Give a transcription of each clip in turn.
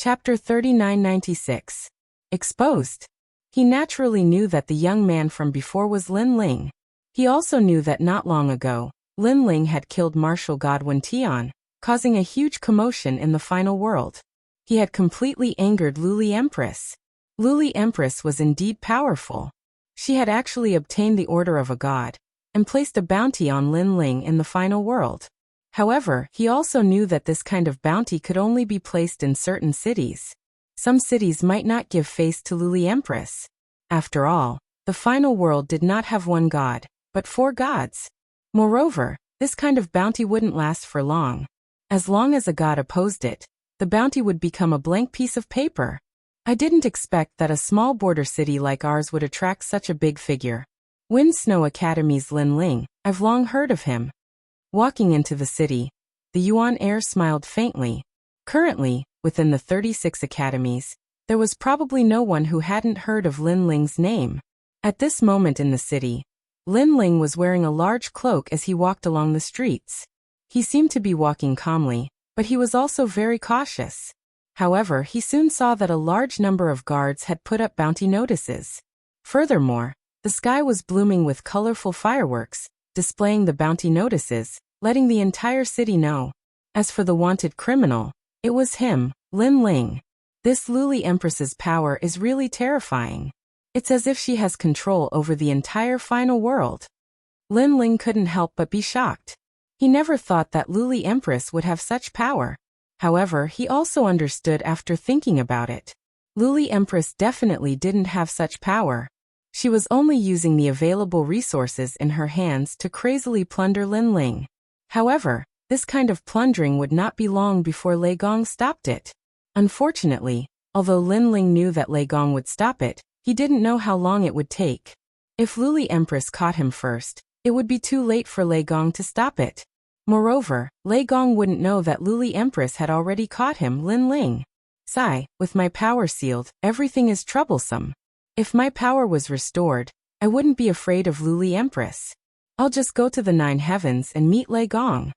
Chapter 3996. Exposed. He naturally knew that the young man from before was Lin Ling. He also knew that not long ago, Lin Ling had killed martial god Wen Tian, causing a huge commotion in the final world. He had completely angered Luli Empress. Luli Empress was indeed powerful. She had actually obtained the order of a god, and placed a bounty on Lin Ling in the final world. However, he also knew that this kind of bounty could only be placed in certain cities. Some cities might not give face to Luli Empress. After all, the final world did not have one god, but 4 gods. Moreover, this kind of bounty wouldn't last for long. As long as a god opposed it, the bounty would become a blank piece of paper. I didn't expect that a small border city like ours would attract such a big figure. Wind Snow Academy's Lin Ling, I've long heard of him. Walking into the city, the Yuan heir smiled faintly. Currently, within the 36 academies, there was probably no one who hadn't heard of Lin Ling's name. At this moment in the city, Lin Ling was wearing a large cloak as he walked along the streets. He seemed to be walking calmly, but he was also very cautious. However, he soon saw that a large number of guards had put up bounty notices. Furthermore, the sky was blooming with colorful fireworks, displaying the bounty notices, letting the entire city know. As for the wanted criminal, it was him, Lin Ling. This Luli Empress's power is really terrifying. It's as if she has control over the entire final world. Lin Ling couldn't help but be shocked. He never thought that Luli Empress would have such power. However, he also understood after thinking about it. Luli Empress definitely didn't have such power. She was only using the available resources in her hands to crazily plunder Lin Ling. However, this kind of plundering would not be long before Lei Gong stopped it. Unfortunately, although Lin Ling knew that Lei Gong would stop it, he didn't know how long it would take. If Luli Empress caught him first, it would be too late for Lei Gong to stop it. Moreover, Lei Gong wouldn't know that Luli Empress had already caught him, Lin Ling. Sigh, with my power sealed, everything is troublesome. If my power was restored, I wouldn't be afraid of Luli Empress. I'll just go to the 9 heavens and meet Lei Gong.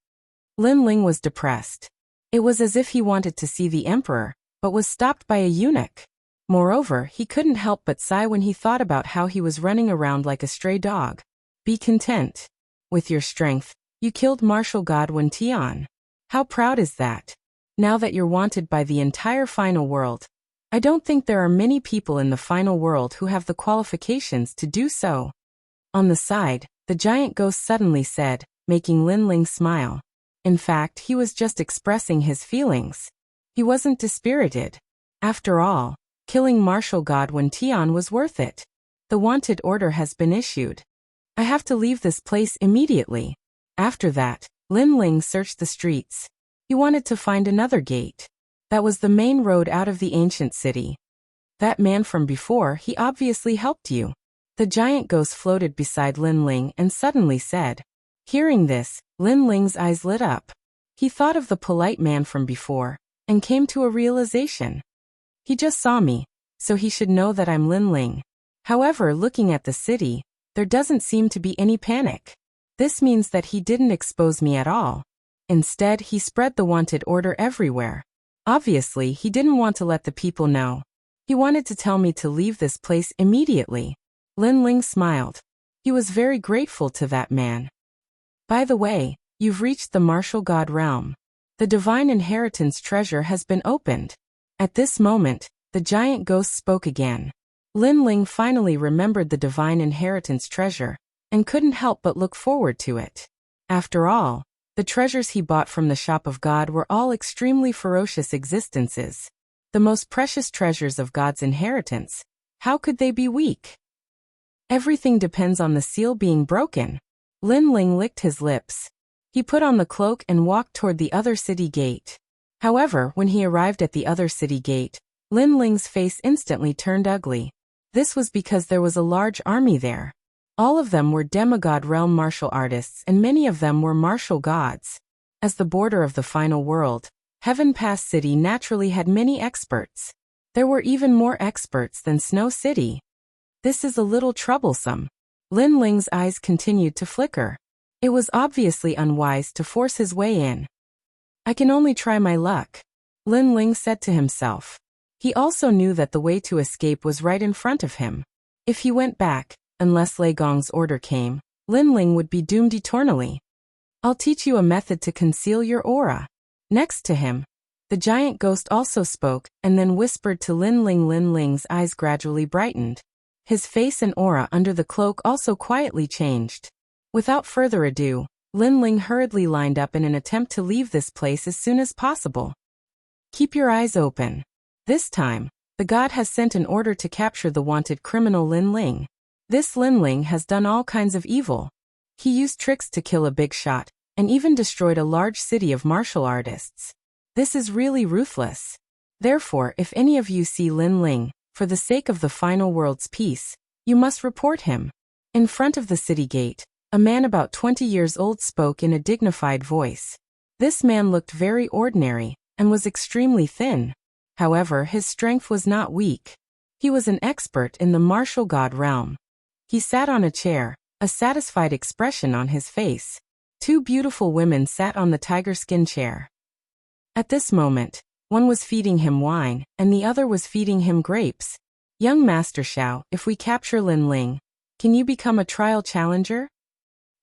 Lin Ling was depressed. It was as if he wanted to see the emperor, but was stopped by a eunuch. Moreover, he couldn't help but sigh when he thought about how he was running around like a stray dog. Be content. With your strength, you killed martial god Wen Tian. How proud is that? Now that you're wanted by the entire final world, I don't think there are many people in the final world who have the qualifications to do so. On the side, the giant ghost suddenly said, making Lin Ling smile. In fact, he was just expressing his feelings. He wasn't dispirited. After all, killing martial god Wen Tian was worth it. The wanted order has been issued. I have to leave this place immediately. After that, Lin Ling searched the streets. He wanted to find another gate. That was the main road out of the ancient city. That man from before, he obviously helped you. The giant ghost floated beside Lin Ling and suddenly said. Hearing this, Lin Ling's eyes lit up. He thought of the polite man from before, and came to a realization. He just saw me, so he should know that I'm Lin Ling. However, looking at the city, there doesn't seem to be any panic. This means that he didn't expose me at all. Instead, he spread the wanted order everywhere. Obviously, he didn't want to let the people know. He wanted to tell me to leave this place immediately. Lin Ling smiled. He was very grateful to that man. By the way, you've reached the martial god realm. The divine inheritance treasure has been opened. At this moment, the giant ghost spoke again. Lin Ling finally remembered the divine inheritance treasure, and couldn't help but look forward to it. After all, the treasures he bought from the shop of God were all extremely ferocious existences. The most precious treasures of God's inheritance. How could they be weak? Everything depends on the seal being broken. Lin Ling licked his lips. He put on the cloak and walked toward the other city gate. However, when he arrived at the other city gate, Lin Ling's face instantly turned ugly. This was because there was a large army there. All of them were demigod realm martial artists and many of them were martial gods. As the border of the final world, Heaven Pass City naturally had many experts. There were even more experts than Snow City. This is a little troublesome. Lin Ling's eyes continued to flicker. It was obviously unwise to force his way in. I can only try my luck. Lin Ling said to himself. He also knew that the way to escape was right in front of him. If he went back, unless Lei Gong's order came, Lin Ling would be doomed eternally. I'll teach you a method to conceal your aura. Next to him, the giant ghost also spoke, and then whispered to Lin Ling. Lin Ling's eyes gradually brightened. His face and aura under the cloak also quietly changed. Without further ado, Lin Ling hurriedly lined up in an attempt to leave this place as soon as possible. Keep your eyes open. This time, the god has sent an order to capture the wanted criminal Lin Ling. This Lin Ling has done all kinds of evil. He used tricks to kill a big shot, and even destroyed a large city of martial artists. This is really ruthless. Therefore, if any of you see Lin Ling, for the sake of the final world's peace, you must report him. In front of the city gate, a man about 20 years old spoke in a dignified voice. This man looked very ordinary, and was extremely thin. However, his strength was not weak. He was an expert in the martial god realm. He sat on a chair, a satisfied expression on his face. Two beautiful women sat on the tiger skin chair. At this moment, one was feeding him wine, and the other was feeding him grapes. Young Master Xiao, if we capture Lin Ling, can you become a trial challenger?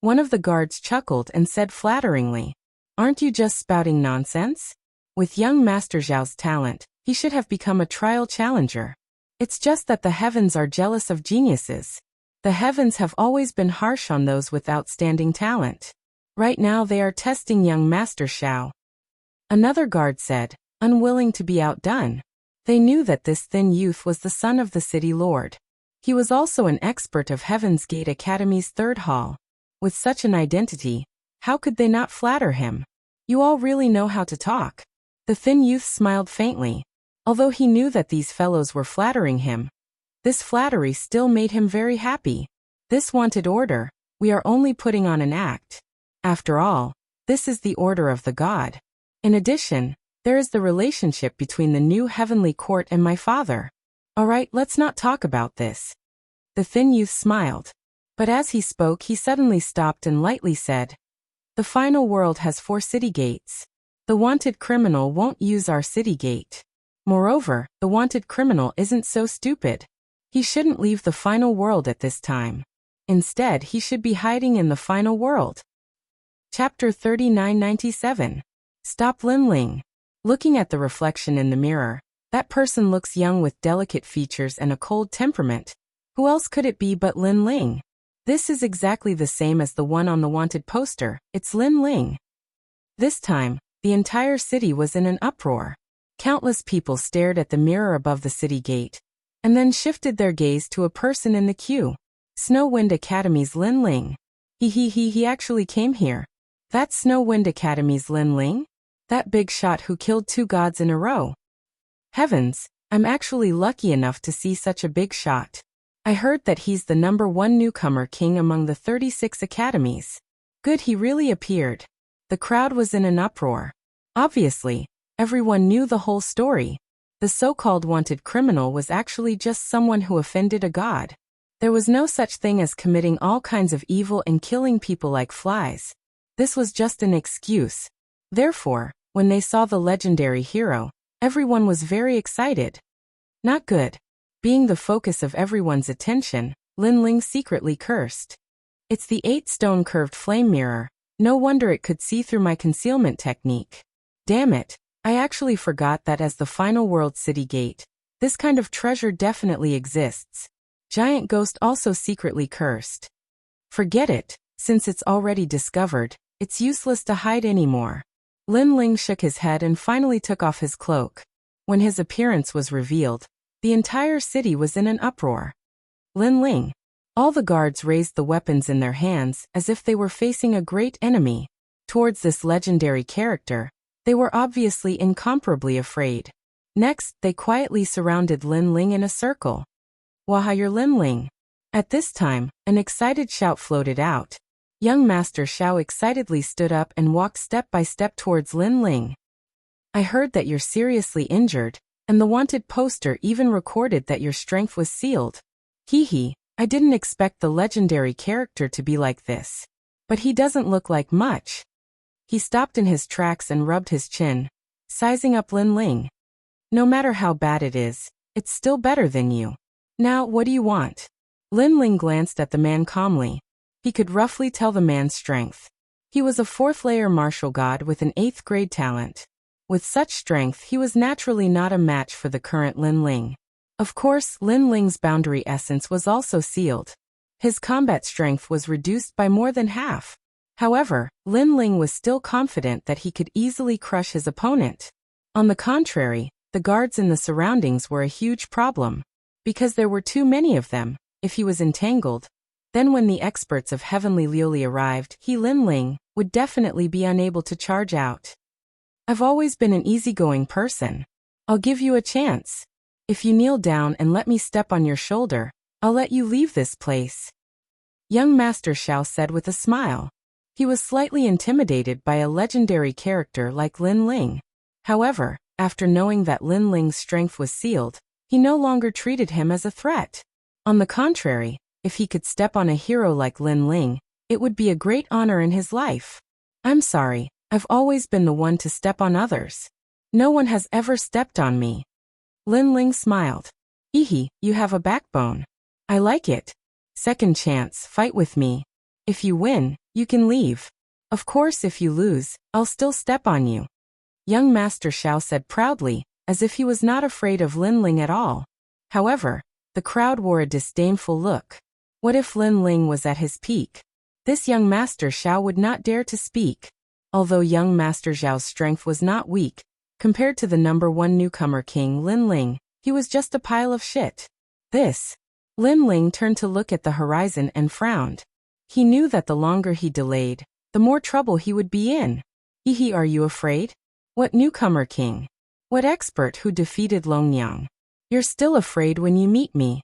One of the guards chuckled and said flatteringly, aren't you just spouting nonsense? With young Master Xiao's talent, he should have become a trial challenger. It's just that the heavens are jealous of geniuses. The heavens have always been harsh on those with outstanding talent. Right now they are testing young Master Xiao. Another guard said, unwilling to be outdone. They knew that this thin youth was the son of the city lord. He was also an expert of Heaven's Gate Academy's third hall. With such an identity, how could they not flatter him? You all really know how to talk. The thin youth smiled faintly. Although he knew that these fellows were flattering him, this flattery still made him very happy. This wanted order, we are only putting on an act. After all, this is the order of the god. In addition, there is the relationship between the new heavenly court and my father. Alright, let's not talk about this. The thin youth smiled. But as he spoke, he suddenly stopped and lightly said, the final world has 4 city gates. The wanted criminal won't use our city gate. Moreover, the wanted criminal isn't so stupid. He shouldn't leave the final world at this time. Instead, he should be hiding in the final world. Chapter 3997. Stop Lin Ling. Looking at the reflection in the mirror, that person looks young with delicate features and a cold temperament. Who else could it be but Lin Ling? This is exactly the same as the one on the wanted poster. It's Lin Ling. This time, the entire city was in an uproar. Countless people stared at the mirror above the city gate, and then shifted their gaze to a person in the queue. Snow Wind Academy's Lin Ling. He actually came here. That's Snow Wind Academy's Lin Ling? That big shot who killed 2 gods in a row. Heavens, I'm actually lucky enough to see such a big shot. I heard that he's the #1 newcomer king among the 36 academies. Good, he really appeared. The crowd was in an uproar. Obviously, everyone knew the whole story. The so-called wanted criminal was actually just someone who offended a god. There was no such thing as committing all kinds of evil and killing people like flies. This was just an excuse. Therefore, when they saw the legendary hero, everyone was very excited. Not good. Being the focus of everyone's attention, Lin Ling secretly cursed. It's the 8-stone curved flame mirror. No wonder it could see through my concealment technique. Damn it, I actually forgot that as the final world city gate, this kind of treasure definitely exists. Giant Ghost also secretly cursed. Forget it, since it's already discovered, it's useless to hide anymore. Lin Ling shook his head and finally took off his cloak. When his appearance was revealed, the entire city was in an uproar. Lin Ling. All the guards raised the weapons in their hands as if they were facing a great enemy. Towards this legendary character, they were obviously incomparably afraid. Next, they quietly surrounded Lin Ling in a circle. Waha, you're Lin Ling. At this time, an excited shout floated out. Young Master Xiao excitedly stood up and walked step by step towards Lin Ling. I heard that you're seriously injured, and the wanted poster even recorded that your strength was sealed. Hee, I didn't expect the legendary character to be like this. But he doesn't look like much. He stopped in his tracks and rubbed his chin. sizing up Lin Ling. No matter how bad it is, it's still better than you. Now, what do you want? Lin Ling glanced at the man calmly. He could roughly tell the man's strength. He was a 4th-layer martial god with an 8th-grade talent. With such strength, he was naturally not a match for the current Lin Ling. Of course, Lin Ling's boundary essence was also sealed. His combat strength was reduced by more than half. However, Lin Ling was still confident that he could easily crush his opponent. On the contrary, the guards in the surroundings were a huge problem. Because there were too many of them, if he was entangled, then when the experts of Heavenly Liuli arrived, Lin Ling would definitely be unable to charge out. I've always been an easygoing person. I'll give you a chance. If you kneel down and let me step on your shoulder, I'll let you leave this place. Young Master Xiao said with a smile. He was slightly intimidated by a legendary character like Lin Ling. However, after knowing that Lin Ling's strength was sealed, he no longer treated him as a threat. On the contrary, if he could step on a hero like Lin Ling, it would be a great honor in his life. I'm sorry, I've always been the one to step on others. No one has ever stepped on me. Lin Ling smiled. Ehe, you have a backbone. I like it. Second chance, fight with me. If you win, you can leave. Of course, if you lose, I'll still step on you. Young Master Xiao said proudly, as if he was not afraid of Lin Ling at all. However, the crowd wore a disdainful look. What if Lin Ling was at his peak? This young Master Xiao would not dare to speak. Although young Master Xiao's strength was not weak, compared to the #1 newcomer king Lin Ling, he was just a pile of shit. Lin Ling turned to look at the horizon and frowned. He knew that the longer he delayed, the more trouble he would be in. Ehe, are you afraid? What newcomer king? What expert who defeated Longyang? You're still afraid when you meet me.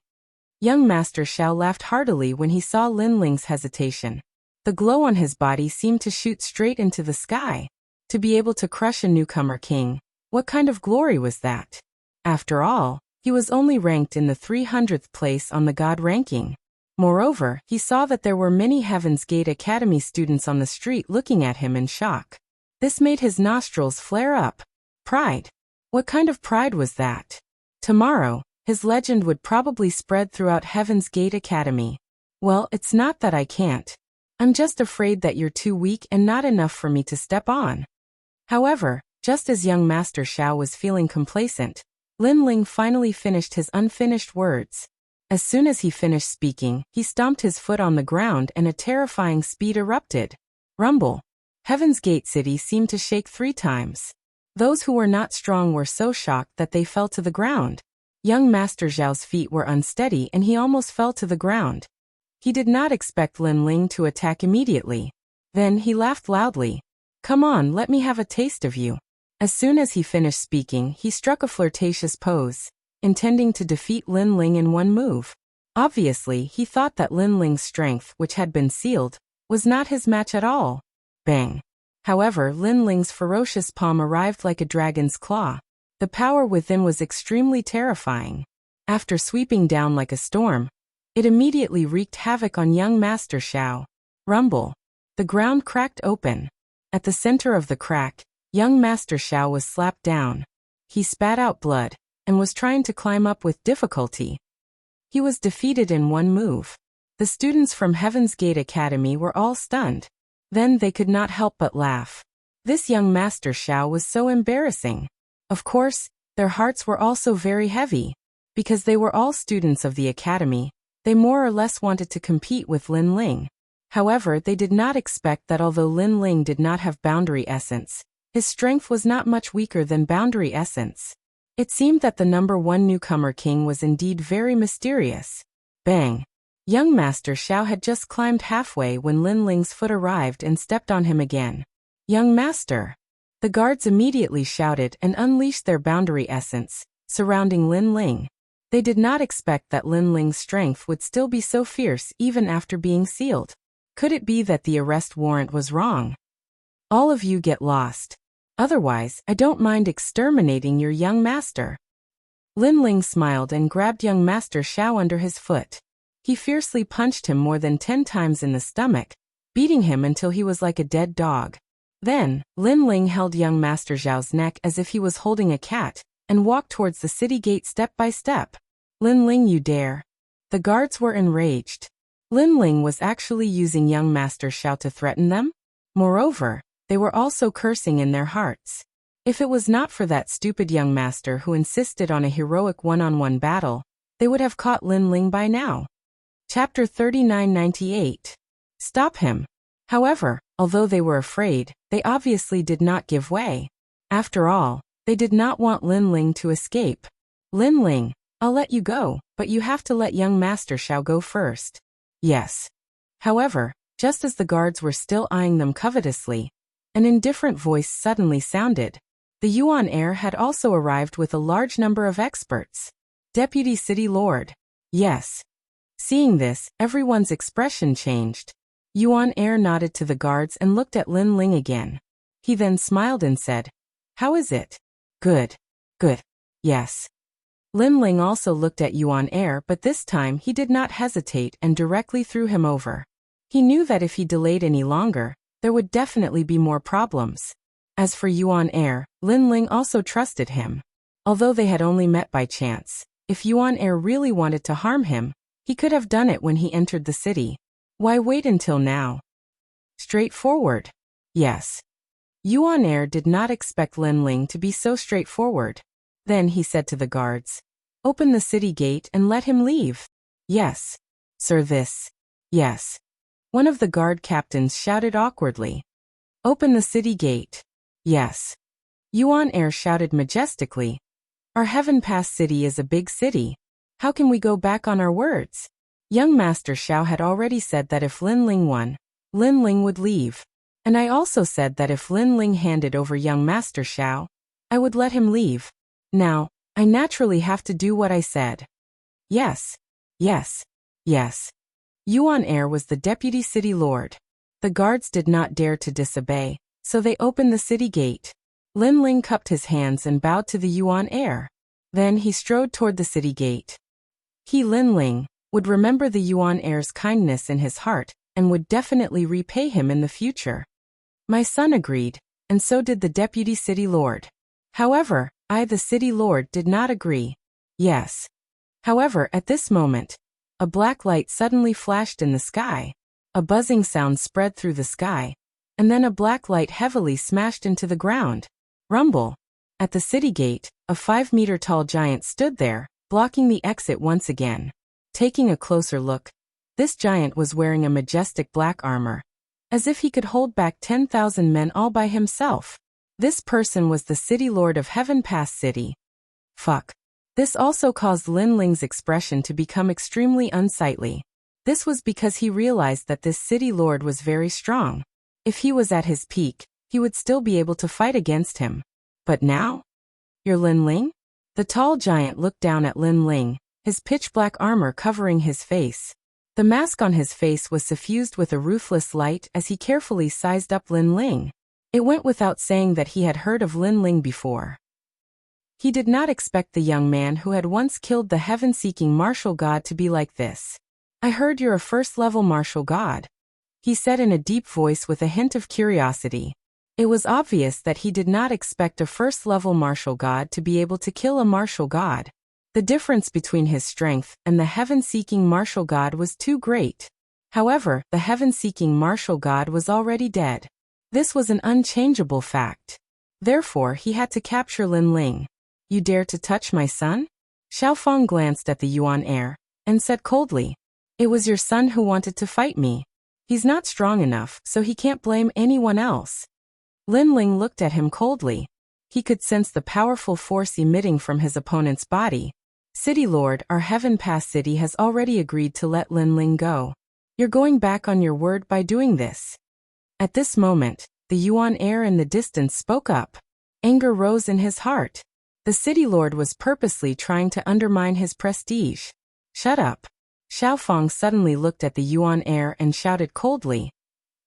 Young Master Xiao laughed heartily when he saw Lin Ling's hesitation. The glow on his body seemed to shoot straight into the sky. To be able to crush a newcomer king, what kind of glory was that? After all, he was only ranked in the 300th place on the God ranking. Moreover, he saw that there were many Heaven's Gate Academy students on the street looking at him in shock. This made his nostrils flare up. Pride. What kind of pride was that? Tomorrow, his legend would probably spread throughout Heaven's Gate Academy. Well, it's not that I can't. I'm just afraid that you're too weak and not enough for me to step on. However, just as young Master Xiao was feeling complacent, Lin Ling finally finished his unfinished words. As soon as he finished speaking, he stomped his foot on the ground and a terrifying speed erupted. Rumble. Heaven's Gate City seemed to shake 3 times. Those who were not strong were so shocked that they fell to the ground. Young Master Xiao's feet were unsteady and he almost fell to the ground. He did not expect Lin Ling to attack immediately. Then he laughed loudly. Come on, let me have a taste of you. As soon as he finished speaking, he struck a flirtatious pose, intending to defeat Lin Ling in one move. Obviously, he thought that Lin Ling's strength, which had been sealed, was not his match at all. Bang. However, Lin Ling's ferocious palm arrived like a dragon's claw. The power within was extremely terrifying. After sweeping down like a storm, it immediately wreaked havoc on young Master Xiao. Rumble. The ground cracked open. At the center of the crack, young Master Xiao was slapped down. He spat out blood, and was trying to climb up with difficulty. He was defeated in one move. The students from Heaven's Gate Academy were all stunned. Then they could not help but laugh. This young Master Xiao was so embarrassing. Of course, their hearts were also very heavy. Because they were all students of the academy, they more or less wanted to compete with Lin Ling. However, they did not expect that although Lin Ling did not have boundary essence, his strength was not much weaker than boundary essence. It seemed that the #1 newcomer king was indeed very mysterious. Bang! Young Master Xiao had just climbed halfway when Lin Ling's foot arrived and stepped on him again. Young Master! The guards immediately shouted and unleashed their boundary essence, surrounding Lin Ling. They did not expect that Lin Ling's strength would still be so fierce even after being sealed. Could it be that the arrest warrant was wrong? All of you get lost. Otherwise, I don't mind exterminating your young master. Lin Ling smiled and grabbed young Master Xiao under his foot. He fiercely punched him more than 10 times in the stomach, beating him until he was like a dead dog. Then, Lin Ling held young Master Zhao's neck as if he was holding a cat, and walked towards the city gate step by step. Lin Ling, you dare. The guards were enraged. Lin Ling was actually using young Master Zhao to threaten them? Moreover, they were also cursing in their hearts. If it was not for that stupid young master who insisted on a heroic one-on-one battle, they would have caught Lin Ling by now. Chapter 3998. Stop him. However, although they were afraid, they obviously did not give way. After all, they did not want Lin Ling to escape. Lin Ling, I'll let you go, but you have to let young Master Zhao go first. Yes. However, just as the guards were still eyeing them covetously, an indifferent voice suddenly sounded. The Yuan heir had also arrived with a large number of experts. Deputy City Lord. Yes. Seeing this, everyone's expression changed. Yuan heir nodded to the guards and looked at Lin Ling again. He then smiled and said, "How is it?" "Good. Good. Yes." Lin Ling also looked at Yuan heir, but this time he did not hesitate and directly threw him over. He knew that if he delayed any longer, there would definitely be more problems. As for Yuan heir, Lin Ling also trusted him. Although they had only met by chance, if Yuan heir really wanted to harm him, he could have done it when he entered the city. Why wait until now? Straightforward. Yes. Yuan heir did not expect Lin Ling to be so straightforward. Then he said to the guards, "Open the city gate and let him leave." "Yes, sir." "This." "Yes." One of the guard captains shouted awkwardly. "Open the city gate." "Yes." Yuan heir shouted majestically, "Our Heaven Pass city is a big city. How can we go back on our words?" Young Master Zhao had already said that if Lin Ling won, Lin Ling would leave. And I also said that if Lin Ling handed over young Master Zhao, I would let him leave. Now, I naturally have to do what I said. Yes. Yes. Yes. Yuan heir was the deputy city lord. The guards did not dare to disobey, so they opened the city gate. Lin Ling cupped his hands and bowed to the Yuan heir. Then he strode toward the city gate. He, Lin Ling, would remember the Yuan heir's kindness in his heart and would definitely repay him in the future. My son agreed, and so did the deputy city lord. However, I, the city lord, did not agree. Yes. However, at this moment, a black light suddenly flashed in the sky. A buzzing sound spread through the sky, and then a black light heavily smashed into the ground. Rumble. At the city gate, a 5-meter-tall giant stood there, blocking the exit once again. Taking a closer look, this giant was wearing a majestic black armor, as if he could hold back 10,000 men all by himself. This person was the city lord of Heaven Pass City. Fuck. This also caused Lin Ling's expression to become extremely unsightly. This was because he realized that this city lord was very strong. If he was at his peak, he would still be able to fight against him. But now? You're Lin Ling? The tall giant looked down at Lin Ling, his pitch-black armor covering his face. The mask on his face was suffused with a ruthless light as he carefully sized up Lin Ling. It went without saying that he had heard of Lin Ling before. He did not expect the young man who had once killed the heaven-seeking martial god to be like this. I heard you're a first-level martial god, he said in a deep voice with a hint of curiosity. It was obvious that he did not expect a first-level martial god to be able to kill a martial god. The difference between his strength and the heaven-seeking martial god was too great. However, the heaven-seeking martial god was already dead. This was an unchangeable fact. Therefore, he had to capture Lin Ling. You dare to touch my son? Xiaofang glanced at the Yuan heir and said coldly, "It was your son who wanted to fight me. He's not strong enough, so he can't blame anyone else." Lin Ling looked at him coldly. He could sense the powerful force emitting from his opponent's body. City Lord, our Heaven Pass City has already agreed to let Lin Ling go. You're going back on your word by doing this. At this moment, the Yuan heir in the distance spoke up. Anger rose in his heart. The city lord was purposely trying to undermine his prestige. Shut up. Xiaofang suddenly looked at the Yuan heir and shouted coldly.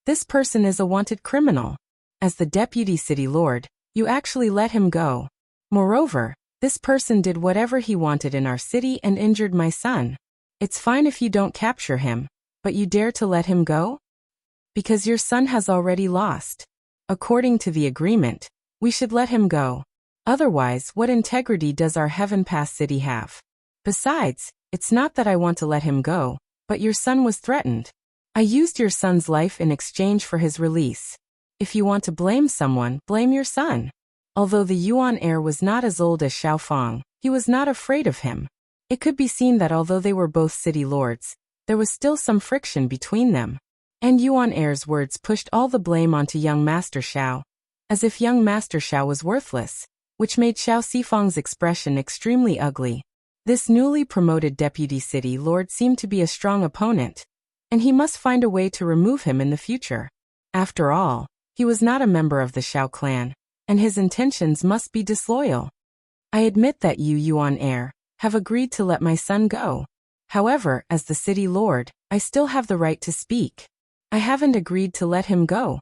This person is a wanted criminal. As the deputy city lord, you actually let him go. Moreover, this person did whatever he wanted in our city and injured my son. It's fine if you don't capture him, but you dare to let him go? Because your son has already lost. According to the agreement, we should let him go. Otherwise, what integrity does our Heaven Pass city have? Besides, it's not that I want to let him go, but your son was threatened. I used your son's life in exchange for his release. If you want to blame someone, blame your son. Although the Yuan heir was not as old as Xiaofang, he was not afraid of him. It could be seen that although they were both city lords, there was still some friction between them. And Yuan heir's words pushed all the blame onto young Master Xiao, as if young Master Xiao was worthless, which made Xiao Sifang's expression extremely ugly. This newly promoted deputy city lord seemed to be a strong opponent, and he must find a way to remove him in the future. After all, he was not a member of the Xiao clan, and his intentions must be disloyal. I admit that you, Yuan heir, have agreed to let my son go. However, as the city lord, I still have the right to speak. I haven't agreed to let him go.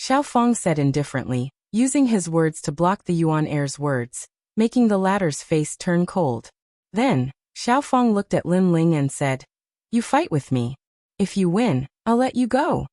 Xiaofang said indifferently, using his words to block the Yuan heir's words, making the latter's face turn cold. Then, Xiaofang looked at Lin Ling and said, "You fight with me. If you win, I'll let you go."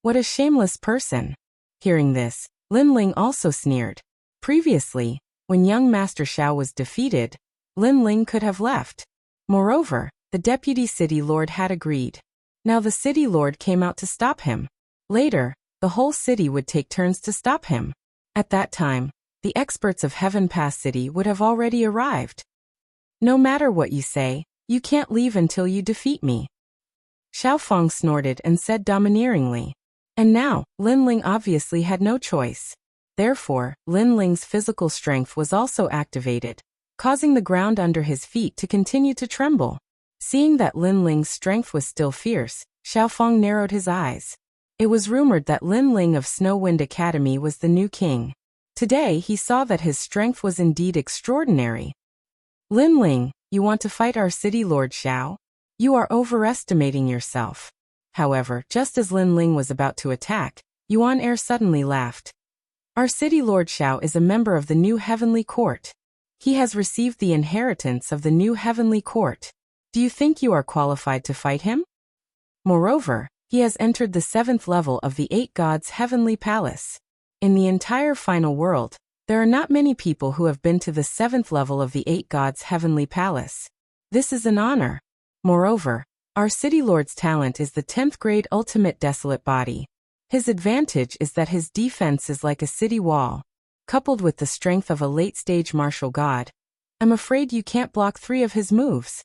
What a shameless person. Hearing this, Lin Ling also sneered. Previously, when young Master Xiao was defeated, Lin Ling could have left. Moreover, the deputy city lord had agreed. Now the city lord came out to stop him. Later, the whole city would take turns to stop him. At that time, the experts of Heaven Pass City would have already arrived. No matter what you say, you can't leave until you defeat me. Xiaofang snorted and said domineeringly. And now, Lin Ling obviously had no choice. Therefore, Lin Ling's physical strength was also activated, causing the ground under his feet to continue to tremble. Seeing that Lin Ling's strength was still fierce, Xiaofang narrowed his eyes. It was rumored that Lin Ling of Snowwind Academy was the new king. Today he saw that his strength was indeed extraordinary. Lin Ling, you want to fight our city lord Xiao? You are overestimating yourself. However, just as Lin Ling was about to attack, Yuan heir suddenly laughed. Our city lord Xiao is a member of the new heavenly court. He has received the inheritance of the new heavenly court. Do you think you are qualified to fight him? Moreover, he has entered the 7th level of the 8 gods' heavenly palace. In the entire final world, there are not many people who have been to the 7th level of the 8 gods' heavenly palace. This is an honor. Moreover, our city lord's talent is the 10th grade ultimate desolate body. His advantage is that his defense is like a city wall, coupled with the strength of a late-stage martial god. I'm afraid you can't block 3 of his moves.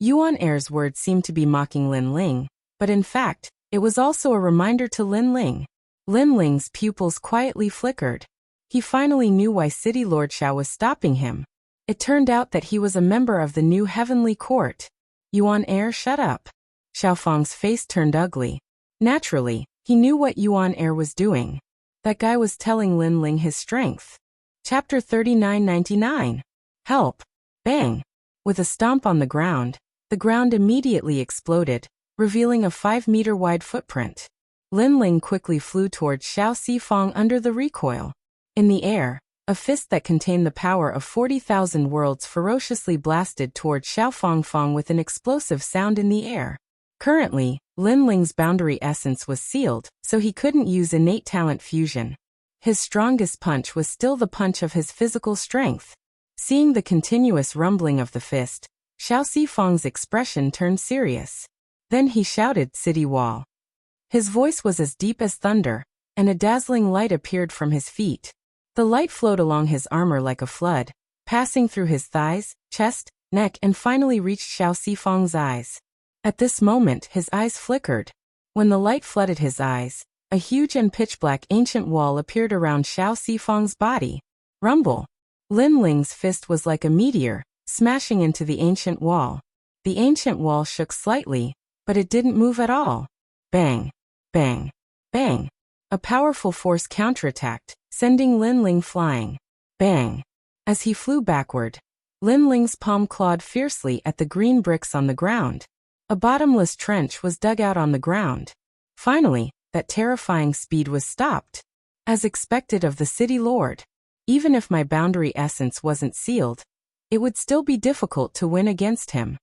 Yuan heir's words seemed to be mocking Lin Ling, but in fact, it was also a reminder to Lin Ling. Lin Ling's pupils quietly flickered. He finally knew why City Lord Xiao was stopping him. It turned out that he was a member of the new heavenly court. Yuan heir, shut up. Xiaofang's face turned ugly. Naturally, he knew what Yuan heir was doing. That guy was telling Lin Ling his strength. Chapter 3999. Help! Bang! With a stomp on the ground immediately exploded, revealing a 5-meter-wide footprint. Lin Ling quickly flew towards Xiao Sifang under the recoil. In the air, a fist that contained the power of 40,000 worlds ferociously blasted towards Xiao Fangfang with an explosive sound in the air. Currently, Lin Ling's boundary essence was sealed, so he couldn't use innate talent fusion. His strongest punch was still the punch of his physical strength. Seeing the continuous rumbling of the fist, Xiao Sifang's expression turned serious. Then he shouted, "City wall." His voice was as deep as thunder, and a dazzling light appeared from his feet. The light flowed along his armor like a flood, passing through his thighs, chest, neck and finally reached Xiao Sifang's eyes. At this moment his eyes flickered. When the light flooded his eyes, a huge and pitch-black ancient wall appeared around Xiao Sifang's body. Rumble! Lin Ling's fist was like a meteor, smashing into the ancient wall. The ancient wall shook slightly, but it didn't move at all. Bang! Bang! Bang! A powerful force counterattacked, sending Lin Ling flying. Bang! As he flew backward, Lin Ling's palm clawed fiercely at the green bricks on the ground. A bottomless trench was dug out on the ground. Finally, that terrifying speed was stopped. As expected of the city lord. Even if my boundary essence wasn't sealed, it would still be difficult to win against him.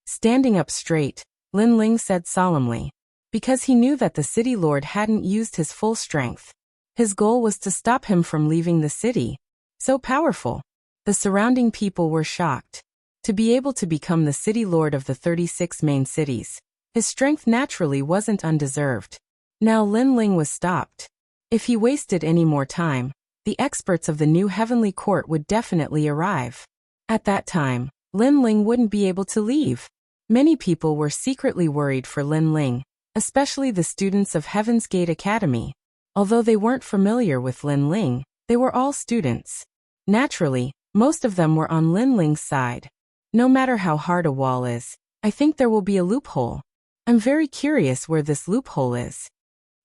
Standing up straight, Lin Ling said solemnly, because he knew that the city lord hadn't used his full strength. His goal was to stop him from leaving the city. So powerful. The surrounding people were shocked. To be able to become the city lord of the 36 main cities, his strength naturally wasn't undeserved. Now Lin Ling was stopped. If he wasted any more time, the experts of the new heavenly court would definitely arrive. At that time, Lin Ling wouldn't be able to leave. Many people were secretly worried for Lin Ling, especially the students of Heaven's Gate Academy. Although they weren't familiar with Lin Ling, they were all students. Naturally, most of them were on Lin Ling's side. No matter how hard a wall is, I think there will be a loophole. I'm very curious where this loophole is.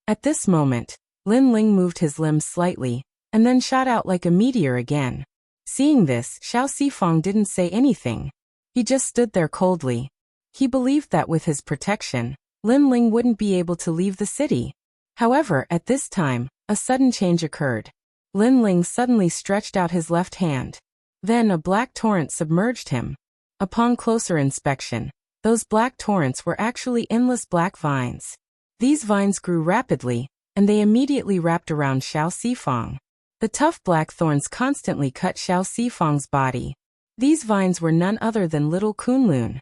At this moment, Lin Ling moved his limbs slightly, and then shot out like a meteor again. Seeing this, Xiao Sifang didn't say anything. He just stood there coldly. He believed that with his protection, Lin Ling wouldn't be able to leave the city. However, at this time, a sudden change occurred. Lin Ling suddenly stretched out his left hand. Then a black torrent submerged him. Upon closer inspection, those black torrents were actually endless black vines. These vines grew rapidly, and they immediately wrapped around Xiao Sifang. The tough black thorns constantly cut Xiao Sifang's body. These vines were none other than Little Kunlun.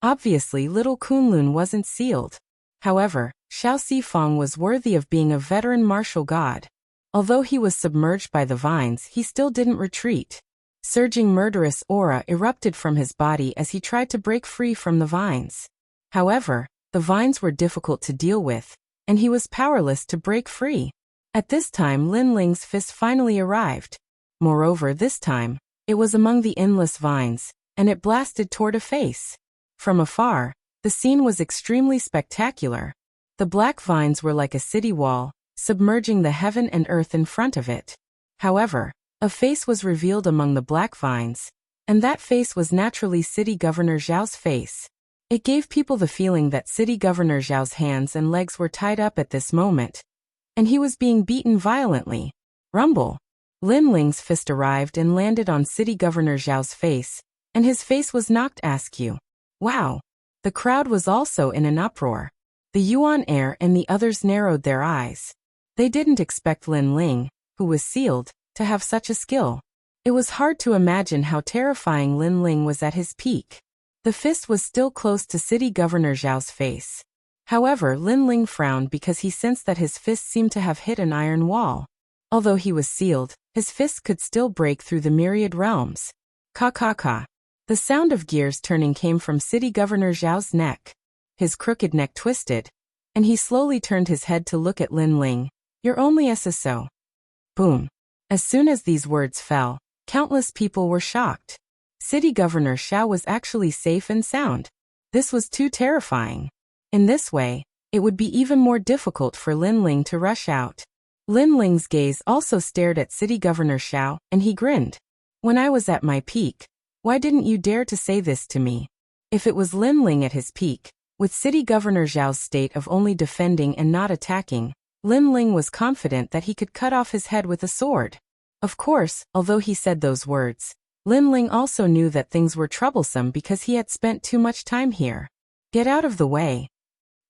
Obviously, Little Kunlun wasn't sealed. However, Xiao Sifang was worthy of being a veteran martial god. Although he was submerged by the vines, he still didn't retreat. Surging murderous aura erupted from his body as he tried to break free from the vines. However, the vines were difficult to deal with, and he was powerless to break free. At this time, Lin Ling's fist finally arrived. Moreover, this time, it was among the endless vines, and it blasted toward a face. From afar, the scene was extremely spectacular. The black vines were like a city wall, submerging the heaven and earth in front of it. However, a face was revealed among the black vines, and that face was naturally City Governor Zhao's face. It gave people the feeling that City Governor Zhao's hands and legs were tied up at this moment, and he was being beaten violently. Rumble! Lin Ling's fist arrived and landed on City Governor Zhao's face, and his face was knocked askew. Wow! The crowd was also in an uproar. The Yuan heir and the others narrowed their eyes. They didn't expect Lin Ling, who was sealed, to have such a skill. It was hard to imagine how terrifying Lin Ling was at his peak. The fist was still close to City Governor Zhao's face. However, Lin Ling frowned because he sensed that his fist seemed to have hit an iron wall. Although he was sealed, his fist could still break through the myriad realms. Ka. The sound of gears turning came from City Governor Zhao's neck. His crooked neck twisted, and he slowly turned his head to look at Lin Ling. You're only SSO. Boom. As soon as these words fell, countless people were shocked. City Governor Xiao was actually safe and sound. This was too terrifying. In this way, it would be even more difficult for Lin Ling to rush out. Lin Ling's gaze also stared at City Governor Xiao, and he grinned. When I was at my peak, why didn't you dare to say this to me? If it was Lin Ling at his peak, with City Governor Zhao's state of only defending and not attacking, Lin Ling was confident that he could cut off his head with a sword. Of course, although he said those words, Lin Ling also knew that things were troublesome because he had spent too much time here. Get out of the way.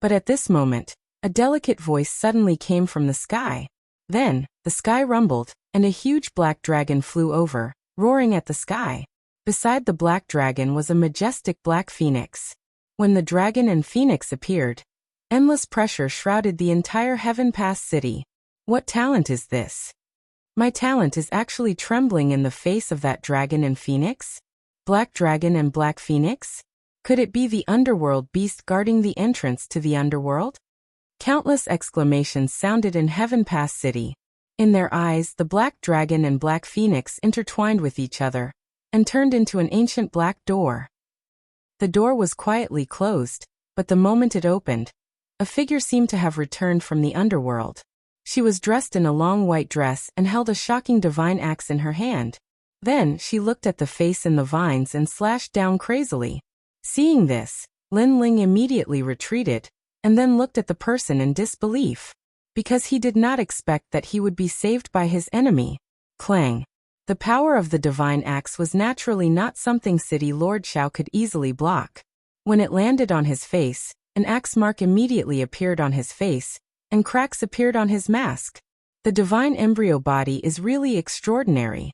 But at this moment, a delicate voice suddenly came from the sky. Then, the sky rumbled, and a huge black dragon flew over, roaring at the sky. Beside the black dragon was a majestic black phoenix. When the dragon and phoenix appeared, endless pressure shrouded the entire Heaven Pass city. What talent is this? My talent is actually trembling in the face of that dragon and phoenix? Black dragon and black phoenix? Could it be the underworld beast guarding the entrance to the underworld? Countless exclamations sounded in Heaven Pass city. In their eyes, the black dragon and black phoenix intertwined with each other, and turned into an ancient black door. The door was quietly closed, but the moment it opened, a figure seemed to have returned from the underworld. She was dressed in a long white dress and held a shocking divine axe in her hand. Then, she looked at the face in the vines and slashed down crazily. Seeing this, Lin Ling immediately retreated, and then looked at the person in disbelief. Because he did not expect that he would be saved by his enemy. Clang. The power of the divine axe was naturally not something City Lord Xiao could easily block. When it landed on his face, an axe mark immediately appeared on his face, and cracks appeared on his mask. The divine embryo body is really extraordinary.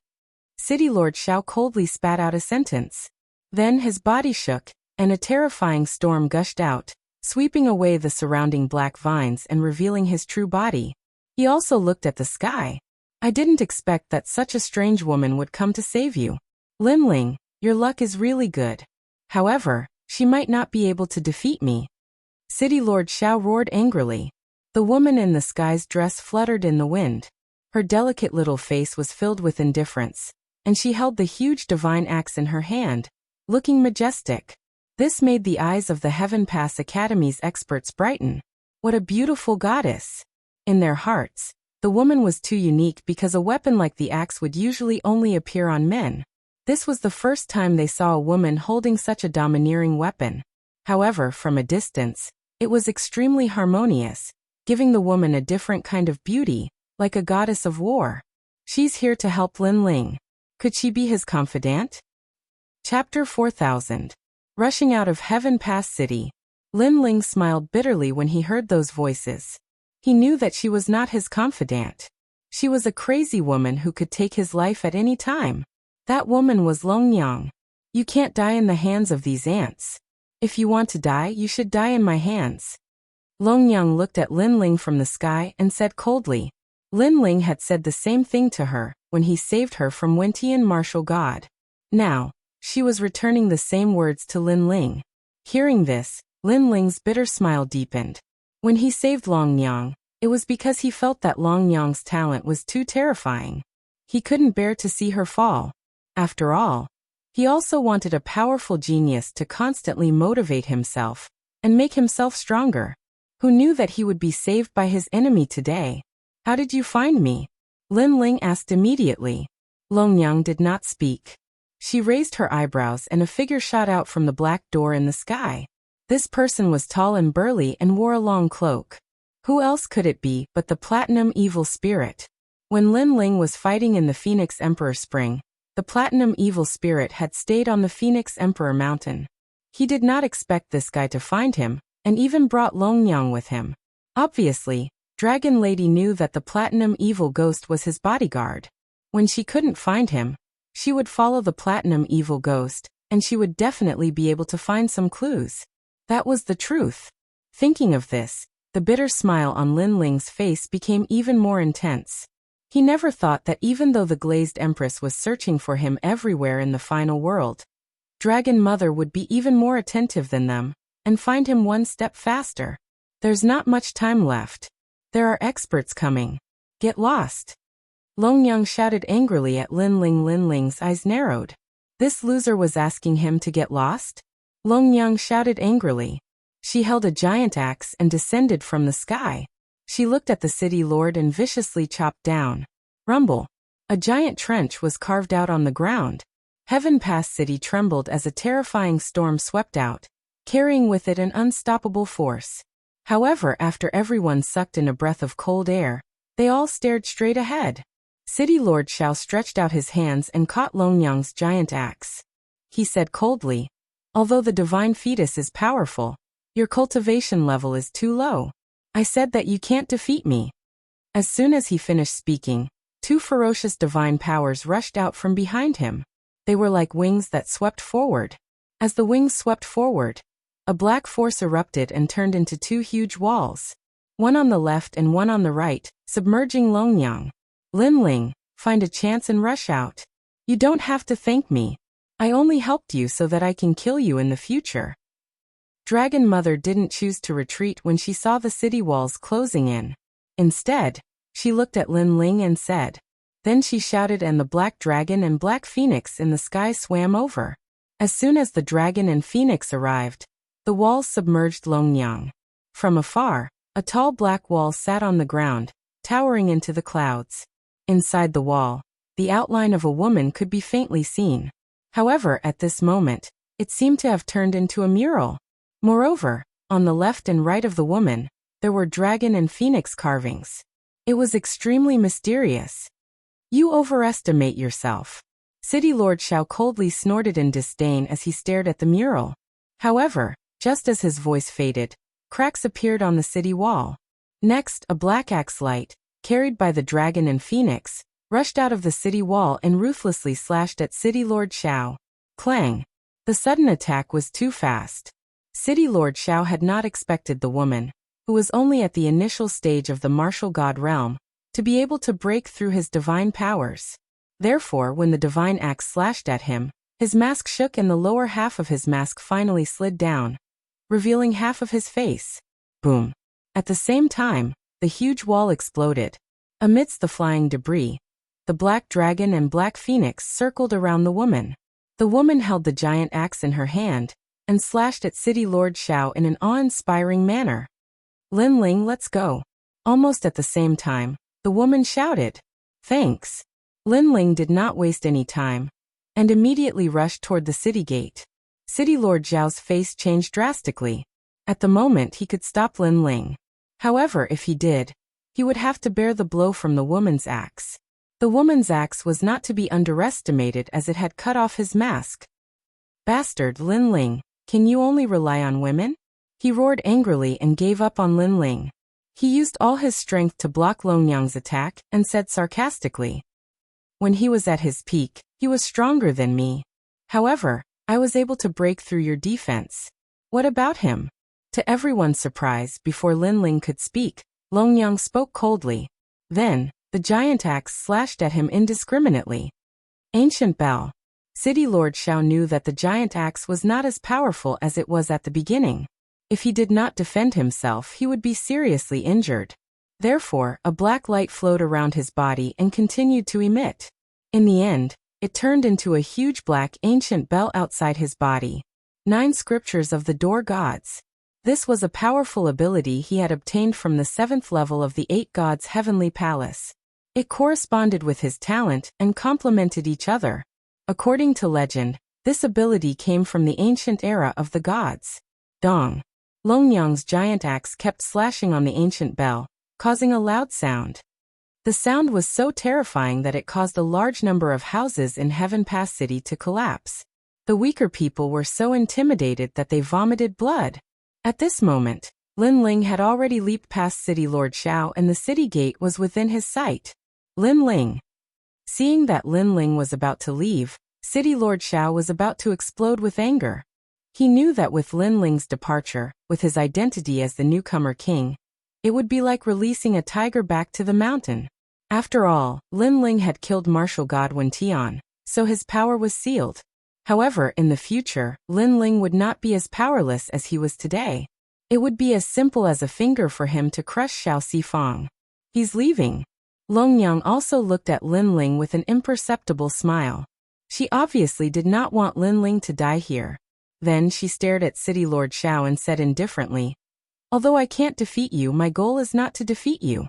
City Lord Xiao coldly spat out a sentence. Then his body shook, and a terrifying storm gushed out, sweeping away the surrounding black vines and revealing his true body. He also looked at the sky. I didn't expect that such a strange woman would come to save you. Lin Ling, your luck is really good. However, she might not be able to defeat me. City Lord Xiao roared angrily. The woman in the sky's dress fluttered in the wind. Her delicate little face was filled with indifference, and she held the huge divine axe in her hand, looking majestic. This made the eyes of the Heaven Pass Academy's experts brighten. What a beautiful goddess! In their hearts, the woman was too unique because a weapon like the axe would usually only appear on men. This was the first time they saw a woman holding such a domineering weapon. However, from a distance, it was extremely harmonious, giving the woman a different kind of beauty, like a goddess of war. She's here to help Lin Ling. Could she be his confidant? Chapter 4000. Rushing out of Heaven Pass City. Lin Ling smiled bitterly when he heard those voices. He knew that she was not his confidant. She was a crazy woman who could take his life at any time. That woman was Longyang. You can't die in the hands of these ants. If you want to die, you should die in my hands. Longyang looked at Lin Ling from the sky and said coldly. Lin Ling had said the same thing to her when he saved her from Wentian martial god. Now, she was returning the same words to Lin Ling. Hearing this, Lin Ling's bitter smile deepened. When he saved Longyang, it was because he felt that Longyang's talent was too terrifying. He couldn't bear to see her fall. After all, he also wanted a powerful genius to constantly motivate himself and make himself stronger. Who knew that he would be saved by his enemy today? How did you find me? Lin Ling asked immediately. Longyang did not speak. She raised her eyebrows and a figure shot out from the black door in the sky. This person was tall and burly and wore a long cloak. Who else could it be but the Platinum Evil Spirit? When Lin Ling was fighting in the Phoenix Emperor Spring, the Platinum Evil Spirit had stayed on the Phoenix Emperor Mountain. He did not expect this guy to find him, and even brought Longyang with him. Obviously, Dragon Lady knew that the Platinum Evil Ghost was his bodyguard. When she couldn't find him, she would follow the Platinum Evil Ghost, and she would definitely be able to find some clues. That was the truth. Thinking of this, the bitter smile on Lin Ling's face became even more intense. He never thought that even though the Glazed Empress was searching for him everywhere in the final world, Dragon Mother would be even more attentive than them, and find him one step faster. There's not much time left. There are experts coming. Get lost. Longyang shouted angrily at Lin Ling. Lin Ling's eyes narrowed. This loser was asking him to get lost? Longyang shouted angrily. She held a giant axe and descended from the sky. She looked at the city lord and viciously chopped down. Rumble. A giant trench was carved out on the ground. Heaven Pass City trembled as a terrifying storm swept out, carrying with it an unstoppable force. However, after everyone sucked in a breath of cold air, they all stared straight ahead. City Lord Xiao stretched out his hands and caught Longyang's giant axe. He said coldly, although the divine fetus is powerful, your cultivation level is too low. I said that you can't defeat me. As soon as he finished speaking, two ferocious divine powers rushed out from behind him. They were like wings that swept forward. As the wings swept forward, a black force erupted and turned into two huge walls, one on the left and one on the right, submerging Longyang. Lin Ling, find a chance and rush out. You don't have to thank me. I only helped you so that I can kill you in the future. Dragon Mother didn't choose to retreat when she saw the city walls closing in. Instead, she looked at Lin Ling and said. Then she shouted and the black dragon and black phoenix in the sky swam over. As soon as the dragon and phoenix arrived, the walls submerged Longyang. From afar, a tall black wall sat on the ground, towering into the clouds. Inside the wall, the outline of a woman could be faintly seen. However, at this moment, it seemed to have turned into a mural. Moreover, on the left and right of the woman, there were dragon and phoenix carvings. It was extremely mysterious. You overestimate yourself. City Lord Xiao coldly snorted in disdain as he stared at the mural. However, just as his voice faded, cracks appeared on the city wall. Next, a black axe light carried by the dragon and phoenix, rushed out of the city wall and ruthlessly slashed at City Lord Xiao. Clang! The sudden attack was too fast. City Lord Xiao had not expected the woman, who was only at the initial stage of the martial god realm, to be able to break through his divine powers. Therefore, when the divine axe slashed at him, his mask shook and the lower half of his mask finally slid down, revealing half of his face. Boom! At the same time, the huge wall exploded. Amidst the flying debris, the black dragon and black phoenix circled around the woman. The woman held the giant axe in her hand and slashed at City Lord Xiao in an awe-inspiring manner. Lin Ling, let's go. Almost at the same time, the woman shouted. Thanks. Lin Ling did not waste any time and immediately rushed toward the city gate. City Lord Xiao's face changed drastically. At the moment he could stop Lin Ling. However, if he did, he would have to bear the blow from the woman's axe. The woman's axe was not to be underestimated as it had cut off his mask. Bastard Lin Ling, can you only rely on women? He roared angrily and gave up on Lin Ling. He used all his strength to block Longyang's attack and said sarcastically. When he was at his peak, he was stronger than me. However, I was able to break through your defense. What about him? To everyone's surprise, before Lin Ling could speak, Longyang spoke coldly. Then, the giant axe slashed at him indiscriminately. Ancient Bell. City Lord Xiao knew that the giant axe was not as powerful as it was at the beginning. If he did not defend himself, he would be seriously injured. Therefore, a black light flowed around his body and continued to emit. In the end, it turned into a huge black ancient bell outside his body. 9 scriptures of the Door Gods. This was a powerful ability he had obtained from the 7th level of the 8 Gods' heavenly palace. It corresponded with his talent and complemented each other. According to legend, this ability came from the ancient era of the gods. Dong. Longyang's giant axe kept slashing on the ancient bell, causing a loud sound. The sound was so terrifying that it caused a large number of houses in Heaven Pass City to collapse. The weaker people were so intimidated that they vomited blood. At this moment, Lin Ling had already leaped past City Lord Xiao and the city gate was within his sight. Lin Ling. Seeing that Lin Ling was about to leave, City Lord Xiao was about to explode with anger. He knew that with Lin Ling's departure, with his identity as the newcomer king, it would be like releasing a tiger back to the mountain. After all, Lin Ling had killed martial god Wen Tian, so his power was sealed. However, in the future, Lin Ling would not be as powerless as he was today. It would be as simple as a finger for him to crush Xiao Sifang. He's leaving. Longyang also looked at Lin Ling with an imperceptible smile. She obviously did not want Lin Ling to die here. Then she stared at City Lord Xiao and said indifferently, "Although I can't defeat you, my goal is not to defeat you."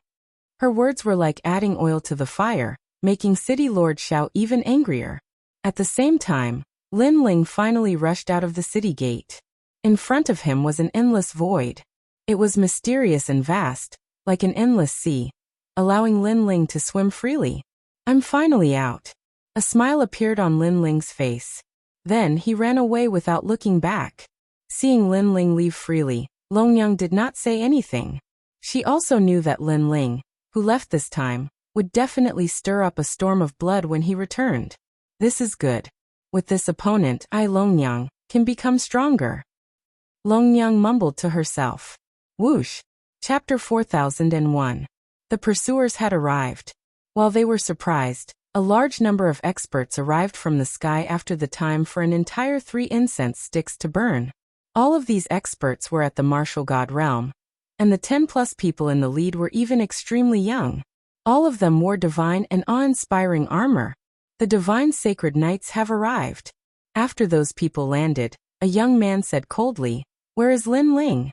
Her words were like adding oil to the fire, making City Lord Xiao even angrier. At the same time, Lin Ling finally rushed out of the city gate. In front of him was an endless void. It was mysterious and vast, like an endless sea, allowing Lin Ling to swim freely. "I'm finally out." A smile appeared on Lin Ling's face. Then he ran away without looking back. Seeing Lin Ling leave freely, Longyang did not say anything. She also knew that Lin Ling, who left this time, would definitely stir up a storm of blood when he returned. This is good. With this opponent, I, Longyang, can become stronger. Longyang mumbled to herself. Whoosh! Chapter 4001. The pursuers had arrived. While they were surprised, a large number of experts arrived from the sky after the time for an entire 3 incense sticks to burn. All of these experts were at the martial god realm, and the 10+ people in the lead were even extremely young. All of them wore divine and awe-inspiring armor. The divine sacred knights have arrived. After those people landed, a young man said coldly, "Where is Lin Ling?"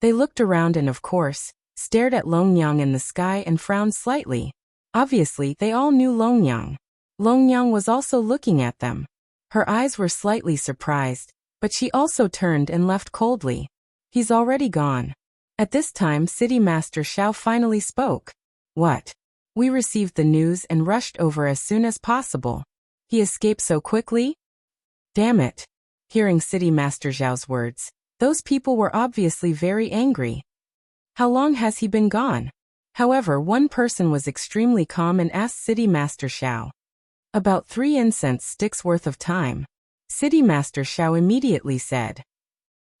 They looked around and of course, stared at Longyang in the sky and frowned slightly. Obviously, they all knew Longyang. Longyang was also looking at them. Her eyes were slightly surprised, but she also turned and left coldly. He's already gone. At this time, City Master Xiao finally spoke. What? We received the news and rushed over as soon as possible. He escaped so quickly? Damn it. Hearing City Master Xiao's words, those people were obviously very angry. How long has he been gone? However, one person was extremely calm and asked City Master Xiao. About 3 incense sticks worth of time. City Master Xiao immediately said.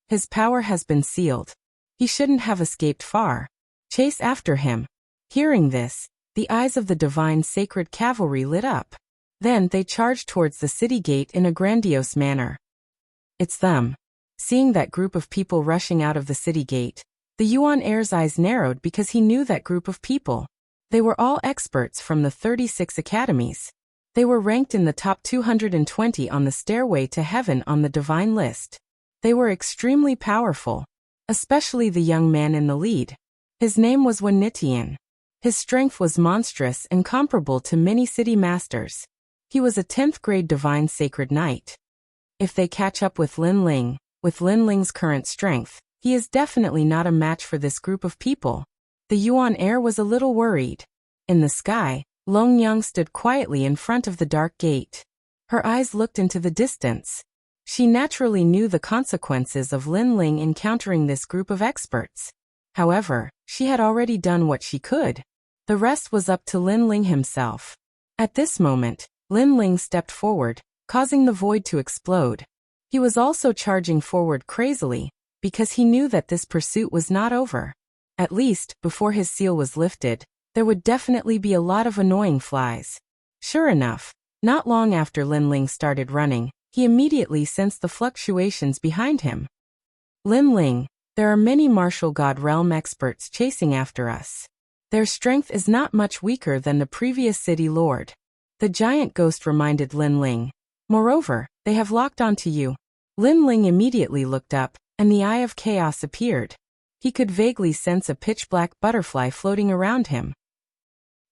His power has been sealed. He shouldn't have escaped far. Chase after him. Hearing this, the eyes of the divine sacred cavalry lit up. Then they charged towards the city gate in a grandiose manner. It's them. Seeing that group of people rushing out of the city gate, the Yuan heir's eyes narrowed because he knew that group of people. They were all experts from the 36 academies. They were ranked in the top 220 on the stairway to heaven on the divine list. They were extremely powerful, especially the young man in the lead. His name was Wen Nitian. His strength was monstrous and comparable to many city masters. He was a 10th grade divine sacred knight. If they catch up with Lin Ling, with Lin Ling's current strength, he is definitely not a match for this group of people. The Yuan heir was a little worried. In the sky, Long Yang stood quietly in front of the dark gate. Her eyes looked into the distance. She naturally knew the consequences of Lin Ling encountering this group of experts. However, she had already done what she could. The rest was up to Lin Ling himself. At this moment, Lin Ling stepped forward, causing the void to explode. He was also charging forward crazily, because he knew that this pursuit was not over. At least, before his seal was lifted, there would definitely be a lot of annoying flies. Sure enough, not long after Lin Ling started running, he immediately sensed the fluctuations behind him. Lin Ling, there are many martial god realm experts chasing after us. Their strength is not much weaker than the previous city lord. The giant ghost reminded Lin Ling. Moreover, they have locked onto you. Lin Ling immediately looked up, and the eye of chaos appeared. He could vaguely sense a pitch-black butterfly floating around him.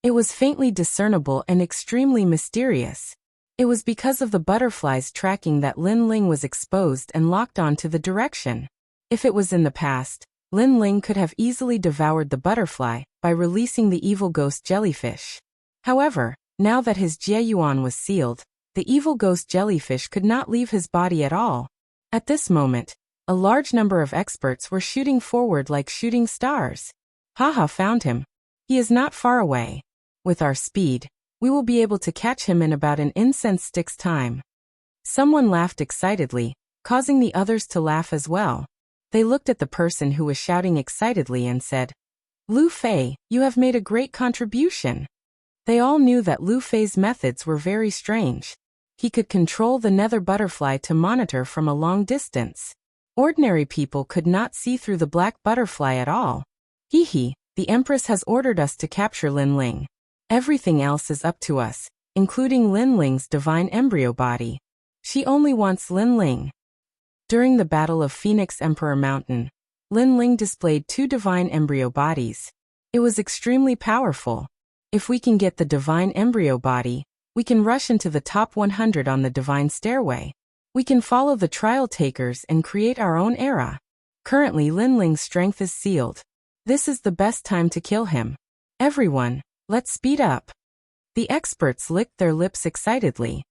It was faintly discernible and extremely mysterious. It was because of the butterfly's tracking that Lin Ling was exposed and locked onto the direction. If it was in the past, Lin Ling could have easily devoured the butterfly by releasing the evil ghost jellyfish. However, now that his Jie Yuan was sealed, the evil ghost jellyfish could not leave his body at all. At this moment, a large number of experts were shooting forward like shooting stars. Haha, found him. He is not far away. With our speed, we will be able to catch him in about an incense stick's time. Someone laughed excitedly, causing the others to laugh as well. They looked at the person who was shouting excitedly and said, Lu Fei, you have made a great contribution. They all knew that Lu Fei's methods were very strange. He could control the nether butterfly to monitor from a long distance. Ordinary people could not see through the black butterfly at all. Hee, the Empress has ordered us to capture Lin Ling. Everything else is up to us, including Lin Ling's divine embryo body. She only wants Lin Ling. During the Battle of Phoenix Emperor Mountain, Lin Ling displayed 2 divine embryo bodies. It was extremely powerful. If we can get the divine embryo body, we can rush into the top 100 on the divine stairway. We can follow the trial takers and create our own era. Currently, Lin Ling's strength is sealed. This is the best time to kill him. Everyone, let's speed up. The experts licked their lips excitedly.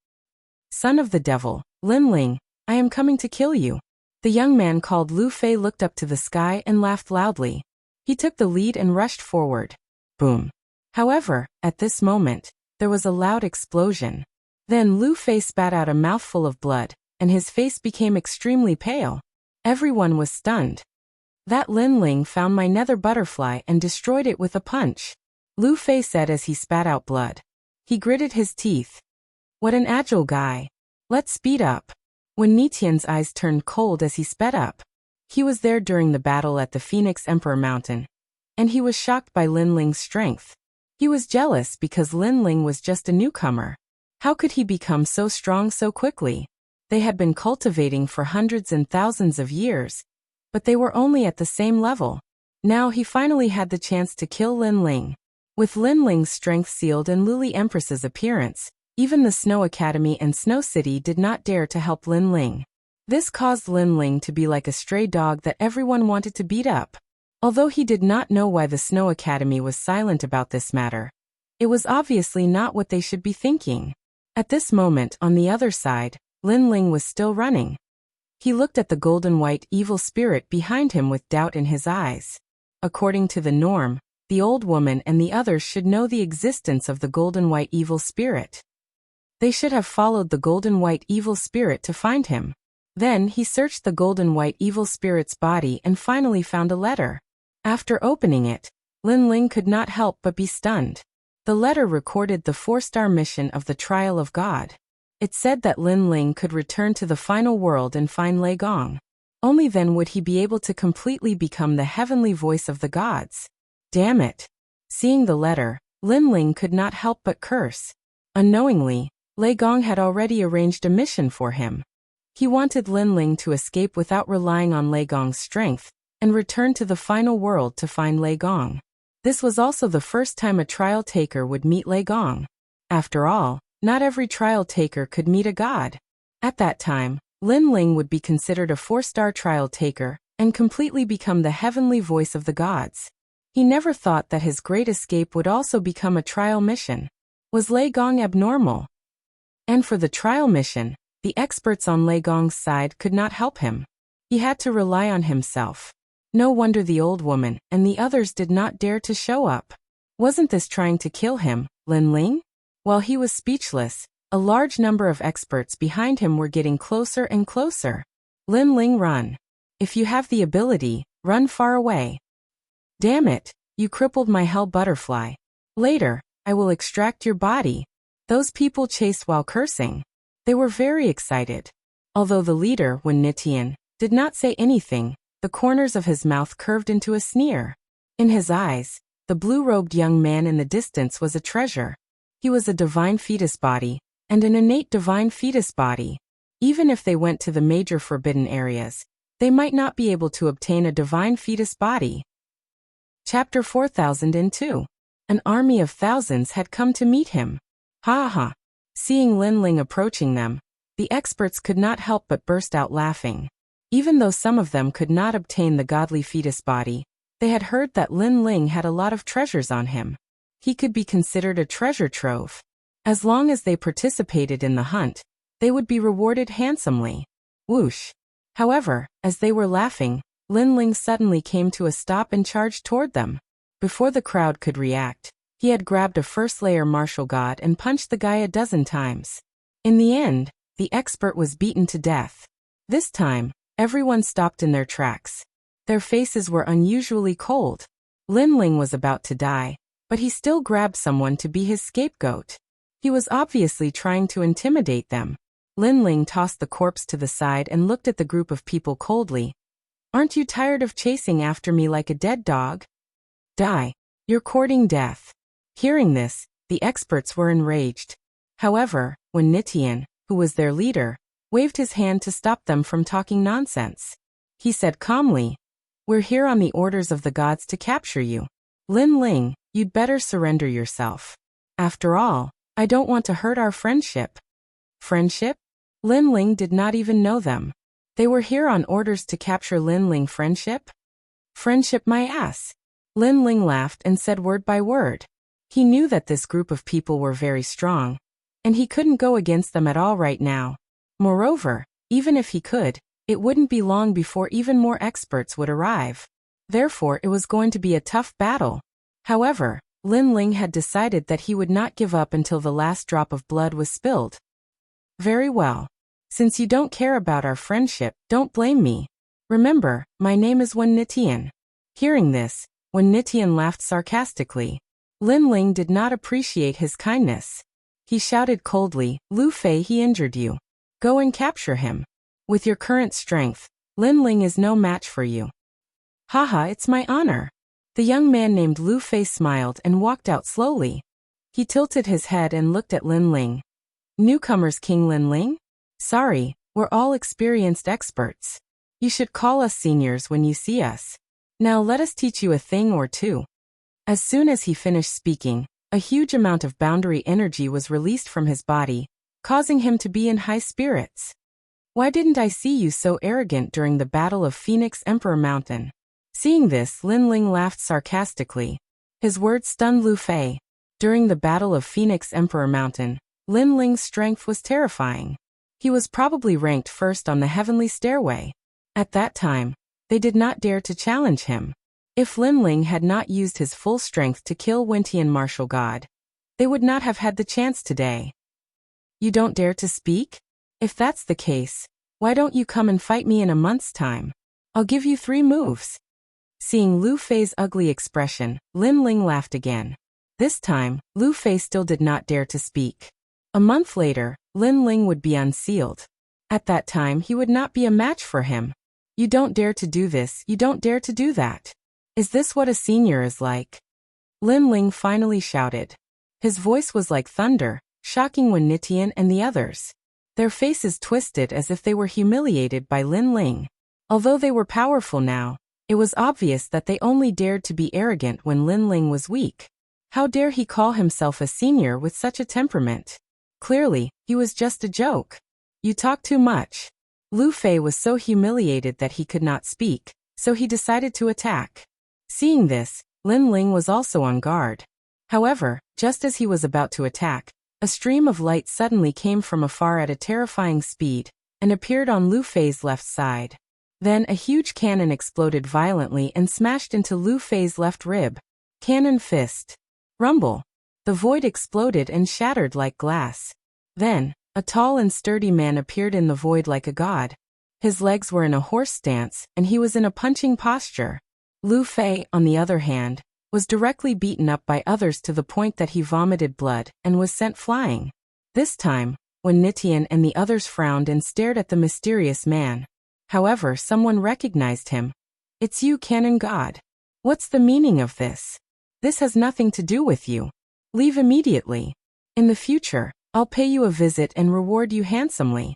Son of the devil, Lin Ling, I am coming to kill you. The young man called Lu Fei looked up to the sky and laughed loudly. He took the lead and rushed forward. Boom. However, at this moment, there was a loud explosion. Then Lu Fei spat out a mouthful of blood, and his face became extremely pale. Everyone was stunned. That Lin Ling found my nether butterfly and destroyed it with a punch, Lu Fei said as he spat out blood. He gritted his teeth. What an agile guy. Let's speed up. When Nitian's eyes turned cold as he sped up. He was there during the battle at the Phoenix Emperor Mountain, and he was shocked by Lin Ling's strength. He was jealous because Lin Ling was just a newcomer. How could he become so strong so quickly? They had been cultivating for hundreds and thousands of years, but they were only at the same level. Now he finally had the chance to kill Lin Ling. With Lin Ling's strength sealed and Lily Empress's appearance, even the Snow Academy and Snow City did not dare to help Lin Ling. This caused Lin Ling to be like a stray dog that everyone wanted to beat up. Although he did not know why the Snow Academy was silent about this matter, it was obviously not what they should be thinking. At this moment, on the other side, Lin Ling was still running. He looked at the golden white evil spirit behind him with doubt in his eyes. According to the norm, the old woman and the others should know the existence of the golden white evil spirit. They should have followed the golden white evil spirit to find him. Then he searched the golden white evil spirit's body and finally found a letter. After opening it, Lin Ling could not help but be stunned. The letter recorded the 4-star mission of the trial of God. It said that Lin Ling could return to the final world and find Lei Gong. Only then would he be able to completely become the heavenly voice of the gods. Damn it! Seeing the letter, Lin Ling could not help but curse. Unknowingly, Lei Gong had already arranged a mission for him. He wanted Lin Ling to escape without relying on Lei Gong's strength, and return to the final world to find Lei Gong. This was also the first time a trial taker would meet Lei Gong. After all, not every trial taker could meet a god. At that time, Lin Ling would be considered a 4-star trial taker, and completely become the heavenly voice of the gods. He never thought that his great escape would also become a trial mission. Was Lei Gong abnormal? And for the trial mission, the experts on Lei Gong's side could not help him. He had to rely on himself. No wonder the old woman and the others did not dare to show up. Wasn't this trying to kill him, Lin Ling? While he was speechless, a large number of experts behind him were getting closer and closer. Lin Ling, run. If you have the ability, run far away. Damn it, you crippled my hell butterfly. Later, I will extract your body. Those people chased while cursing. They were very excited. Although the leader, Wen Nitian, did not say anything, the corners of his mouth curved into a sneer. In his eyes, the blue-robed young man in the distance was a treasure. He was a divine fetus body, and an innate divine fetus body. Even if they went to the major forbidden areas, they might not be able to obtain a divine fetus body. Chapter 4002. An army of thousands had come to meet him. Ha ha! Seeing Lin Ling approaching them, the experts could not help but burst out laughing. Even though some of them could not obtain the godly fetus body, they had heard that Lin Ling had a lot of treasures on him. He could be considered a treasure trove. As long as they participated in the hunt, they would be rewarded handsomely. Whoosh! However, as they were laughing, Lin Ling suddenly came to a stop and charged toward them. Before the crowd could react, he had grabbed a first-layer martial god and punched the guy a dozen times. In the end, the expert was beaten to death. This time, everyone stopped in their tracks. Their faces were unusually cold. Lin Ling was about to die, but he still grabbed someone to be his scapegoat. He was obviously trying to intimidate them. Lin Ling tossed the corpse to the side and looked at the group of people coldly. Aren't you tired of chasing after me like a dead dog? Die. You're courting death. Hearing this, the experts were enraged. However, when Nitian, who was their leader, waved his hand to stop them from talking nonsense. He said calmly, "We're here on the orders of the gods to capture you. Lin Ling, you'd better surrender yourself. After all, I don't want to hurt our friendship." Friendship? Lin Ling did not even know them. They were here on orders to capture Lin Ling. Friendship? Friendship my ass. Lin Ling laughed and said word by word. He knew that this group of people were very strong, and he couldn't go against them at all right now. Moreover, even if he could, it wouldn't be long before even more experts would arrive. Therefore, it was going to be a tough battle. However, Lin Ling had decided that he would not give up until the last drop of blood was spilled. Very well. Since you don't care about our friendship, don't blame me. Remember, my name is Wen Nitian. Hearing this, Wen Nitian laughed sarcastically. Lin Ling did not appreciate his kindness. He shouted coldly, "Lu Fei, he injured you. Go and capture him. With your current strength, Lin Ling is no match for you." "Haha, it's my honor." The young man named Lu Fei smiled and walked out slowly. He tilted his head and looked at Lin Ling. "Newcomers, King Lin Ling? Sorry, we're all experienced experts. You should call us seniors when you see us. Now let us teach you a thing or two." As soon as he finished speaking, a huge amount of boundary energy was released from his body, causing him to be in high spirits. "Why didn't I see you so arrogant during the Battle of Phoenix Emperor Mountain?" Seeing this, Lin Ling laughed sarcastically. His words stunned Lu Fei. During the Battle of Phoenix Emperor Mountain, Lin Ling's strength was terrifying. He was probably ranked first on the heavenly stairway. At that time, they did not dare to challenge him. If Lin Ling had not used his full strength to kill Wintian martial god, they would not have had the chance today. You don't dare to speak? If that's the case, why don't you come and fight me in a month's time? I'll give you 3 moves. Seeing Lu Fei's ugly expression, Lin Ling laughed again. This time, Lu Fei still did not dare to speak. A month later, Lin Ling would be unsealed. At that time he would not be a match for him. You don't dare to do this, you don't dare to do that. Is this what a senior is like? Lin Ling finally shouted. His voice was like thunder, shocking Wen Nitian and the others. Their faces twisted as if they were humiliated by Lin Ling. Although they were powerful now, it was obvious that they only dared to be arrogant when Lin Ling was weak. How dare he call himself a senior with such a temperament? Clearly, he was just a joke. You talk too much. Lu Fei was so humiliated that he could not speak, so he decided to attack. Seeing this, Lin Ling was also on guard. However, just as he was about to attack, a stream of light suddenly came from afar at a terrifying speed, and appeared on Lu Fei's left side. Then a huge cannon exploded violently and smashed into Lu Fei's left rib. Cannon fist. Rumble. The void exploded and shattered like glass. Then, a tall and sturdy man appeared in the void like a god. His legs were in a horse stance, and he was in a punching posture. Lu Fei, on the other hand, was directly beaten up by others to the point that he vomited blood and was sent flying. This time, when Nitian and the others frowned and stared at the mysterious man. However, someone recognized him. It's you, Cannon God. What's the meaning of this? This has nothing to do with you. Leave immediately. In the future, I'll pay you a visit and reward you handsomely.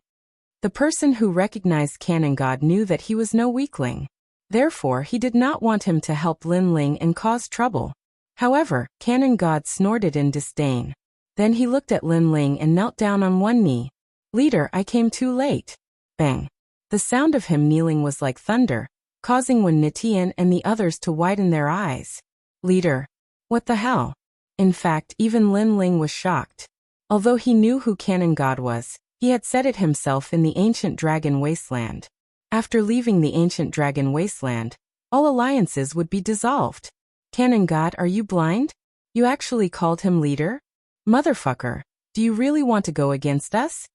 The person who recognized Cannon God knew that he was no weakling. Therefore, he did not want him to help Lin Ling and cause trouble. However, Cannon God snorted in disdain. Then he looked at Lin Ling and knelt down on one knee. Leader, I came too late. Bang. The sound of him kneeling was like thunder, causing Wen Nitian and the others to widen their eyes. Leader. What the hell? In fact, even Lin Ling was shocked. Although he knew who Cannon God was, he had said it himself in the ancient dragon wasteland. After leaving the ancient dragon wasteland, all alliances would be dissolved. Cannon God, are you blind? You actually called him leader? Motherfucker, do you really want to go against us?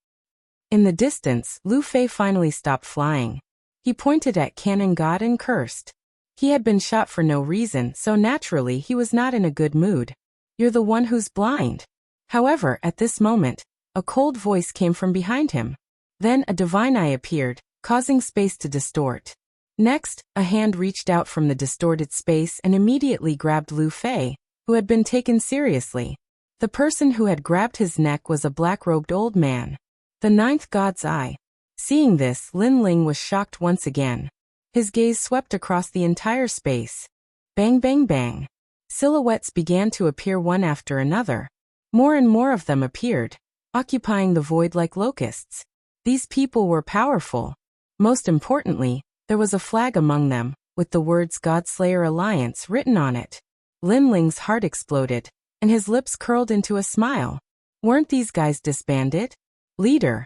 In the distance, Lu Fei finally stopped flying. He pointed at Cannon God and cursed. He had been shot for no reason, so naturally he was not in a good mood. You're the one who's blind. However, at this moment, a cold voice came from behind him. Then a divine eye appeared, causing space to distort. Next, a hand reached out from the distorted space and immediately grabbed Lu Fei, who had been taken seriously. The person who had grabbed his neck was a black-robed old man. The 9th God's Eye. Seeing this, Lin Ling was shocked once again. His gaze swept across the entire space. Bang bang bang. Silhouettes began to appear one after another. More and more of them appeared, occupying the void like locusts. These people were powerful. Most importantly, there was a flag among them, with the words Godslayer Alliance written on it. Lin Ling's heart exploded, and his lips curled into a smile. Weren't these guys disbanded? Leader.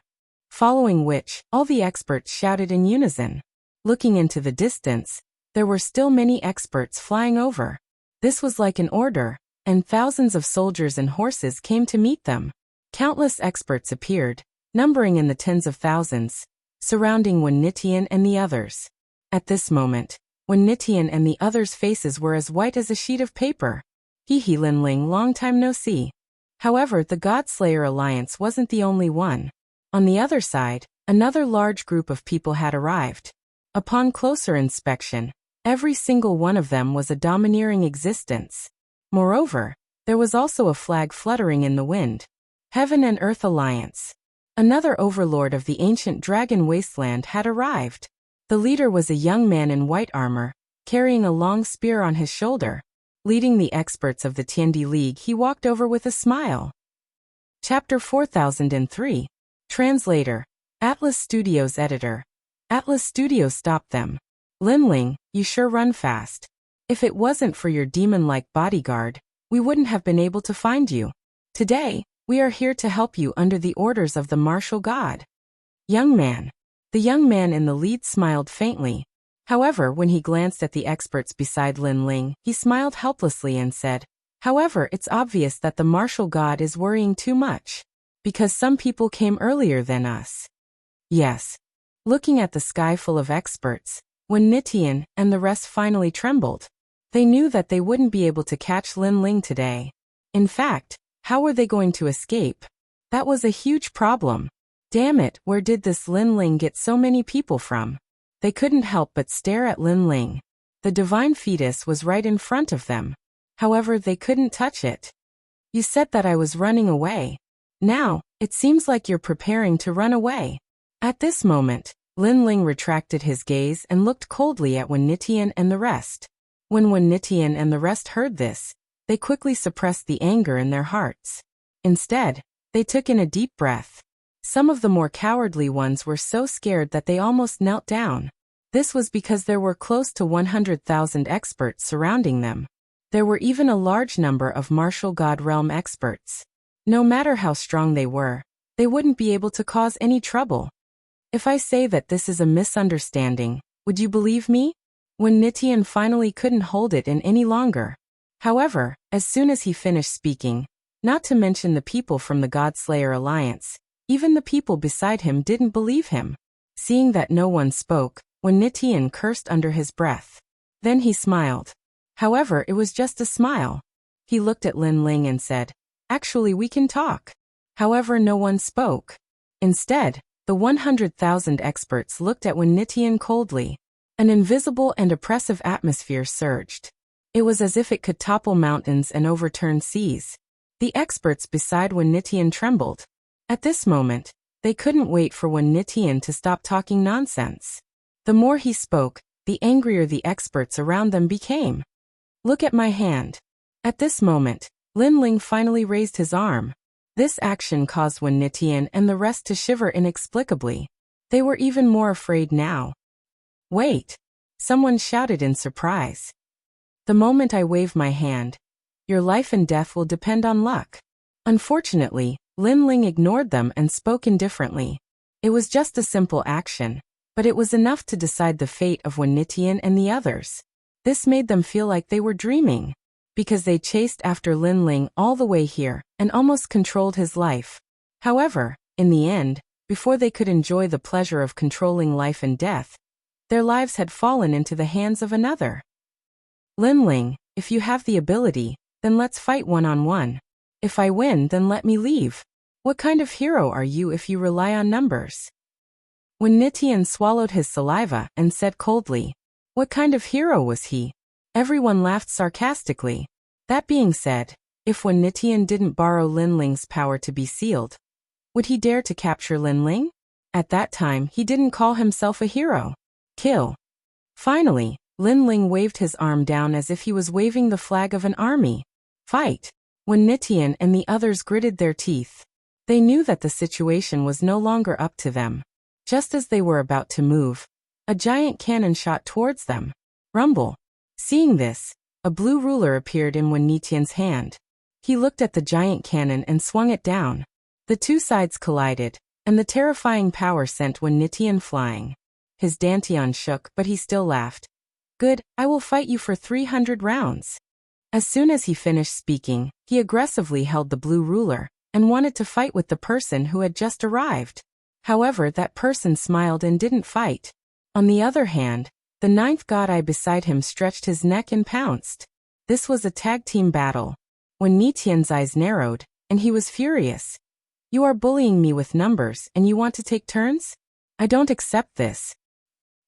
Following which, all the experts shouted in unison. Looking into the distance, there were still many experts flying over. This was like an order, and thousands of soldiers and horses came to meet them. Countless experts appeared, numbering in the tens of thousands, surrounding Wen Nitian and the others. At this moment, Wen Nitian and the others' faces were as white as a sheet of paper. Hee hee, Lin Ling, long time no see. However, the Godslayer Alliance wasn't the only one. On the other side, another large group of people had arrived. Upon closer inspection, every single one of them was a domineering existence. Moreover, there was also a flag fluttering in the wind. Heaven and Earth Alliance. Another overlord of the ancient dragon wasteland had arrived. The leader was a young man in white armor, carrying a long spear on his shoulder. Leading the experts of the Tiandi League, he walked over with a smile. Chapter 4003. Translator. Atlas Studios Editor. Atlas Studios stopped them. Lin Ling, you sure run fast. If it wasn't for your demon-like bodyguard, we wouldn't have been able to find you. Today, we are here to help you under the orders of the martial god. Young man. The young man in the lead smiled faintly. However, when he glanced at the experts beside Lin Ling, he smiled helplessly and said, "However, it's obvious that the martial god is worrying too much. Because some people came earlier than us." Yes. Looking at the sky full of experts, when Nitian and the rest finally trembled, they knew that they wouldn't be able to catch Lin Ling today. In fact, how were they going to escape? That was a huge problem. Damn it, where did this Lin Ling get so many people from? They couldn't help but stare at Lin Ling. The divine fetus was right in front of them. However, they couldn't touch it. "You said that I was running away. Now, it seems like you're preparing to run away." At this moment, Lin Ling retracted his gaze and looked coldly at Wen Nitian and the rest. When Wen Nitian and the rest heard this, they quickly suppressed the anger in their hearts. Instead, they took in a deep breath. Some of the more cowardly ones were so scared that they almost knelt down. This was because there were close to 100,000 experts surrounding them. There were even a large number of martial god realm experts. No matter how strong they were, they wouldn't be able to cause any trouble. If I say that this is a misunderstanding, would you believe me? When Nitian finally couldn't hold it in any longer. However, as soon as he finished speaking, not to mention the people from the Godslayer Alliance, even the people beside him didn't believe him. Seeing that no one spoke, when Nitian cursed under his breath. Then he smiled. However, it was just a smile. He looked at Lin Ling and said, "Actually, we can talk." However, no one spoke. Instead, the 100,000 experts looked at Wen Nitian coldly. An invisible and oppressive atmosphere surged. It was as if it could topple mountains and overturn seas. The experts beside Wen Nitian trembled. At this moment, they couldn't wait for Wen Nitian to stop talking nonsense. The more he spoke, the angrier the experts around them became. "Look at my hand." At this moment, Lin Ling finally raised his arm. This action caused Wen Nitian and the rest to shiver inexplicably. They were even more afraid now. "Wait!" Someone shouted in surprise. "The moment I wave my hand, your life and death will depend on luck." Unfortunately, Lin Ling ignored them and spoke indifferently. It was just a simple action, but it was enough to decide the fate of Wen Nitian and the others. This made them feel like they were dreaming, because they chased after Lin Ling all the way here and almost controlled his life. However, in the end, before they could enjoy the pleasure of controlling life and death, their lives had fallen into the hands of another. "Lin Ling, if you have the ability, then let's fight one-on-one. If I win, then let me leave. What kind of hero are you if you rely on numbers?" When Nitian swallowed his saliva and said coldly, "What kind of hero was he?" Everyone laughed sarcastically. That being said, if Wen Nitian didn't borrow Lin Ling's power to be sealed, would he dare to capture Lin Ling? At that time, he didn't call himself a hero. Kill. Finally, Lin Ling waved his arm down as if he was waving the flag of an army. Fight. When Nitian and the others gritted their teeth, they knew that the situation was no longer up to them. Just as they were about to move, a giant cannon shot towards them. Rumble. Seeing this, a blue ruler appeared in Wen Nitian's hand. He looked at the giant cannon and swung it down. The two sides collided, and the terrifying power sent Wen Nitian flying. His dantian shook, but he still laughed. "Good, I will fight you for 300 rounds. As soon as he finished speaking, he aggressively held the blue ruler and wanted to fight with the person who had just arrived. However, that person smiled and didn't fight. On the other hand, the ninth god eye beside him stretched his neck and pounced. This was a tag team battle. When Nitian's eyes narrowed, and he was furious. "You are bullying me with numbers and you want to take turns? I don't accept this."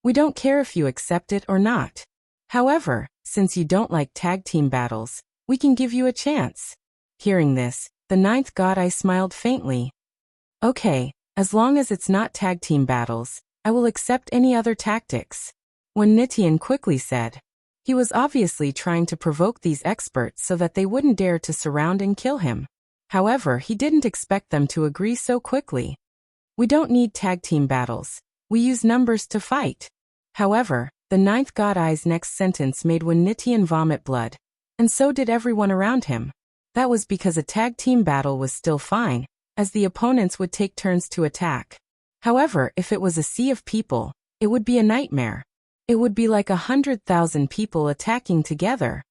"We don't care if you accept it or not. However, since you don't like tag team battles, we can give you a chance." Hearing this, the ninth god eye smiled faintly. "Okay, as long as it's not tag team battles, I will accept any other tactics." When Nitian quickly said. He was obviously trying to provoke these experts so that they wouldn't dare to surround and kill him. However, he didn't expect them to agree so quickly. "We don't need tag team battles. We use numbers to fight." However, the ninth god eye's next sentence made Wen Nitian vomit blood, and so did everyone around him. That was because a tag team battle was still fine, as the opponents would take turns to attack. However, if it was a sea of people, it would be a nightmare. It would be like 100,000 people attacking together.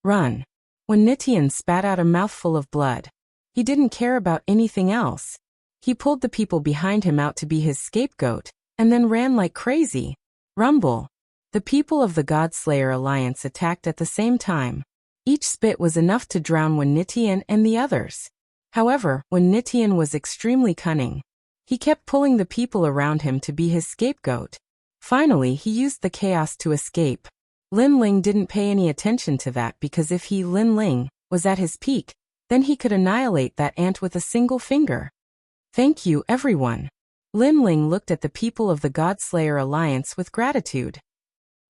Run. When Nitian spat out a mouthful of blood, he didn't care about anything else. He pulled the people behind him out to be his scapegoat, and then ran like crazy. Rumble. The people of the Godslayer Alliance attacked at the same time. Each spit was enough to drown Nitian and the others. However, Nitian was extremely cunning. He kept pulling the people around him to be his scapegoat. Finally, he used the chaos to escape. Lin Ling didn't pay any attention to that because if he, Lin Ling, was at his peak, then he could annihilate that ant with a single finger. Thank you, everyone. Lin Ling looked at the people of the Godslayer Alliance with gratitude.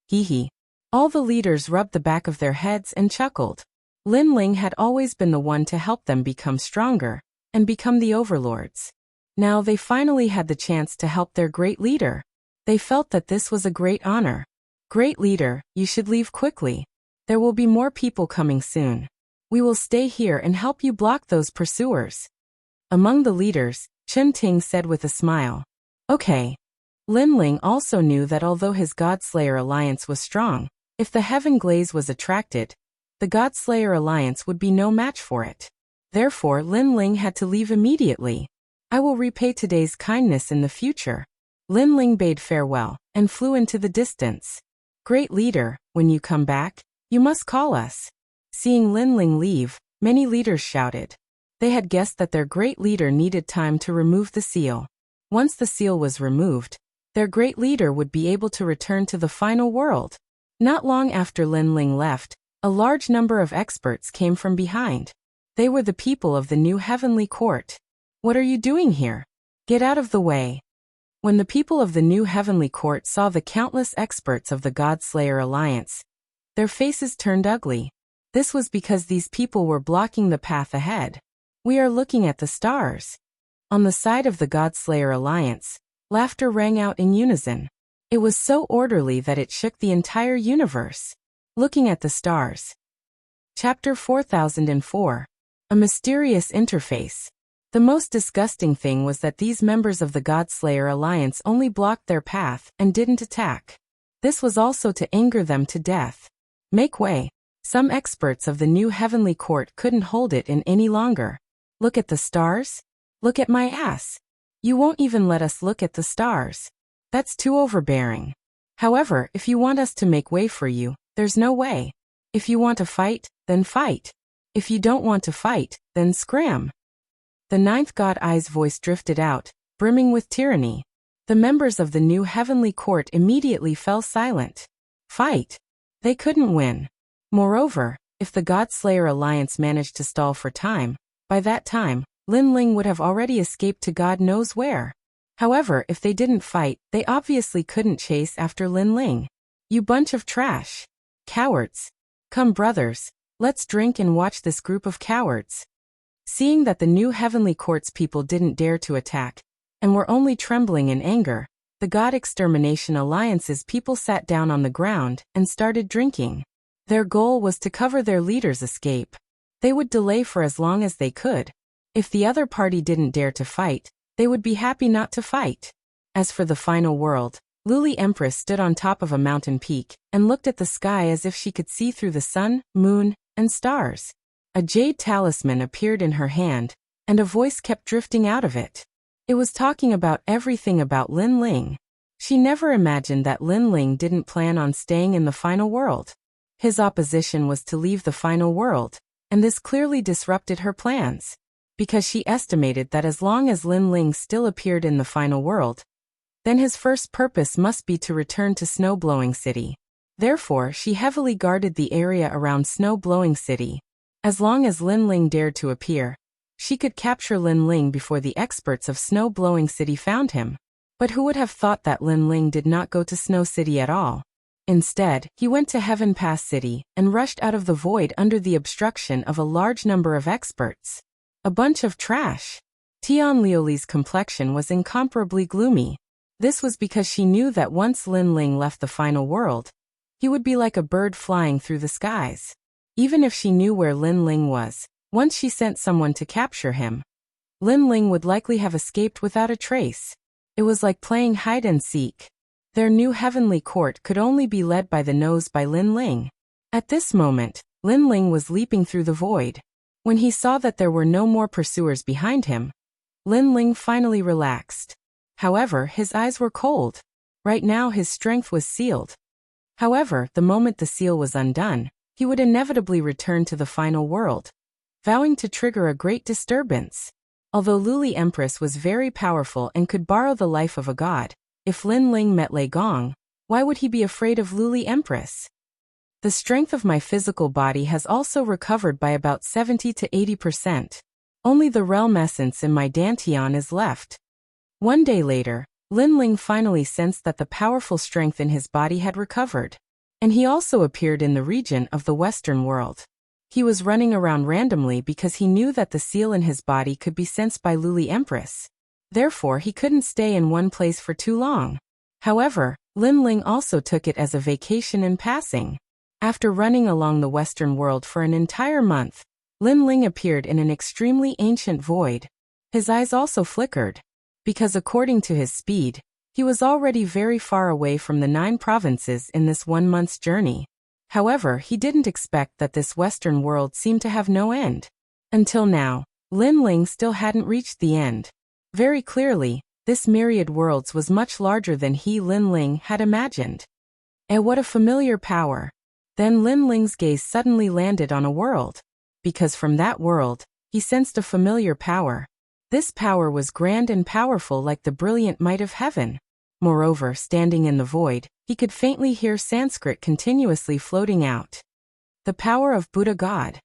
Hee hee. All the leaders rubbed the back of their heads and chuckled. Lin Ling had always been the one to help them become stronger and become the overlords. Now they finally had the chance to help their great leader. They felt that this was a great honor. Great leader, you should leave quickly. There will be more people coming soon. We will stay here and help you block those pursuers. Among the leaders, Chun Ting said with a smile. Okay. Lin Ling also knew that although his Godslayer Alliance was strong, if the Heaven Glaze was attracted, the Godslayer Alliance would be no match for it. Therefore, Lin Ling had to leave immediately. I will repay today's kindness in the future. Lin Ling bade farewell and flew into the distance. Great leader, when you come back, you must call us. Seeing Lin Ling leave, many leaders shouted. They had guessed that their great leader needed time to remove the seal. Once the seal was removed, their great leader would be able to return to the final world. Not long after Lin Ling left, a large number of experts came from behind. They were the people of the new heavenly court. What are you doing here? Get out of the way. When the people of the new heavenly court saw the countless experts of the Godslayer Alliance, their faces turned ugly. This was because these people were blocking the path ahead. We are looking at the stars. On the side of the Godslayer Alliance, laughter rang out in unison. It was so orderly that it shook the entire universe. Looking at the stars. Chapter 4004. A mysterious interface. The most disgusting thing was that these members of the Godslayer Alliance only blocked their path and didn't attack. This was also to anger them to death. Make way. Some experts of the new heavenly court couldn't hold it in any longer. Look at the stars? Look at my ass. You won't even let us look at the stars. That's too overbearing. However, if you want us to make way for you, there's no way. If you want to fight, then fight. If you don't want to fight, then scram. The ninth god Ai's voice drifted out, brimming with tyranny. The members of the new heavenly court immediately fell silent. Fight. They couldn't win. Moreover, if the Godslayer Alliance managed to stall for time, by that time, Lin Ling would have already escaped to God knows where. However, if they didn't fight, they obviously couldn't chase after Lin Ling. You bunch of trash. Cowards. Come brothers, let's drink and watch this group of cowards. Seeing that the new heavenly court's people didn't dare to attack, and were only trembling in anger, the God Extermination Alliance's people sat down on the ground and started drinking. Their goal was to cover their leader's escape. They would delay for as long as they could. If the other party didn't dare to fight, they would be happy not to fight. As for the final world, Luli Empress stood on top of a mountain peak and looked at the sky as if she could see through the sun, moon, and stars. A jade talisman appeared in her hand, and a voice kept drifting out of it. It was talking about everything about Lin Ling. She never imagined that Lin Ling didn't plan on staying in the final world. His opposition was to leave the final world, and this clearly disrupted her plans. Because she estimated that as long as Lin Ling still appeared in the final world, then his first purpose must be to return to Snow-Blowing City. Therefore, she heavily guarded the area around Snow-Blowing City. As long as Lin Ling dared to appear, she could capture Lin Ling before the experts of Snow-Blowing City found him. But who would have thought that Lin Ling did not go to Snow City at all? Instead, he went to Heaven Pass City and rushed out of the void under the obstruction of a large number of experts. A bunch of trash. Tian Liuli's complexion was incomparably gloomy. This was because she knew that once Lin Ling left the final world, he would be like a bird flying through the skies. Even if she knew where Lin Ling was, once she sent someone to capture him, Lin Ling would likely have escaped without a trace. It was like playing hide and seek. Their new heavenly court could only be led by the nose by Lin Ling. At this moment, Lin Ling was leaping through the void. When he saw that there were no more pursuers behind him, Lin Ling finally relaxed. However, his eyes were cold. Right now his strength was sealed. However, the moment the seal was undone, he would inevitably return to the final world, vowing to trigger a great disturbance. Although Luli Empress was very powerful and could borrow the life of a god, if Lin Ling met Lei Gong, why would he be afraid of Luli Empress? The strength of my physical body has also recovered by about 70 to 80%. Only the realm essence in my dantian is left. One day later, Lin Ling finally sensed that the powerful strength in his body had recovered. And he also appeared in the region of the Western world. He was running around randomly because he knew that the seal in his body could be sensed by Luli Empress. Therefore, he couldn't stay in one place for too long. However, Lin Ling also took it as a vacation in passing. After running along the Western world for an entire month, Lin Ling appeared in an extremely ancient void. His eyes also flickered, because according to his speed, he was already very far away from the 9 provinces in this 1 month's journey. However, he didn't expect that this Western world seemed to have no end. Until now, Lin Ling still hadn't reached the end. Very clearly, this myriad worlds was much larger than he, Lin Ling, had imagined. And what a familiar power! Then Lin Ling's gaze suddenly landed on a world. Because from that world, he sensed a familiar power. This power was grand and powerful like the brilliant might of heaven. Moreover, standing in the void, he could faintly hear Sanskrit continuously floating out. The power of Buddha God.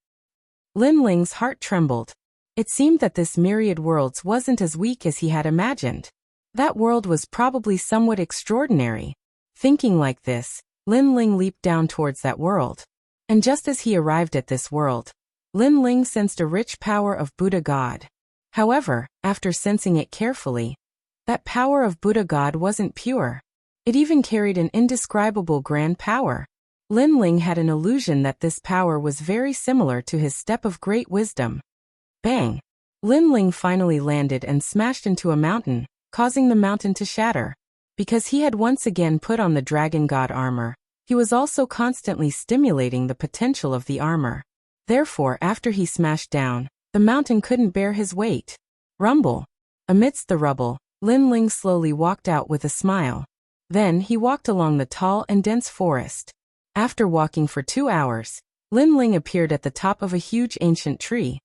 Lin Ling's heart trembled. It seemed that this myriad worlds wasn't as weak as he had imagined. That world was probably somewhat extraordinary. Thinking like this, Lin Ling leaped down towards that world. And just as he arrived at this world, Lin Ling sensed a rich power of Buddha God. However, after sensing it carefully, that power of Buddha God wasn't pure. It even carried an indescribable grand power. Lin Ling had an illusion that this power was very similar to his step of great wisdom. Bang! Lin Ling finally landed and smashed into a mountain, causing the mountain to shatter. Because he had once again put on the dragon god armor, he was also constantly stimulating the potential of the armor. Therefore, after he smashed down, the mountain couldn't bear his weight. Rumble! Amidst the rubble, Lin Ling slowly walked out with a smile. Then he walked along the tall and dense forest. After walking for 2 hours, Lin Ling appeared at the top of a huge ancient tree.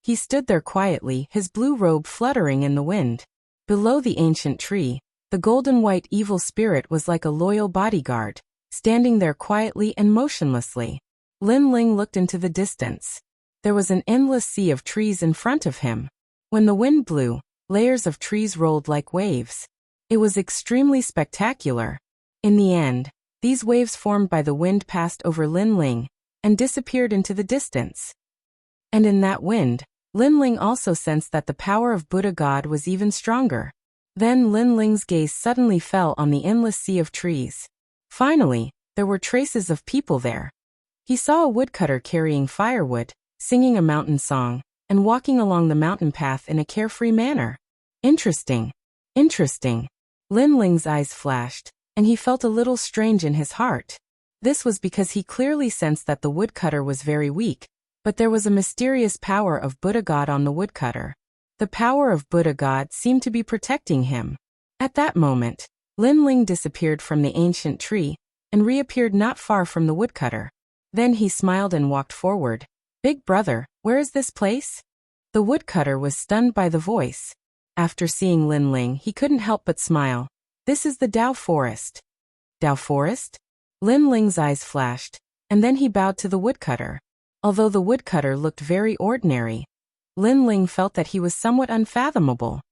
He stood there quietly, his blue robe fluttering in the wind. Below the ancient tree, the golden-white evil spirit was like a loyal bodyguard, standing there quietly and motionlessly. Lin Ling looked into the distance. There was an endless sea of trees in front of him. When the wind blew, layers of trees rolled like waves. It was extremely spectacular. In the end, these waves formed by the wind passed over Lin Ling and disappeared into the distance. And in that wind, Lin Ling also sensed that the power of Buddha God was even stronger. Then Lin Ling's gaze suddenly fell on the endless sea of trees. Finally, there were traces of people there. He saw a woodcutter carrying firewood, singing a mountain song, and walking along the mountain path in a carefree manner. Interesting. Interesting. Lin Ling's eyes flashed, and he felt a little strange in his heart. This was because he clearly sensed that the woodcutter was very weak, but there was a mysterious power of Buddha God on the woodcutter. The power of Buddha God seemed to be protecting him. At that moment, Lin Ling disappeared from the ancient tree and reappeared not far from the woodcutter. Then he smiled and walked forward. "Big brother, where is this place?" The woodcutter was stunned by the voice. After seeing Lin Ling, he couldn't help but smile. "This is the Dao Forest." "Dao Forest?" Lin Ling's eyes flashed, and then he bowed to the woodcutter. Although the woodcutter looked very ordinary, Lin Ling felt that he was somewhat unfathomable.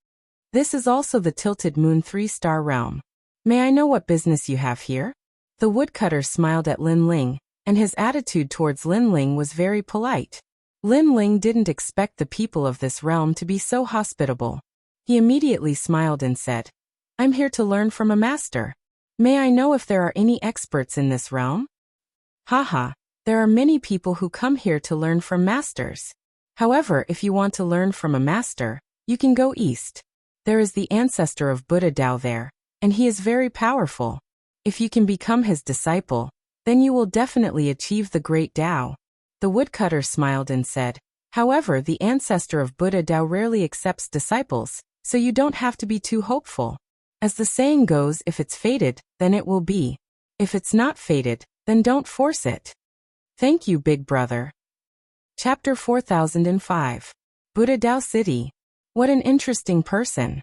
"This is also the Tilted Moon 3-star realm. May I know what business you have here?" The woodcutter smiled at Lin Ling, and his attitude towards Lin Ling was very polite. Lin Ling didn't expect the people of this realm to be so hospitable. He immediately smiled and said, "I'm here to learn from a master. May I know if there are any experts in this realm?" "Haha, there are many people who come here to learn from masters. However, if you want to learn from a master, you can go east. There is the ancestor of Buddha Dao there, and he is very powerful. If you can become his disciple, then you will definitely achieve the great Tao. The woodcutter smiled and said, however, the ancestor of Buddha Tao rarely accepts disciples, so you don't have to be too hopeful. As the saying goes, if it's fated, then it will be. If it's not fated, then don't force it. Thank you, big brother. Chapter 4005. Buddha Tao City. What an interesting person.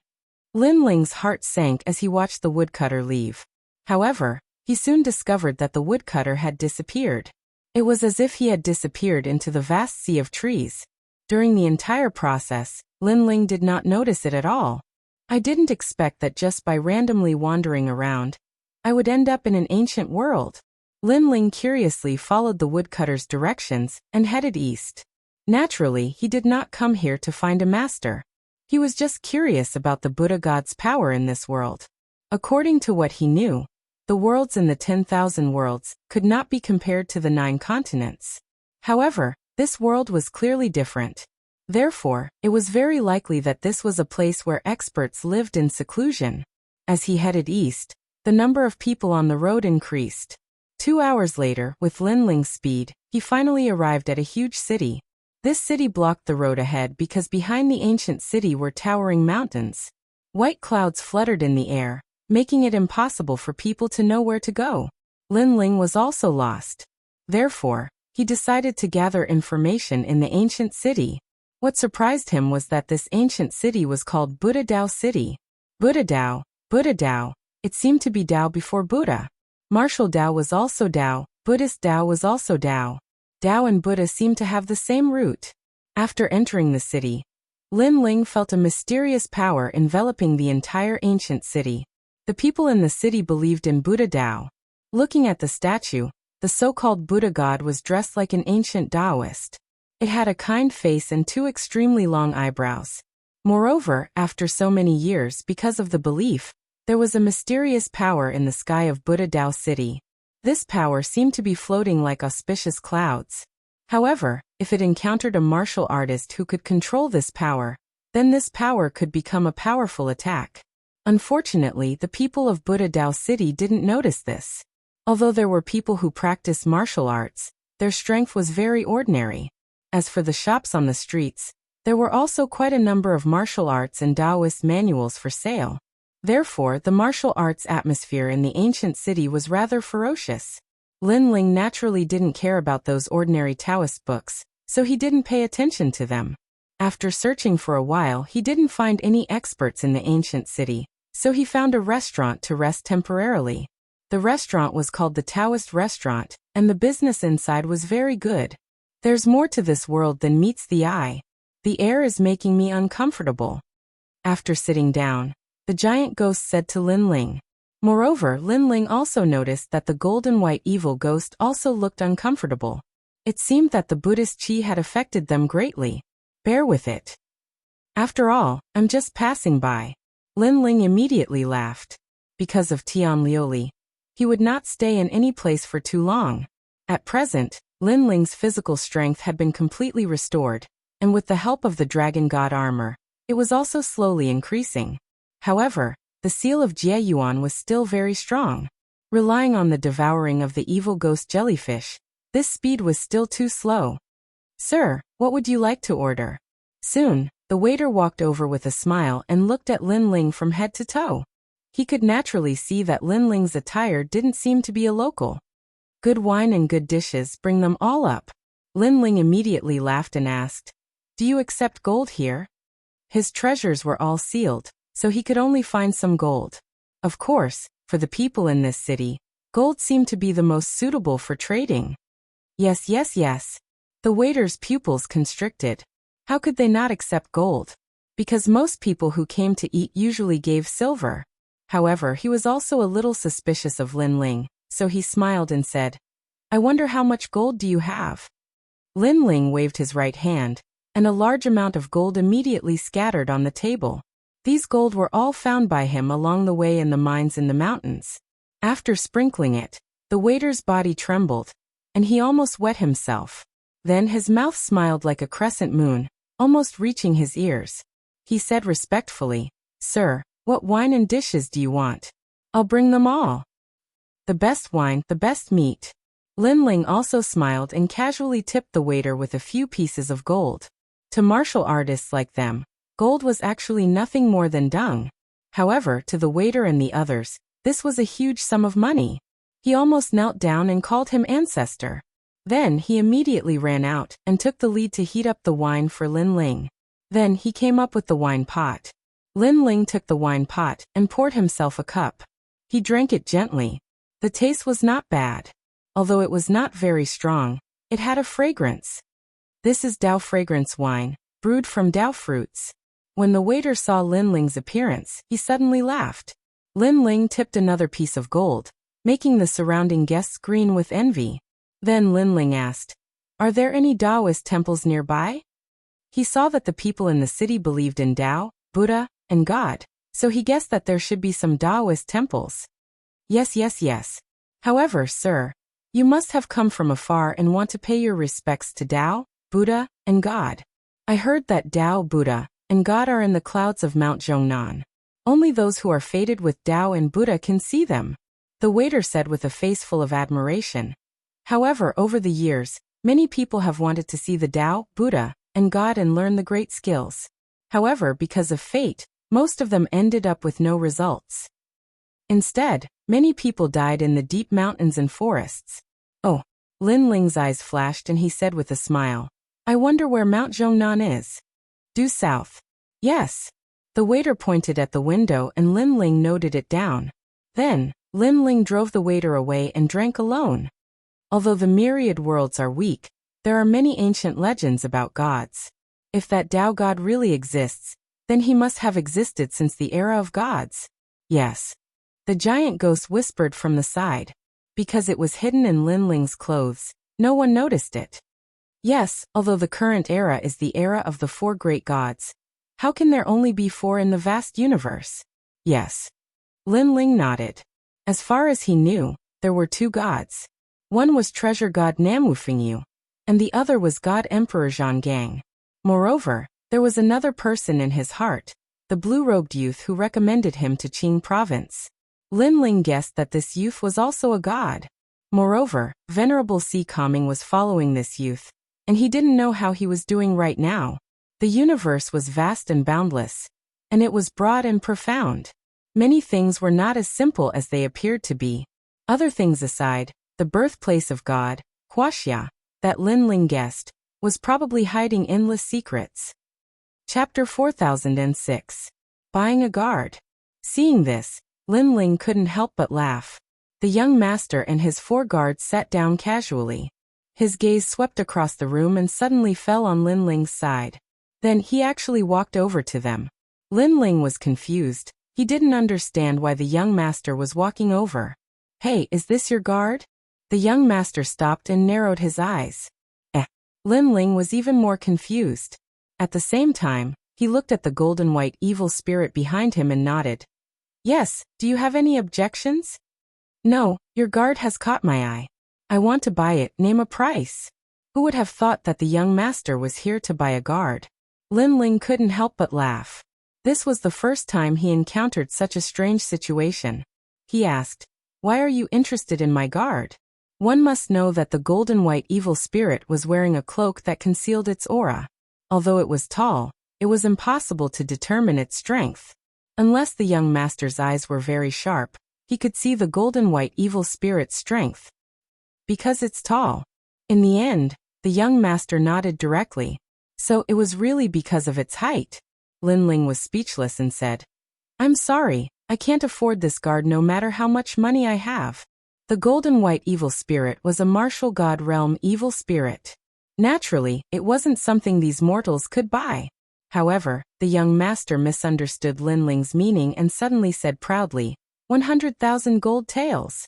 Lin Ling's heart sank as he watched the woodcutter leave. However, he soon discovered that the woodcutter had disappeared. It was as if he had disappeared into the vast sea of trees. During the entire process, Lin Ling did not notice it at all. I didn't expect that just by randomly wandering around, I would end up in an ancient world. Lin Ling curiously followed the woodcutter's directions and headed east. Naturally, he did not come here to find a master. He was just curious about the Buddha God's power in this world. According to what he knew, the worlds in the 10,000 worlds could not be compared to the 9 continents. However, this world was clearly different. Therefore, it was very likely that this was a place where experts lived in seclusion. As he headed east, the number of people on the road increased. 2 hours later, with Lin Ling's speed, he finally arrived at a huge city. This city blocked the road ahead because behind the ancient city were towering mountains. White clouds fluttered in the air, making it impossible for people to know where to go. Lin Ling was also lost. Therefore, he decided to gather information in the ancient city. What surprised him was that this ancient city was called Buddha Tao City. Buddha Tao, Buddha Tao. It seemed to be Tao before Buddha. Martial Tao was also Tao, Buddhist Tao was also Tao. Tao and Buddha seemed to have the same root. After entering the city, Lin Ling felt a mysterious power enveloping the entire ancient city. The people in the city believed in Buddha Tao. Looking at the statue, the so-called Buddha God was dressed like an ancient Taoist. It had a kind face and 2 extremely long eyebrows. Moreover, after so many years, because of the belief, there was a mysterious power in the sky of Buddha Tao City. This power seemed to be floating like auspicious clouds. However, if it encountered a martial artist who could control this power, then this power could become a powerful attack. Unfortunately, the people of Buddha Tao City didn't notice this. Although there were people who practiced martial arts, their strength was very ordinary. As for the shops on the streets, there were also quite a number of martial arts and Taoist manuals for sale. Therefore, the martial arts atmosphere in the ancient city was rather ferocious. Lin Ling naturally didn't care about those ordinary Taoist books, so he didn't pay attention to them. After searching for a while, he didn't find any experts in the ancient city, so he found a restaurant to rest temporarily. The restaurant was called the Taoist Restaurant, and the business inside was very good. There's more to this world than meets the eye. The air is making me uncomfortable. After sitting down, the giant ghost said to Lin Ling. Moreover, Lin Ling also noticed that the golden white evil ghost also looked uncomfortable. It seemed that the Buddhist chi had affected them greatly. Bear with it. After all, I'm just passing by. Lin Ling immediately laughed. Because of Tian Liuli, he would not stay in any place for too long. At present, Lin Ling's physical strength had been completely restored, and with the help of the dragon god armor, it was also slowly increasing. However, the seal of Jie Yuan was still very strong. Relying on the devouring of the evil ghost jellyfish, this speed was still too slow. Sir, what would you like to order? Soon, the waiter walked over with a smile and looked at Lin Ling from head to toe. He could naturally see that Lin Ling's attire didn't seem to be a local. Good wine and good dishes, bring them all up. Lin Ling immediately laughed and asked, do you accept gold here? His treasures were all sealed, so he could only find some gold. Of course, for the people in this city, gold seemed to be the most suitable for trading. Yes, yes, yes. The waiter's pupils constricted. How could they not accept gold? Because most people who came to eat usually gave silver. However, he was also a little suspicious of Lin Ling, so he smiled and said, I wonder how much gold do you have? Lin Ling waved his right hand, and a large amount of gold immediately scattered on the table. These gold were all found by him along the way in the mines in the mountains. After sprinkling it, the waiter's body trembled, and he almost wet himself. Then his mouth smiled like a crescent moon, almost reaching his ears. He said respectfully, Sir, what wine and dishes do you want? I'll bring them all. the best wine, the best meat. Lin Ling also smiled and casually tipped the waiter with a few pieces of gold. To martial artists like them, gold was actually nothing more than dung. However, to the waiter and the others, this was a huge sum of money. He almost knelt down and called him ancestor. Then he immediately ran out and took the lead to heat up the wine for Lin Ling. Then he came up with the wine pot. Lin Ling took the wine pot and poured himself a cup. He drank it gently. The taste was not bad. Although it was not very strong, it had a fragrance. This is Dao fragrance wine, brewed from Dao fruits. When the waiter saw Lin Ling's appearance, he suddenly laughed. Lin Ling tipped another piece of gold, making the surrounding guests grin with envy. Then Lin Ling asked, "Are there any Taoist temples nearby?" He saw that the people in the city believed in Tao, Buddha, and God, so he guessed that there should be some Taoist temples. Yes. However, sir, you must have come from afar and want to pay your respects to Tao, Buddha, and God. I heard that Tao, Buddha, and God are in the clouds of Mount Zhongnan. Only those who are fated with Tao and Buddha can see them, the waiter said with a face full of admiration. However, over the years, many people have wanted to see the Tao, Buddha, and God and learn the great skills. However, because of fate, most of them ended up with no results. Instead, many people died in the deep mountains and forests. Oh, Lin Ling's eyes flashed and he said with a smile, "I wonder where Mount Zhongnan is." Due south. Yes. The waiter pointed at the window and Lin Ling noted it down. Then, Lin Ling drove the waiter away and drank alone. Although the myriad worlds are weak, there are many ancient legends about gods. If that Tao God really exists, then he must have existed since the era of gods. Yes. The giant ghost whispered from the side. Because it was hidden in Lin Ling's clothes, no one noticed it. Yes, although the current era is the era of the 4 great gods. How can there only be 4 in the vast universe? Yes. Lin Ling nodded. As far as he knew, there were 2 gods. One was treasure god Namwufengyu, and the other was god Emperor Zhonggang. Moreover, there was another person in his heart, the blue-robed youth who recommended him to Qing province. Lin Ling guessed that this youth was also a god. Moreover, Venerable Si Kaming was following this youth, and he didn't know how he was doing right now. The universe was vast and boundless, and it was broad and profound. Many things were not as simple as they appeared to be. Other things aside, the birthplace of God, Wuxia, that Lin Ling guessed, was probably hiding endless secrets. Chapter 4006. Buying a guard. Seeing this, Lin Ling couldn't help but laugh. The young master and his 4 guards sat down casually. His gaze swept across the room and suddenly fell on Lin Ling's side. Then he actually walked over to them. Lin Ling was confused. He didn't understand why the young master was walking over. "Hey, is this your guard?" The young master stopped and narrowed his eyes. Lin Ling was even more confused. At the same time, he looked at the golden white evil spirit behind him and nodded. "Yes, do you have any objections?" "No, your guard has caught my eye. I want to buy it, name a price." Who would have thought that the young master was here to buy a guard? Lin Ling couldn't help but laugh. This was the first time he encountered such a strange situation. He asked, "Why are you interested in my guard?" One must know that the golden white evil spirit was wearing a cloak that concealed its aura. Although it was tall, it was impossible to determine its strength. Unless the young master's eyes were very sharp, he could see the golden white evil spirit's strength. Because it's tall. In the end, the young master nodded directly. So it was really because of its height. Lin Ling was speechless and said, "I'm sorry, I can't afford this guard no matter how much money I have." The golden white evil spirit was a martial god realm evil spirit. Naturally, it wasn't something these mortals could buy. However, the young master misunderstood Lin Ling's meaning and suddenly said proudly, 100,000 gold taels.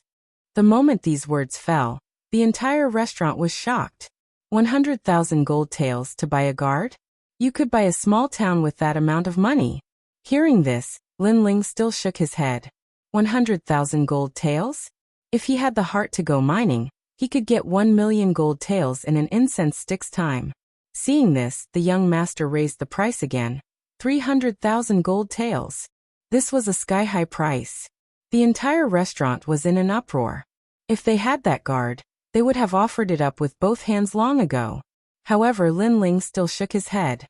The moment these words fell, the entire restaurant was shocked. 100,000 gold taels to buy a guard? You could buy a small town with that amount of money. Hearing this, Lin Ling still shook his head. 100,000 gold taels? If he had the heart to go mining, he could get 1 million gold taels in an incense stick's time. Seeing this, the young master raised the price again. 300,000 gold taels. This was a sky-high price. The entire restaurant was in an uproar. If they had that guard, they would have offered it up with both hands long ago. However, Lin Ling still shook his head.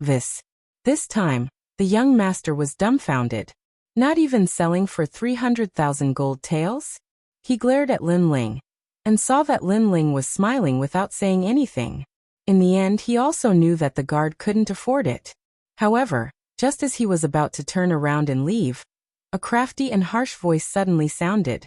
This time, the young master was dumbfounded. Not even selling for 300,000 gold taels? He glared at Lin Ling, and saw that Lin Ling was smiling without saying anything. In the end, he also knew that the guard couldn't afford it. However, just as he was about to turn around and leave, a crafty and harsh voice suddenly sounded.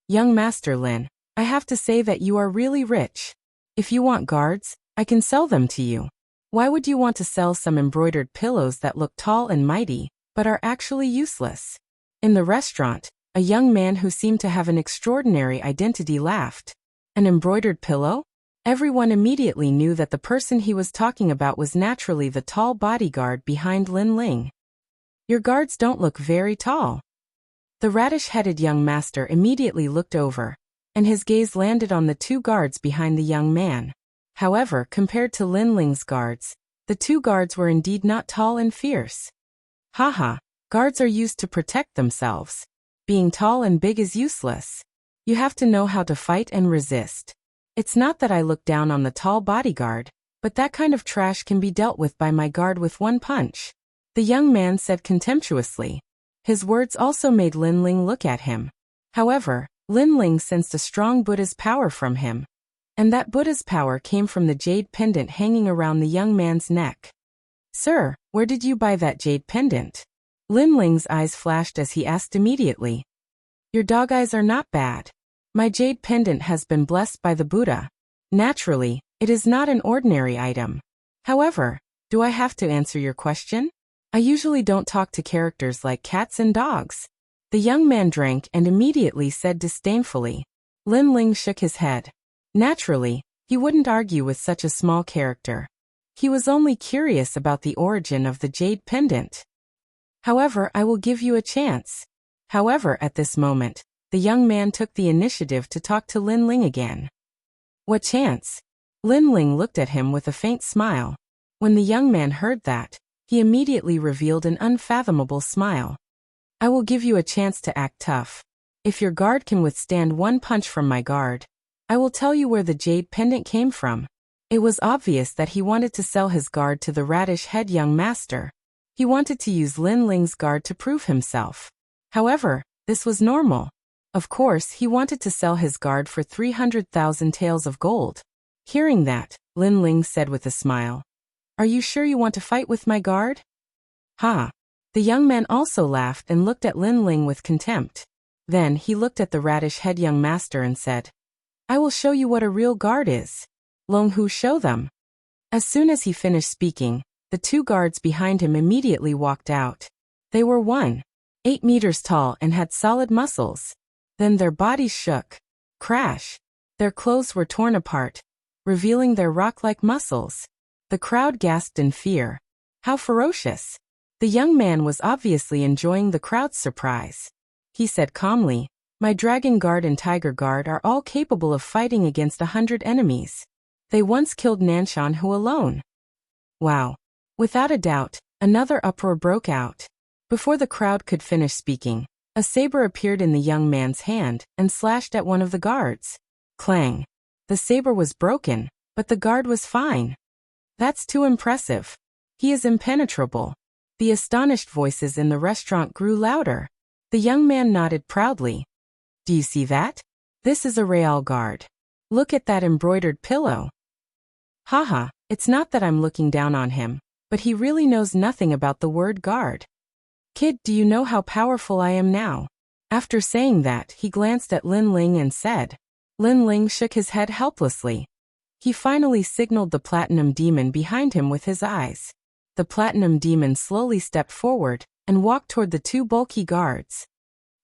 Young Master Lin, I have to say that you are really rich. If you want guards, I can sell them to you. Why would you want to sell some embroidered pillows that look tall and mighty, but are actually useless? In the restaurant, a young man who seemed to have an extraordinary identity laughed. An embroidered pillow? Everyone immediately knew that the person he was talking about was naturally the tall bodyguard behind Lin Ling. Your guards don't look very tall. The radish-headed young master immediately looked over, and his gaze landed on the two guards behind the young man. However, compared to Lin Ling's guards, the two guards were indeed not tall and fierce. Haha, guards are used to protect themselves. Being tall and big is useless. You have to know how to fight and resist. It's not that I look down on the tall bodyguard, but that kind of trash can be dealt with by my guard with one punch. The young man said contemptuously. His words also made Lin Ling look at him. However, Lin Ling sensed a strong Buddha's power from him. And that Buddha's power came from the jade pendant hanging around the young man's neck. Sir, where did you buy that jade pendant? Lin Ling's eyes flashed as he asked immediately. Your dog eyes are not bad. My jade pendant has been blessed by the Buddha. Naturally, it is not an ordinary item. However, do I have to answer your question? I usually don't talk to characters like cats and dogs. The young man drank and immediately said disdainfully. Lin Ling shook his head. Naturally, he wouldn't argue with such a small character. He was only curious about the origin of the jade pendant. However, I will give you a chance. However, at this moment, the young man took the initiative to talk to Lin Ling again. What chance? Lin Ling looked at him with a faint smile. When the young man heard that, he immediately revealed an unfathomable smile. I will give you a chance to act tough. If your guard can withstand one punch from my guard, I will tell you where the jade pendant came from. It was obvious that he wanted to sell his guard to the radish-head young master. He wanted to use Lin Ling's guard to prove himself. However, this was normal. Of course, he wanted to sell his guard for 300,000 taels of gold. Hearing that, Lin Ling said with a smile, Are you sure you want to fight with my guard? Ha! The young man also laughed and looked at Lin Ling with contempt. Then he looked at the radish-head young master and said, I will show you what a real guard is. Long Hu, show them. As soon as he finished speaking, the two guards behind him immediately walked out. They were 1.8 meters tall and had solid muscles. Then their bodies shook. Crash. Their clothes were torn apart, revealing their rock-like muscles. The crowd gasped in fear. How ferocious. The young man was obviously enjoying the crowd's surprise. He said calmly, My dragon guard and tiger guard are all capable of fighting against 100 enemies. They once killed Nanshan Hu alone. Wow. Without a doubt, another uproar broke out. Before the crowd could finish speaking, a saber appeared in the young man's hand and slashed at one of the guards. Clang. The saber was broken, but the guard was fine. That's too impressive. He is impenetrable. The astonished voices in the restaurant grew louder. The young man nodded proudly. Do you see that? This is a real guard. Look at that embroidered pillow. Haha, it's not that I'm looking down on him, but he really knows nothing about the word guard. Kid, do you know how powerful I am now? After saying that, he glanced at Lin Ling and said. Lin Ling shook his head helplessly. He finally signaled the platinum demon behind him with his eyes. The platinum demon slowly stepped forward and walked toward the two bulky guards.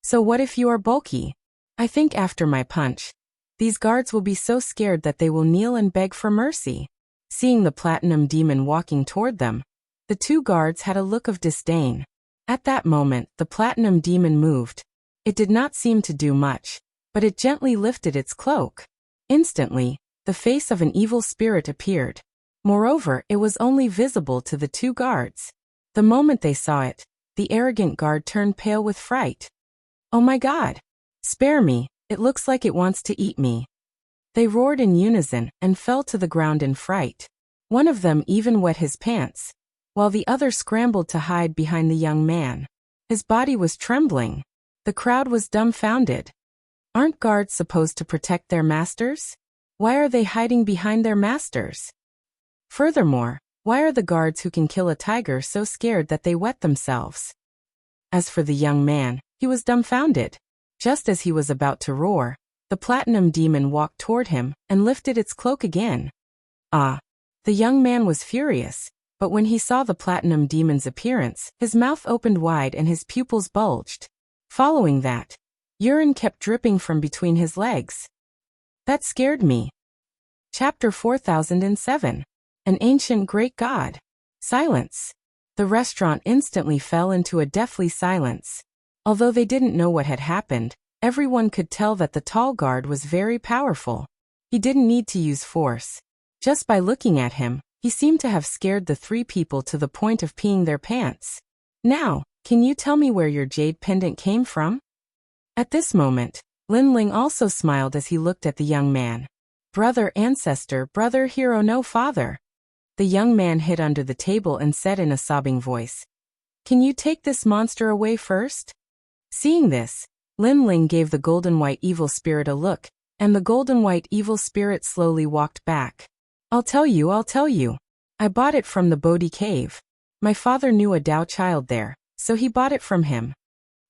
So what if you are bulky? I think after my punch, these guards will be so scared that they will kneel and beg for mercy. Seeing the platinum demon walking toward them, the two guards had a look of disdain. At that moment, the platinum demon moved. It did not seem to do much, but it gently lifted its cloak. Instantly, the face of an evil spirit appeared. Moreover, it was only visible to the two guards. The moment they saw it, the arrogant guard turned pale with fright. Oh my God! Spare me, It looks like it wants to eat me." They roared in unison and fell to the ground in fright. One of them even wet his pants, while the other scrambled to hide behind the young man. His body was trembling. The crowd was dumbfounded. Aren't guards supposed to protect their masters? Why are they hiding behind their masters? Furthermore, why are the guards who can kill a tiger so scared that they wet themselves? As for the young man, he was dumbfounded. Just as he was about to roar, the platinum demon walked toward him and lifted its cloak again. Ah! The young man was furious, but when he saw the platinum demon's appearance, his mouth opened wide and his pupils bulged. Following that, urine kept dripping from between his legs. That scared me. Chapter 4007. An Ancient Great God. Silence. The restaurant instantly fell into a deathly silence. Although they didn't know what had happened, everyone could tell that the tall guard was very powerful. He didn't need to use force. Just by looking at him, he seemed to have scared the three people to the point of peeing their pants. "Now, can you tell me where your jade pendant came from?" At this moment, Lin Ling also smiled as he looked at the young man. "Brother ancestor, brother hero, no father." The young man hid under the table and said in a sobbing voice, "Can you take this monster away first?" Seeing this, Lin Ling gave the golden white evil spirit a look, and the golden white evil spirit slowly walked back. I'll tell you. I bought it from the Bodhi cave. My father knew a Dao child there, so he bought it from him."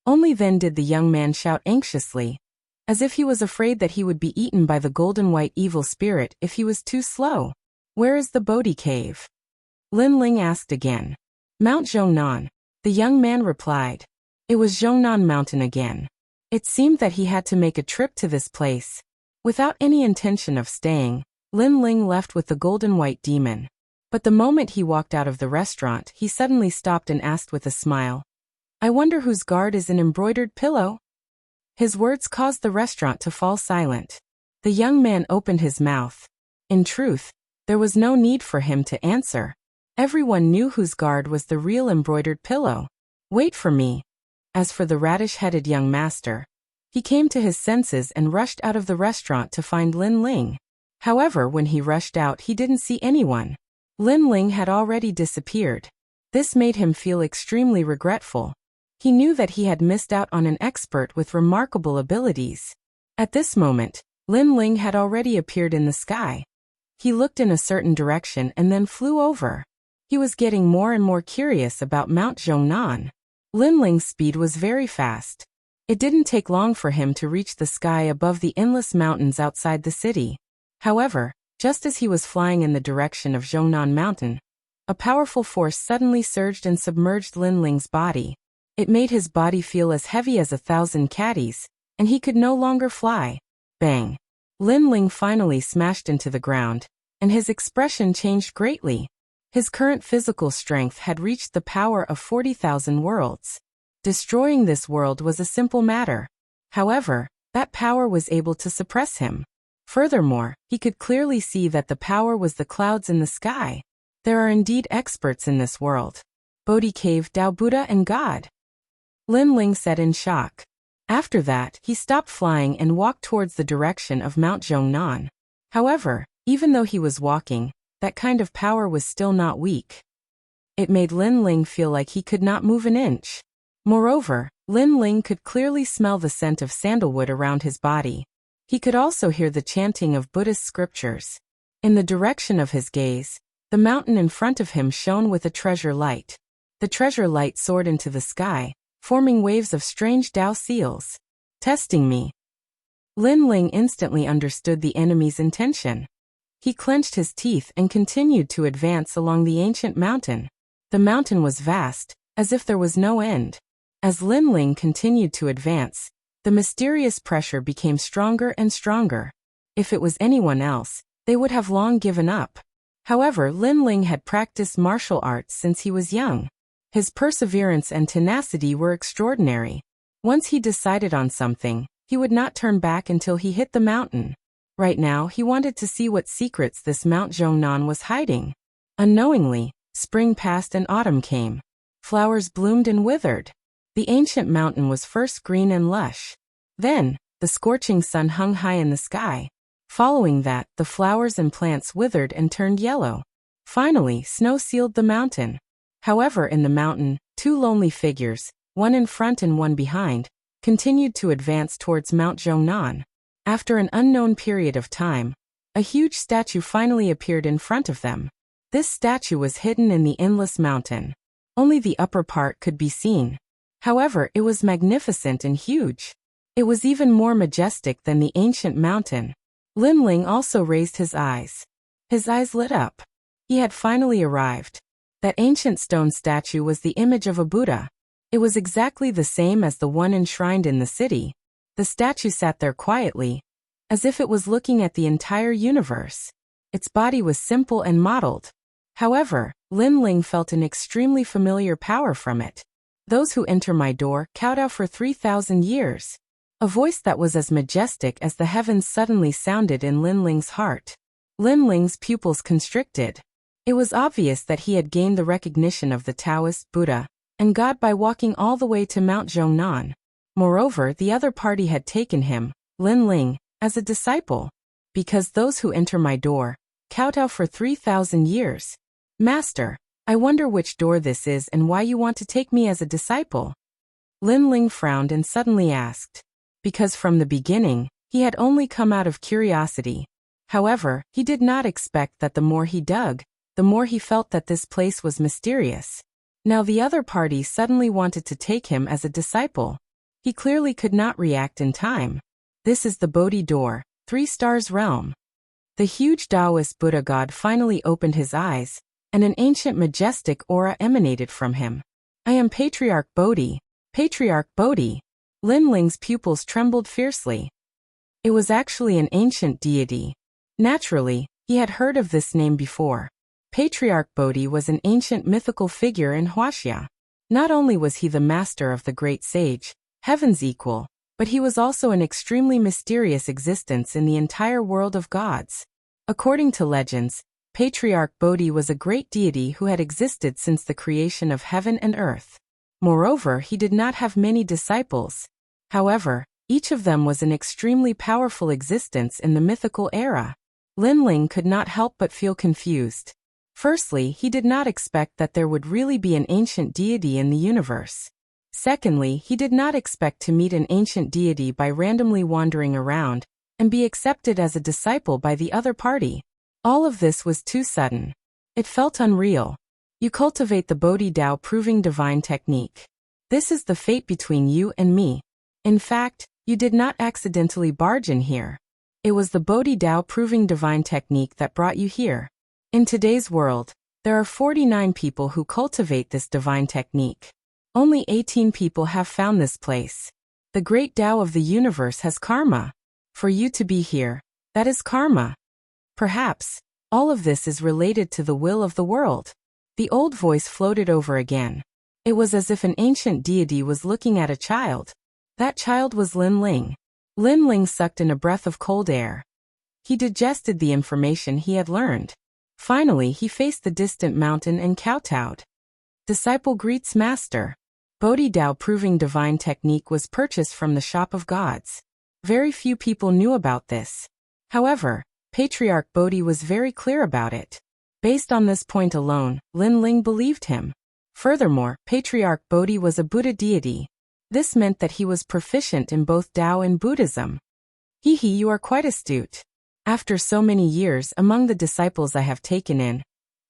Only then did the young man shout anxiously, as if he was afraid that he would be eaten by the golden white evil spirit if he was too slow. "Where is the Bodhi cave?" Lin Ling asked again. "Mount Zhongnan," the young man replied. It was Zhongnan Mountain again. It seemed that he had to make a trip to this place. Without any intention of staying, Lin Ling left with the golden white demon. But the moment he walked out of the restaurant, he suddenly stopped and asked with a smile, "I wonder whose guard is an embroidered pillow?" His words caused the restaurant to fall silent. The young man opened his mouth. In truth, there was no need for him to answer. Everyone knew whose guard was the real embroidered pillow. "Wait for me." As for the radish-headed young master, he came to his senses and rushed out of the restaurant to find Lin Ling. However, when he rushed out, he didn't see anyone. Lin Ling had already disappeared. This made him feel extremely regretful. He knew that he had missed out on an expert with remarkable abilities. At this moment, Lin Ling had already appeared in the sky. He looked in a certain direction and then flew over. He was getting more and more curious about Mount Zhongnan. Lin Ling's speed was very fast. It didn't take long for him to reach the sky above the endless mountains outside the city. However, just as he was flying in the direction of Zhongnan Mountain, a powerful force suddenly surged and submerged Lin Ling's body. It made his body feel as heavy as 1,000 caddies, and he could no longer fly. Bang! Lin Ling finally smashed into the ground, and his expression changed greatly. His current physical strength had reached the power of 40,000 worlds. Destroying this world was a simple matter. However, that power was able to suppress him. Furthermore, he could clearly see that the power was the clouds in the sky. There are indeed experts in this world. Bodhi Cave, Tao Buddha and God. Lin Ling said in shock. After that, he stopped flying and walked towards the direction of Mount Zhongnan. However, even though he was walking, that kind of power was still not weak. It made Lin Ling feel like he could not move an inch. Moreover, Lin Ling could clearly smell the scent of sandalwood around his body. He could also hear the chanting of Buddhist scriptures. In the direction of his gaze, the mountain in front of him shone with a treasure light. The treasure light soared into the sky, forming waves of strange Tao seals. Testing me. Lin Ling instantly understood the enemy's intention. He clenched his teeth and continued to advance along the ancient mountain. The mountain was vast, as if there was no end. As Lin Ling continued to advance, the mysterious pressure became stronger and stronger. If it was anyone else, they would have long given up. However, Lin Ling had practiced martial arts since he was young. His perseverance and tenacity were extraordinary. Once he decided on something, he would not turn back until he hit the mountain. Right now, he wanted to see what secrets this Mount Zhongnan was hiding. Unknowingly, spring passed and autumn came. Flowers bloomed and withered. The ancient mountain was first green and lush. Then, the scorching sun hung high in the sky. Following that, the flowers and plants withered and turned yellow. Finally, snow sealed the mountain. However, in the mountain, two lonely figures, one in front and one behind, continued to advance towards Mount Zhongnan. After an unknown period of time, a huge statue finally appeared in front of them. This statue was hidden in the endless mountain. Only the upper part could be seen. However, it was magnificent and huge. It was even more majestic than the ancient mountain. Lin Ling also raised his eyes. His eyes lit up. He had finally arrived. That ancient stone statue was the image of a Buddha. It was exactly the same as the one enshrined in the city. The statue sat there quietly, as if it was looking at the entire universe. Its body was simple and mottled. However, Lin Ling felt an extremely familiar power from it. Those who enter my door kowtow for 3,000 years. A voice that was as majestic as the heavens suddenly sounded in Lin Ling's heart. Lin Ling's pupils constricted. It was obvious that he had gained the recognition of the Taoist, Buddha, and God by walking all the way to Mount Zhongnan. Moreover, the other party had taken him, Lin Ling, as a disciple. Because those who enter my door kowtow for 3,000 years. Master, I wonder which door this is and why you want to take me as a disciple. Lin Ling frowned and suddenly asked. Because from the beginning, he had only come out of curiosity. However, he did not expect that the more he dug, the more he felt that this place was mysterious. Now the other party suddenly wanted to take him as a disciple. He clearly could not react in time. This is the Bodhi door, 3 stars realm. The huge Taoist Buddha god finally opened his eyes, and an ancient majestic aura emanated from him. I am Patriarch Bodhi. Patriarch Bodhi. Lin Ling's pupils trembled fiercely. It was actually an ancient deity. Naturally, he had heard of this name before. Patriarch Bodhi was an ancient mythical figure in Wuxia. Not only was he the master of the great sage, heaven's equal, but he was also an extremely mysterious existence in the entire world of gods. According to legends, Patriarch Bodhi was a great deity who had existed since the creation of heaven and earth. Moreover, he did not have many disciples. However, each of them was an extremely powerful existence in the mythical era. Lin Ling could not help but feel confused. Firstly, he did not expect that there would really be an ancient deity in the universe. Secondly, he did not expect to meet an ancient deity by randomly wandering around and be accepted as a disciple by the other party. All of this was too sudden. It felt unreal. You cultivate the Bodhi Dao proving divine technique. This is the fate between you and me. In fact, you did not accidentally barge in here. It was the Bodhi Dao proving divine technique that brought you here. In today's world, there are 49 people who cultivate this divine technique. Only 18 people have found this place. The great Tao of the universe has karma. For you to be here, that is karma. Perhaps, all of this is related to the will of the world. The old voice floated over again. It was as if an ancient deity was looking at a child. That child was Lin Ling. Lin Ling sucked in a breath of cold air. He digested the information he had learned. Finally, he faced the distant mountain and kowtowed. Disciple greets master. Bodhi Dao proving divine technique was purchased from the shop of gods. Very few people knew about this. However, Patriarch Bodhi was very clear about it. Based on this point alone, Lin Ling believed him. Furthermore, Patriarch Bodhi was a Buddha deity. This meant that he was proficient in both Tao and Buddhism. Hee, you are quite astute. After so many years among the disciples I have taken in,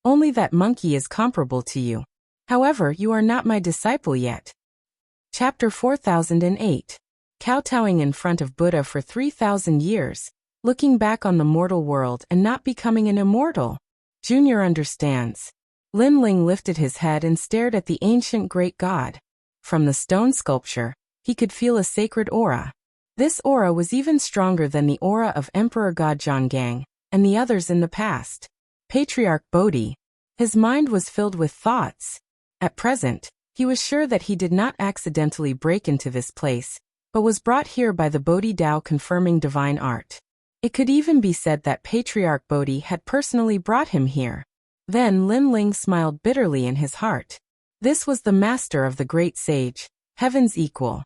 only that monkey is comparable to you. However, you are not my disciple yet. Chapter 4008. Kowtowing in front of Buddha for 3,000 years, looking back on the mortal world and not becoming an immortal. Junior understands. Lin Ling lifted his head and stared at the ancient great god. From the stone sculpture, he could feel a sacred aura. This aura was even stronger than the aura of Emperor God Zhonggang and the others in the past. Patriarch Bodhi. His mind was filled with thoughts. At present, he was sure that he did not accidentally break into this place, but was brought here by the Bodhi Dao confirming divine art. It could even be said that Patriarch Bodhi had personally brought him here. Then Lin Ling smiled bitterly in his heart. This was the master of the great sage, heaven's equal.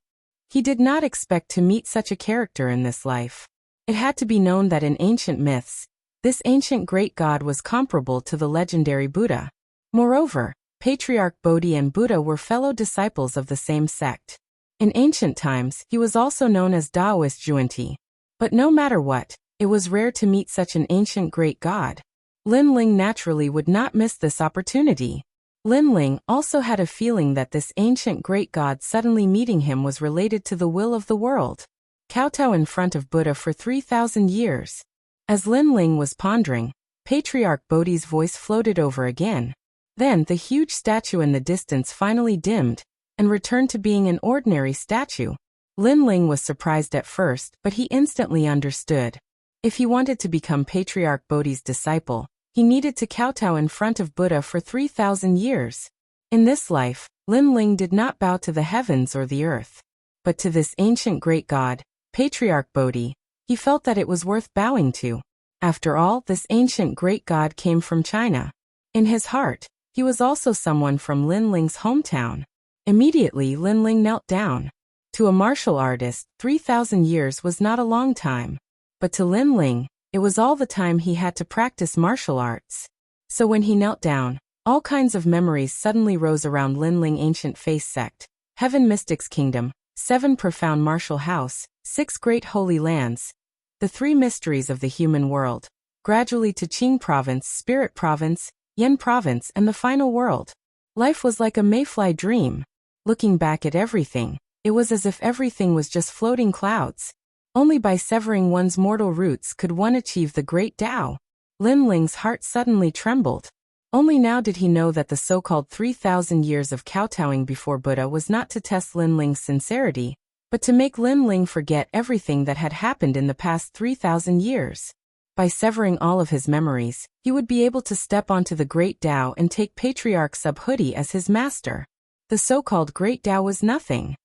He did not expect to meet such a character in this life. It had to be known that in ancient myths, this ancient great god was comparable to the legendary Buddha. Moreover, Patriarch Bodhi and Buddha were fellow disciples of the same sect. In ancient times, he was also known as Taoist Zhuanti. But no matter what, it was rare to meet such an ancient great god. Lin Ling naturally would not miss this opportunity. Lin Ling also had a feeling that this ancient great god suddenly meeting him was related to the will of the world. Kowtow in front of Buddha for 3,000 years. As Lin Ling was pondering, Patriarch Bodhi's voice floated over again. Then the huge statue in the distance finally dimmed and returned to being an ordinary statue. Lin Ling was surprised at first, but he instantly understood. If he wanted to become Patriarch Bodhi's disciple, he needed to kowtow in front of Buddha for 3,000 years. In this life, Lin Ling did not bow to the heavens or the earth, but to this ancient great god, Patriarch Bodhi. He felt that it was worth bowing to. After all, this ancient great god came from China. In his heart, he was also someone from Lin Ling's hometown. Immediately, Lin Ling knelt down. To a martial artist, 3,000 years was not a long time. But to Lin Ling, it was all the time he had to practice martial arts. So when he knelt down, all kinds of memories suddenly rose around Lin Ling ancient face sect, Heaven Mystics Kingdom, 7 profound martial house, 6 great holy lands, the 3 mysteries of the human world, gradually to Qing province, Spirit province, Yen province, and the final world. Life was like a mayfly dream. Looking back at everything, it was as if everything was just floating clouds. Only by severing one's mortal roots could one achieve the great Tao. Lin Ling's heart suddenly trembled. Only now did he know that the so-called 3,000 years of kowtowing before Buddha was not to test Lin Ling's sincerity, but to make Lin Ling forget everything that had happened in the past 3,000 years. By severing all of his memories, he would be able to step onto the great Tao and take Patriarch Subhuti as his master. The so-called great Tao was nothing.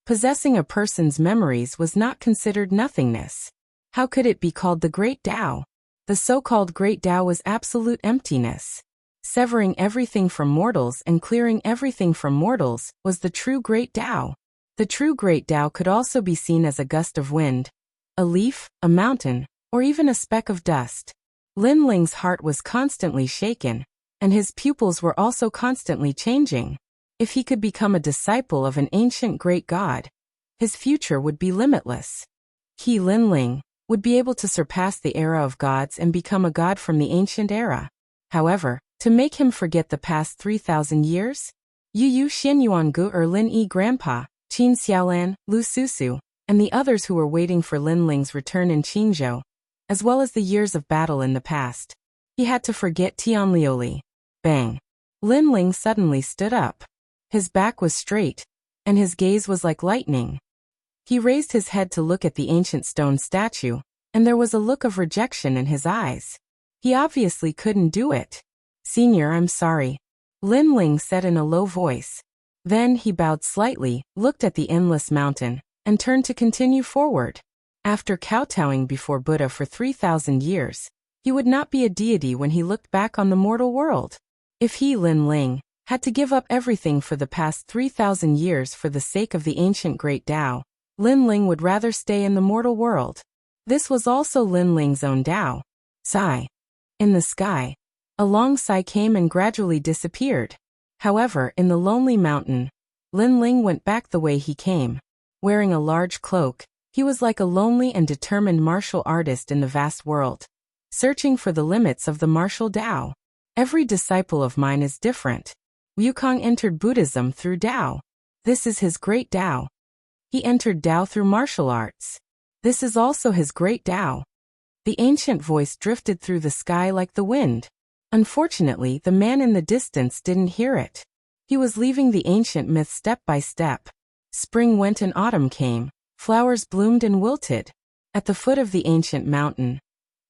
Possessing a person's memories was not considered nothingness. How could it be called the great Tao? The so-called great Tao was absolute emptiness. Severing everything from mortals and clearing everything from mortals was the true great Tao. The true great Tao could also be seen as a gust of wind, a leaf, a mountain, or even a speck of dust. Lin Ling's heart was constantly shaken, and his pupils were also constantly changing. If he could become a disciple of an ancient great god, his future would be limitless. He, Lin Ling, would be able to surpass the era of gods and become a god from the ancient era. However, to make him forget the past 3,000 years, Yu Xianyuan Gu Lin Yi Grandpa, Qin Xiaolan, Lu Susu, and the others who were waiting for Lin Ling's return in Qingzhou, as well as the years of battle in the past. He had to forget Tianliuli. Bang! Lin Ling suddenly stood up. His back was straight, and his gaze was like lightning. He raised his head to look at the ancient stone statue, and there was a look of rejection in his eyes. He obviously couldn't do it. "Senior, I'm sorry," Lin Ling said in a low voice. Then he bowed slightly, looked at the endless mountain, and turned to continue forward. After kowtowing before Buddha for 3,000 years, he would not be a deity when he looked back on the mortal world. If he, Lin Ling, had to give up everything for the past 3,000 years for the sake of the ancient great Tao, Lin Ling would rather stay in the mortal world. This was also Lin Ling's own Tao. Sigh. In the sky, a long sigh came and gradually disappeared. However, in the lonely mountain, Lin Ling went back the way he came. Wearing a large cloak, he was like a lonely and determined martial artist in the vast world, searching for the limits of the martial Tao. Every disciple of mine is different. Wukong entered Buddhism through Tao. This is his great Tao. He entered Tao through martial arts. This is also his great Tao. The ancient voice drifted through the sky like the wind. Unfortunately, the man in the distance didn't hear it. He was leaving the ancient myth step by step. Spring went and autumn came. Flowers bloomed and wilted. At the foot of the ancient mountain,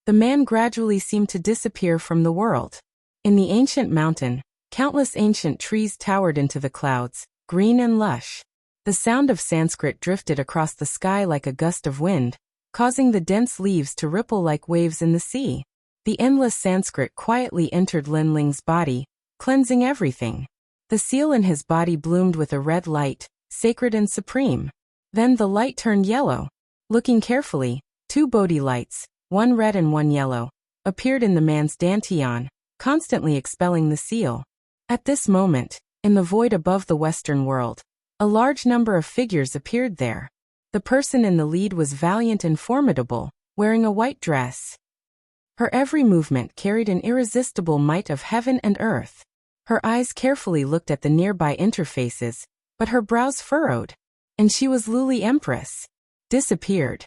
the man gradually seemed to disappear from the world. In the ancient mountain, countless ancient trees towered into the clouds, green and lush. The sound of Sanskrit drifted across the sky like a gust of wind, causing the dense leaves to ripple like waves in the sea. The endless Sanskrit quietly entered Lin Ling's body, cleansing everything. The seal in his body bloomed with a red light, sacred and supreme. Then the light turned yellow. Looking carefully, 2 Bodhi lights, one red and one yellow, appeared in the man's dantian, constantly expelling the seal. At this moment, in the void above the Western world, a large number of figures appeared there. The person in the lead was valiant and formidable, wearing a white dress. Her every movement carried an irresistible might of heaven and earth. Her eyes carefully looked at the nearby interfaces, but her brows furrowed, and she was Luli Empress. Disappeared.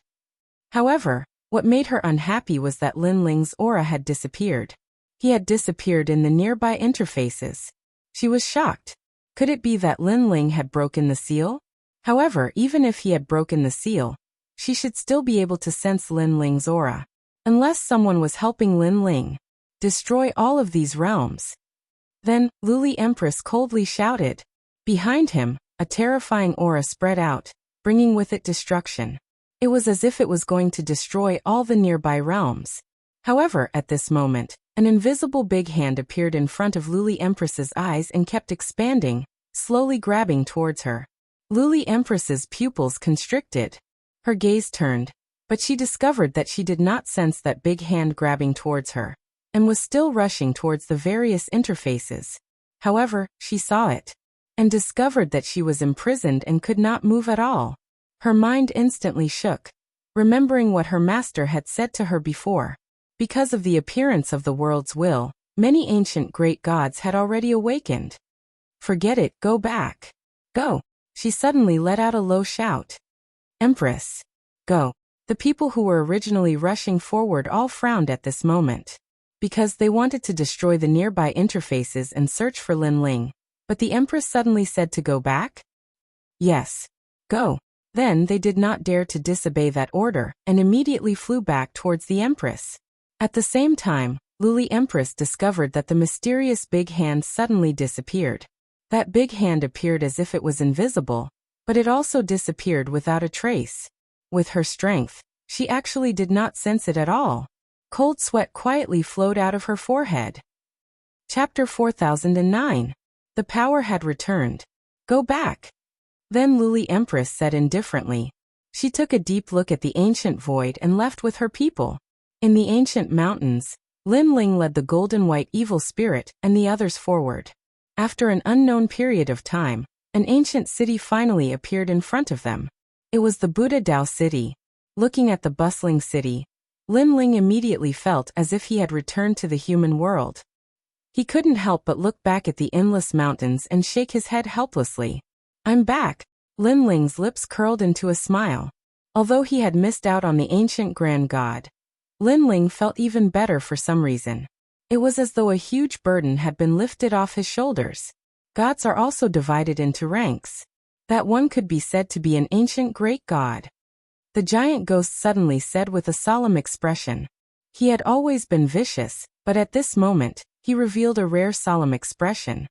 However, what made her unhappy was that Lin Ling's aura had disappeared. He had disappeared in the nearby interfaces. She was shocked. Could it be that Lin Ling had broken the seal? However, even if he had broken the seal, she should still be able to sense Lin Ling's aura. Unless someone was helping Lin Ling destroy all of these realms. Then, Luli Empress coldly shouted. Behind him, a terrifying aura spread out, bringing with it destruction. It was as if it was going to destroy all the nearby realms. However, at this moment, an invisible big hand appeared in front of Luli Empress's eyes and kept expanding, slowly grabbing towards her. Luli Empress's pupils constricted. Her gaze turned, but she discovered that she did not sense that big hand grabbing towards her, and was still rushing towards the various interfaces. However, she saw it, and discovered that she was imprisoned and could not move at all. Her mind instantly shook, remembering what her master had said to her before. Because of the appearance of the world's will, many ancient great gods had already awakened. Forget it, go back. Go. She suddenly let out a low shout. Empress. Go. The people who were originally rushing forward all frowned at this moment, because they wanted to destroy the nearby interfaces and search for Lin Ling. But the Empress suddenly said to go back? Yes. Go. Then they did not dare to disobey that order, and immediately flew back towards the Empress. At the same time, Luli Empress discovered that the mysterious big hand suddenly disappeared. That big hand appeared as if it was invisible, but it also disappeared without a trace. With her strength, she actually did not sense it at all. Cold sweat quietly flowed out of her forehead. Chapter 4009. The power had returned. Go back. Then Luli Empress said indifferently. She took a deep look at the ancient void and left with her people. In the ancient mountains, Lin Ling led the golden white evil spirit and the others forward. After an unknown period of time, an ancient city finally appeared in front of them. It was the Buddha Dao city. Looking at the bustling city, Lin Ling immediately felt as if he had returned to the human world. He couldn't help but look back at the endless mountains and shake his head helplessly. I'm back. Lin Ling's lips curled into a smile. Although he had missed out on the ancient grand god, Lin Ling felt even better for some reason. It was as though a huge burden had been lifted off his shoulders. Gods are also divided into ranks. That one could be said to be an ancient great god. The giant ghost suddenly said with a solemn expression. He had always been vicious, but at this moment, he revealed a rare solemn expression.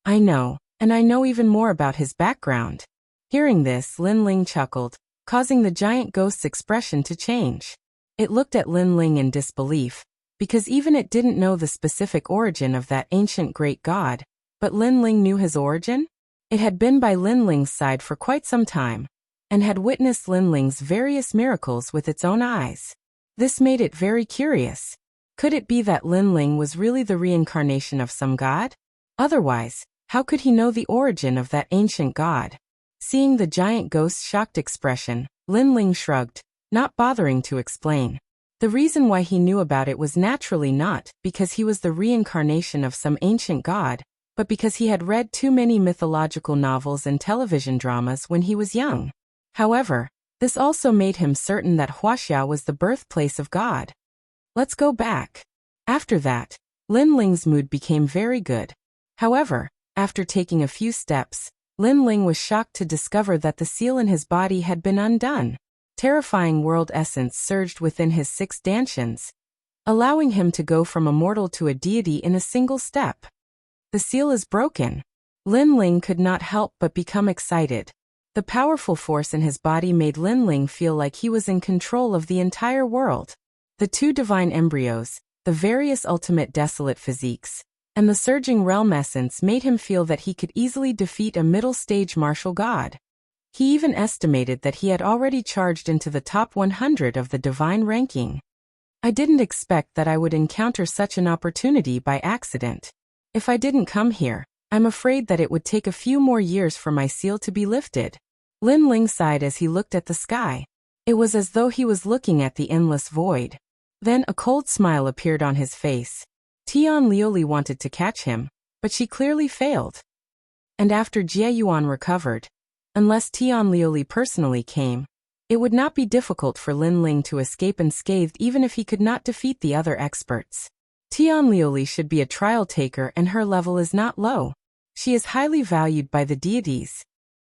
I know, and I know even more about his background. Hearing this, Lin Ling chuckled, causing the giant ghost's expression to change. It looked at Lin Ling in disbelief, because even it didn't know the specific origin of that ancient great god, but Lin Ling knew his origin? It had been by Lin Ling's side for quite some time, and had witnessed Lin Ling's various miracles with its own eyes. This made it very curious. Could it be that Lin Ling was really the reincarnation of some god? Otherwise, how could he know the origin of that ancient god? Seeing the giant ghost's shocked expression, Lin Ling shrugged, not bothering to explain. The reason why he knew about it was naturally not because he was the reincarnation of some ancient god, but because he had read too many mythological novels and television dramas when he was young. However, this also made him certain that Wuxia was the birthplace of God. Let's go back. After that, Lin Ling's mood became very good. However, after taking a few steps, Lin Ling was shocked to discover that the seal in his body had been undone. Terrifying world essence surged within his 6 dantians, allowing him to go from a mortal to a deity in a single step. The seal is broken. Lin Ling could not help but become excited. The powerful force in his body made Lin Ling feel like he was in control of the entire world. The 2 divine embryos, the various ultimate desolate physiques, and the surging realm essence made him feel that he could easily defeat a middle-stage martial god. He even estimated that he had already charged into the top 100 of the divine ranking. I didn't expect that I would encounter such an opportunity by accident. If I didn't come here, I'm afraid that it would take a few more years for my seal to be lifted. Lin Ling sighed as he looked at the sky. It was as though he was looking at the endless void. Then a cold smile appeared on his face. Tian Liuli wanted to catch him, but she clearly failed. And after Jie Yuan recovered, unless Tian Liuli personally came, it would not be difficult for Lin Ling to escape unscathed even if he could not defeat the other experts. Tian Liuli should be a trial taker and her level is not low. She is highly valued by the deities.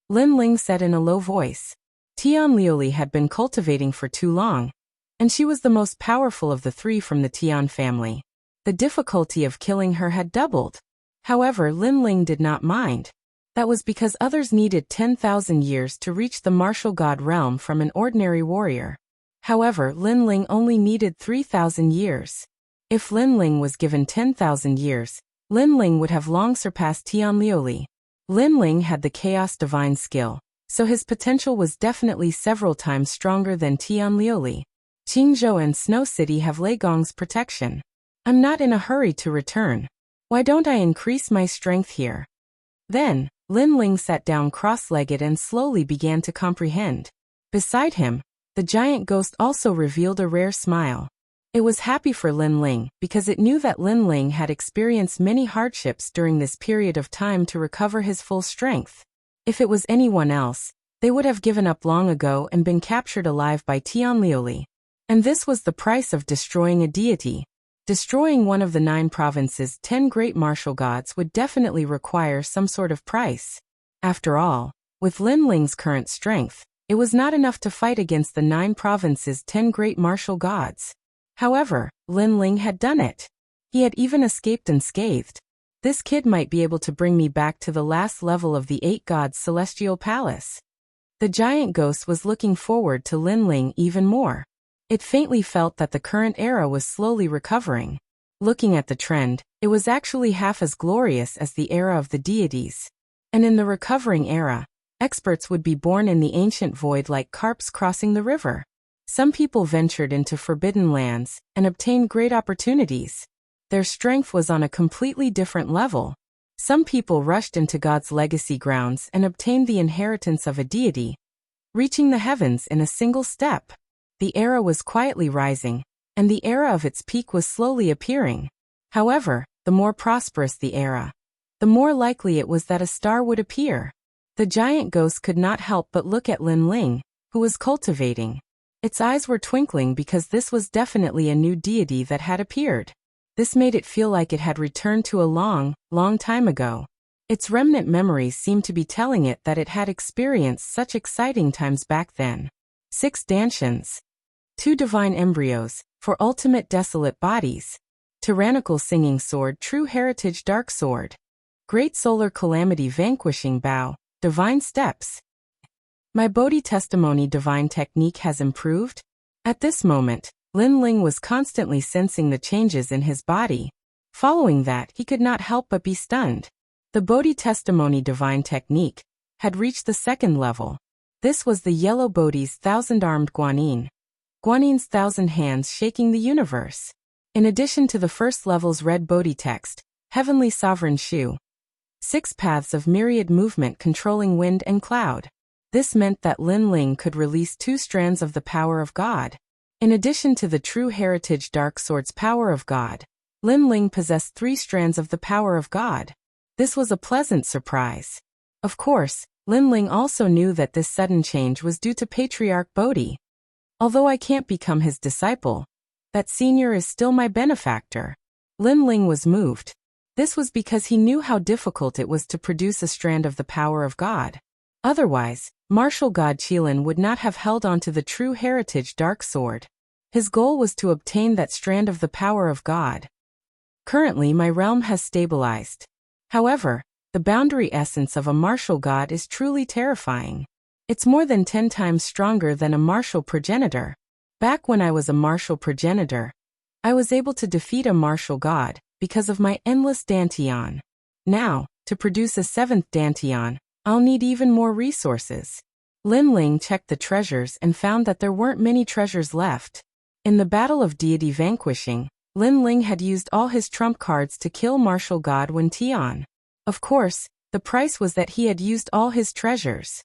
Lin Ling said in a low voice. Tian Liuli had been cultivating for too long, and she was the most powerful of the three from the Tian family. The difficulty of killing her had doubled. However, Lin Ling did not mind. That was because others needed 10,000 years to reach the martial god realm from an ordinary warrior. However, Lin Ling only needed 3,000 years. If Lin Ling was given 10,000 years, Lin Ling would have long surpassed Tian Liuli. Lin Ling had the Chaos Divine skill, so his potential was definitely several times stronger than Tian Liuli. Qingzhou and Snow City have Lei Gong's protection. I'm not in a hurry to return. Why don't I increase my strength here? Then, Lin Ling sat down cross-legged and slowly began to comprehend. Beside him, the giant ghost also revealed a rare smile. It was happy for Lin Ling because it knew that Lin Ling had experienced many hardships during this period of time to recover his full strength. If it was anyone else, they would have given up long ago and been captured alive by Tian Liuli. And this was the price of destroying a deity. Destroying one of the 9 provinces' 10 great martial gods would definitely require some sort of price. After all, with Lin Ling's current strength, it was not enough to fight against the 9 provinces' 10 great martial gods. However, Lin Ling had done it. He had even escaped unscathed. This kid might be able to bring me back to the last level of the 8 gods' celestial palace. The giant ghost was looking forward to Lin Ling even more. It faintly felt that the current era was slowly recovering. Looking at the trend, it was actually half as glorious as the era of the deities. And in the recovering era, experts would be born in the ancient void like carps crossing the river. Some people ventured into forbidden lands and obtained great opportunities. Their strength was on a completely different level. Some people rushed into God's legacy grounds and obtained the inheritance of a deity, reaching the heavens in a single step. The era was quietly rising, and the era of its peak was slowly appearing. However, the more prosperous the era, the more likely it was that a star would appear. The giant ghost could not help but look at Lin Ling, who was cultivating. Its eyes were twinkling because this was definitely a new deity that had appeared. This made it feel like it had returned to a long, long time ago. Its remnant memories seemed to be telling it that it had experienced such exciting times back then. 6 Dantians. 2 divine embryos, for ultimate desolate bodies. Tyrannical singing sword, true heritage dark sword. Great solar calamity vanquishing bow, divine steps. My Bodhi testimony divine technique has improved. At this moment, Lin Ling was constantly sensing the changes in his body. Following that, he could not help but be stunned. The Bodhi testimony divine technique had reached the 2nd level. This was the yellow Bodhi's 1,000-armed Guanyin. Guanin's 1,000 hands shaking the universe. In addition to the 1st level's red Bodhi text, Heavenly Sovereign Shu. 6 paths of myriad movement controlling wind and cloud. This meant that Lin Ling could release 2 strands of the power of God. In addition to the true heritage dark sword's power of God, Lin Ling possessed 3 strands of the power of God. This was a pleasant surprise. Of course, Lin Ling also knew that this sudden change was due to Patriarch Bodhi. Although I can't become his disciple, that senior is still my benefactor. Lin Ling was moved. This was because he knew how difficult it was to produce a strand of the power of God. Otherwise, martial god Qilin would not have held on to the true heritage dark sword. His goal was to obtain that strand of the power of God. Currently my realm has stabilized. However, the boundary essence of a martial god is truly terrifying. It's more than 10 times stronger than a martial progenitor. Back when I was a martial progenitor, I was able to defeat a martial god because of my endless Dantian. Now, to produce a 7th Dantian, I'll need even more resources. Lin Ling checked the treasures and found that there weren't many treasures left. In the Battle of Deity Vanquishing, Lin Ling had used all his trump cards to kill martial god Wen Tian. Of course, the price was that he had used all his treasures.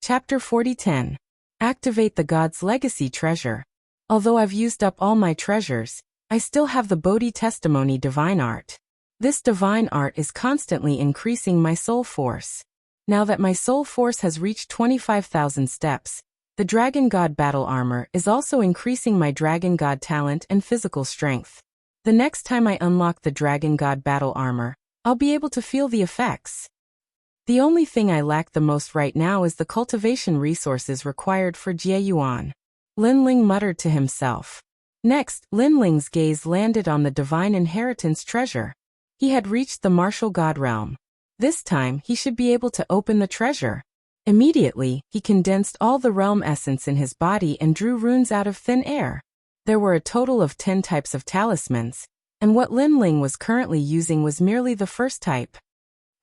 Chapter 40:10. Activate the God's Legacy Treasure. Although I've used up all my treasures, I still have the Bodhi Testimony Divine Art. This divine art is constantly increasing my soul force. Now that my soul force has reached 25,000 steps, the Dragon God Battle Armor is also increasing my Dragon God talent and physical strength. The next time I unlock the Dragon God Battle Armor, I'll be able to feel the effects. The only thing I lack the most right now is the cultivation resources required for Jie Yuan. Lin Ling muttered to himself. Next, Lin Ling's gaze landed on the Divine Inheritance treasure. He had reached the martial god realm. This time, he should be able to open the treasure. Immediately, he condensed all the realm essence in his body and drew runes out of thin air. There were a total of 10 types of talismans, and what Lin Ling was currently using was merely the first type.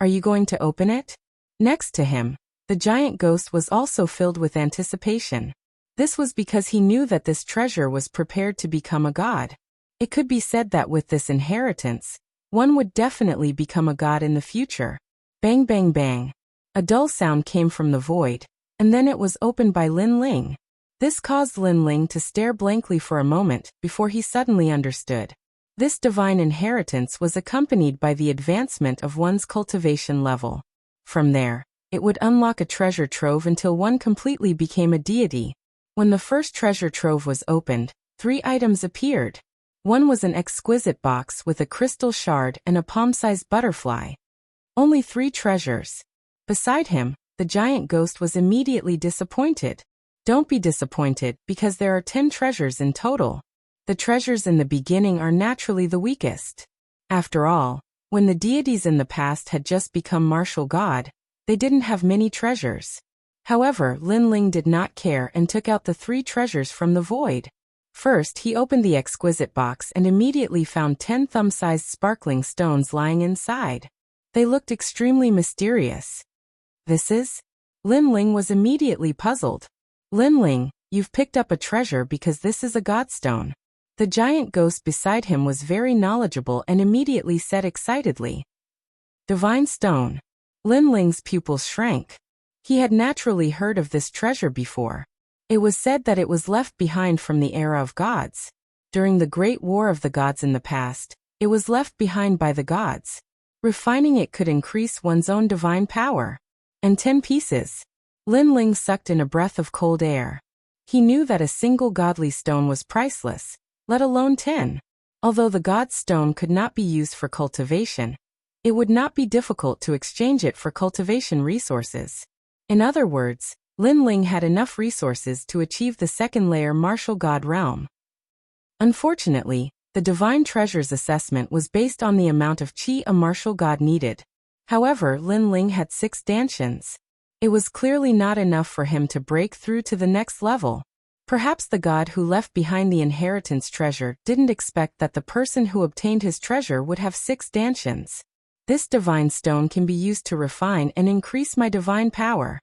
Are you going to open it? Next to him, the giant ghost was also filled with anticipation. This was because he knew that this treasure was prepared to become a god. It could be said that with this inheritance, one would definitely become a god in the future. Bang bang bang. A dull sound came from the void, and then it was opened by Lin Ling. This caused Lin Ling to stare blankly for a moment before he suddenly understood. This divine inheritance was accompanied by the advancement of one's cultivation level. From there, it would unlock a treasure trove until one completely became a deity. When the first treasure trove was opened, 3 items appeared. One was an exquisite box with a crystal shard and a palm-sized butterfly. Only 3 treasures. Beside him, the giant ghost was immediately disappointed. Don't be disappointed because there are 10 treasures in total. The treasures in the beginning are naturally the weakest. After all, when the deities in the past had just become martial god, they didn't have many treasures. However, Lin Ling did not care and took out the 3 treasures from the void. First, he opened the exquisite box and immediately found 10 thumb-sized sparkling stones lying inside. They looked extremely mysterious. This is? Lin Ling was immediately puzzled. Lin Ling, you've picked up a treasure because this is a godstone. The giant ghost beside him was very knowledgeable and immediately said excitedly. Divine stone. Lin Ling's pupils shrank. He had naturally heard of this treasure before. It was said that it was left behind from the era of gods. During the Great War of the Gods in the past, it was left behind by the gods. Refining it could increase one's own divine power. And 10 pieces. Lin Ling sucked in a breath of cold air. He knew that a single godly stone was priceless, let alone 10. Although the god's stone could not be used for cultivation, it would not be difficult to exchange it for cultivation resources. In other words, Lin Ling had enough resources to achieve the second layer martial god realm. Unfortunately, the divine treasures assessment was based on the amount of qi a martial god needed. However, Lin Ling had 6 dantians. It was clearly not enough for him to break through to the next level. Perhaps the god who left behind the inheritance treasure didn't expect that the person who obtained his treasure would have 6 dantians. This divine stone can be used to refine and increase my divine power.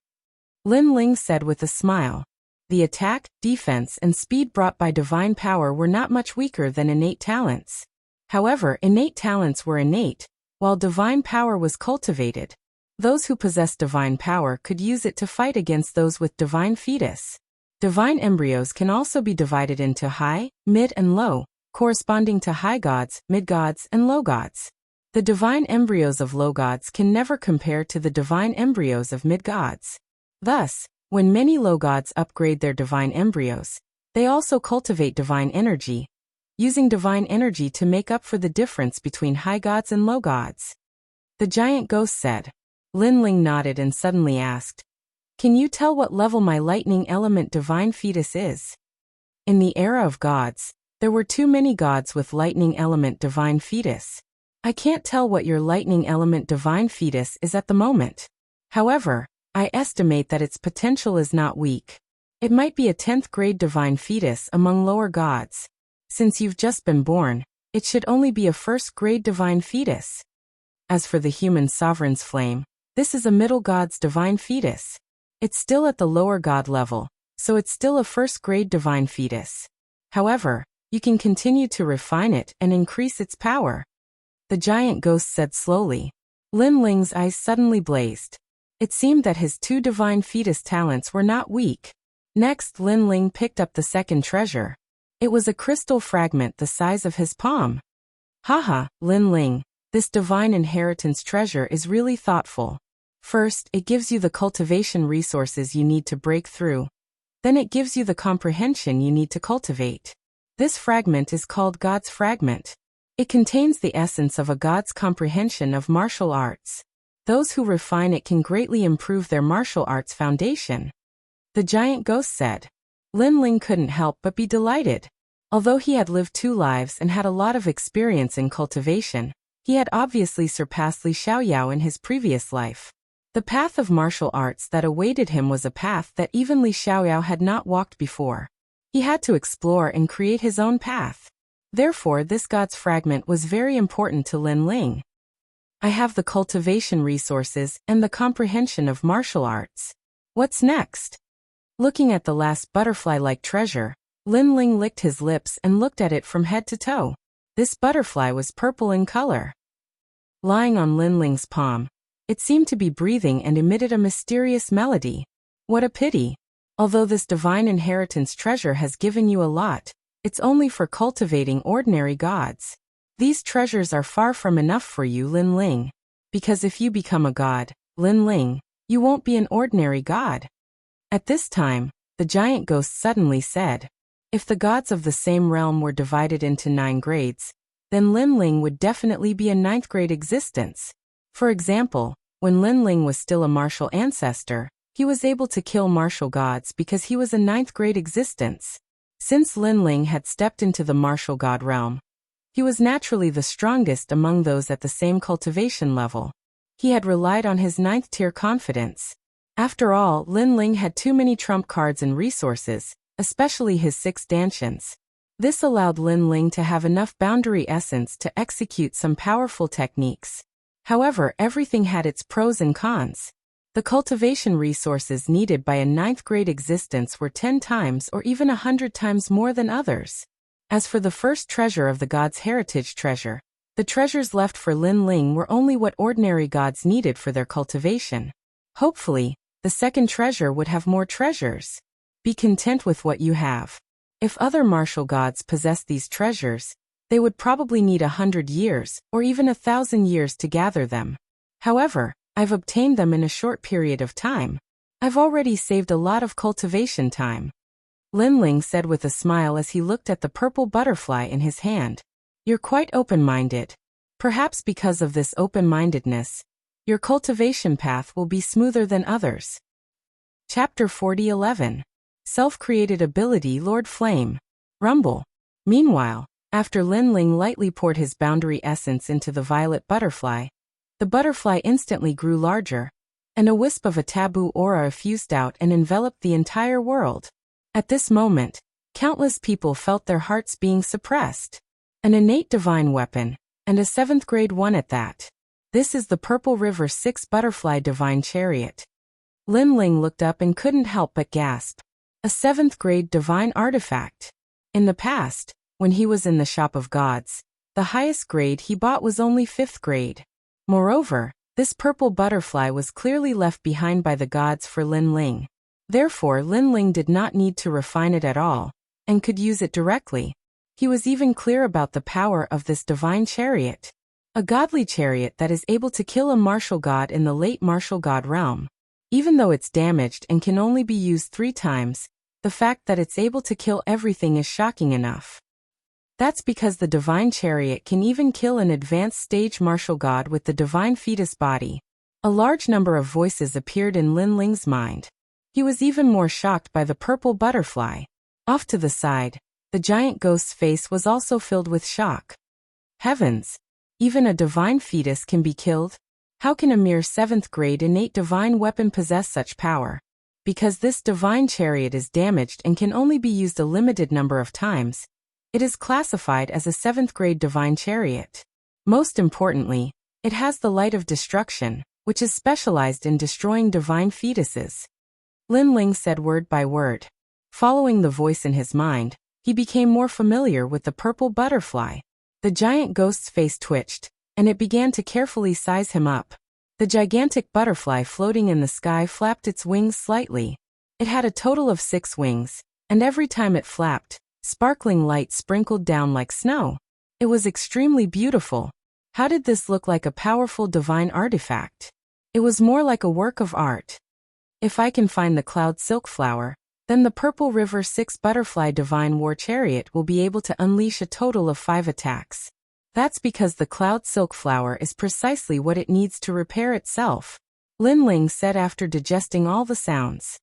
Lin Ling said with a smile. The attack, defense, and speed brought by divine power were not much weaker than innate talents. However, innate talents were innate, while divine power was cultivated. Those who possessed divine power could use it to fight against those with divine fetus. Divine embryos can also be divided into high, mid, and low, corresponding to high gods, mid gods, and low gods. The divine embryos of low gods can never compare to the divine embryos of mid gods. Thus, when many low gods upgrade their divine embryos, they also cultivate divine energy, using divine energy to make up for the difference between high gods and low gods. The giant ghost said. Lin Ling nodded and suddenly asked, "Can you tell what level my lightning element divine fetus is?" In the era of gods, there were too many gods with lightning element divine fetus. I can't tell what your lightning element divine fetus is at the moment. However, I estimate that its potential is not weak. It might be a 10th grade divine fetus among lower gods. Since you've just been born, it should only be a 1st grade divine fetus. As for the human sovereign's flame, this is a middle god's divine fetus. It's still at the lower god level, so it's still a first-grade divine fetus. However, you can continue to refine it and increase its power. The giant ghost said slowly. Lin Ling's eyes suddenly blazed. It seemed that his 2 divine fetus talents were not weak. Next, Lin Ling picked up the second treasure. It was a crystal fragment the size of his palm. Haha, Lin Ling, this divine inheritance treasure is really thoughtful. First, it gives you the cultivation resources you need to break through. Then it gives you the comprehension you need to cultivate. This fragment is called God's Fragment. It contains the essence of a god's comprehension of martial arts. Those who refine it can greatly improve their martial arts foundation. The giant ghost said. Lin Ling couldn't help but be delighted. Although he had lived 2 lives and had a lot of experience in cultivation, he had obviously surpassed Li Xiaoyao in his previous life. The path of martial arts that awaited him was a path that even Li Xiaoyao had not walked before. He had to explore and create his own path. Therefore, this god's fragment was very important to Lin Ling. I have the cultivation resources and the comprehension of martial arts. What's next? Looking at the last butterfly-like treasure, Lin Ling licked his lips and looked at it from head to toe. This butterfly was purple in color. Lying on Lin Ling's palm, it seemed to be breathing and emitted a mysterious melody. What a pity. Although this divine inheritance treasure has given you a lot, it's only for cultivating ordinary gods. These treasures are far from enough for you, Lin Ling. Because if you become a god, Lin Ling, you won't be an ordinary god. At this time, the giant ghost suddenly said, if the gods of the same realm were divided into 9 grades, then Lin Ling would definitely be a 9th grade existence. For example, when Lin Ling was still a martial ancestor, he was able to kill martial gods because he was a 9th grade existence. Since Lin Ling had stepped into the martial god realm, he was naturally the strongest among those at the same cultivation level. He had relied on his 9th tier confidence. After all, Lin Ling had too many trump cards and resources, especially his 6 dantians. This allowed Lin Ling to have enough boundary essence to execute some powerful techniques. However, everything had its pros and cons. The cultivation resources needed by a 9th grade existence were 10 times or even 100 times more than others. As for the first treasure of the god's heritage treasure, the treasures left for Lin Ling were only what ordinary gods needed for their cultivation. Hopefully, the second treasure would have more treasures. Be content with what you have. If other martial gods possessed these treasures, they would probably need 100 years or even 1,000 years to gather them. However, I've obtained them in a short period of time. I've already saved a lot of cultivation time. Lin Ling said with a smile as he looked at the purple butterfly in his hand. You're quite open-minded. Perhaps because of this open-mindedness, your cultivation path will be smoother than others. Chapter 40:11. Self-created ability Lord Flame. Rumble. Meanwhile, after Lin Ling lightly poured his boundary essence into the violet butterfly, the butterfly instantly grew larger, and a wisp of a taboo aura effused out and enveloped the entire world. At this moment, countless people felt their hearts being suppressed. An innate divine weapon, and a 7th grade one at that. This is the Purple River 6 Butterfly Divine Chariot. Lin Ling looked up and couldn't help but gasp. A 7th grade divine artifact. In the past, when he was in the Shop of Gods, the highest grade he bought was only 5th grade. Moreover, this purple butterfly was clearly left behind by the gods for Lin Ling. Therefore, Lin Ling did not need to refine it at all, and could use it directly. He was even clear about the power of this divine chariot. A godly chariot that is able to kill a martial god in the late martial god realm. Even though it's damaged and can only be used 3 times, the fact that it's able to kill everything is shocking enough. That's because the divine chariot can even kill an advanced stage martial god with the divine fetus body. A large number of voices appeared in Lin Ling's mind. He was even more shocked by the purple butterfly. Off to the side, the giant ghost's face was also filled with shock. Heavens! Even a divine fetus can be killed? How can a mere 7th grade innate divine weapon possess such power? Because this divine chariot is damaged and can only be used a limited number of times, it is classified as a 7th grade divine chariot. Most importantly, it has the light of destruction, which is specialized in destroying divine fetuses. Lin Ling said word by word. Following the voice in his mind, he became more familiar with the purple butterfly. The giant ghost's face twitched, and it began to carefully size him up. The gigantic butterfly floating in the sky flapped its wings slightly. It had a total of 6 wings, and every time it flapped, sparkling light sprinkled down like snow. It was extremely beautiful. How did this look like a powerful divine artifact? It was more like a work of art. If I can find the cloud silk flower, then the Purple River 6 Butterfly Divine War Chariot will be able to unleash a total of 5 attacks. That's because the cloud silk flower is precisely what it needs to repair itself, Lin Ling said after digesting all the sounds.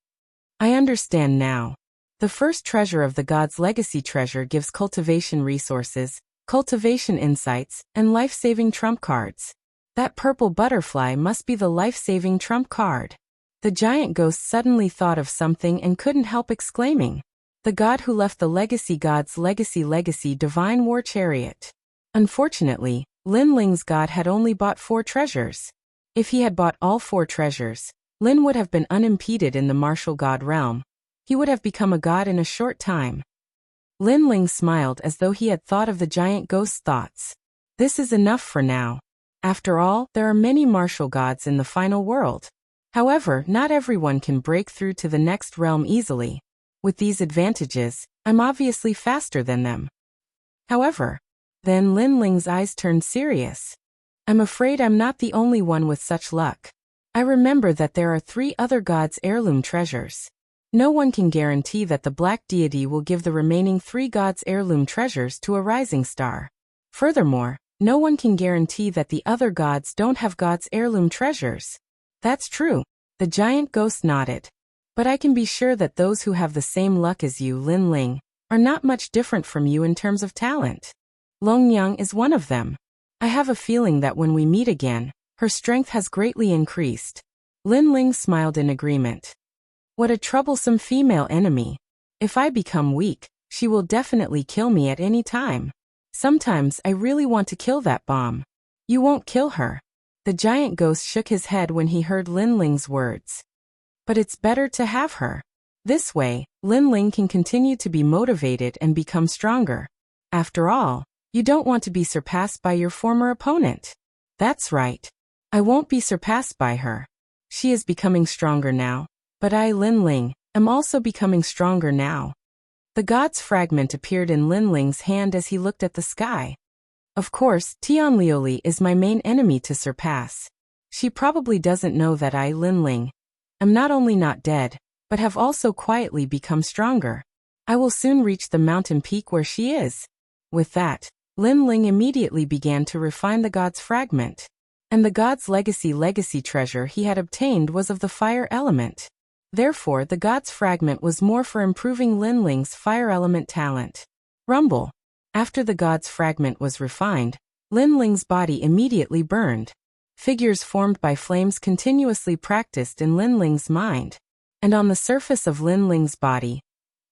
I understand now. The first treasure of the God's Legacy treasure gives cultivation resources, cultivation insights, and life-saving trump cards. That purple butterfly must be the life-saving trump card. The giant ghost suddenly thought of something and couldn't help exclaiming. The god who left the Legacy God's Legacy Divine War Chariot. Unfortunately, Lin Ling's god had only bought 4 treasures. If he had bought all 4 treasures, Lin would have been unimpeded in the martial god realm. He would have become a god in a short time. Lin Ling smiled as though he had thought of the giant ghost's thoughts. This is enough for now. After all, there are many martial gods in the final world. However, not everyone can break through to the next realm easily. With these advantages, I'm obviously faster than them. However, then Lin Ling's eyes turned serious. I'm afraid I'm not the only one with such luck. I remember that there are 3 other gods' heirloom treasures. No one can guarantee that the Black Deity will give the remaining 3 gods' heirloom treasures to a rising star. Furthermore, no one can guarantee that the other gods don't have gods' heirloom treasures. That's true, the giant ghost nodded. But I can be sure that those who have the same luck as you, Lin Ling, are not much different from you in terms of talent. Long Yang is one of them. I have a feeling that when we meet again, her strength has greatly increased. Lin Ling smiled in agreement. What a troublesome female enemy. If I become weak, she will definitely kill me at any time. Sometimes I really want to kill that bomb. You won't kill her. The giant ghost shook his head when he heard Lin Ling's words. But it's better to have her. This way, Lin Ling can continue to be motivated and become stronger. After all, you don't want to be surpassed by your former opponent. That's right. I won't be surpassed by her. She is becoming stronger now, but I, Lin Ling, am also becoming stronger now. The god's fragment appeared in Lin Ling's hand as he looked at the sky. Of course, Tianlioli is my main enemy to surpass. She probably doesn't know that I, Lin Ling, am not only not dead, but have also quietly become stronger. I will soon reach the mountain peak where she is. With that, Lin Ling immediately began to refine the god's fragment. And the god's legacy treasure he had obtained was of the fire element. Therefore, the god's fragment was more for improving Lin Ling's fire element talent. Rumble. After the god's fragment was refined, Lin Ling's body immediately burned. Figures formed by flames continuously practiced in Lin Ling's mind. And on the surface of Lin Ling's body,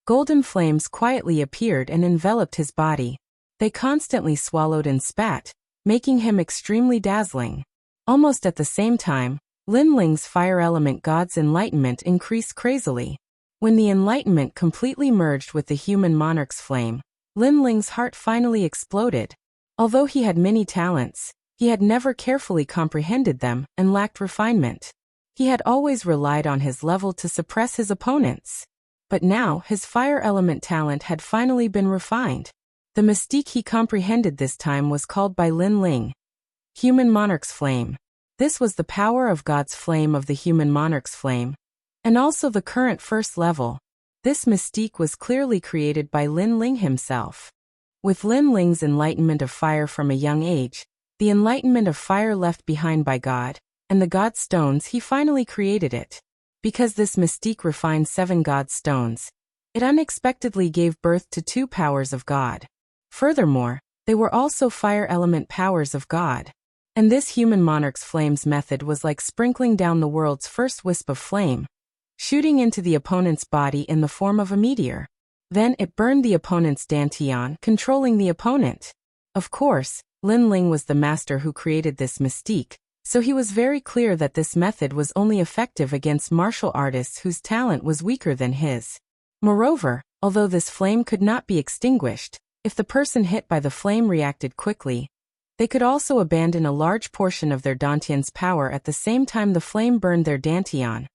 golden flames quietly appeared and enveloped his body. They constantly swallowed and spat, making him extremely dazzling. Almost at the same time, Lin Ling's fire element god's enlightenment increased crazily. When the enlightenment completely merged with the human monarch's flame, Lin Ling's heart finally exploded. Although he had many talents, he had never carefully comprehended them and lacked refinement. He had always relied on his level to suppress his opponents. But now his fire element talent had finally been refined. The mystique he comprehended this time was called by Lin Ling Human Monarch's Flame. This was the power of God's flame of the human monarch's flame, and also the current first level. This mystique was clearly created by Lin Ling himself. With Lin Ling's enlightenment of fire from a young age, the enlightenment of fire left behind by God, and the God stones, he finally created it. Because this mystique refined 7 God stones, it unexpectedly gave birth to 2 powers of God. Furthermore, they were also fire element powers of God. And this human monarch's flames method was like sprinkling down the world's first wisp of flame, shooting into the opponent's body in the form of a meteor. Then it burned the opponent's dantian, controlling the opponent. Of course, Lin Ling was the master who created this mystique, So he was very clear that this method was only effective against martial artists whose talent was weaker than his. Moreover, although this flame could not be extinguished, if the person hit by the flame reacted quickly, they could also abandon a large portion of their dantian's power at the same time the flame burned their dantian,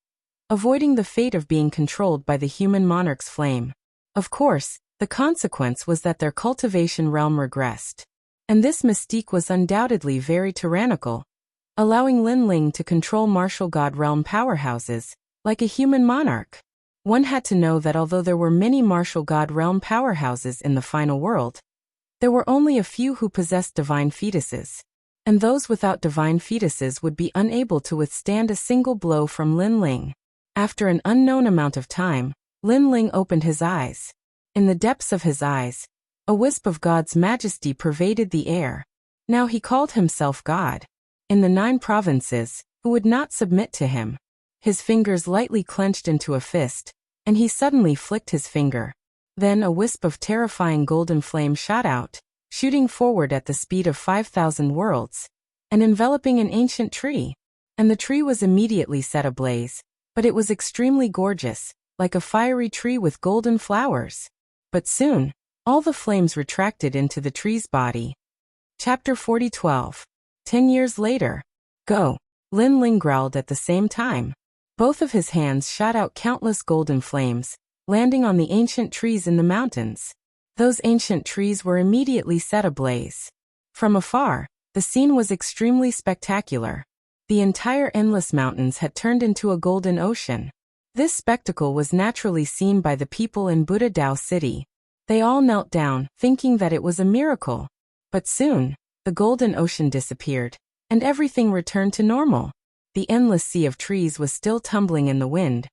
avoiding the fate of being controlled by the human monarch's flame. Of course, the consequence was that their cultivation realm regressed. And this mystique was undoubtedly very tyrannical, allowing Lin Ling to control martial god realm powerhouses, like a human monarch. One had to know that although there were many martial god realm powerhouses in the final world, there were only a few who possessed divine fetuses, and those without divine fetuses would be unable to withstand a single blow from Lin Ling. After an unknown amount of time, Lin Ling opened his eyes. In the depths of his eyes, a wisp of God's majesty pervaded the air. Now he called himself God. In the 9 provinces, who would not submit to him? His fingers lightly clenched into a fist, and he suddenly flicked his finger. Then a wisp of terrifying golden flame shot out, shooting forward at the speed of 5,000 worlds, and enveloping an ancient tree. And the tree was immediately set ablaze, but it was extremely gorgeous, like a fiery tree with golden flowers. But soon, all the flames retracted into the tree's body. Chapter 40:12. 10 years later. Go! Lin Ling growled at the same time. Both of his hands shot out countless golden flames, landing on the ancient trees in the mountains. Those ancient trees were immediately set ablaze. From afar, the scene was extremely spectacular. The entire endless mountains had turned into a golden ocean. This spectacle was naturally seen by the people in Buddha Dao City. They all knelt down, thinking that it was a miracle. But soon, the golden ocean disappeared, and everything returned to normal. The endless sea of trees was still tumbling in the wind,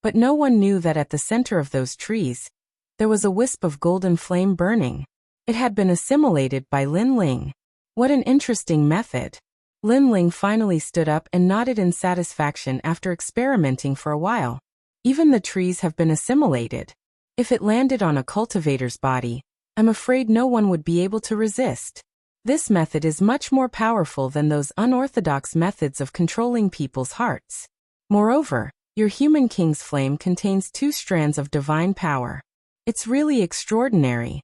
but no one knew that at the center of those trees, there was a wisp of golden flame burning. It had been assimilated by Lin Ling. What an interesting method! Lin Ling finally stood up and nodded in satisfaction after experimenting for a while. Even the trees have been assimilated. If it landed on a cultivator's body, I'm afraid no one would be able to resist. This method is much more powerful than those unorthodox methods of controlling people's hearts. Moreover, your human king's flame contains 2 strands of divine power. It's really extraordinary.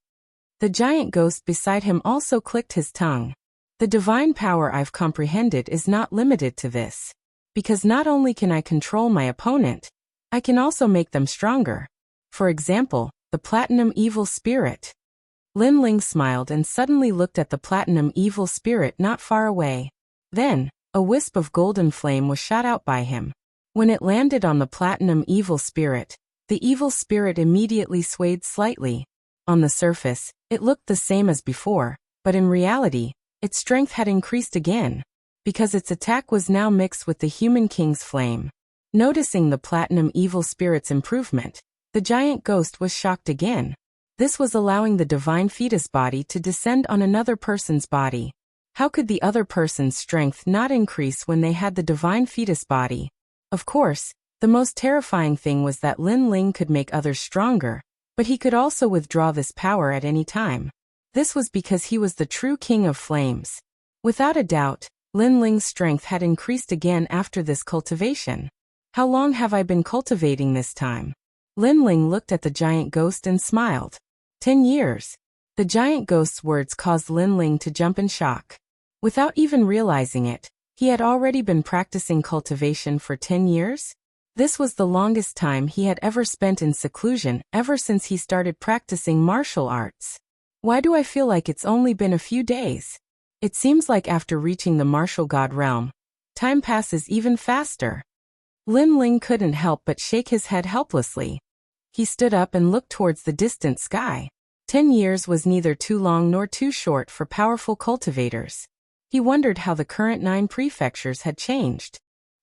The giant ghost beside him also clicked his tongue. The divine power I've comprehended is not limited to this. Because not only can I control my opponent, I can also make them stronger. For example, the platinum evil spirit. Lin Ling smiled and suddenly looked at the platinum evil spirit not far away. Then, a wisp of golden flame was shot out by him. When it landed on the platinum evil spirit, the evil spirit immediately swayed slightly. On the surface, it looked the same as before, but in reality, its strength had increased again, because its attack was now mixed with the human king's flame. Noticing the platinum evil spirit's improvement, the giant ghost was shocked again. This was allowing the divine fetus body to descend on another person's body. How could the other person's strength not increase when they had the divine fetus body? Of course, the most terrifying thing was that Lin Ling could make others stronger, but he could also withdraw this power at any time. This was because he was the true king of flames. Without a doubt, Lin Ling's strength had increased again after this cultivation. How long have I been cultivating this time? Lin Ling looked at the giant ghost and smiled. 10 years. The giant ghost's words caused Lin Ling to jump in shock. Without even realizing it, he had already been practicing cultivation for 10 years? This was the longest time he had ever spent in seclusion ever since he started practicing martial arts. Why do I feel like it's only been a few days? It seems like after reaching the martial god realm, time passes even faster. Lin Ling couldn't help but shake his head helplessly. He stood up and looked towards the distant sky. 10 years was neither too long nor too short for powerful cultivators. He wondered how the current 9 prefectures had changed.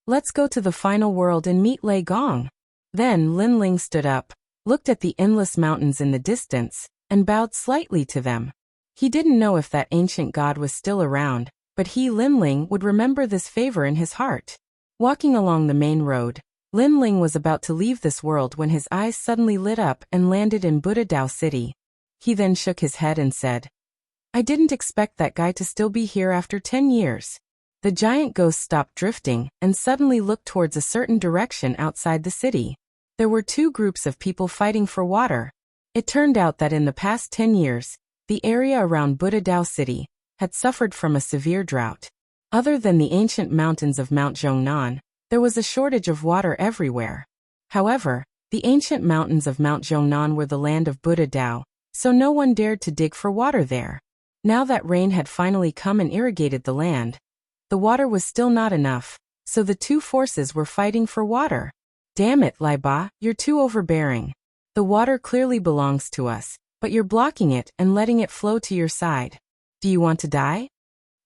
Let's go to the final world and meet Lei Gong. Then Lin Ling stood up, looked at the endless mountains in the distance, and bowed slightly to them. He didn't know if that ancient god was still around, but he, Lin Ling, would remember this favor in his heart. Walking along the main road, Lin Ling was about to leave this world when his eyes suddenly lit up and landed in Buddha Dao City. He then shook his head and said, I didn't expect that guy to still be here after 10 years. The giant ghost stopped drifting and suddenly looked towards a certain direction outside the city. There were two groups of people fighting for water. It turned out that in the past 10 years, the area around Budadao City had suffered from a severe drought. Other than the ancient mountains of Mount Zhongnan, there was a shortage of water everywhere. However, the ancient mountains of Mount Zhongnan were the land of Budadao, so no one dared to dig for water there. Now that rain had finally come and irrigated the land, the water was still not enough, so the two forces were fighting for water. Damn it, Lai Ba, you're too overbearing. The water clearly belongs to us, but you're blocking it and letting it flow to your side. Do you want to die?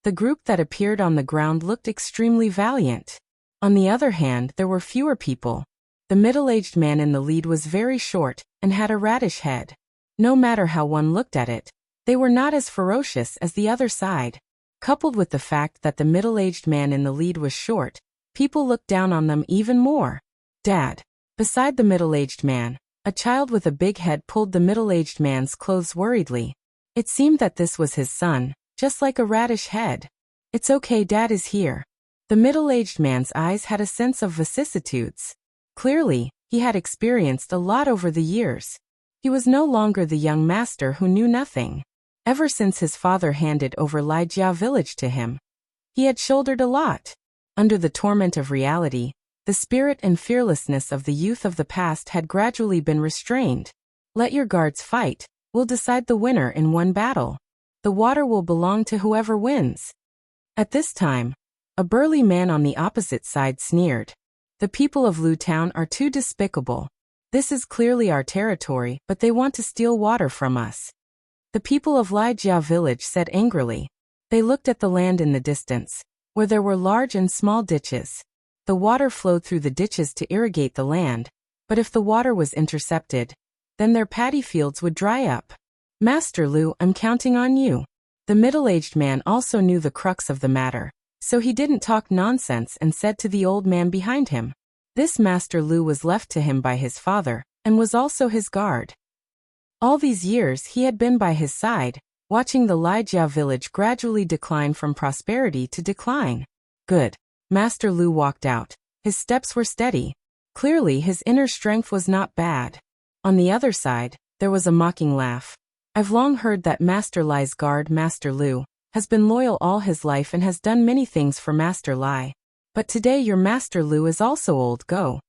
The group that appeared on the ground looked extremely valiant. On the other hand, there were fewer people. The middle-aged man in the lead was very short and had a radish head. No matter how one looked at it, they were not as ferocious as the other side. Coupled with the fact that the middle-aged man in the lead was short, people looked down on them even more. Dad. Beside the middle-aged man, a child with a big head pulled the middle-aged man's clothes worriedly. It seemed that this was his son, just like a radish head. It's okay, Dad is here. The middle-aged man's eyes had a sense of vicissitudes. Clearly, he had experienced a lot over the years. He was no longer the young master who knew nothing. Ever since his father handed over Lijia village to him, he had shouldered a lot. Under the torment of reality, the spirit and fearlessness of the youth of the past had gradually been restrained. Let your guards fight. We'll decide the winner in one battle. The water will belong to whoever wins. At this time, a burly man on the opposite side sneered. The people of Lu Town are too despicable. This is clearly our territory, but they want to steal water from us. The people of Lijia village said angrily. They looked at the land in the distance, where there were large and small ditches. The water flowed through the ditches to irrigate the land, but if the water was intercepted, then their paddy fields would dry up. Master Lu, I'm counting on you. The middle-aged man also knew the crux of the matter, so he didn't talk nonsense and said to the old man behind him. This Master Lu was left to him by his father, and was also his guard. All these years he had been by his side, watching the Lijia village gradually decline from prosperity to decline. Good. Master Lu walked out. His steps were steady. Clearly his inner strength was not bad. On the other side, there was a mocking laugh. I've long heard that Master Lai's guard, Master Lu, has been loyal all his life and has done many things for Master Lai. But today your Master Lu is also old. Go.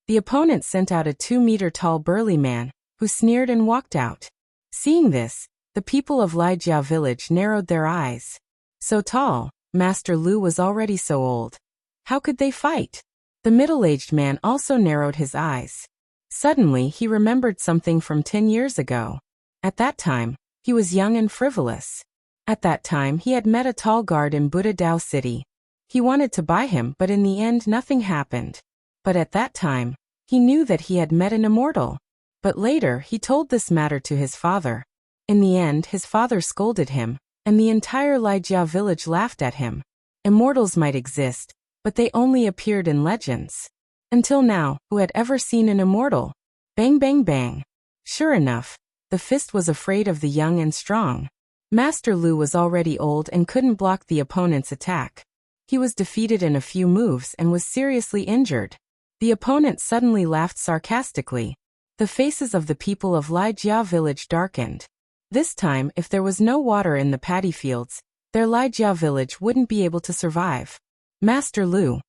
The opponent sent out a 2-meter-tall burly man, who sneered and walked out. Seeing this, the people of Lijia village narrowed their eyes. So tall, Master Lu was already so old. How could they fight? The middle-aged man also narrowed his eyes. Suddenly he remembered something from 10 years ago. At that time, he was young and frivolous. At that time he had met a tall guard in Budadao City. He wanted to buy him, but in the end nothing happened. But at that time, he knew that he had met an immortal. But later he told this matter to his father. In the end his father scolded him, and the entire Lijia village laughed at him. Immortals might exist, but they only appeared in legends. Until now, who had ever seen an immortal? Bang bang bang. Sure enough, the fist was afraid of the young and strong. Master Lu was already old and couldn't block the opponent's attack. He was defeated in a few moves and was seriously injured. The opponent suddenly laughed sarcastically. The faces of the people of Lijia village darkened. This time, if there was no water in the paddy fields, their Lijia village wouldn't be able to survive. Master Lu.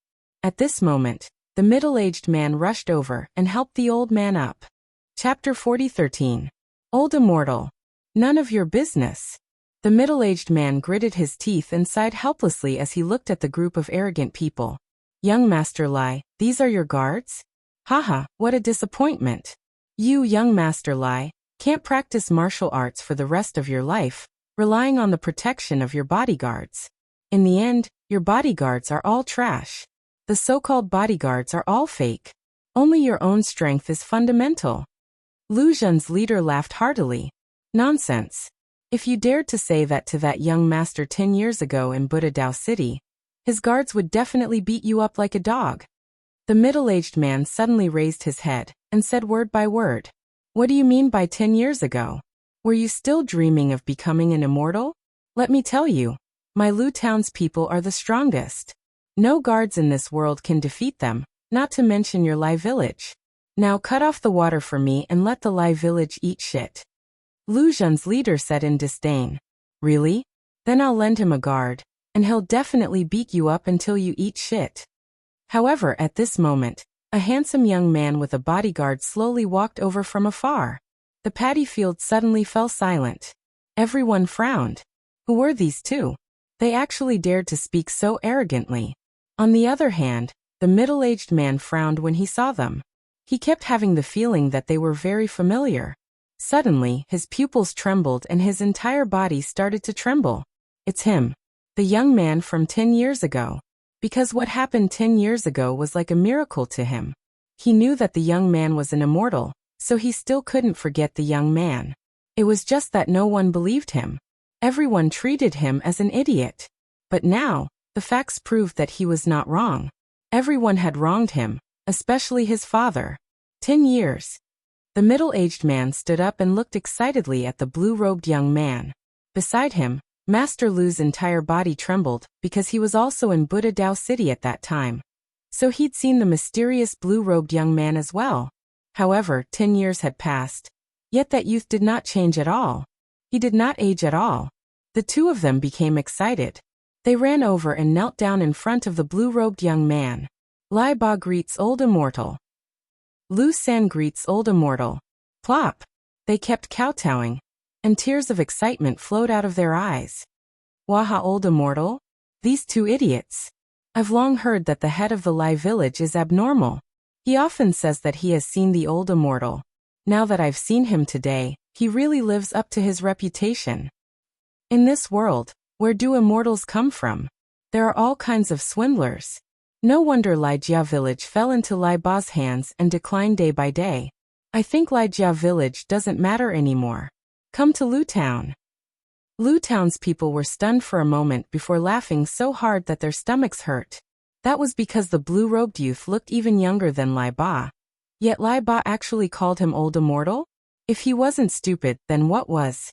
At this moment, the middle-aged man rushed over and helped the old man up. Chapter 40:13. Old Immortal. None of your business. The middle-aged man gritted his teeth and sighed helplessly as he looked at the group of arrogant people. Young Master Lai, these are your guards? Haha, what a disappointment. You, young Master Lai, can't practice martial arts for the rest of your life, relying on the protection of your bodyguards. In the end, your bodyguards are all trash. The so-called bodyguards are all fake. Only your own strength is fundamental. Lu Zhen's leader laughed heartily. Nonsense. If you dared to say that to that young master 10 years ago in Budadao City, his guards would definitely beat you up like a dog. The middle-aged man suddenly raised his head and said word by word. What do you mean by 10 years ago? Were you still dreaming of becoming an immortal? Let me tell you, My Lu townspeople are the strongest. No guards in this world can defeat them, not to mention your Lai village. Now cut off the water for me and let the Lai village eat shit. Lu Zhen's leader said in disdain. Really? Then I'll lend him a guard, and he'll definitely beat you up until you eat shit. However, at this moment, a handsome young man with a bodyguard slowly walked over from afar. The paddy field suddenly fell silent. Everyone frowned. Who were these two? They actually dared to speak so arrogantly. On the other hand, the middle-aged man frowned when he saw them. He kept having the feeling that they were very familiar. Suddenly, his pupils trembled and his entire body started to tremble. It's him. The young man from 10 years ago. Because what happened 10 years ago was like a miracle to him. He knew that the young man was an immortal, so he still couldn't forget the young man. It was just that no one believed him. Everyone treated him as an idiot. But now, the facts proved that he was not wrong. Everyone had wronged him, especially his father. 10 years. The middle-aged man stood up and looked excitedly at the blue-robed young man. Beside him, Master Lu's entire body trembled because he was also in Buddha Dao City at that time. So he'd seen the mysterious blue-robed young man as well. However, 10 years had passed. Yet that youth did not change at all. He did not age at all. The two of them became excited. They ran over and knelt down in front of the blue-robed young man. Lai Ba greets old immortal. Lu San greets old immortal. Plop! They kept kowtowing, and tears of excitement flowed out of their eyes. Waha old immortal? These two idiots. I've long heard that the head of the Lai village is abnormal. He often says that he has seen the old immortal. Now that I've seen him today, he really lives up to his reputation. In this world, where do immortals come from? There are all kinds of swindlers. No wonder Lai Jia village fell into Lai Ba's hands and declined day by day. I think Lai Jia village doesn't matter anymore. Come to Lu Town. Lu Town's people were stunned for a moment before laughing so hard that their stomachs hurt. That was because the blue-robed youth looked even younger than Lai Ba. Yet Lai Ba actually called him old immortal? If he wasn't stupid, then what was?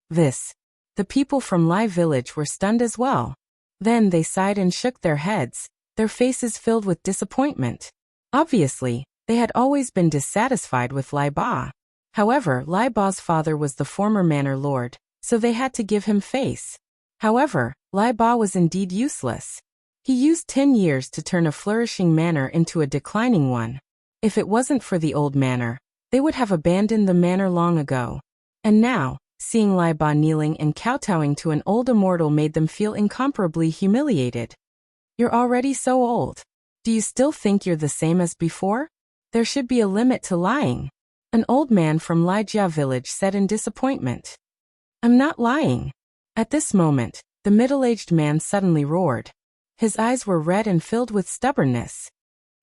This. The people from Lai village were stunned as well. Then they sighed and shook their heads, their faces filled with disappointment. Obviously, they had always been dissatisfied with Lai Ba. However, Lai Ba's father was the former manor lord, so they had to give him face. However, Lai Ba was indeed useless. He used 10 years to turn a flourishing manor into a declining one. If it wasn't for the old manor, they would have abandoned the manor long ago. And now, seeing Lai Ba kneeling and kowtowing to an old immortal made them feel incomparably humiliated. You're already so old. Do you still think you're the same as before? There should be a limit to lying. An old man from Lai Jia village said in disappointment. I'm not lying. At this moment, the middle-aged man suddenly roared. His eyes were red and filled with stubbornness.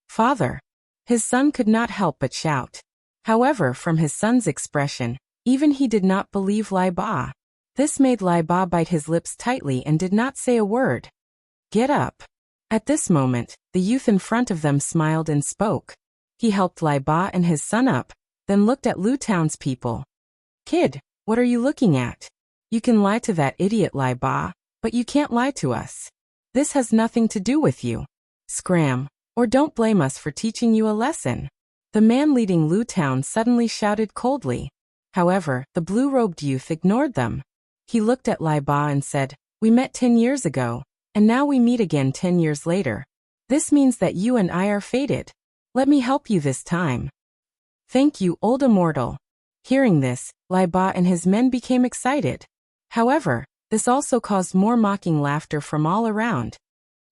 Father. His son could not help but shout. However, from his son's expression, even he did not believe Lai Ba. This made Lai Ba bite his lips tightly and did not say a word. Get up. At this moment, the youth in front of them smiled and spoke. He helped Lai Ba and his son up, then looked at Lu Town's people. Kid, what are you looking at? You can lie to that idiot Lai Ba, but you can't lie to us. This has nothing to do with you. Scram, or don't blame us for teaching you a lesson. The man leading Lu Town suddenly shouted coldly. However, the blue-robed youth ignored them. He looked at Lai Ba and said, We met 10 years ago, and now we meet again 10 years later. This means that you and I are fated. Let me help you this time. Thank you, old immortal. Hearing this, Lai Ba and his men became excited. However, this also caused more mocking laughter from all around.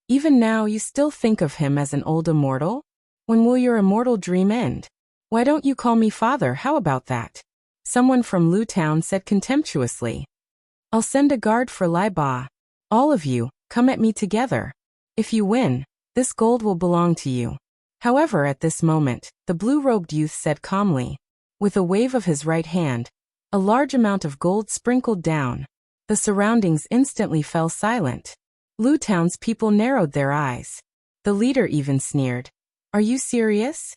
Even now you still think of him as an old immortal? When will your immortal dream end? Why don't you call me father? How about that? Someone from Lu Town said contemptuously. I'll send a guard for Lai Ba. All of you, come at me together. If you win, this gold will belong to you. However, at this moment, the blue-robed youth said calmly. With a wave of his right hand, a large amount of gold sprinkled down. The surroundings instantly fell silent. Lu Town's people narrowed their eyes. The leader even sneered. Are you serious?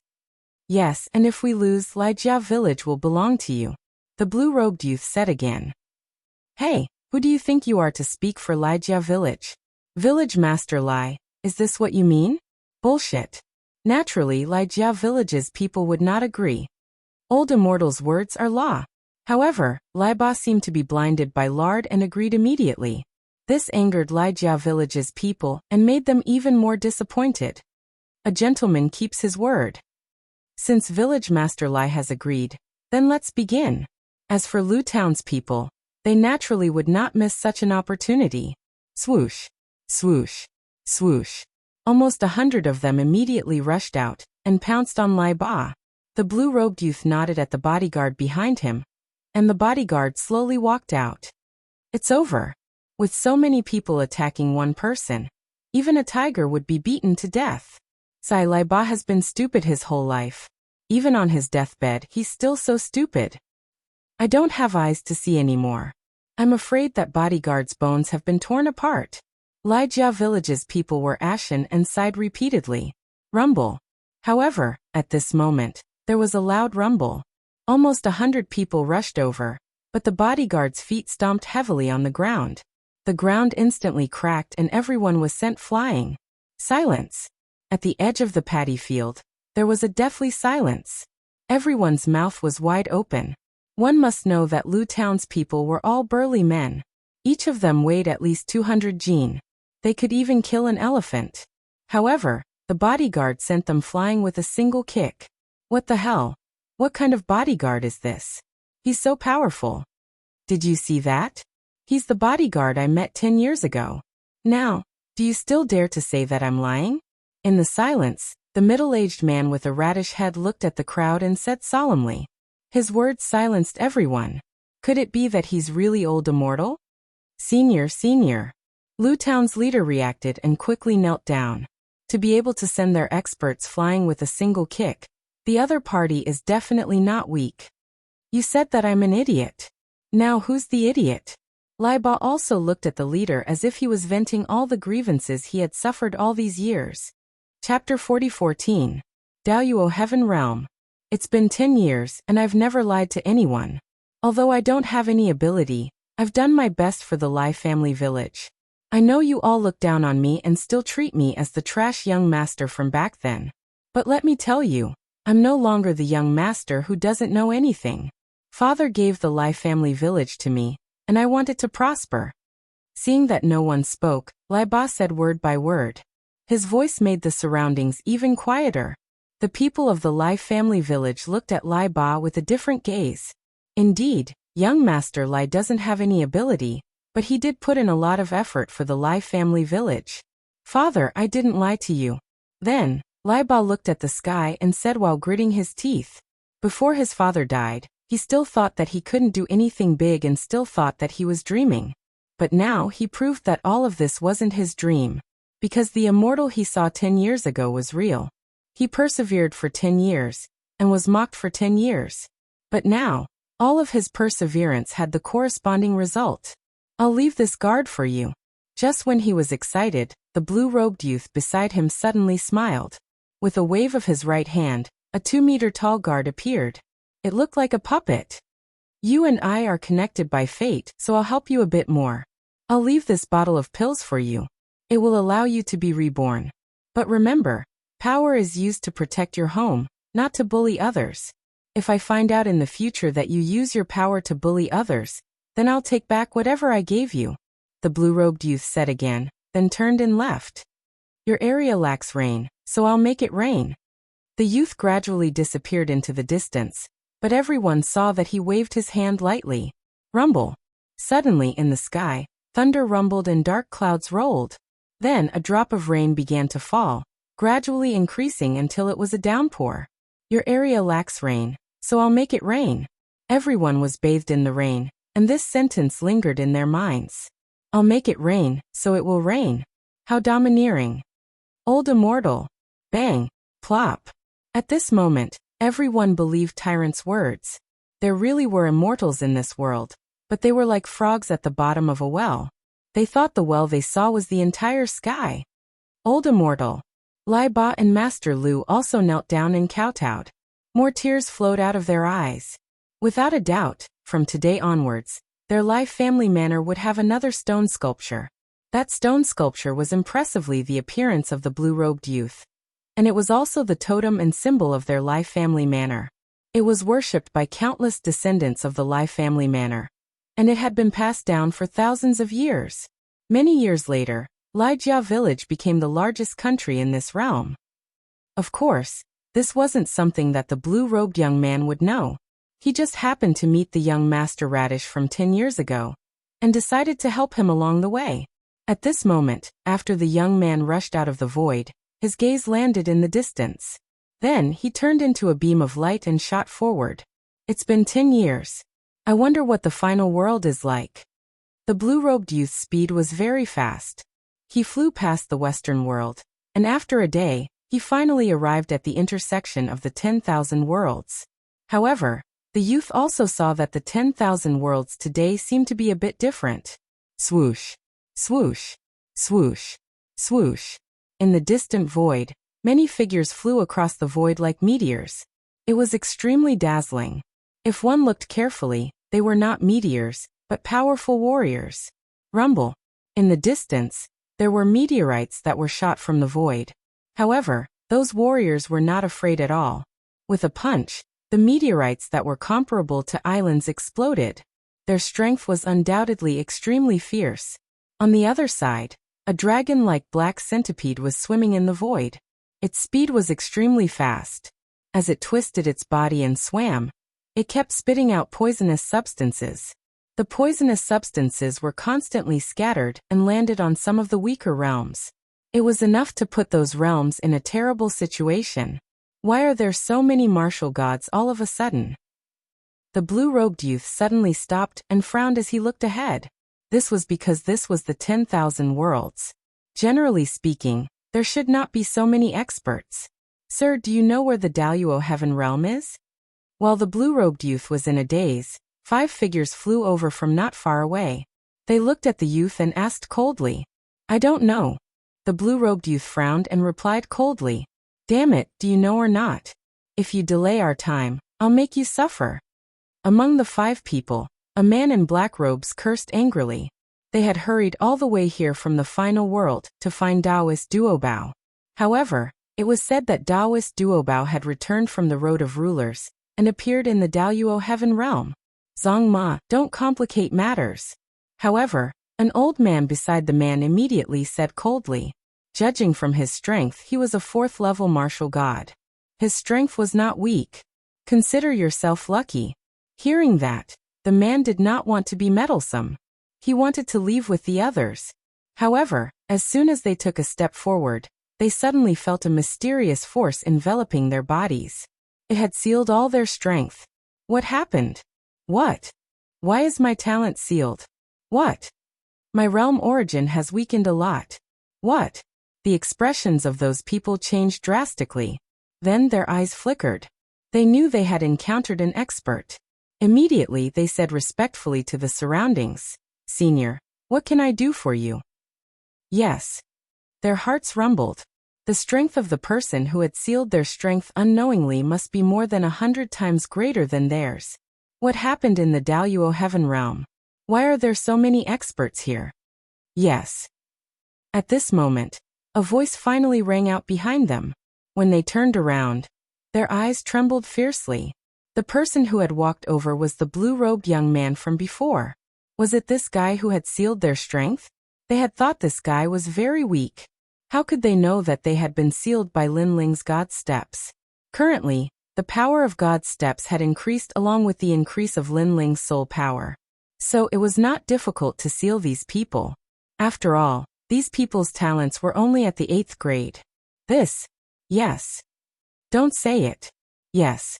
Yes, and if we lose, Lai Jia village will belong to you. The blue-robed youth said again. Hey, Who do you think you are to speak for Lai Jia village? Village Master Lai, is this what you mean? Bullshit. Naturally, Lai Jia village's people would not agree. Old Immortal's words are law. However, Lai Ba seemed to be blinded by lard and agreed immediately. This angered Lai Jia village's people and made them even more disappointed. A gentleman keeps his word. Since Village Master Lai has agreed, then let's begin. As for Lu Town's people, they naturally would not miss such an opportunity. Swoosh, swoosh, swoosh. Almost 100 of them immediately rushed out and pounced on Lai Ba. The blue-robed youth nodded at the bodyguard behind him, and the bodyguard slowly walked out. It's over. With so many people attacking one person, even a tiger would be beaten to death. Lai Ba has been stupid his whole life. Even on his deathbed, he's still so stupid. I don't have eyes to see anymore. I'm afraid that bodyguard's bones have been torn apart. Lai Jia village's people were ashen and sighed repeatedly. Rumble. However, at this moment, there was a loud rumble. Almost 100 people rushed over, but the bodyguard's feet stomped heavily on the ground. The ground instantly cracked and everyone was sent flying. Silence. At the edge of the paddy field, there was a deathly silence. Everyone's mouth was wide open. One must know that Lu Town's people were all burly men. Each of them weighed at least 200 jin. They could even kill an elephant. However, the bodyguard sent them flying with a single kick. What the hell? What kind of bodyguard is this? He's so powerful. Did you see that? He's the bodyguard I met 10 years ago. Now, do you still dare to say that I'm lying? In the silence, the middle-aged man with a radish head looked at the crowd and said solemnly. His words silenced everyone. Could it be that he's really old immortal? Senior. Lu Town's leader reacted and quickly knelt down. To be able to send their experts flying with a single kick, the other party is definitely not weak. You said that I'm an idiot. Now who's the idiot? Lai Ba also looked at the leader as if he was venting all the grievances he had suffered all these years. Chapter 40:14. Daoyuo Heaven Realm. It's been 10 years and I've never lied to anyone. Although I don't have any ability, I've done my best for the Lai family village. I know you all look down on me and still treat me as the trash young master from back then. But let me tell you, I'm no longer the young master who doesn't know anything. Father gave the Lai family village to me, and I wanted to prosper. Seeing that no one spoke, Lai Ba said word by word. His voice made the surroundings even quieter. The people of the Lai family village looked at Lai Ba with a different gaze. Indeed, young Master Lai doesn't have any ability, but he did put in a lot of effort for the Lai family village. Father, I didn't lie to you. Then, Lai Ba looked at the sky and said while gritting his teeth. Before his father died, he still thought that he couldn't do anything big and still thought that he was dreaming. But now he proved that all of this wasn't his dream. Because the immortal he saw 10 years ago was real. He persevered for 10 years, and was mocked for 10 years. But now, all of his perseverance had the corresponding result. I'll leave this guard for you. Just when he was excited, the blue-robed youth beside him suddenly smiled. With a wave of his right hand, a 2-meter-tall guard appeared. It looked like a puppet. You and I are connected by fate, so I'll help you a bit more. I'll leave this bottle of pills for you. It will allow you to be reborn. But remember, power is used to protect your home, not to bully others. If I find out in the future that you use your power to bully others, then I'll take back whatever I gave you, the blue-robed youth said again, then turned and left. Your area lacks rain, so I'll make it rain. The youth gradually disappeared into the distance, but everyone saw that he waved his hand lightly. Rumble. Suddenly in the sky, thunder rumbled and dark clouds rolled. Then a drop of rain began to fall, gradually increasing until it was a downpour. Your area lacks rain, so I'll make it rain. Everyone was bathed in the rain, and this sentence lingered in their minds. I'll make it rain, so it will rain. How domineering. Old immortal. Bang. Plop. At this moment, everyone believed Tyrant's words. There really were immortals in this world, but they were like frogs at the bottom of a well. They thought the well they saw was the entire sky. Old immortal. Lai Ba and Master Lu also knelt down and kowtowed. More tears flowed out of their eyes. Without a doubt, from today onwards, their life family manor would have another stone sculpture. That stone sculpture was impressively the appearance of the blue-robed youth. And it was also the totem and symbol of their life family manor. It was worshipped by countless descendants of the life family manor. And it had been passed down for thousands of years. Many years later, Lijia village became the largest country in this realm. Of course, this wasn't something that the blue-robed young man would know. He just happened to meet the young Master Radish from 10 years ago, and decided to help him along the way. At this moment, after the young man rushed out of the void, his gaze landed in the distance. Then he turned into a beam of light and shot forward. It's been 10 years. I wonder what the final world is like. The blue-robed youth's speed was very fast. He flew past the western world, and after a day, he finally arrived at the intersection of the 10,000 worlds. However, the youth also saw that the 10,000 worlds today seemed to be a bit different. Swoosh, swoosh, swoosh, swoosh. In the distant void, many figures flew across the void like meteors. It was extremely dazzling. If one looked carefully, they were not meteors, but powerful warriors. Rumble. In the distance, there were meteorites that were shot from the void. However, those warriors were not afraid at all. With a punch, the meteorites that were comparable to islands exploded. Their strength was undoubtedly extremely fierce. On the other side, a dragon-like black centipede was swimming in the void. Its speed was extremely fast. As it twisted its body and swam, it kept spitting out poisonous substances. The poisonous substances were constantly scattered and landed on some of the weaker realms. It was enough to put those realms in a terrible situation. Why are there so many martial gods all of a sudden? The blue-robed youth suddenly stopped and frowned as he looked ahead. This was because this was the 10,000 worlds. Generally speaking, there should not be so many experts. Sir, do you know where the Daluo Heaven Realm is? While the blue-robed youth was in a daze, 5 figures flew over from not far away. They looked at the youth and asked coldly. I don't know. The blue-robed youth frowned and replied coldly. Damn it, do you know or not? If you delay our time, I'll make you suffer. Among the 5 people, a man in black robes cursed angrily. They had hurried all the way here from the final world to find Taoist Duobao. However, it was said that Taoist Duobao had returned from the Road of Rulers and appeared in the Daluo Heaven Realm. Zhang Ma, don't complicate matters. However, an old man beside the man immediately said coldly. Judging from his strength, he was a 4th-level martial god. His strength was not weak. Consider yourself lucky. Hearing that, the man did not want to be meddlesome. He wanted to leave with the others. However, as soon as they took a step forward, they suddenly felt a mysterious force enveloping their bodies. It had sealed all their strength. What happened? What? Why is my talent sealed? What? My realm origin has weakened a lot. What? The expressions of those people changed drastically. Then their eyes flickered. They knew they had encountered an expert. Immediately they said respectfully to the surroundings, Senior, what can I do for you? Yes. Their hearts rumbled. The strength of the person who had sealed their strength unknowingly must be more than 100 times greater than theirs. What happened in the Daluo Heaven Realm? Why are there so many experts here? Yes. At this moment, a voice finally rang out behind them. When they turned around, their eyes trembled fiercely. The person who had walked over was the blue-robed young man from before. Was it this guy who had sealed their strength? They had thought this guy was very weak. How could they know that they had been sealed by Lin Ling's God Steps? Currently, the power of God's Steps had increased along with the increase of Lin Ling's soul power. So it was not difficult to seal these people. After all, these people's talents were only at the 8th grade. Yes. Don't say it. Yes.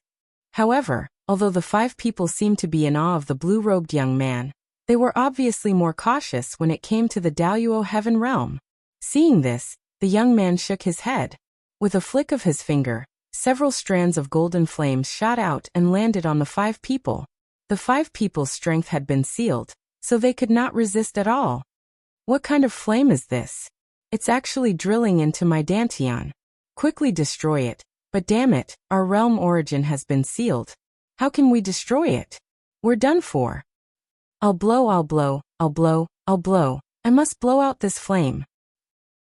However, although the 5 people seemed to be in awe of the blue-robed young man, they were obviously more cautious when it came to the Daluo Heaven Realm. Seeing this, the young man shook his head. With a flick of his finger, several strands of golden flames shot out and landed on the 5 people. The 5 people's strength had been sealed, so they could not resist at all. What kind of flame is this? It's actually drilling into my Dantian. Quickly destroy it, but damn it, our realm origin has been sealed. How can we destroy it? We're done for. I'll blow, I'll blow, I'll blow, I'll blow. I must blow out this flame.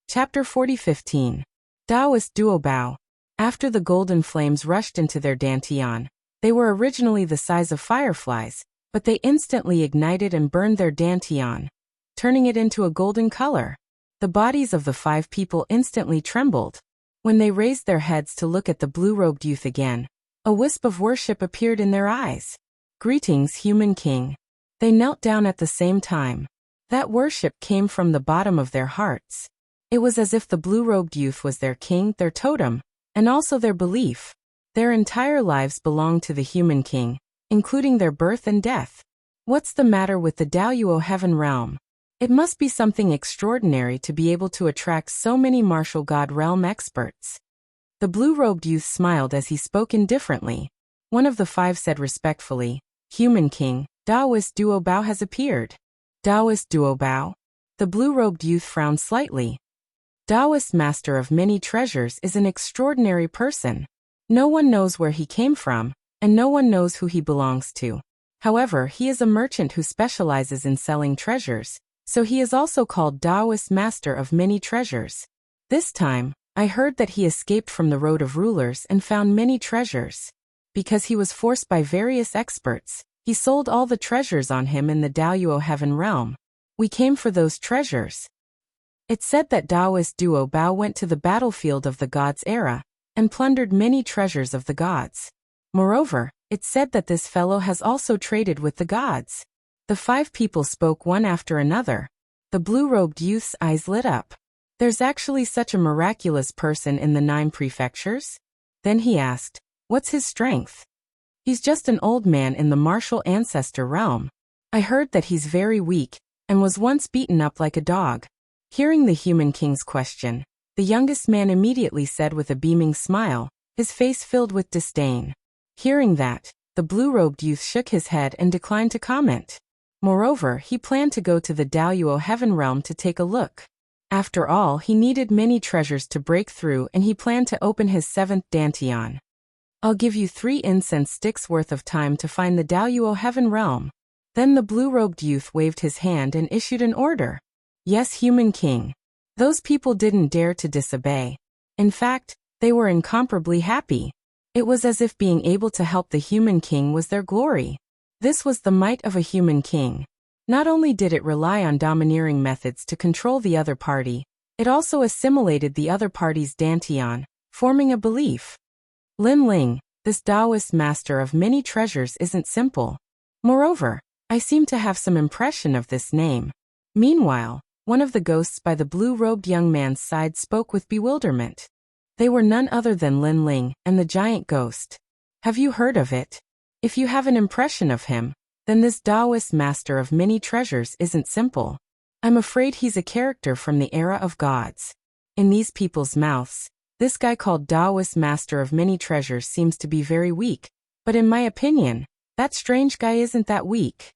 Chapter 40:15. Taoist Duo Bao. After the golden flames rushed into their dantian, they were originally the size of fireflies, but they instantly ignited and burned their dantian, turning it into a golden color. The bodies of the 5 people instantly trembled. When they raised their heads to look at the blue-robed youth again, a wisp of worship appeared in their eyes. Greetings, human king. They knelt down at the same time. That worship came from the bottom of their hearts. It was as if the blue-robed youth was their king, their totem, and also their belief. Their entire lives belonged to the human king, including their birth and death. What's the matter with the Daoyuo heaven realm? It must be something extraordinary to be able to attract so many martial god realm experts. The blue-robed youth smiled as he spoke indifferently. One of the 5 said respectfully, Human king, Taoist Duo Bao has appeared. Taoist Duo Bao? The blue-robed youth frowned slightly. Taoist master of many treasures is an extraordinary person. No one knows where he came from, and no one knows who he belongs to. However, he is a merchant who specializes in selling treasures, so he is also called Taoist master of many treasures. This time, I heard that he escaped from the road of rulers and found many treasures. Because he was forced by various experts, he sold all the treasures on him in the Daoyuo heaven realm. We came for those treasures. It said that Taoist Duo Bao went to the battlefield of the gods' era and plundered many treasures of the gods. Moreover, it said that this fellow has also traded with the gods. The 5 people spoke one after another. The blue-robed youth's eyes lit up. There's actually such a miraculous person in the 9 prefectures? Then he asked, what's his strength? He's just an old man in the martial ancestor realm. I heard that he's very weak and was once beaten up like a dog. Hearing the human king's question, the youngest man immediately said with a beaming smile, his face filled with disdain. Hearing that, the blue-robed youth shook his head and declined to comment. Moreover, he planned to go to the Daoyuo heaven realm to take a look. After all, he needed many treasures to break through, and he planned to open his 7th dantian. I'll give you 3 incense sticks worth of time to find the Daoyuo heaven realm. Then the blue-robed youth waved his hand and issued an order. Yes, human king. Those people didn't dare to disobey. In fact, they were incomparably happy. It was as if being able to help the human king was their glory. This was the might of a human king. Not only did it rely on domineering methods to control the other party, it also assimilated the other party's dantian, forming a belief. Lin Ling, this Taoist master of many treasures, isn't simple. Moreover, I seem to have some impression of this name. Meanwhile, one of the ghosts by the blue-robed young man's side spoke with bewilderment. They were none other than Lin Ling and the giant ghost. Have you heard of it? If you have an impression of him, then this Taoist master of many treasures isn't simple. I'm afraid he's a character from the era of gods. In these people's mouths, this guy called Taoist master of many treasures seems to be very weak, but in my opinion, that strange guy isn't that weak.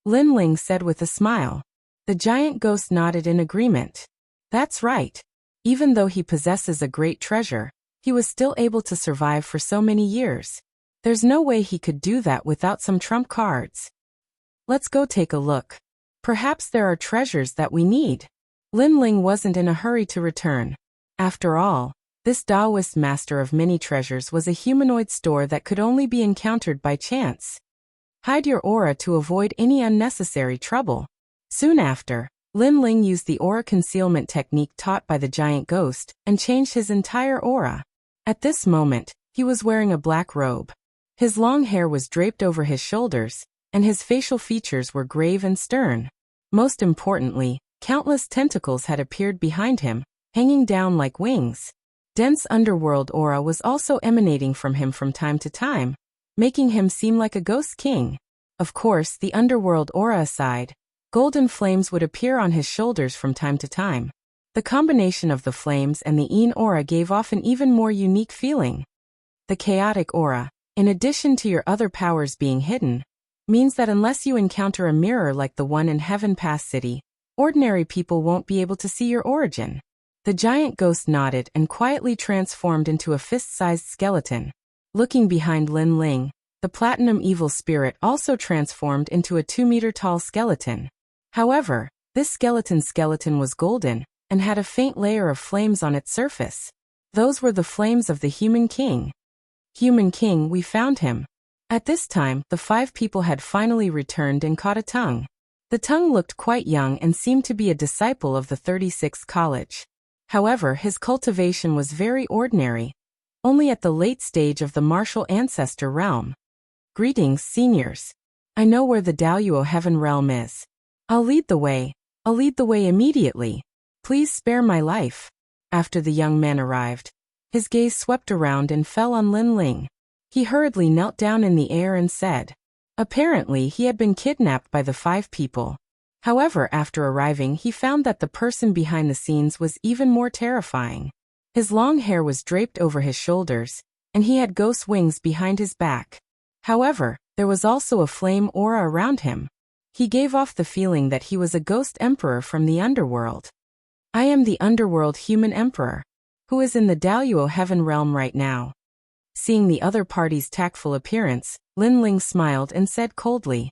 Lin Ling said with a smile. The giant ghost nodded in agreement. That's right. Even though he possesses a great treasure, he was still able to survive for so many years. There's no way he could do that without some trump cards. Let's go take a look. Perhaps there are treasures that we need. Lin Ling wasn't in a hurry to return. After all, this Taoist master of many treasures was a humanoid store that could only be encountered by chance. Hide your aura to avoid any unnecessary trouble. Soon after, Lin Ling used the aura concealment technique taught by the giant ghost and changed his entire aura. At this moment, he was wearing a black robe. His long hair was draped over his shoulders, and his facial features were grave and stern. Most importantly, countless tentacles had appeared behind him, hanging down like wings. Dense underworld aura was also emanating from him from time to time, making him seem like a ghost king. Of course, the underworld aura aside, golden flames would appear on his shoulders from time to time. The combination of the flames and the Yin aura gave off an even more unique feeling. The chaotic aura, in addition to your other powers being hidden, means that unless you encounter a mirror like the one in Heaven Pass City, ordinary people won't be able to see your origin. The giant ghost nodded and quietly transformed into a fist-sized skeleton. Looking behind Lin Ling, The platinum evil spirit also transformed into a 2-meter-tall skeleton. However, this skeleton was golden and had a faint layer of flames on its surface. Those were the flames of the human king. Human king, we found him. At this time, the 5 people had finally returned and caught a tongue. The tongue looked quite young and seemed to be a disciple of the 36th college. However, his cultivation was very ordinary, only at the late stage of the martial ancestor realm. Greetings, seniors. I know where the Daluo heaven realm is. I'll lead the way. I'll lead the way immediately. Please spare my life. After the young man arrived, his gaze swept around and fell on Lin Ling. He hurriedly knelt down in the air and said, apparently he had been kidnapped by the 5 people. However, after arriving he found that the person behind the scenes was even more terrifying. His long hair was draped over his shoulders, and he had ghost wings behind his back. However, there was also a flame aura around him. He gave off the feeling that he was a ghost emperor from the underworld. I am the underworld human emperor, who is in the Daluo heaven realm right now. Seeing the other party's tactful appearance, Lin Ling smiled and said coldly,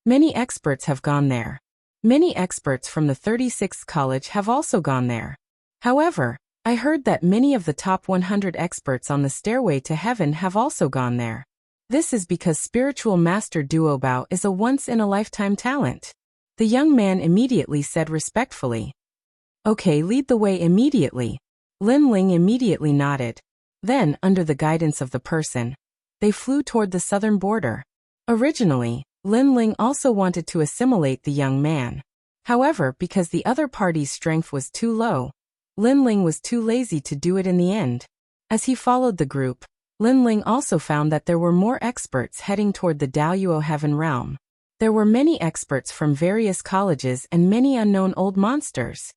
many experts have gone there. Many experts from the 36th college have also gone there. However, I heard that many of the top 100 experts on the stairway to heaven have also gone there. This is because spiritual master Duobao is a once-in-a-lifetime talent. The young man immediately said respectfully, okay, lead the way immediately. Lin Ling immediately nodded. Then, under the guidance of the person, they flew toward the southern border. Originally, Lin Ling also wanted to assimilate the young man. However, because the other party's strength was too low, Lin Ling was too lazy to do it in the end. As he followed the group, Lin Ling also found that there were more experts heading toward the Daluo heaven realm. There were many experts from various colleges and many unknown old monsters.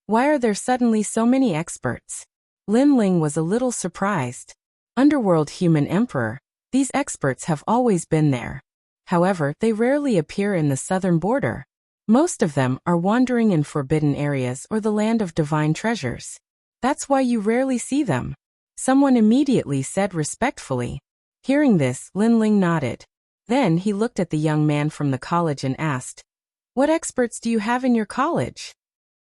Why are there suddenly so many experts? Lin Ling was a little surprised. Underworld human emperor, these experts have always been there. However, they rarely appear in the southern border. Most of them are wandering in forbidden areas or the land of divine treasures. That's why you rarely see them. Someone immediately said respectfully. Hearing this, Lin Ling nodded. Then he looked at the young man from the college and asked, what experts do you have in your college?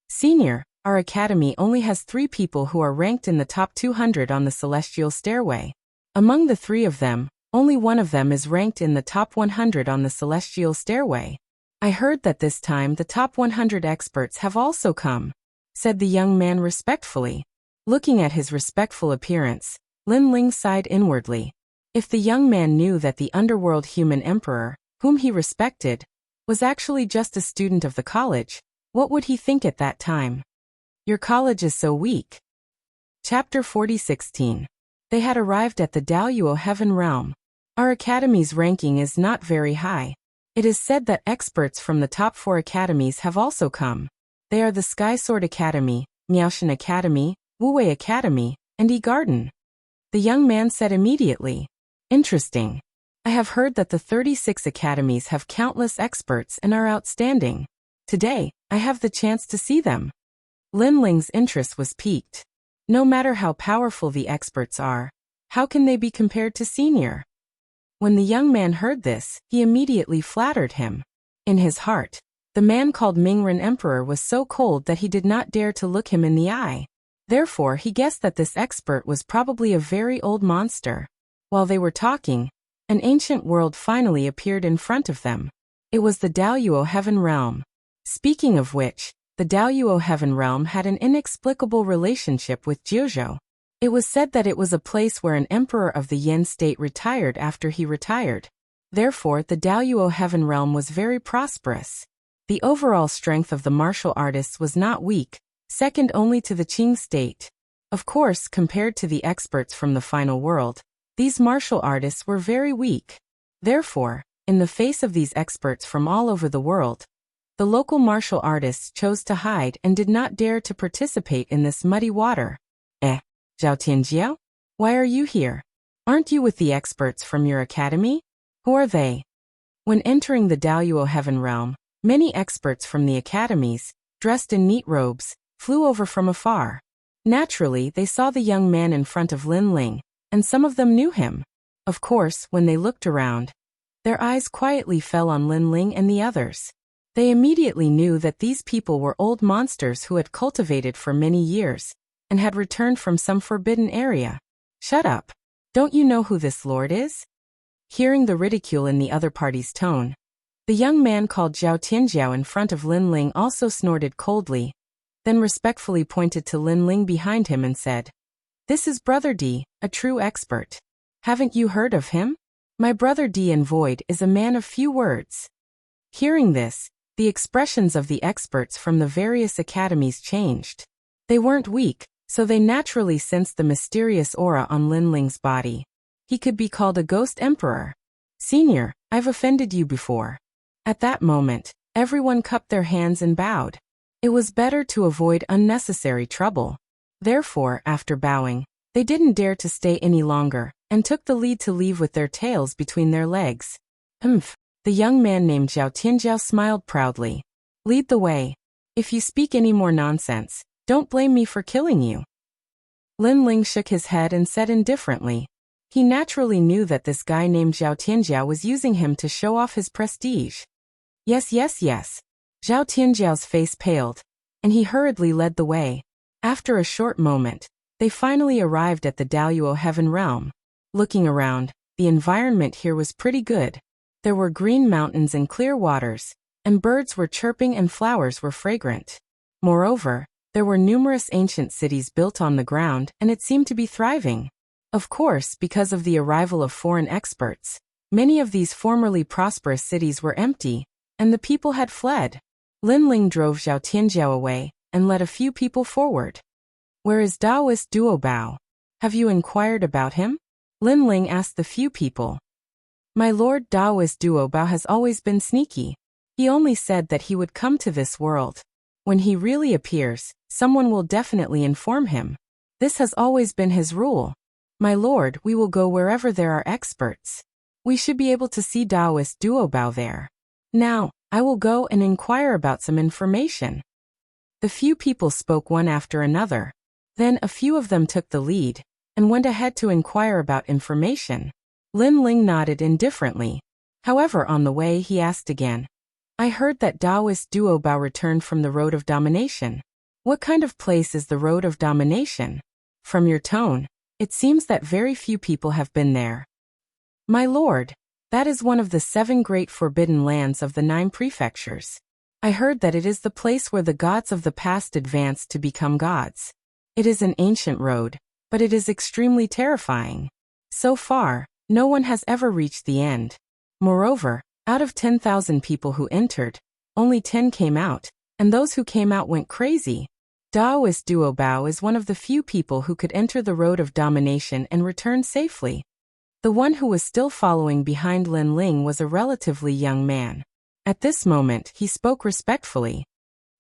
Senior, our academy only has 3 people who are ranked in the top 200 on the celestial stairway. Among the 3 of them, only one of them is ranked in the top 100 on the celestial stairway. I heard that this time the top 100 experts have also come, said the young man respectfully. Looking at his respectful appearance, Lin Ling sighed inwardly. If the young man knew that the underworld human emperor, whom he respected, was actually just a student of the college, what would he think at that time? Your college is so weak. Chapter 40:16. They had arrived at the Daluo heaven realm. Our academy's ranking is not very high. It is said that experts from the top 4 academies have also come. They are the Sky Sword Academy, Miaoshan Academy, Wuwei Academy, and E-Garden. The young man said immediately, interesting. I have heard that the 36 academies have countless experts and are outstanding. Today, I have the chance to see them. Lin Ling's interest was piqued. No matter how powerful the experts are, how can they be compared to senior? When the young man heard this, he immediately flattered him. In his heart, the man called Mingren Emperor was so cold that he did not dare to look him in the eye. Therefore, he guessed that this expert was probably a very old monster. While they were talking, an ancient world finally appeared in front of them. It was the Daluo heaven realm. Speaking of which, the Daluo heaven realm had an inexplicable relationship with Jiuzhou. It was said that it was a place where an emperor of the Yin state retired after he retired. Therefore, the Daluo heaven realm was very prosperous. The overall strength of the martial artists was not weak, second only to the Qing state. Of course, compared to the experts from the final world, these martial artists were very weak. Therefore, in the face of these experts from all over the world, the local martial artists chose to hide and did not dare to participate in this muddy water. Zhao Tianjiao? Why are you here? Aren't you with the experts from your academy? Who are they? When entering the Daluo heaven realm, many experts from the academies, dressed in neat robes, flew over from afar. Naturally, they saw the young man in front of Lin Ling, and some of them knew him. Of course, when they looked around, their eyes quietly fell on Lin Ling and the others. They immediately knew that these people were old monsters who had cultivated for many years, and had returned from some forbidden area. Shut up. Don't you know who this lord is? Hearing the ridicule in the other party's tone, the young man called Zhao Tianjiao in front of Lin Ling also snorted coldly, then respectfully pointed to Lin Ling behind him and said, "This is Brother D, a true expert. Haven't you heard of him? My brother D in Void is a man of few words." Hearing this, the expressions of the experts from the various academies changed. They weren't weak, so they naturally sensed the mysterious aura on Lin Ling's body. He could be called a ghost emperor. "Senior, I've offended you before." At that moment, everyone cupped their hands and bowed. It was better to avoid unnecessary trouble. Therefore, after bowing, they didn't dare to stay any longer, and took the lead to leave with their tails between their legs. The young man named Zhao Tianjiao smiled proudly. "Lead the way. If you speak any more nonsense, don't blame me for killing you." Lin Ling shook his head and said indifferently. He naturally knew that this guy named Zhao Tianjiao was using him to show off his prestige. Yes. Zhao Tianjiao's face paled, and he hurriedly led the way. After a short moment, they finally arrived at the Daluo Heaven Realm. Looking around, the environment here was pretty good. There were green mountains and clear waters, and birds were chirping and flowers were fragrant. Moreover, there were numerous ancient cities built on the ground, and it seemed to be thriving. Of course, because of the arrival of foreign experts, many of these formerly prosperous cities were empty, and the people had fled. Lin Ling drove Zhao Tianjiao away, and led a few people forward. "Where is Taoist Duobao? Have you inquired about him?" Lin Ling asked the few people. "My lord Taoist Duobao has always been sneaky. He only said that he would come to this world. When he really appears, someone will definitely inform him. This has always been his rule. My lord, we will go wherever there are experts. We should be able to see Taoist Duobao there. Now, I will go and inquire about some information." The few people spoke one after another. Then a few of them took the lead, and went ahead to inquire about information. Lin Ling nodded indifferently. However, on the way he asked again, "I heard that Taoist Duobao returned from the Road of Domination. What kind of place is the Road of Domination? From your tone, it seems that very few people have been there." "My lord, that is one of the 7 great forbidden lands of the 9 prefectures. I heard that it is the place where the gods of the past advanced to become gods. It is an ancient road, but it is extremely terrifying. So far, no one has ever reached the end. Moreover, out of 10,000 people who entered, only 10 came out, and those who came out went crazy. Taoist Duobao is one of the few people who could enter the Road of Domination and return safely." The one who was still following behind Lin Ling was a relatively young man. At this moment, he spoke respectfully.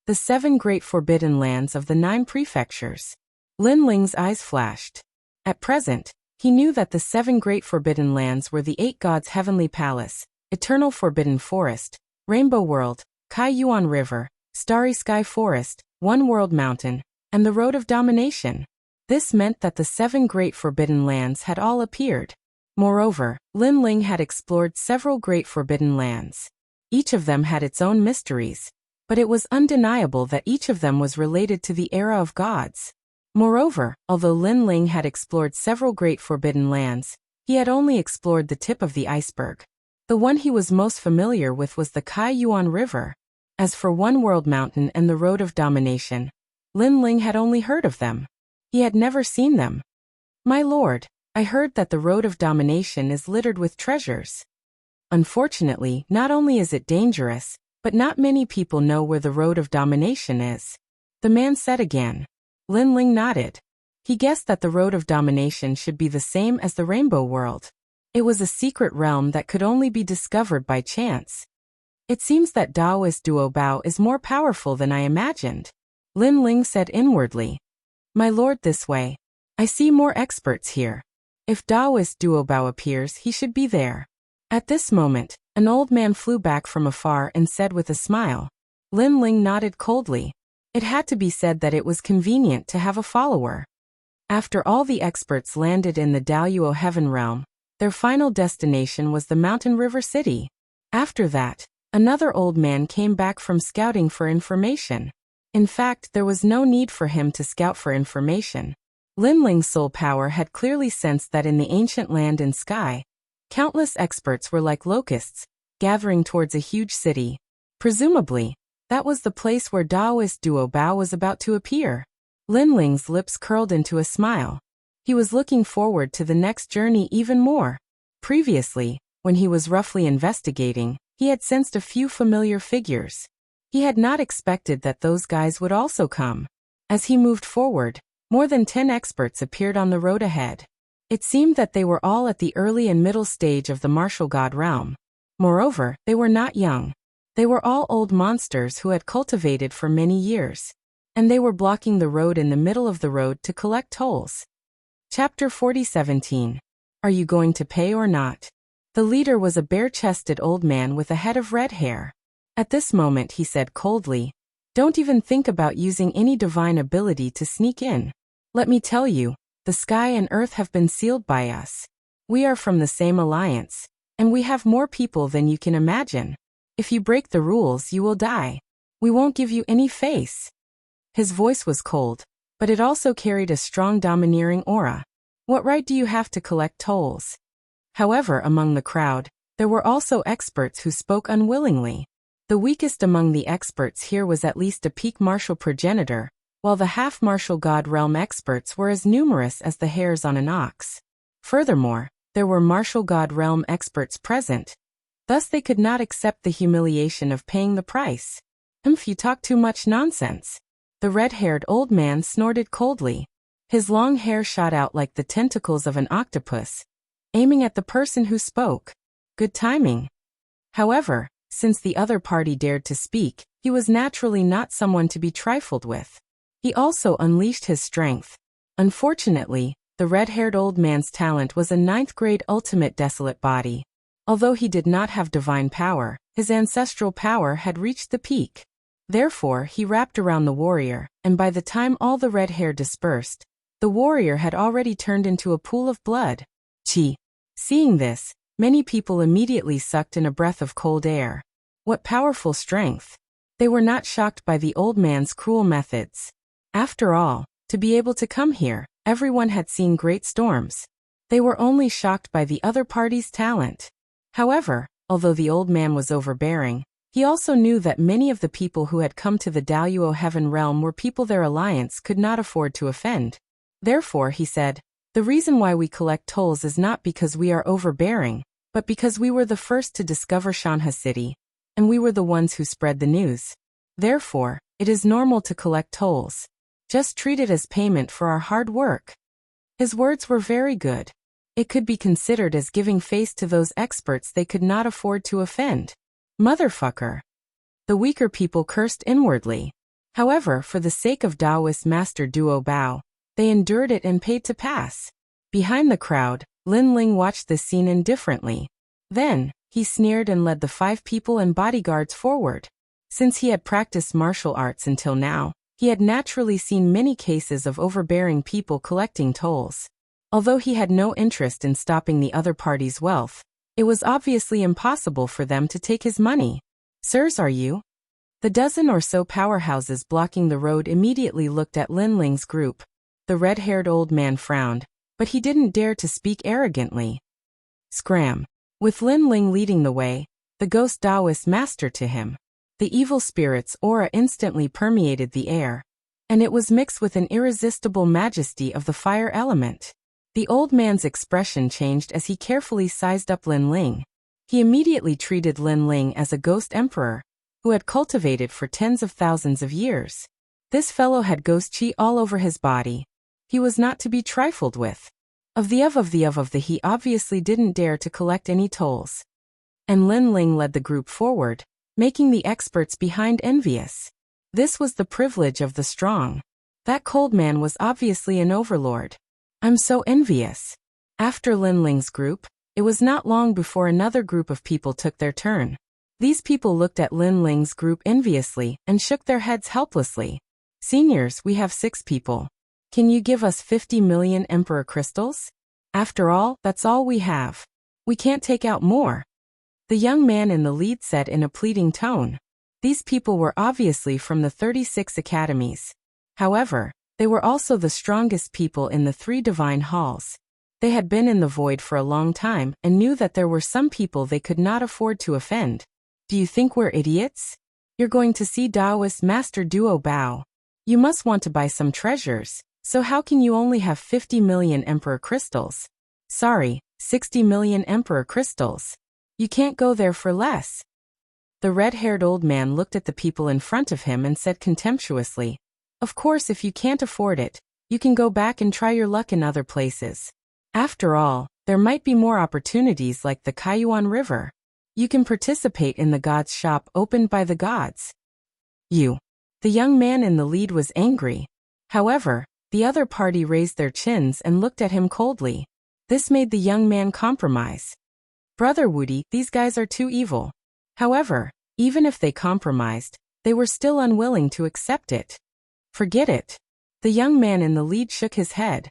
"The 7 great forbidden lands of the 9 prefectures." Lin Ling's eyes flashed. At present, he knew that the 7 great forbidden lands were the 8 gods' heavenly palace, Eternal Forbidden Forest, Rainbow World, Kai Yuan River, Starry Sky Forest, One World Mountain, and the Road of Domination. This meant that the 7 great forbidden lands had all appeared. Moreover, Lin Ling had explored several great forbidden lands. Each of them had its own mysteries, but it was undeniable that each of them was related to the era of gods. Moreover, although Lin Ling had explored several great forbidden lands, he had only explored the tip of the iceberg. The one he was most familiar with was the Kai Yuan River. As for One World Mountain and the Road of Domination, Lin Ling had only heard of them. He had never seen them. "My lord, I heard that the Road of Domination is littered with treasures. Unfortunately, not only is it dangerous, but not many people know where the Road of Domination is," the man said again. Lin Ling nodded. He guessed that the Road of Domination should be the same as the Rainbow World. It was a secret realm that could only be discovered by chance. "It seems that Taoist Duobao is more powerful than I imagined," Lin Ling said inwardly. "My lord, this way. I see more experts here. If Taoist Duobao appears, he should be there." At this moment, an old man flew back from afar and said with a smile. Lin Ling nodded coldly. It had to be said that it was convenient to have a follower. After all the experts landed in the Daluo Heaven Realm, Their final destination was the mountain river city. After that, another old man came back from scouting for information. In fact, there was no need for him to scout for information. Lin Ling's soul power had clearly sensed that in the ancient land and sky, countless experts were like locusts, gathering towards a huge city. Presumably, that was the place where Taoist Duo Bao was about to appear. Lin Ling's lips curled into a smile. He was looking forward to the next journey even more. Previously, when he was roughly investigating, he had sensed a few familiar figures. He had not expected that those guys would also come. As he moved forward, more than 10 experts appeared on the road ahead. It seemed that they were all at the early and middle stage of the martial god realm. Moreover, they were not young. They were all old monsters who had cultivated for many years. And they were blocking the road in the middle of the road to collect tolls. Chapter 40:17. Are you going to pay or not? The leader was a bare-chested old man with a head of red hair. At this moment he said coldly, "Don't even think about using any divine ability to sneak in. Let me tell you, the sky and earth have been sealed by us. We are from the same alliance, and we have more people than you can imagine. If you break the rules, you will die. We won't give you any face." His voice was cold, but it also carried a strong domineering aura. What right do you have to collect tolls? However, among the crowd, there were also experts who spoke unwillingly. The weakest among the experts here was at least a peak martial progenitor, while the half-martial god realm experts were as numerous as the hairs on an ox. Furthermore, there were martial god realm experts present. Thus they could not accept the humiliation of paying the price. You talk too much nonsense." The red-haired old man snorted coldly. His long hair shot out like the tentacles of an octopus, aiming at the person who spoke. Good timing. However, since the other party dared to speak, he was naturally not someone to be trifled with. He also unleashed his strength. Unfortunately, the red-haired old man's talent was a 9th-grade ultimate desolate body. Although he did not have divine power, his ancestral power had reached the peak. Therefore, he wrapped around the warrior, and by the time all the red hair dispersed, the warrior had already turned into a pool of blood. Chi. Seeing this, many people immediately sucked in a breath of cold air. What powerful strength! They were not shocked by the old man's cruel methods. After all, to be able to come here, everyone had seen great storms. They were only shocked by the other party's talent. However, although the old man was overbearing, he also knew that many of the people who had come to the Daoyuo heaven realm were people their alliance could not afford to offend. Therefore, he said, "The reason why we collect tolls is not because we are overbearing, but because we were the first to discover Shanha City, and we were the ones who spread the news. Therefore, it is normal to collect tolls. Just treat it as payment for our hard work." His words were very good. It could be considered as giving face to those experts they could not afford to offend. Motherfucker. The weaker people cursed inwardly. However, for the sake of Taoist Master Duo Bao, they endured it and paid to pass. Behind the crowd, Lin Ling watched this scene indifferently. Then, he sneered and led the 5 people and bodyguards forward. Since he had practiced martial arts until now, he had naturally seen many cases of overbearing people collecting tolls. Although he had no interest in stopping the other party's wealth, it was obviously impossible for them to take his money. "Sirs, are you?" The dozen or so powerhouses blocking the road immediately looked at Lin Ling's group. The red-haired old man frowned, but he didn't dare to speak arrogantly. Scram. With Lin Ling leading the way, the ghost Taoist master to him, the evil spirit's aura instantly permeated the air, and it was mixed with an irresistible majesty of the fire element. The old man's expression changed as he carefully sized up Lin Ling. He immediately treated Lin Ling as a ghost emperor, who had cultivated for tens of thousands of years. This fellow had ghost chi all over his body. He was not to be trifled with. Of the he obviously didn't dare to collect any tolls. And Lin Ling led the group forward, making the experts behind envious. This was the privilege of the strong. That cold man was obviously an overlord. I'm so envious. After Lin Ling's group, it was not long before another group of people took their turn. These people looked at Lin Ling's group enviously and shook their heads helplessly. "Seniors, we have 6 people. Can you give us 50 million Emperor crystals? After all, that's all we have." We can't take out more. The young man in the lead said in a pleading tone. These people were obviously from the 36 academies. However, they were also the strongest people in the 3 divine halls. They had been in the void for a long time and knew that there were some people they could not afford to offend. Do you think we're idiots? You're going to see Taoist Master Duo Bao. You must want to buy some treasures, so how can you only have 50 million Emperor crystals? Sorry, 60 million Emperor crystals. You can't go there for less. The red-haired old man looked at the people in front of him and said contemptuously, of course, if you can't afford it, you can go back and try your luck in other places. After all, there might be more opportunities like the Kaiyuan River. You can participate in the gods' shop opened by the gods. The young man in the lead was angry. However, the other party raised their chins and looked at him coldly. This made the young man compromise. Brother Woody, these guys are too evil. However, even if they compromised, they were still unwilling to accept it. Forget it. The young man in the lead shook his head.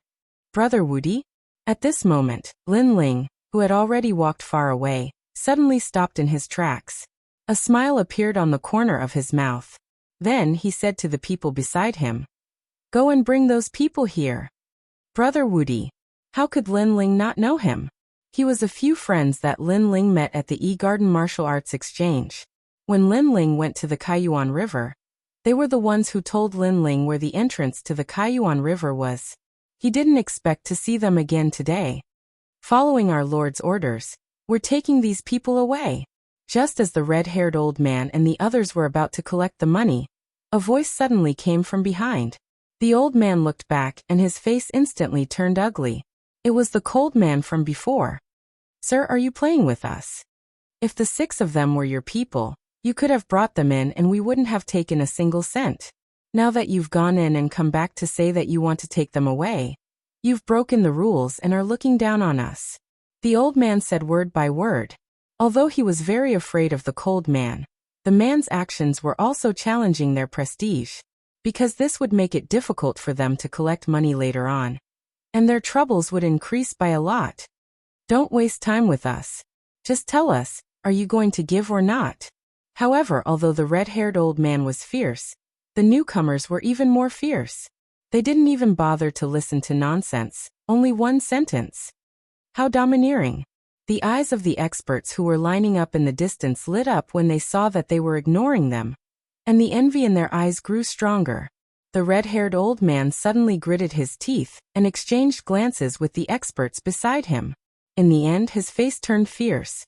Brother Woody? At this moment, Lin Ling, who had already walked far away, suddenly stopped in his tracks. A smile appeared on the corner of his mouth. Then he said to the people beside him, go and bring those people here. Brother Woody. How could Lin Ling not know him? He was a few friends that Lin Ling met at the E-Garden Martial Arts Exchange. When Lin Ling went to the Kaiyuan River, they were the ones who told Lin Ling where the entrance to the Kaiyuan River was. He didn't expect to see them again today. Following our Lord's orders, we're taking these people away. Just as the red-haired old man and the others were about to collect the money, a voice suddenly came from behind. The old man looked back and his face instantly turned ugly. It was the cold man from before. Sir, are you playing with us? If the 6 of them were your people, you could have brought them in and we wouldn't have taken a single cent. Now that you've gone in and come back to say that you want to take them away, you've broken the rules and are looking down on us. The old man said word by word. Although he was very afraid of the cold man, the man's actions were also challenging their prestige, because this would make it difficult for them to collect money later on. And their troubles would increase by a lot. Don't waste time with us. Just tell us, are you going to give or not? However, although the red-haired old man was fierce, the newcomers were even more fierce. They didn't even bother to listen to nonsense, only one sentence. How domineering. The eyes of the experts who were lining up in the distance lit up when they saw that they were ignoring them, and the envy in their eyes grew stronger. The red-haired old man suddenly gritted his teeth and exchanged glances with the experts beside him. In the end, his face turned fierce.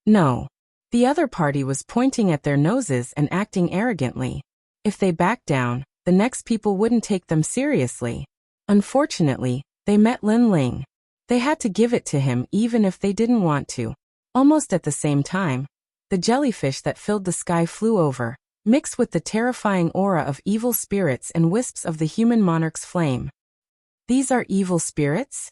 No. The other party was pointing at their noses and acting arrogantly. If they backed down, the next people wouldn't take them seriously. Unfortunately, they met Lin Ling. They had to give it to him even if they didn't want to. Almost at the same time, the jellyfish that filled the sky flew over, mixed with the terrifying aura of evil spirits and wisps of the human monarch's flame. These are evil spirits?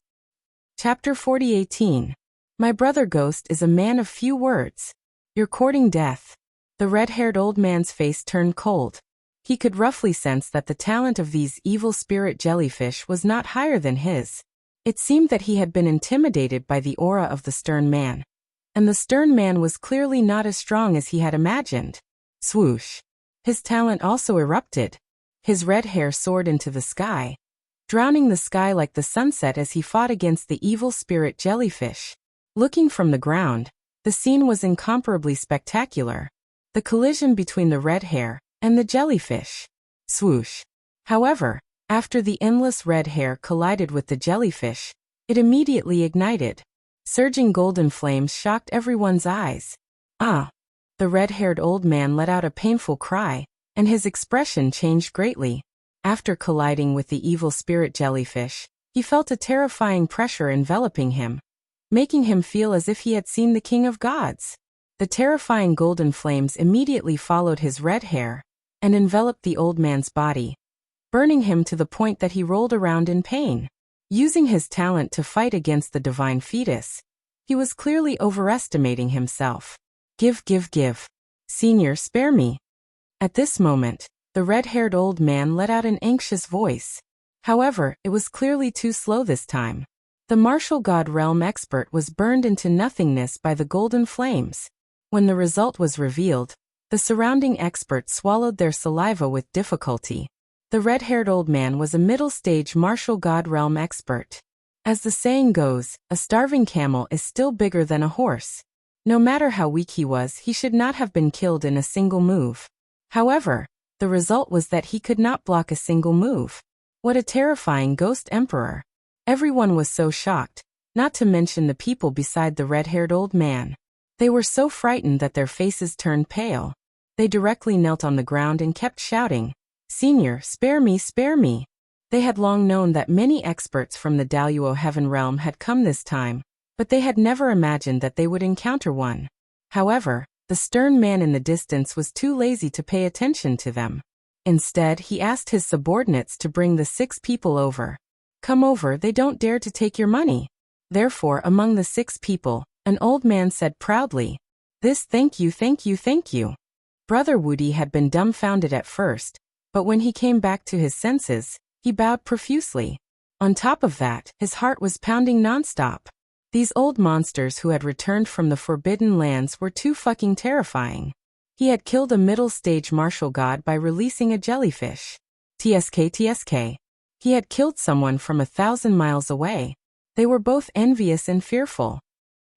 Chapter 40:18. My brother Ghost is a man of few words. You're courting death. The red-haired old man's face turned cold. He could roughly sense that the talent of these evil spirit jellyfish was not higher than his. It seemed that he had been intimidated by the aura of the stern man. And the stern man was clearly not as strong as he had imagined. Swoosh. His talent also erupted. His red hair soared into the sky, drowning the sky like the sunset as he fought against the evil spirit jellyfish. Looking from the ground, the scene was incomparably spectacular. The collision between the red hair and the jellyfish. Swoosh. However, after the endless red hair collided with the jellyfish, it immediately ignited. Surging golden flames shocked everyone's eyes. Ah! The red-haired old man let out a painful cry, and his expression changed greatly. After colliding with the evil spirit jellyfish, he felt a terrifying pressure enveloping him, making him feel as if he had seen the king of gods. The terrifying golden flames immediately followed his red hair and enveloped the old man's body, burning him to the point that he rolled around in pain. Using his talent to fight against the divine fetus, he was clearly overestimating himself. Give. Senior, spare me. At this moment, the red-haired old man let out an anxious voice. However, it was clearly too slow this time. The martial god realm expert was burned into nothingness by the golden flames. When the result was revealed, the surrounding experts swallowed their saliva with difficulty. The red-haired old man was a middle-stage martial god realm expert. As the saying goes, a starving camel is still bigger than a horse. No matter how weak he was, he should not have been killed in a single move. However, the result was that he could not block a single move. What a terrifying ghost emperor. Everyone was so shocked, not to mention the people beside the red-haired old man. They were so frightened that their faces turned pale. They directly knelt on the ground and kept shouting, "Senior, spare me, spare me." They had long known that many experts from the Daluo heaven realm had come this time, but they had never imagined that they would encounter one. However, the stern man in the distance was too lazy to pay attention to them. Instead, he asked his subordinates to bring the 6 people over. "Come over, they don't dare to take your money." Therefore, among the 6 people, an old man said proudly, "This thank you, thank you, thank you." Brother Woody had been dumbfounded at first, but when he came back to his senses, he bowed profusely. On top of that, his heart was pounding nonstop. These old monsters who had returned from the Forbidden Lands were too fucking terrifying. He had killed a middle-stage martial god by releasing a jellyfish. TSK. He had killed someone from 1,000 miles away. They were both envious and fearful.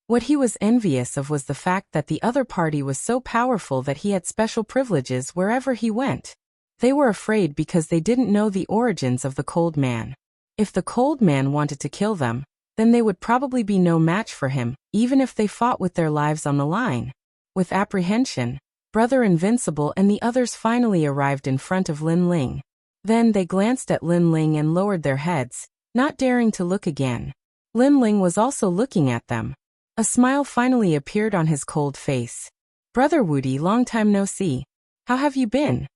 What he was envious of was the fact that the other party was so powerful that he had special privileges wherever he went. They were afraid because they didn't know the origins of the cold man. If the cold man wanted to kill them, then they would probably be no match for him, even if they fought with their lives on the line. With apprehension, Brother Invincible and the others finally arrived in front of Lin Ling. Then they glanced at Lin Ling and lowered their heads, not daring to look again. Lin Ling was also looking at them. A smile finally appeared on his cold face. "Brother Woody, long time no see. How have you been?"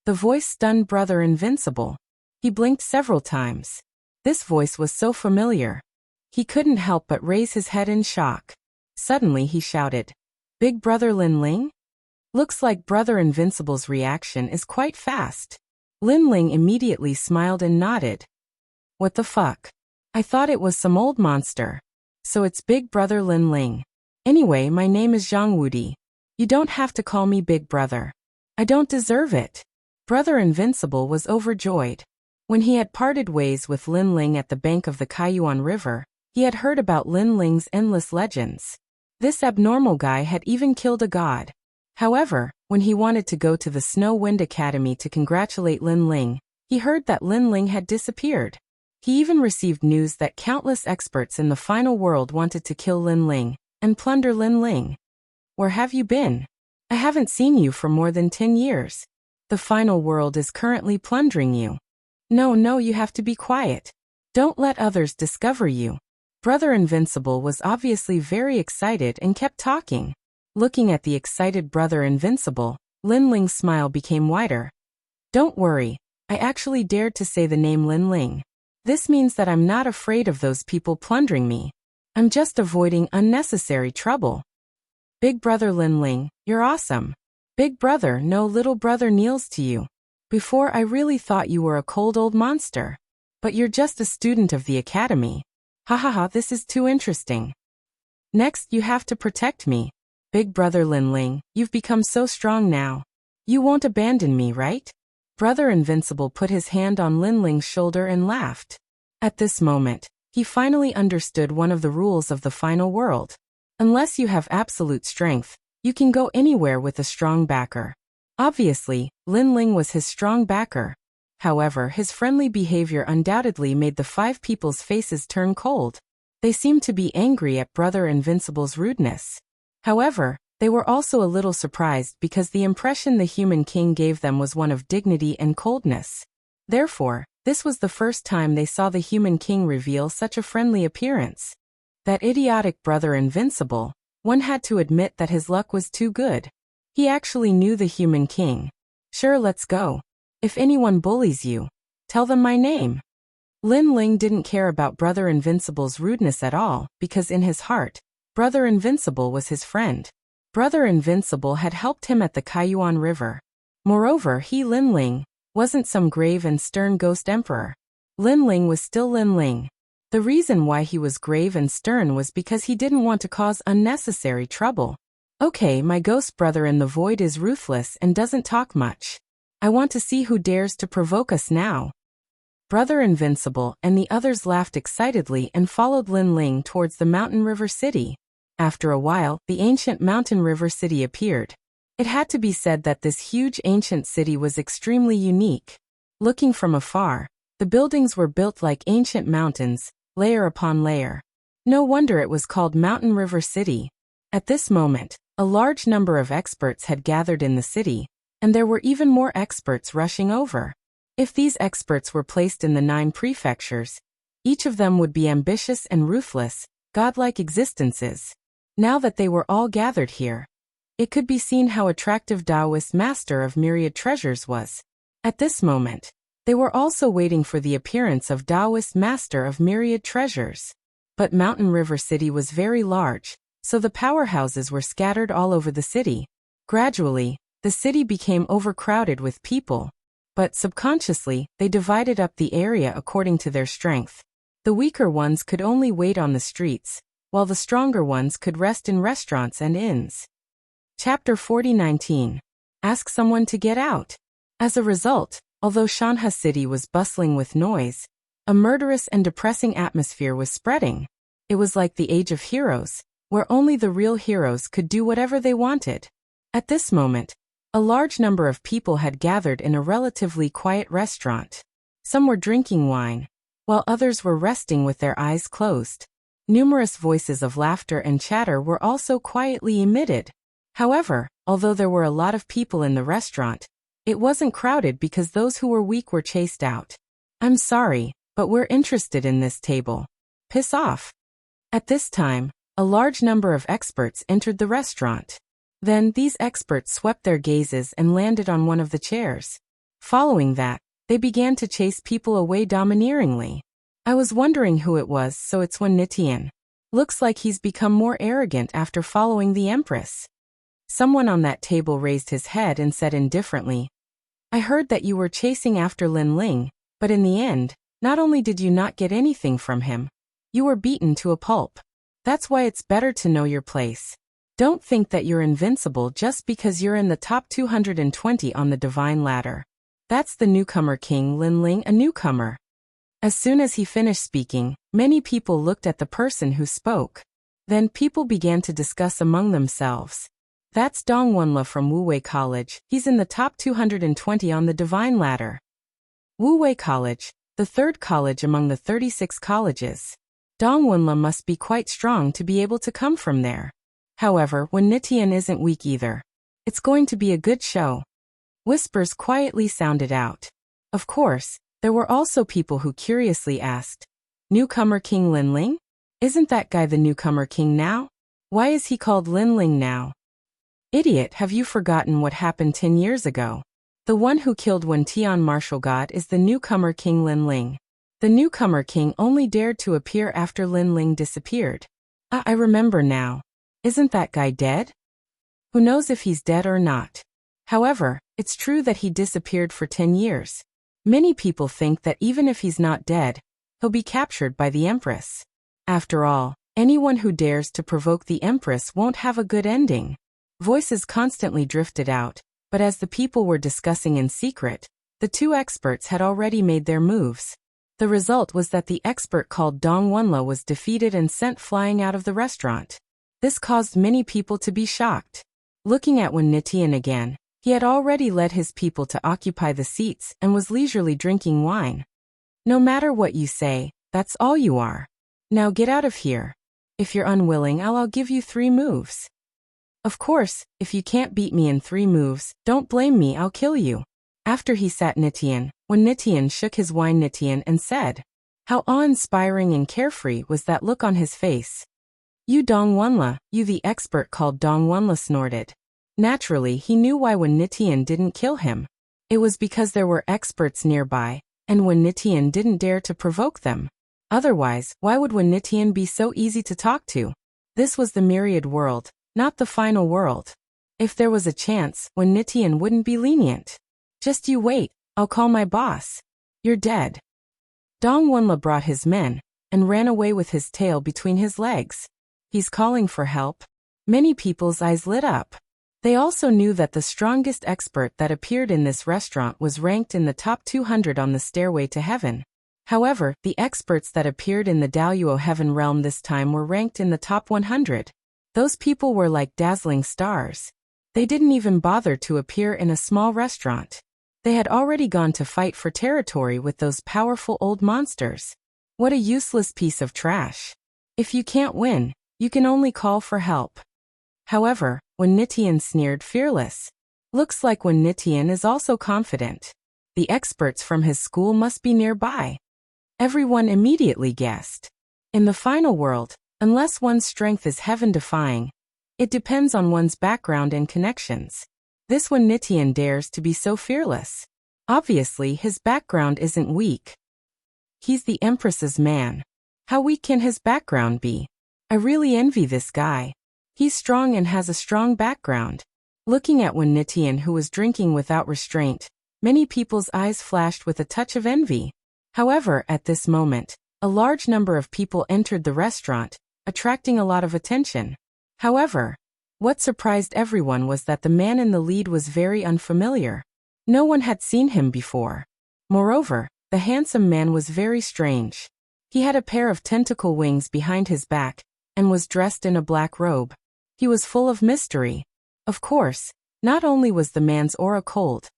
The voice stunned Brother Invincible. He blinked several times. This voice was so familiar. He couldn't help but raise his head in shock. Suddenly he shouted, "Big Brother Lin Ling?" Looks like Brother Invincible's reaction is quite fast. Lin Ling immediately smiled and nodded. "What the fuck? I thought it was some old monster. So it's Big Brother Lin Ling. Anyway, my name is Zhang Wudi. You don't have to call me Big Brother. I don't deserve it." Brother Invincible was overjoyed. When he had parted ways with Lin Ling at the bank of the Kaiyuan River, he had heard about Lin Ling's endless legends. This abnormal guy had even killed a god. However, when he wanted to go to the Snow Wind Academy to congratulate Lin Ling, he heard that Lin Ling had disappeared. He even received news that countless experts in the final world wanted to kill Lin Ling and plunder Lin Ling. "Where have you been? I haven't seen you for more than 10 years. The final world is currently plundering you. No, you have to be quiet. Don't let others discover you." Brother Invincible was obviously very excited and kept talking. Looking at the excited Brother Invincible, Lin Ling's smile became wider. "Don't worry, I actually dared to say the name Lin Ling. This means that I'm not afraid of those people plundering me. I'm just avoiding unnecessary trouble." "Big Brother Lin Ling, you're awesome. Big Brother, no, little brother kneels to you. Before I really thought you were a cold old monster. But you're just a student of the academy. Ha ha ha, this is too interesting. Next, you have to protect me. Big Brother Lin Ling, you've become so strong now. You won't abandon me, right?" Brother Invincible put his hand on Lin Ling's shoulder and laughed. At this moment, he finally understood one of the rules of the final world. Unless you have absolute strength, you can go anywhere with a strong backer. Obviously, Lin Ling was his strong backer. However, his friendly behavior undoubtedly made the 5 people's faces turn cold. They seemed to be angry at Brother Invincible's rudeness. However, they were also a little surprised because the impression the Human King gave them was one of dignity and coldness. Therefore, this was the first time they saw the Human King reveal such a friendly appearance. That idiotic Brother Invincible, one had to admit that his luck was too good. He actually knew the Human King. "Sure, let's go. If anyone bullies you, tell them my name." Lin Ling didn't care about Brother Invincible's rudeness at all, because in his heart, Brother Invincible was his friend. Brother Invincible had helped him at the Kaiyuan River. Moreover, he, Lin Ling, wasn't some grave and stern ghost emperor. Lin Ling was still Lin Ling. The reason why he was grave and stern was because he didn't want to cause unnecessary trouble. Okay, my ghost brother in the void is ruthless and doesn't talk much. I want to see who dares to provoke us now. Brother Invincible and the others laughed excitedly and followed Lin Ling towards the mountain river city. After a while, the ancient mountain river city appeared. It had to be said that this huge ancient city was extremely unique. Looking from afar, the buildings were built like ancient mountains, layer upon layer. No wonder it was called Mountain River City. At this moment, a large number of experts had gathered in the city, and there were even more experts rushing over. If these experts were placed in the 9 prefectures, each of them would be ambitious and ruthless, godlike existences. Now that they were all gathered here, it could be seen how attractive Taoist Master of Myriad Treasures was. At this moment, they were also waiting for the appearance of Taoist Master of Myriad Treasures. But Mountain River City was very large, so the powerhouses were scattered all over the city. Gradually, the city became overcrowded with people, but subconsciously, they divided up the area according to their strength. The weaker ones could only wait on the streets, while the stronger ones could rest in restaurants and inns. Chapter 40:19. Ask someone to get out. As a result, although Shanha City was bustling with noise, a murderous and depressing atmosphere was spreading. It was like the Age of Heroes, where only the real heroes could do whatever they wanted. At this moment, a large number of people had gathered in a relatively quiet restaurant. Some were drinking wine, while others were resting with their eyes closed. Numerous voices of laughter and chatter were also quietly emitted. However, although there were a lot of people in the restaurant, it wasn't crowded because those who were weak were chased out. I'm sorry, but we're interested in this table. Piss off. At this time, a large number of experts entered the restaurant. Then these experts swept their gazes and landed on one of the chairs. Following that, they began to chase people away domineeringly. I was wondering who it was, so it's Wen Nitian. Looks like he's become more arrogant after following the Empress. Someone on that table raised his head and said indifferently, I heard that you were chasing after Lin Ling, but in the end, not only did you not get anything from him, you were beaten to a pulp. That's why it's better to know your place. Don't think that you're invincible just because you're in the top 220 on the divine ladder. That's the newcomer King Lin Ling, a newcomer. As soon as he finished speaking, many people looked at the person who spoke. Then people began to discuss among themselves. That's Dong Wenla from Wuwei College, he's in the top 220 on the divine ladder. Wuwei College, the 3rd college among the 36 colleges. Dong Wenla must be quite strong to be able to come from there. However, Wen Nitian isn't weak either. It's going to be a good show. Whispers quietly sounded out. Of course, there were also people who curiously asked, Newcomer King Lin Ling? Isn't that guy the newcomer king now? Why is he called Lin Ling now? Idiot, have you forgotten what happened 10 years ago? The one who killed Wen Tian martial god is the newcomer King Lin Ling. The newcomer king only dared to appear after Lin Ling disappeared. I remember now. Isn't that guy dead? Who knows if he's dead or not? However, it's true that he disappeared for 10 years. Many people think that even if he's not dead, he'll be captured by the Empress. After all, anyone who dares to provoke the Empress won't have a good ending. Voices constantly drifted out, but as the people were discussing in secret, the 2 experts had already made their moves. The result was that the expert called Dong Wenla was defeated and sent flying out of the restaurant. This caused many people to be shocked. Looking at Wen Nitian again, he had already led his people to occupy the seats and was leisurely drinking wine. No matter what you say, that's all you are. Now get out of here. If you're unwilling, I'll give you 3 moves. Of course, if you can't beat me in 3 moves, don't blame me, I'll kill you. After he sat Nitian, Wen Nitian shook his wine Nitian and said, how awe-inspiring and carefree was that look on his face. You Dong Wenla, you the expert called Dong Wenla snorted. Naturally, he knew why Wen Nitian didn't kill him. It was because there were experts nearby, and Wen Nitian didn't dare to provoke them. Otherwise, why would Wen Nitian be so easy to talk to? This was the myriad world, not the final world. If there was a chance, Wen Nitian wouldn't be lenient. Just you wait, I'll call my boss. You're dead. Dong Wenla brought his men, and ran away with his tail between his legs. He's calling for help. Many people's eyes lit up. They also knew that the strongest expert that appeared in this restaurant was ranked in the top 200 on the stairway to heaven. However, the experts that appeared in the Daluo heaven realm this time were ranked in the top 100. Those people were like dazzling stars. They didn't even bother to appear in a small restaurant. They had already gone to fight for territory with those powerful old monsters. What a useless piece of trash. If you can't win, you can only call for help. However, Wen Nitian sneered, fearless. Looks like Wen Nitian is also confident. The experts from his school must be nearby. Everyone immediately guessed. In the final world, unless one's strength is heaven-defying, it depends on one's background and connections. This Wen Nitian dares to be so fearless. Obviously, his background isn't weak. He's the Empress's man. How weak can his background be? I really envy this guy. He's strong and has a strong background. Looking at Wen Nitian, who was drinking without restraint, many people's eyes flashed with a touch of envy. However, at this moment, a large number of people entered the restaurant, attracting a lot of attention. However, what surprised everyone was that the man in the lead was very unfamiliar. No one had seen him before. Moreover, the handsome man was very strange. He had a pair of tentacle wings behind his back, and was dressed in a black robe. He was full of mystery. Of course, not only was the man's aura cold,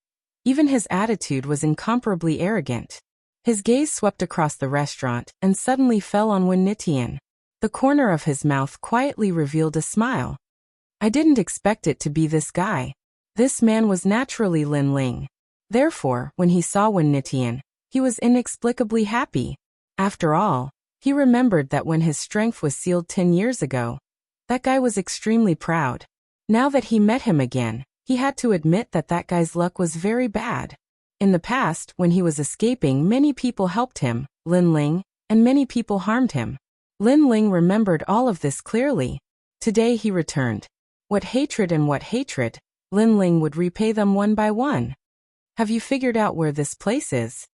even his attitude was incomparably arrogant. His gaze swept across the restaurant and suddenly fell on Wen Nitian. The corner of his mouth quietly revealed a smile. I didn't expect it to be this guy. This man was naturally Lin Ling. Therefore, when he saw Wen Nitian, he was inexplicably happy. After all, he remembered that when his strength was sealed 10 years ago, that guy was extremely proud. Now that he met him again, he had to admit that that guy's luck was very bad. In the past, when he was escaping, many people helped him, Lin Ling, and many people harmed him. Lin Ling remembered all of this clearly. Today he returned. What hatred, Lin Ling would repay them one by one. Have you figured out where this place is?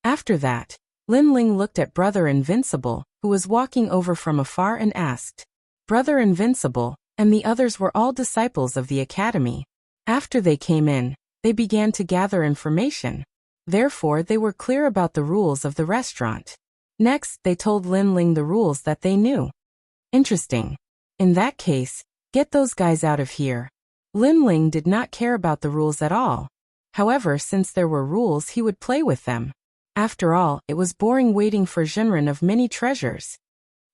After that, Lin Ling looked at Brother Invincible, who was walking over from afar, and asked. Brother Invincible and the others were all disciples of the academy. After they came in, they began to gather information. Therefore, they were clear about the rules of the restaurant. Next, they told Lin Ling the rules that they knew. Interesting. In that case, get those guys out of here. Lin Ling did not care about the rules at all. However, since there were rules, he would play with them. After all, it was boring waiting for Jinren of many treasures.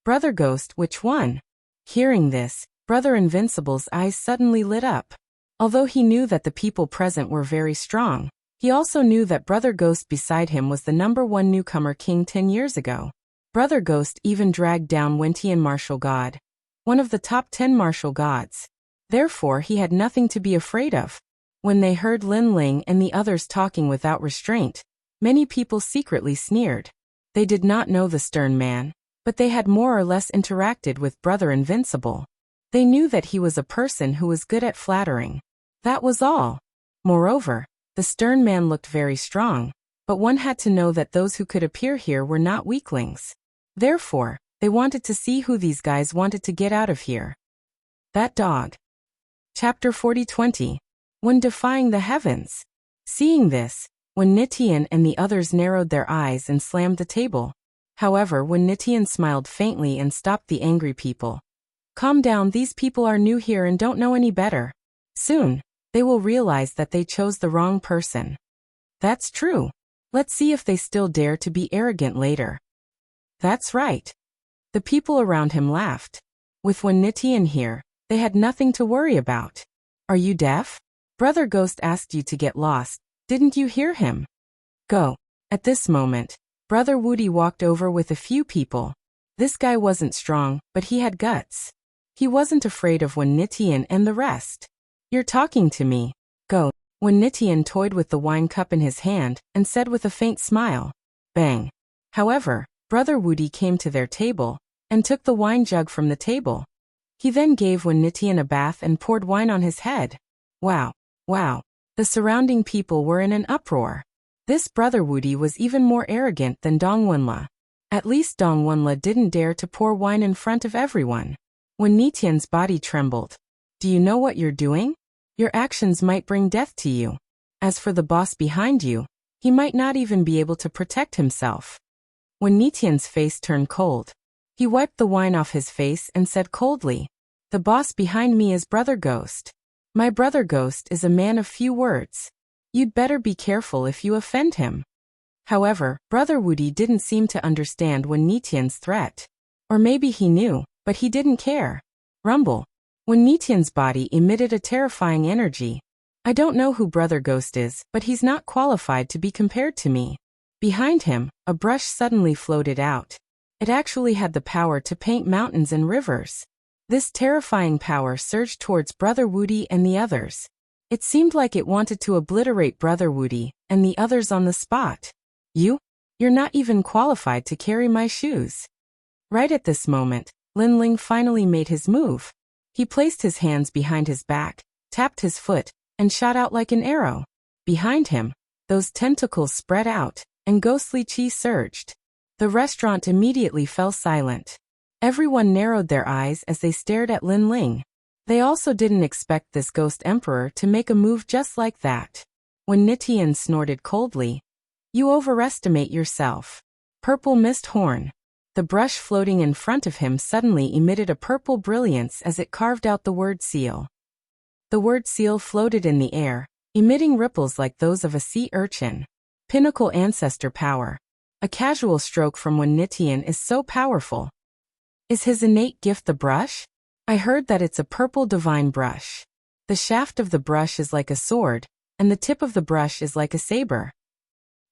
Brother Ghost, which one? Hearing this, Brother Invincible's eyes suddenly lit up. Although he knew that the people present were very strong, he also knew that Brother Ghost beside him was the #1 newcomer king 10 years ago. Brother Ghost even dragged down Wentian martial god, one of the top 10 martial gods. Therefore, he had nothing to be afraid of. When they heard Lin Ling and the others talking without restraint, many people secretly sneered. They did not know the stern man, but they had more or less interacted with Brother Invincible. They knew that he was a person who was good at flattering. That was all. Moreover, the stern man looked very strong, but one had to know that those who could appear here were not weaklings. Therefore, they wanted to see who these guys wanted to get out of here. That dog. Chapter 40:20. When defying the heavens. Seeing this, Wen Nitian and the others narrowed their eyes and slammed the table. However, Wen Nitian smiled faintly and stopped the angry people. Calm down, these people are new here and don't know any better. Soon, they will realize that they chose the wrong person. That's true. Let's see if they still dare to be arrogant later. That's right. The people around him laughed. With Wen Nitian here, they had nothing to worry about. Are you deaf? Brother Ghost asked you to get lost. Didn't you hear him? Go. At this moment, Brother Woody walked over with a few people. This guy wasn't strong, but he had guts. He wasn't afraid of Wen Nitian and the rest. You're talking to me. Go. Wen Nitian toyed with the wine cup in his hand and said with a faint smile. Bang. However, Brother Woody came to their table and took the wine jug from the table. He then gave Wen Nitian a bath and poured wine on his head. Wow. Wow. The surrounding people were in an uproar. This Brother Woody was even more arrogant than Dongwunla. At least Dong Wunla didn't dare to pour wine in front of everyone. When Nitian's body trembled. Do you know what you're doing? Your actions might bring death to you. As for the boss behind you, he might not even be able to protect himself. When Nitian's face turned cold, he wiped the wine off his face and said coldly, "The boss behind me is Brother Ghost. My brother Ghost is a man of few words. You'd better be careful if you offend him." However, Brother Wudi didn't seem to understand when Nitian's threat. Or maybe he knew, but he didn't care. Rumble. When Nitian's body emitted a terrifying energy. I don't know who Brother Ghost is, but he's not qualified to be compared to me. Behind him, a brush suddenly floated out. It actually had the power to paint mountains and rivers. This terrifying power surged towards Brother Wudi and the others. It seemed like it wanted to obliterate Brother Wudi and the others on the spot. You're not even qualified to carry my shoes. Right at this moment, Lin Ling finally made his move. He placed his hands behind his back, tapped his foot, and shot out like an arrow. Behind him, those tentacles spread out, and ghostly chi surged. The restaurant immediately fell silent. Everyone narrowed their eyes as they stared at Lin Ling. They also didn't expect this ghost emperor to make a move just like that. When Nitian snorted coldly, "You overestimate yourself." Purple mist horn. The brush floating in front of him suddenly emitted a purple brilliance as it carved out the word seal. The word seal floated in the air, emitting ripples like those of a sea urchin. Pinnacle ancestor power. A casual stroke from when Nitian is so powerful. Is his innate gift the brush? I heard that it's a purple divine brush. The shaft of the brush is like a sword, and the tip of the brush is like a saber.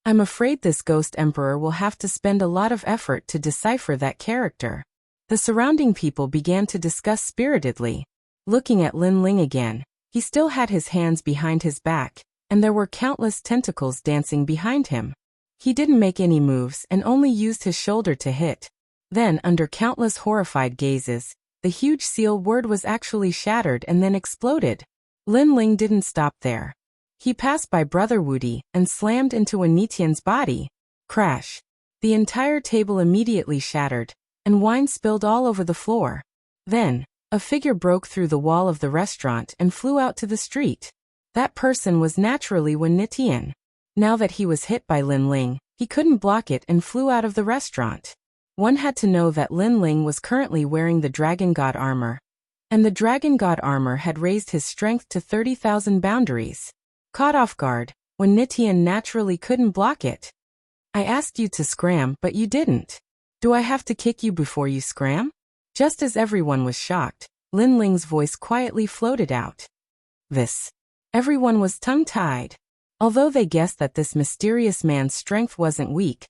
I'm afraid this ghost emperor will have to spend a lot of effort to decipher that character. The surrounding people began to discuss spiritedly. Looking at Lin Ling again, he still had his hands behind his back, and there were countless tentacles dancing behind him. He didn't make any moves and only used his shoulder to hit. Then, under countless horrified gazes, the huge seal word was actually shattered and then exploded. Lin Ling didn't stop there. He passed by Brother Wudi and slammed into Nitian's body. Crash. The entire table immediately shattered, and wine spilled all over the floor. Then, a figure broke through the wall of the restaurant and flew out to the street. That person was naturally Nitian. Now that he was hit by Lin Ling, he couldn't block it and flew out of the restaurant. One had to know that Lin Ling was currently wearing the Dragon God armor. And the Dragon God armor had raised his strength to 30,000 boundaries. Caught off guard, when Nitian naturally couldn't block it. I asked you to scram, but you didn't. Do I have to kick you before you scram? Just as everyone was shocked, Lin Ling's voice quietly floated out. This. Everyone was tongue-tied. Although they guessed that this mysterious man's strength wasn't weak,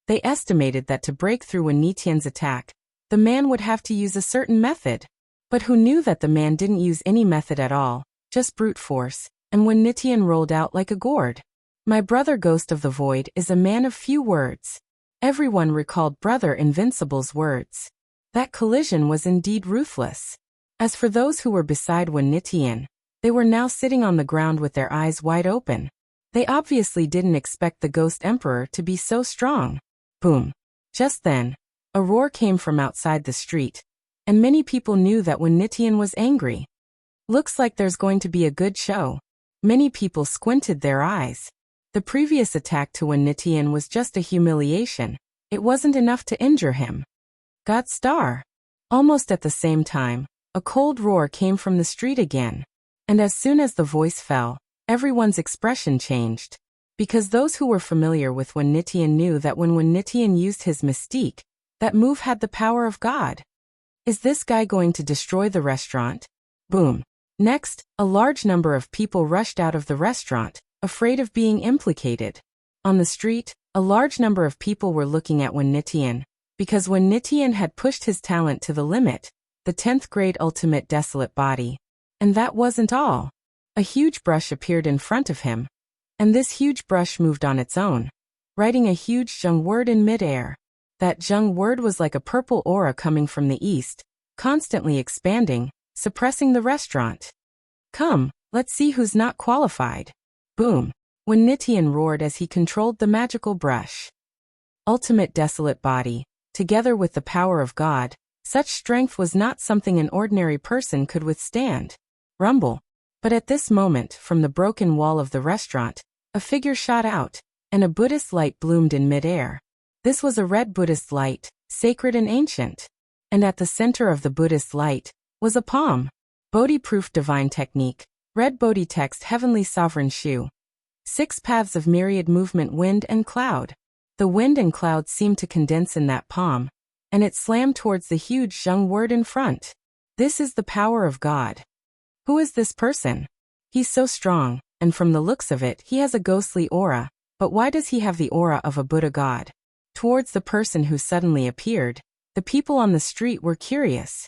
they estimated that to break through Nitian's attack, the man would have to use a certain method. But who knew that the man didn't use any method at all, just brute force. And when Nitian rolled out like a gourd. My brother Ghost of the Void is a man of few words. Everyone recalled Brother Invincible's words. That collision was indeed ruthless. As for those who were beside Nitian, they were now sitting on the ground with their eyes wide open. They obviously didn't expect the Ghost Emperor to be so strong. Boom. Just then, a roar came from outside the street, and many people knew that Nitian was angry. Looks like there's going to be a good show. Many people squinted their eyes. The previous attack to Nitian was just a humiliation. It wasn't enough to injure him. God Star. Almost at the same time, a cold roar came from the street again. And as soon as the voice fell, everyone's expression changed. Because those who were familiar with Nitian knew that when Nitian used his mystique, that move had the power of God. Is this guy going to destroy the restaurant? Boom. Next, a large number of people rushed out of the restaurant, afraid of being implicated. On the street, a large number of people were looking at Nitian, because Nitian had pushed his talent to the limit, the 10th grade ultimate desolate body. And that wasn't all. A huge brush appeared in front of him. And this huge brush moved on its own, writing a huge Zheng word in midair. That Zheng word was like a purple aura coming from the east, constantly expanding, suppressing the restaurant. Come, let's see who's not qualified. Boom. Nitian roared as he controlled the magical brush. Ultimate desolate body, together with the power of God, such strength was not something an ordinary person could withstand. Rumble. But at this moment, from the broken wall of the restaurant, a figure shot out, and a Buddhist light bloomed in midair. This was a red Buddhist light, sacred and ancient. And at the center of the Buddhist light was a palm. Bodhi-proof divine technique, red Bodhi text heavenly sovereign shu. 6 paths of myriad movement wind and cloud. The wind and cloud seemed to condense in that palm, and it slammed towards the huge Zheng word in front. This is the power of God. Who is this person? He's so strong, and from the looks of it, he has a ghostly aura, but why does he have the aura of a Buddha god? Towards the person who suddenly appeared, the people on the street were curious.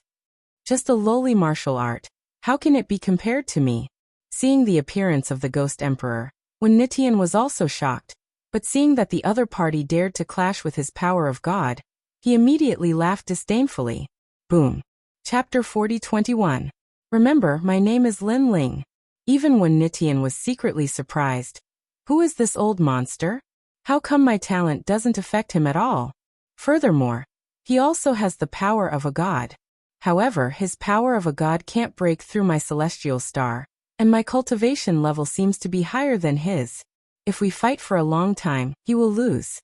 Just a lowly martial art, how can it be compared to me? Seeing the appearance of the ghost emperor, Wen Nitian was also shocked, but seeing that the other party dared to clash with his power of God, he immediately laughed disdainfully. Boom. Chapter 40-21. Remember, my name is Lin Ling. Even Wen Nitian was secretly surprised. Who is this old monster? How come my talent doesn't affect him at all? Furthermore, he also has the power of a god. However, his power of a god can't break through my celestial star, and my cultivation level seems to be higher than his. If we fight for a long time, he will lose.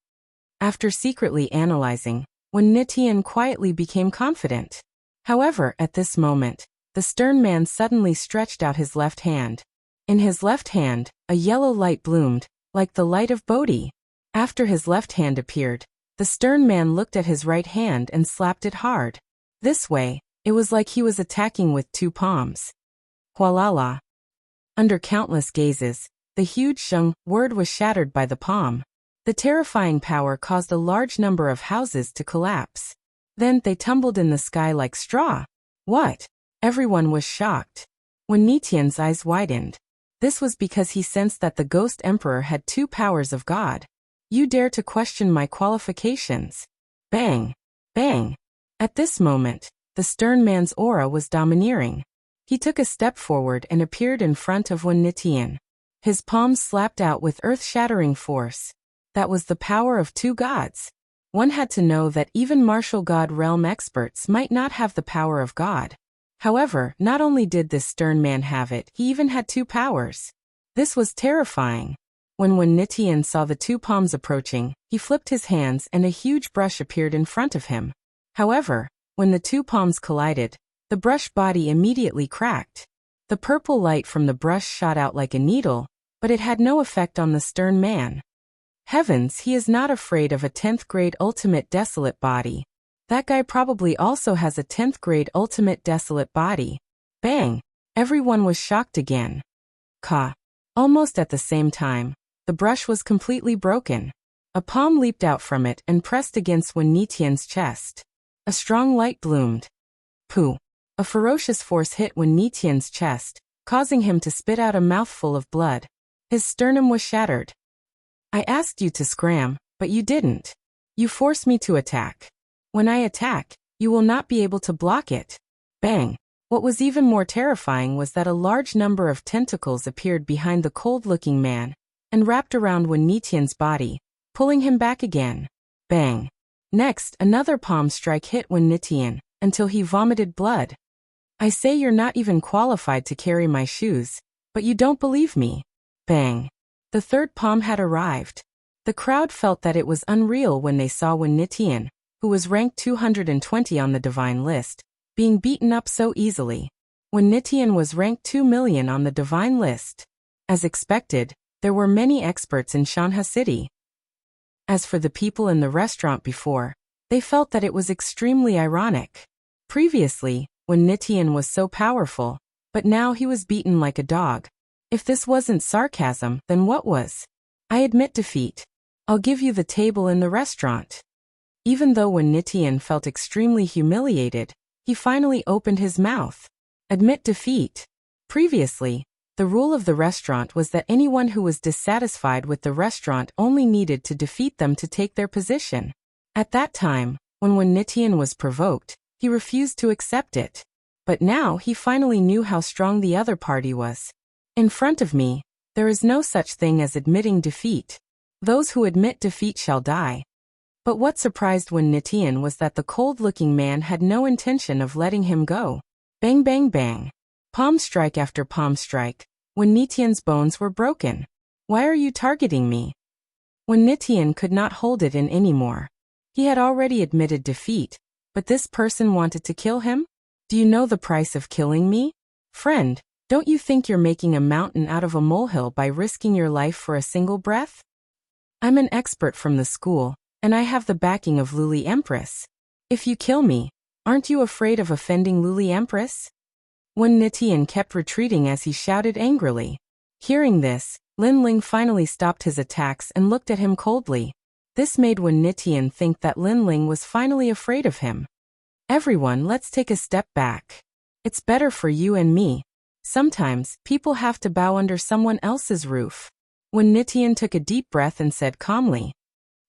After secretly analyzing, Wen Nitian quietly became confident. However, at this moment, the stern man suddenly stretched out his left hand. In his left hand, a yellow light bloomed, like the light of Bodhi. After his left hand appeared, the stern man looked at his right hand and slapped it hard. This way, it was like he was attacking with 2 palms. Hualala. Under countless gazes, the huge Zheng word was shattered by the palm. The terrifying power caused a large number of houses to collapse. Then they tumbled in the sky like straw. What? Everyone was shocked. When Nitian's eyes widened. This was because he sensed that the ghost emperor had 2 powers of God. You dare to question my qualifications? Bang! Bang! At this moment, the stern man's aura was domineering. He took a step forward and appeared in front of Wen Nitian. His palms slapped out with earth-shattering force. That was the power of 2 gods. One had to know that even martial god realm experts might not have the power of God. However, not only did this stern man have it, he even had 2 powers. This was terrifying. When Wen Nitian saw the 2 palms approaching, he flipped his hands and a huge brush appeared in front of him. However, when the 2 palms collided, the brush body immediately cracked. The purple light from the brush shot out like a needle, but it had no effect on the stern man. Heavens, he is not afraid of a 10th grade ultimate desolate body. That guy probably also has a 10th grade ultimate desolate body. Bang! Everyone was shocked again. Ka. Almost at the same time, the brush was completely broken. A palm leaped out from it and pressed against Wen Nitian's chest. A strong light bloomed. Pooh! A ferocious force hit Wen Nitian's chest, causing him to spit out a mouthful of blood. His sternum was shattered. I asked you to scram, but you didn't. You forced me to attack. When I attack, you will not be able to block it. Bang! What was even more terrifying was that a large number of tentacles appeared behind the cold-looking man and wrapped around Wen Nitian's body, pulling him back again. Bang! Next, another palm strike hit Wen Nitian until he vomited blood. I say you're not even qualified to carry my shoes, but you don't believe me. Bang! The 3rd palm had arrived. The crowd felt that it was unreal when they saw Wen Nitian, who was ranked 220 on the divine list, being beaten up so easily. Wen Nitian was ranked 2 million on the divine list. As expected, there were many experts in Shanha City. As for the people in the restaurant before, they felt that it was extremely ironic. Previously, Wen Nitian was so powerful, but now he was beaten like a dog. If this wasn't sarcasm, then what was? I admit defeat. I'll give you the table in the restaurant. Even though Wen Nitian felt extremely humiliated, he finally opened his mouth. Admit defeat. Previously, the rule of the restaurant was that anyone who was dissatisfied with the restaurant only needed to defeat them to take their position. At that time, when Wen Nitian was provoked, he refused to accept it. But now he finally knew how strong the other party was. In front of me, there is no such thing as admitting defeat. Those who admit defeat shall die. But what surprised Wen Nitian was that the cold-looking man had no intention of letting him go. Bang bang bang. Palm strike after palm strike. Wen Nitian's bones were broken. Why are you targeting me? Wen Nitian could not hold it in anymore. He had already admitted defeat, but this person wanted to kill him? Do you know the price of killing me? Friend, don't you think you're making a mountain out of a molehill by risking your life for a single breath? I'm an expert from the school, and I have the backing of Luli Empress. If you kill me, aren't you afraid of offending Luli Empress? Wen Nitian kept retreating as he shouted angrily. Hearing this, Lin Ling finally stopped his attacks and looked at him coldly. This made Wen Nitian think that Lin Ling was finally afraid of him. Everyone, let's take a step back. It's better for you and me. Sometimes, people have to bow under someone else's roof. Wen Nitian took a deep breath and said calmly,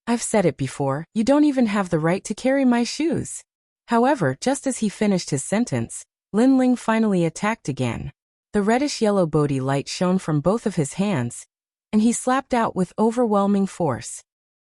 I've said it before, you don't even have the right to carry my shoes. However, just as he finished his sentence, Lin Ling finally attacked again. The reddish-yellow Bodhi light shone from both of his hands, and he slapped out with overwhelming force.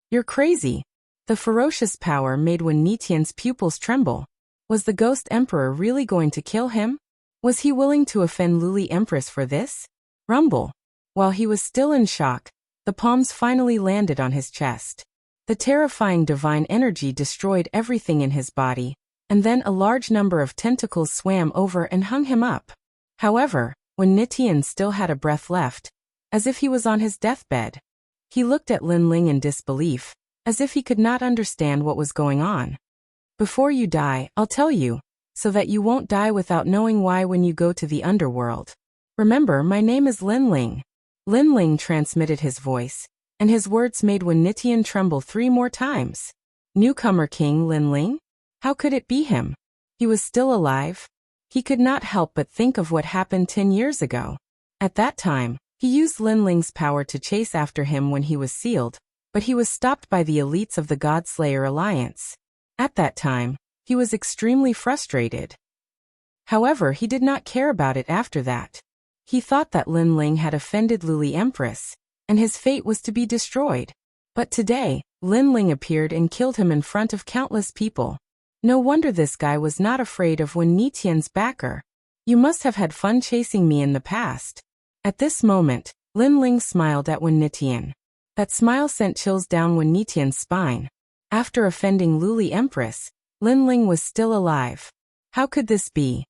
You're crazy. The ferocious power made Wen Nitian's pupils tremble. Was the Ghost Emperor really going to kill him? Was he willing to offend Luli Empress for this? Rumble. While he was still in shock, the palms finally landed on his chest. The terrifying divine energy destroyed everything in his body, and then a large number of tentacles swam over and hung him up. However, Wen Nitian still had a breath left, as if he was on his deathbed. He looked at Lin Ling in disbelief, as if he could not understand what was going on. Before you die, I'll tell you, so that you won't die without knowing why when you go to the underworld. Remember, my name is Lin Ling. Lin Ling transmitted his voice, and his words made Wen Nitian tremble 3 more times. Newcomer King Lin Ling? How could it be him? He was still alive? He could not help but think of what happened 10 years ago. At that time, he used Lin Ling's power to chase after him when he was sealed, but he was stopped by the elites of the Godslayer Alliance. At that time, he was extremely frustrated. However, he did not care about it after that. He thought that Lin Ling had offended Luli Empress, and his fate was to be destroyed. But today, Lin Ling appeared and killed him in front of countless people. No wonder this guy was not afraid of Wen Nitian's backer. You must have had fun chasing me in the past. At this moment, Lin Ling smiled at Wen Nitian. That smile sent chills down Wen Nitian's spine. After offending Luli Empress, Lin Ling was still alive. How could this be?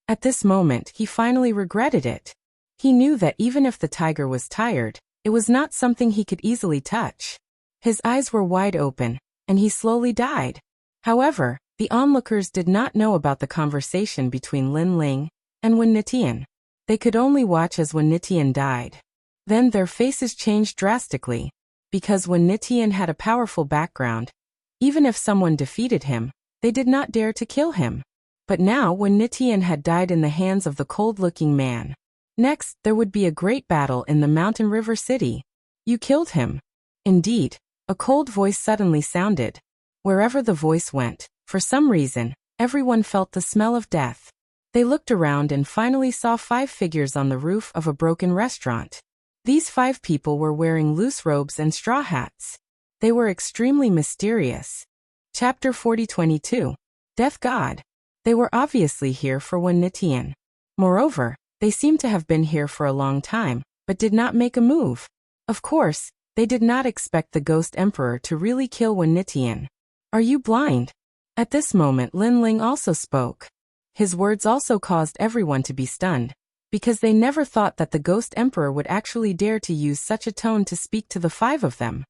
At this moment, he finally regretted it. He knew that even if the tiger was tired, it was not something he could easily touch. His eyes were wide open, and he slowly died. However, the onlookers did not know about the conversation between Lin Ling and Wen Nitian. They could only watch as Wen Nitian died. Then their faces changed drastically. Because Wen Nitian had a powerful background, even if someone defeated him, they did not dare to kill him. But now Wen Nitian had died in the hands of the cold-looking man. Next, there would be a great battle in the Mountain River City. You killed him. Indeed, a cold voice suddenly sounded. Wherever the voice went, for some reason, everyone felt the smell of death. They looked around and finally saw 5 figures on the roof of a broken restaurant. These 5 people were wearing loose robes and straw hats. They were extremely mysterious. Chapter 4022. Death God. They were obviously here for Wen Nitian. Moreover, they seemed to have been here for a long time, but did not make a move. Of course, they did not expect the Ghost Emperor to really kill Wen Nitian. Are you blind? At this moment Lin Ling also spoke. His words also caused everyone to be stunned, because they never thought that the Ghost Emperor would actually dare to use such a tone to speak to the 5 of them.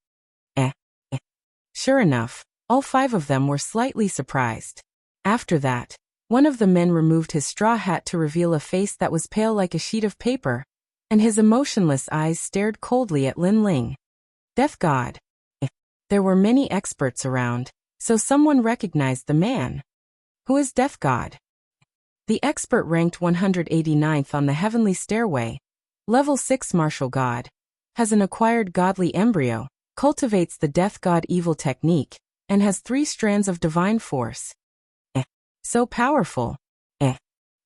Sure enough, all 5 of them were slightly surprised. After that, one of the men removed his straw hat to reveal a face that was pale like a sheet of paper, and his emotionless eyes stared coldly at Lin Ling. Death God. There were many experts around, so someone recognized the man. Who is Death God? The expert ranked 189th on the heavenly stairway, level 6 martial god, has an acquired godly embryo, cultivates the Death God evil technique, and has 3 strands of divine force. So powerful.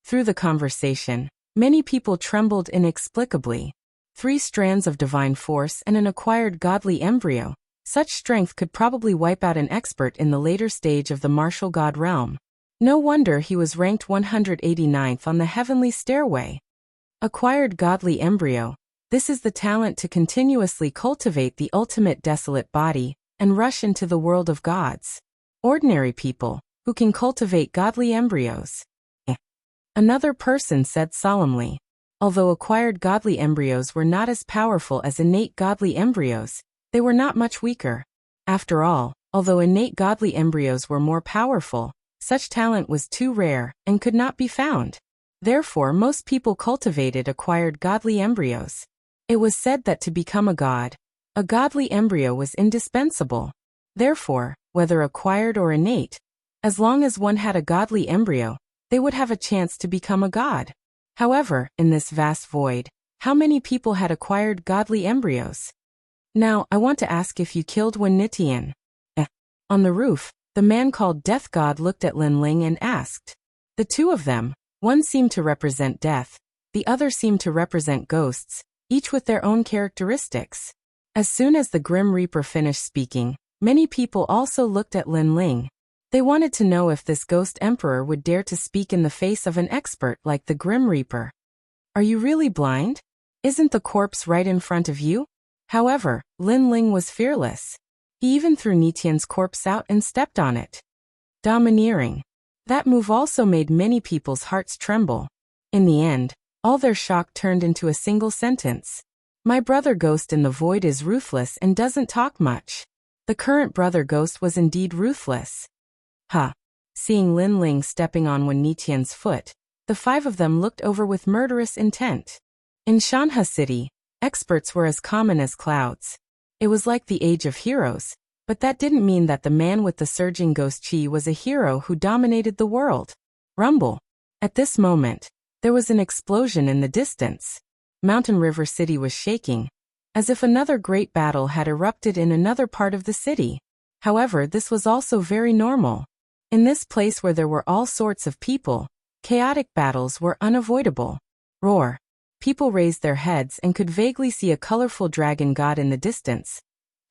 Through the conversation, many people trembled inexplicably. 3 strands of divine force and an acquired godly embryo. Such strength could probably wipe out an expert in the later stage of the martial god realm. No wonder he was ranked 189th on the heavenly stairway. Acquired godly embryo. This is the talent to continuously cultivate the ultimate desolate body and rush into the world of gods. Ordinary people who can cultivate godly embryos. Another person said solemnly. Although acquired godly embryos were not as powerful as innate godly embryos, they were not much weaker. After all, although innate godly embryos were more powerful, such talent was too rare and could not be found. Therefore, most people cultivated acquired godly embryos. It was said that to become a godly embryo was indispensable. Therefore, whether acquired or innate, as long as one had a godly embryo, they would have a chance to become a god. However, in this vast void, how many people had acquired godly embryos? Now, I want to ask if you killed Wen Nitian. On the roof, the man called Death God looked at Lin Ling and asked. The two of them, one seemed to represent death, the other seemed to represent ghosts, each with their own characteristics. As soon as the Grim Reaper finished speaking, many people also looked at Lin Ling. They wanted to know if this ghost emperor would dare to speak in the face of an expert like the Grim Reaper. Are you really blind? Isn't the corpse right in front of you? However, Lin Ling was fearless. He even threw Nitian's corpse out and stepped on it. Domineering. That move also made many people's hearts tremble. In the end, all their shock turned into a single sentence. My brother ghost in the void is ruthless and doesn't talk much. The current brother ghost was indeed ruthless. Seeing Lin Ling stepping on Wen Nitian's foot, the five of them looked over with murderous intent. In Shanha City, experts were as common as clouds. It was like the age of heroes, but that didn't mean that the man with the surging ghost chi was a hero who dominated the world. Rumble. At this moment, there was an explosion in the distance. Mountain River City was shaking, as if another great battle had erupted in another part of the city. However, this was also very normal. In this place where there were all sorts of people, chaotic battles were unavoidable. Roar. People raised their heads and could vaguely see a colorful dragon god in the distance,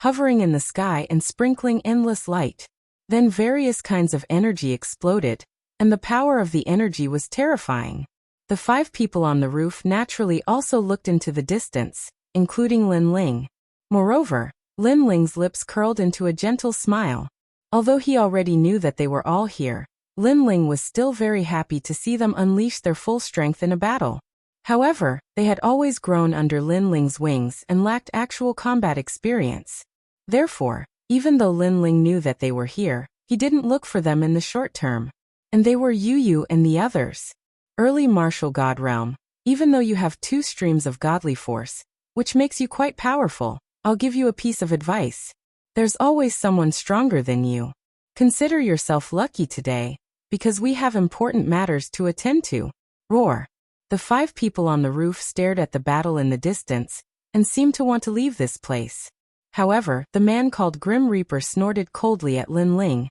hovering in the sky and sprinkling endless light. Then various kinds of energy exploded, and the power of the energy was terrifying. The five people on the roof naturally also looked into the distance, including Lin Ling. Moreover, Lin Ling's lips curled into a gentle smile. Although he already knew that they were all here, Lin Ling was still very happy to see them unleash their full strength in a battle. However, they had always grown under Lin Ling's wings and lacked actual combat experience. Therefore, even though Lin Ling knew that they were here, he didn't look for them in the short term. And they were Yu and the others. Early martial god realm. Even though you have two streams of godly force, which makes you quite powerful, I'll give you a piece of advice. There's always someone stronger than you. Consider yourself lucky today, because we have important matters to attend to. Roar. The five people on the roof stared at the battle in the distance, and seemed to want to leave this place. However, the man called Grim Reaper snorted coldly at Lin Ling,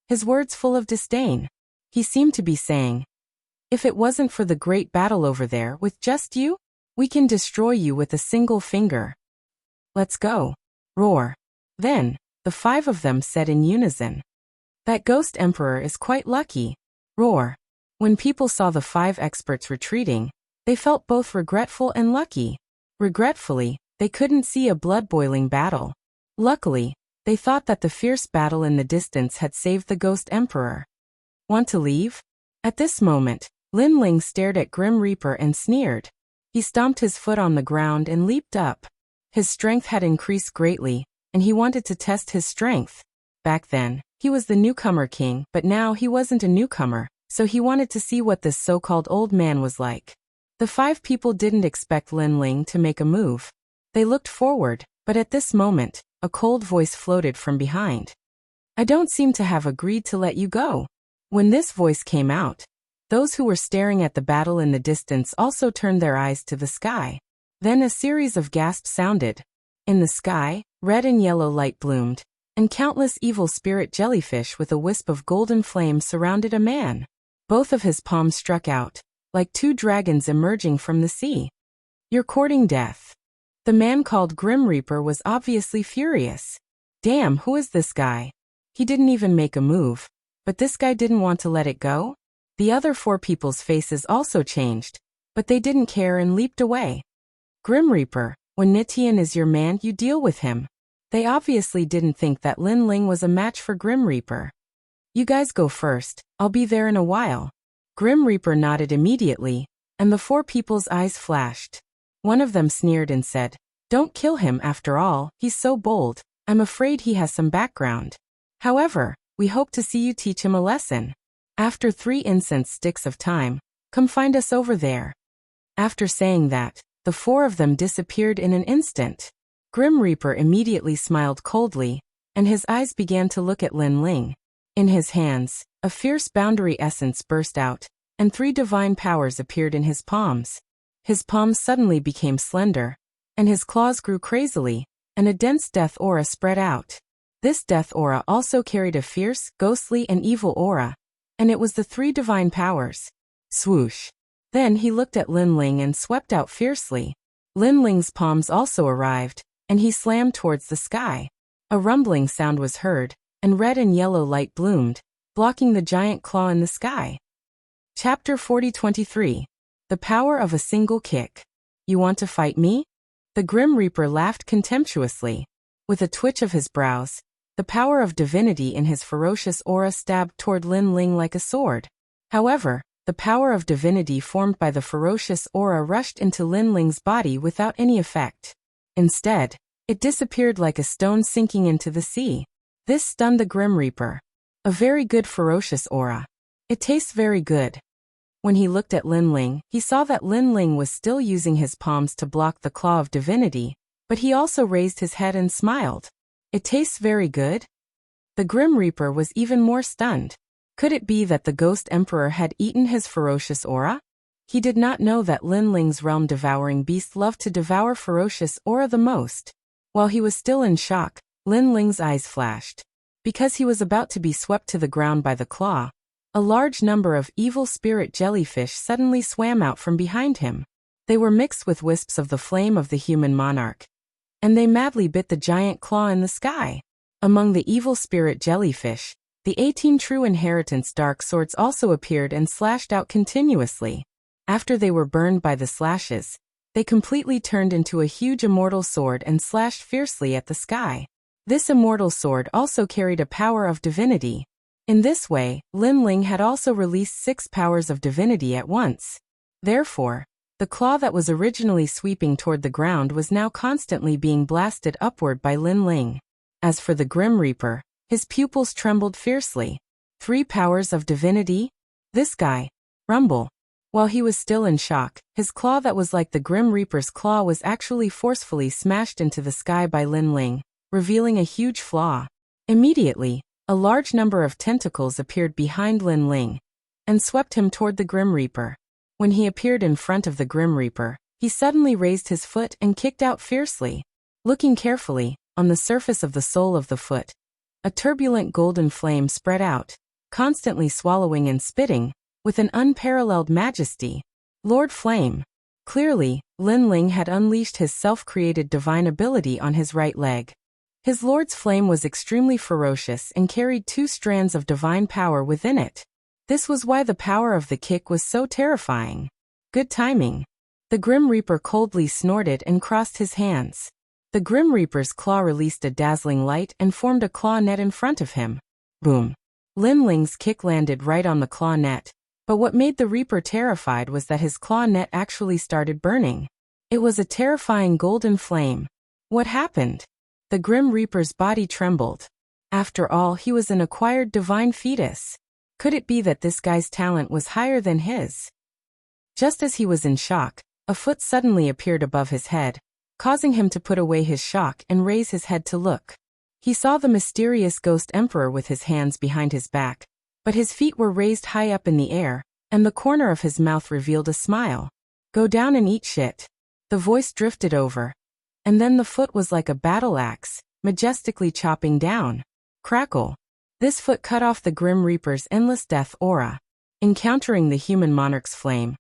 his words full of disdain. He seemed to be saying, if it wasn't for the great battle over there with just you, we can destroy you with a single finger. Let's go. Roar. Then, the five of them said in unison. That ghost emperor is quite lucky. Roar. When people saw the five experts retreating, they felt both regretful and lucky. Regretfully, they couldn't see a blood-boiling battle. Luckily, they thought that the fierce battle in the distance had saved the ghost emperor. Want to leave? At this moment, Lin Ling stared at Grim Reaper and sneered. He stomped his foot on the ground and leaped up. His strength had increased greatly, and he wanted to test his strength. Back then, he was the newcomer king, but now he wasn't a newcomer, so he wanted to see what this so-called old man was like. The five people didn't expect Lin Ling to make a move. They looked forward, but at this moment, a cold voice floated from behind. I don't seem to have agreed to let you go. When this voice came out, those who were staring at the battle in the distance also turned their eyes to the sky. Then a series of gasps sounded. In the sky, red and yellow light bloomed, and countless evil spirit jellyfish with a wisp of golden flame surrounded a man. Both of his palms struck out, like two dragons emerging from the sea. You're courting death. The man called Grim Reaper was obviously furious. Damn, who is this guy? He didn't even make a move. But this guy didn't want to let it go? The other 4 people's faces also changed, but they didn't care and leaped away. Grim Reaper, when Nitian is your man, you deal with him. They obviously didn't think that Lin Ling was a match for Grim Reaper. You guys go first, I'll be there in a while. Grim Reaper nodded immediately, and the 4 people's eyes flashed. One of them sneered and said, "Don't kill him after all, he's so bold. I'm afraid he has some background. However, we hope to see you teach him a lesson. After 3 incense sticks of time, come find us over there." After saying that, the 4 of them disappeared in an instant. Grim Reaper immediately smiled coldly, and his eyes began to look at Lin Ling. In his hands, a fierce boundary essence burst out, and 3 divine powers appeared in his palms. His palms suddenly became slender, and his claws grew crazily, and a dense death aura spread out. This death aura also carried a fierce, ghostly and evil aura, and it was the 3 divine powers. Swoosh. Then he looked at Lin Ling and swept out fiercely. Lin Ling's palms also arrived, and he slammed towards the sky. A rumbling sound was heard, and red and yellow light bloomed, blocking the giant claw in the sky. Chapter 40-23. The Power of a Single Kick. You want to fight me? The Grim Reaper laughed contemptuously. With a twitch of his brows, the power of divinity in his ferocious aura stabbed toward Lin Ling like a sword. However, the power of divinity formed by the ferocious aura rushed into Lin Ling's body without any effect. Instead, it disappeared like a stone sinking into the sea. This stunned the Grim Reaper. A very good ferocious aura. It tastes very good. When he looked at Lin Ling, he saw that Lin Ling was still using his palms to block the claw of divinity, but he also raised his head and smiled. It tastes very good? The Grim Reaper was even more stunned. Could it be that the Ghost Emperor had eaten his ferocious aura? He did not know that Lin Ling's realm-devouring beast loved to devour ferocious aura the most. While he was still in shock, Lin Ling's eyes flashed. Because he was about to be swept to the ground by the claw, a large number of evil spirit jellyfish suddenly swam out from behind him. They were mixed with wisps of the flame of the human monarch, and they madly bit the giant claw in the sky. Among the evil spirit jellyfish, the 18 true inheritance dark swords also appeared and slashed out continuously. After they were burned by the slashes, they completely turned into a huge immortal sword and slashed fiercely at the sky. This immortal sword also carried a power of divinity. In this way, Lin Ling had also released 6 powers of divinity at once. Therefore, the claw that was originally sweeping toward the ground was now constantly being blasted upward by Lin Ling. As for the Grim Reaper, his pupils trembled fiercely. 3 powers of divinity? This guy. Rumble. While he was still in shock, his claw that was like the Grim Reaper's claw was actually forcefully smashed into the sky by Lin Ling, revealing a huge flaw. Immediately, a large number of tentacles appeared behind Lin Ling and swept him toward the Grim Reaper. When he appeared in front of the Grim Reaper, he suddenly raised his foot and kicked out fiercely. Looking carefully, on the surface of the sole of the foot, a turbulent golden flame spread out, constantly swallowing and spitting, with an unparalleled majesty. Lord Flame. Clearly, Lin Ling had unleashed his self-created divine ability on his right leg. His Lord's Flame was extremely ferocious and carried 2 strands of divine power within it. This was why the power of the kick was so terrifying. Good timing. The Grim Reaper coldly snorted and crossed his hands. The Grim Reaper's claw released a dazzling light and formed a claw net in front of him. Boom. Lin Ling's kick landed right on the claw net, but what made the Reaper terrified was that his claw net actually started burning. It was a terrifying golden flame. What happened? The Grim Reaper's body trembled. After all, he was an acquired divine fetus. Could it be that this guy's talent was higher than his? Just as he was in shock, a foot suddenly appeared above his head, causing him to put away his shock and raise his head to look. He saw the mysterious Ghost Emperor with his hands behind his back, but his feet were raised high up in the air, and the corner of his mouth revealed a smile. Go down and eat shit. The voice drifted over. And then the foot was like a battle axe, majestically chopping down. Crackle. This foot cut off the Grim Reaper's endless death aura. Encountering the human monarch's flame,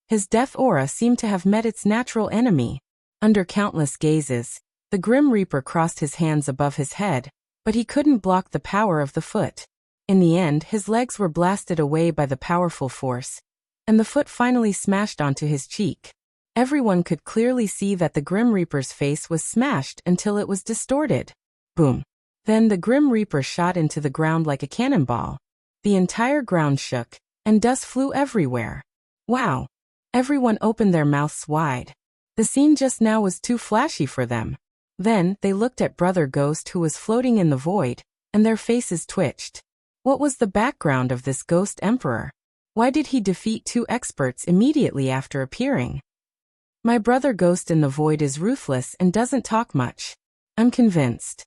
his death aura seemed to have met its natural enemy. Under countless gazes, the Grim Reaper crossed his hands above his head, But he couldn't block the power of the foot. In the end, his legs were blasted away by the powerful force, and the foot finally smashed onto his cheek. Everyone could clearly see that the Grim Reaper's face was smashed until it was distorted. Boom. Then the Grim Reaper shot into the ground like a cannonball. The entire ground shook, and dust flew everywhere. Wow! Everyone opened their mouths wide. The scene just now was too flashy for them. Then, they looked at Brother Ghost, who was floating in the void, and their faces twitched. What was the background of this Ghost Emperor? Why did he defeat two experts immediately after appearing? My brother Ghost in the void is ruthless and doesn't talk much. I'm convinced.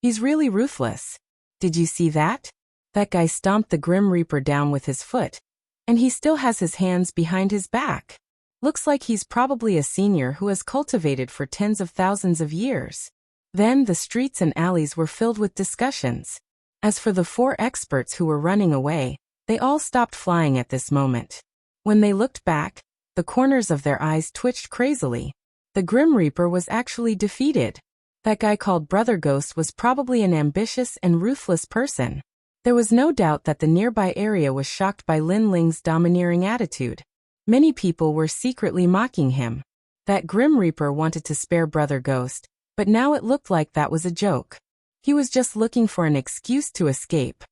He's really ruthless. Did you see that? That guy stomped the Grim Reaper down with his foot, and he still has his hands behind his back. Looks like he's probably a senior who has cultivated for tens of thousands of years. Then the streets and alleys were filled with discussions. As for the four experts who were running away, they all stopped flying at this moment. When they looked back, the corners of their eyes twitched crazily. The Grim Reaper was actually defeated. That guy called Brother Ghost was probably an ambitious and ruthless person. There was no doubt that the nearby area was shocked by Lin Ling's domineering attitude. Many people were secretly mocking him. That Grim Reaper wanted to spare Brother Ghost, but now it looked like that was a joke. He was just looking for an excuse to escape.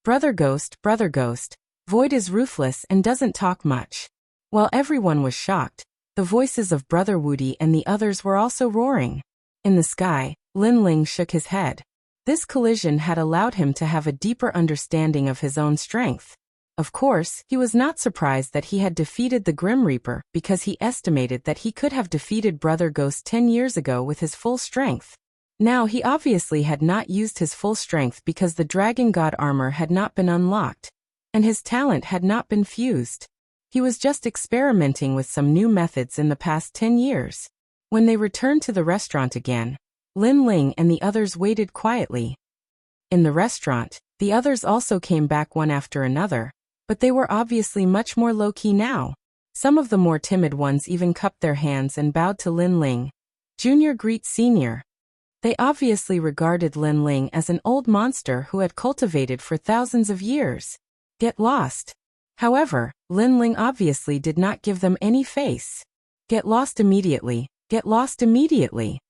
Brother Ghost, Void is ruthless and doesn't talk much. While everyone was shocked, the voices of Brother Woody and the others were also roaring. In the sky, Lin Ling shook his head. This collision had allowed him to have a deeper understanding of his own strength. Of course, he was not surprised that he had defeated the Grim Reaper because he estimated that he could have defeated Brother Ghost 10 years ago with his full strength. Now he obviously had not used his full strength because the Dragon God armor had not been unlocked, and his talent had not been fused. He was just experimenting with some new methods in the past 10 years. When they returned to the restaurant again, Lin Ling and the others waited quietly. In the restaurant, the others also came back one after another, but they were obviously much more low-key now. Some of the more timid ones even cupped their hands and bowed to Lin Ling. Junior greets Senior. They obviously regarded Lin Ling as an old monster who had cultivated for thousands of years. Get lost. However, Lin Ling obviously did not give them any face. Get lost immediately. Get lost immediately.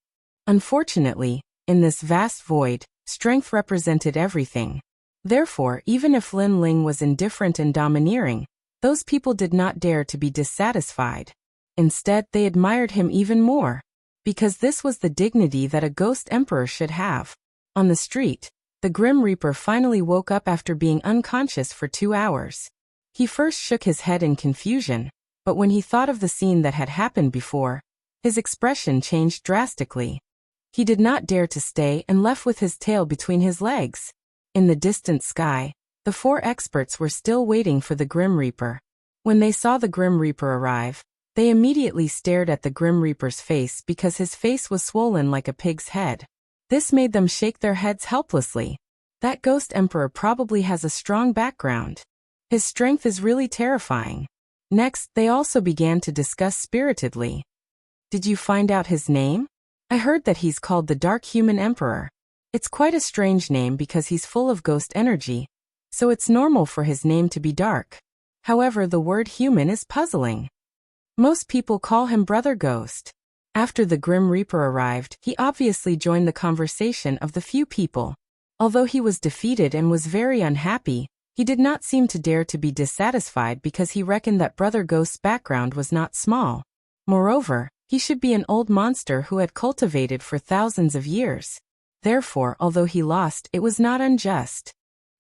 Unfortunately, in this vast void, strength represented everything. Therefore, even if Lin Ling was indifferent and domineering, those people did not dare to be dissatisfied. Instead, they admired him even more. Because this was the dignity that a Ghost Emperor should have. On the street, the Grim Reaper finally woke up after being unconscious for 2 hours. He first shook his head in confusion, but when he thought of the scene that had happened before, his expression changed drastically. He did not dare to stay and left with his tail between his legs. In the distant sky, the 4 experts were still waiting for the Grim Reaper. When they saw the Grim Reaper arrive, they immediately stared at the Grim Reaper's face because his face was swollen like a pig's head. This made them shake their heads helplessly. That Ghost Emperor probably has a strong background. His strength is really terrifying. Next, they also began to discuss spiritedly. Did you find out his name? I heard that he's called the Dark Human Emperor. It's quite a strange name because he's full of ghost energy, so it's normal for his name to be dark. However, the word human is puzzling. Most people call him Brother Ghost. After the Grim Reaper arrived, he obviously joined the conversation of the few people. Although he was defeated and was very unhappy, he did not seem to dare to be dissatisfied because he reckoned that Brother Ghost's background was not small. Moreover, he should be an old monster who had cultivated for thousands of years. Therefore, although he lost, it was not unjust.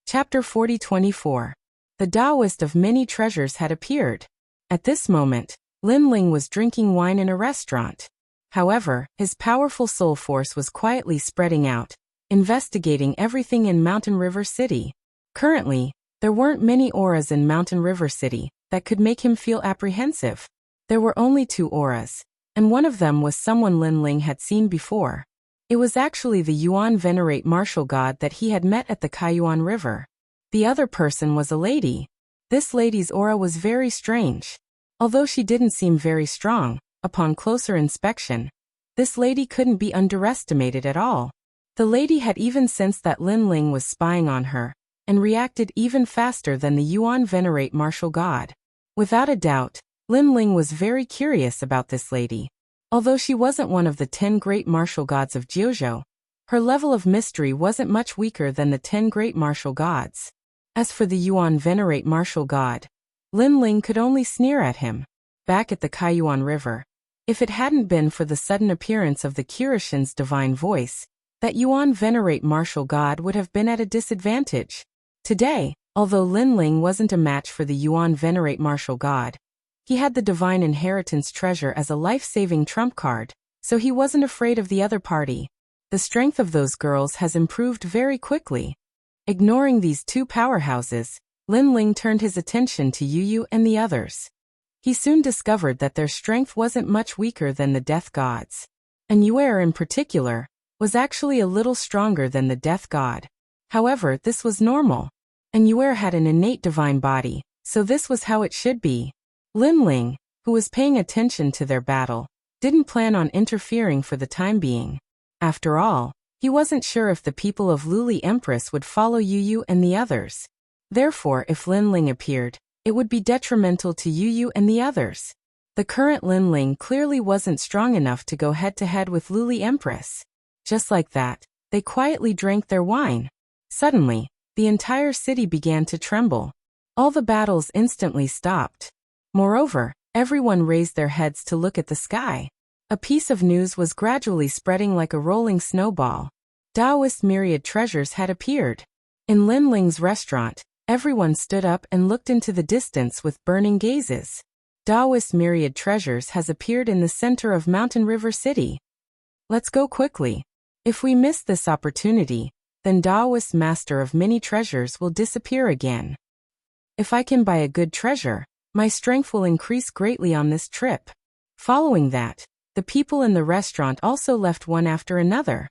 Chapter 40-24. The Taoist of many treasures had appeared. At this moment, Lin Ling was drinking wine in a restaurant. However, his powerful soul force was quietly spreading out, investigating everything in Mountain River City. Currently, there weren't many auras in Mountain River City that could make him feel apprehensive. There were only 2 auras, and one of them was someone Lin Ling had seen before. It was actually the Yuan Venerate martial god that he had met at the Kaiyuan River. The other person was a lady. This lady's aura was very strange. Although she didn't seem very strong, upon closer inspection, this lady couldn't be underestimated at all. The lady had even sensed that Lin Ling was spying on her, and reacted even faster than the Yuan venerate martial god. Without a doubt, Lin Ling was very curious about this lady. Although she wasn't one of the 10 great martial gods of Jiuzhou, her level of mystery wasn't much weaker than the 10 great martial gods. As for the Yuan venerate martial god, Lin Ling could only sneer at him. Back at the Kaiyuan River, if it hadn't been for the sudden appearance of the Kirishin's divine voice, that Yuan venerate martial god would have been at a disadvantage. Today, although Lin Ling wasn't a match for the Yuan venerate martial god, he had the divine inheritance treasure as a life-saving trump card, so he wasn't afraid of the other party. The strength of those girls has improved very quickly. Ignoring these two powerhouses, Lin Ling turned his attention to Yu Yu and the others. He soon discovered that their strength wasn't much weaker than the death gods. And Yuer in particular was actually a little stronger than the death god. However, this was normal. And Yuer had an innate divine body, so this was how it should be. Lin Ling, who was paying attention to their battle, didn't plan on interfering for the time being. After all, he wasn't sure if the people of Luli Empress would follow Yu Yu and the others. Therefore, if Lin Ling appeared, it would be detrimental to Yu Yu and the others. The current Lin Ling clearly wasn't strong enough to go head-to-head with Luli Empress. Just like that, they quietly drank their wine. Suddenly, the entire city began to tremble. All the battles instantly stopped. Moreover, everyone raised their heads to look at the sky. A piece of news was gradually spreading like a rolling snowball. Taoist myriad treasures had appeared. In Lin Ling's restaurant, everyone stood up and looked into the distance with burning gazes. Taoist myriad treasures has appeared in the center of Mountain River City. Let's go quickly. If we miss this opportunity, then Taoist master of many treasures will disappear again. If I can buy a good treasure, my strength will increase greatly on this trip. Following that, the people in the restaurant also left one after another.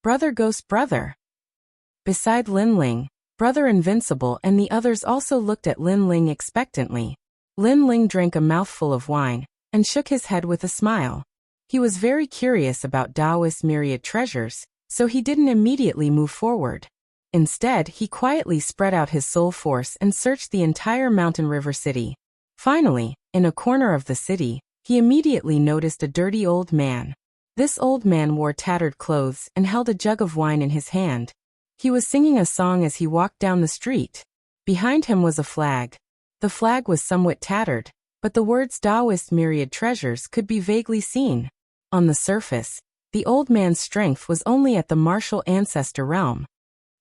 Brother Ghost Brother. Beside Lin Ling, Brother Invincible and the others also looked at Lin Ling expectantly. Lin Ling drank a mouthful of wine, and shook his head with a smile. He was very curious about Taoist myriad treasures, so he didn't immediately move forward. Instead, he quietly spread out his soul force and searched the entire Mountain River City. Finally, in a corner of the city, he immediately noticed a dirty old man. This old man wore tattered clothes and held a jug of wine in his hand. He was singing a song as he walked down the street. Behind him was a flag. The flag was somewhat tattered, but the words Taoist myriad treasures could be vaguely seen. On the surface, the old man's strength was only at the martial ancestor realm.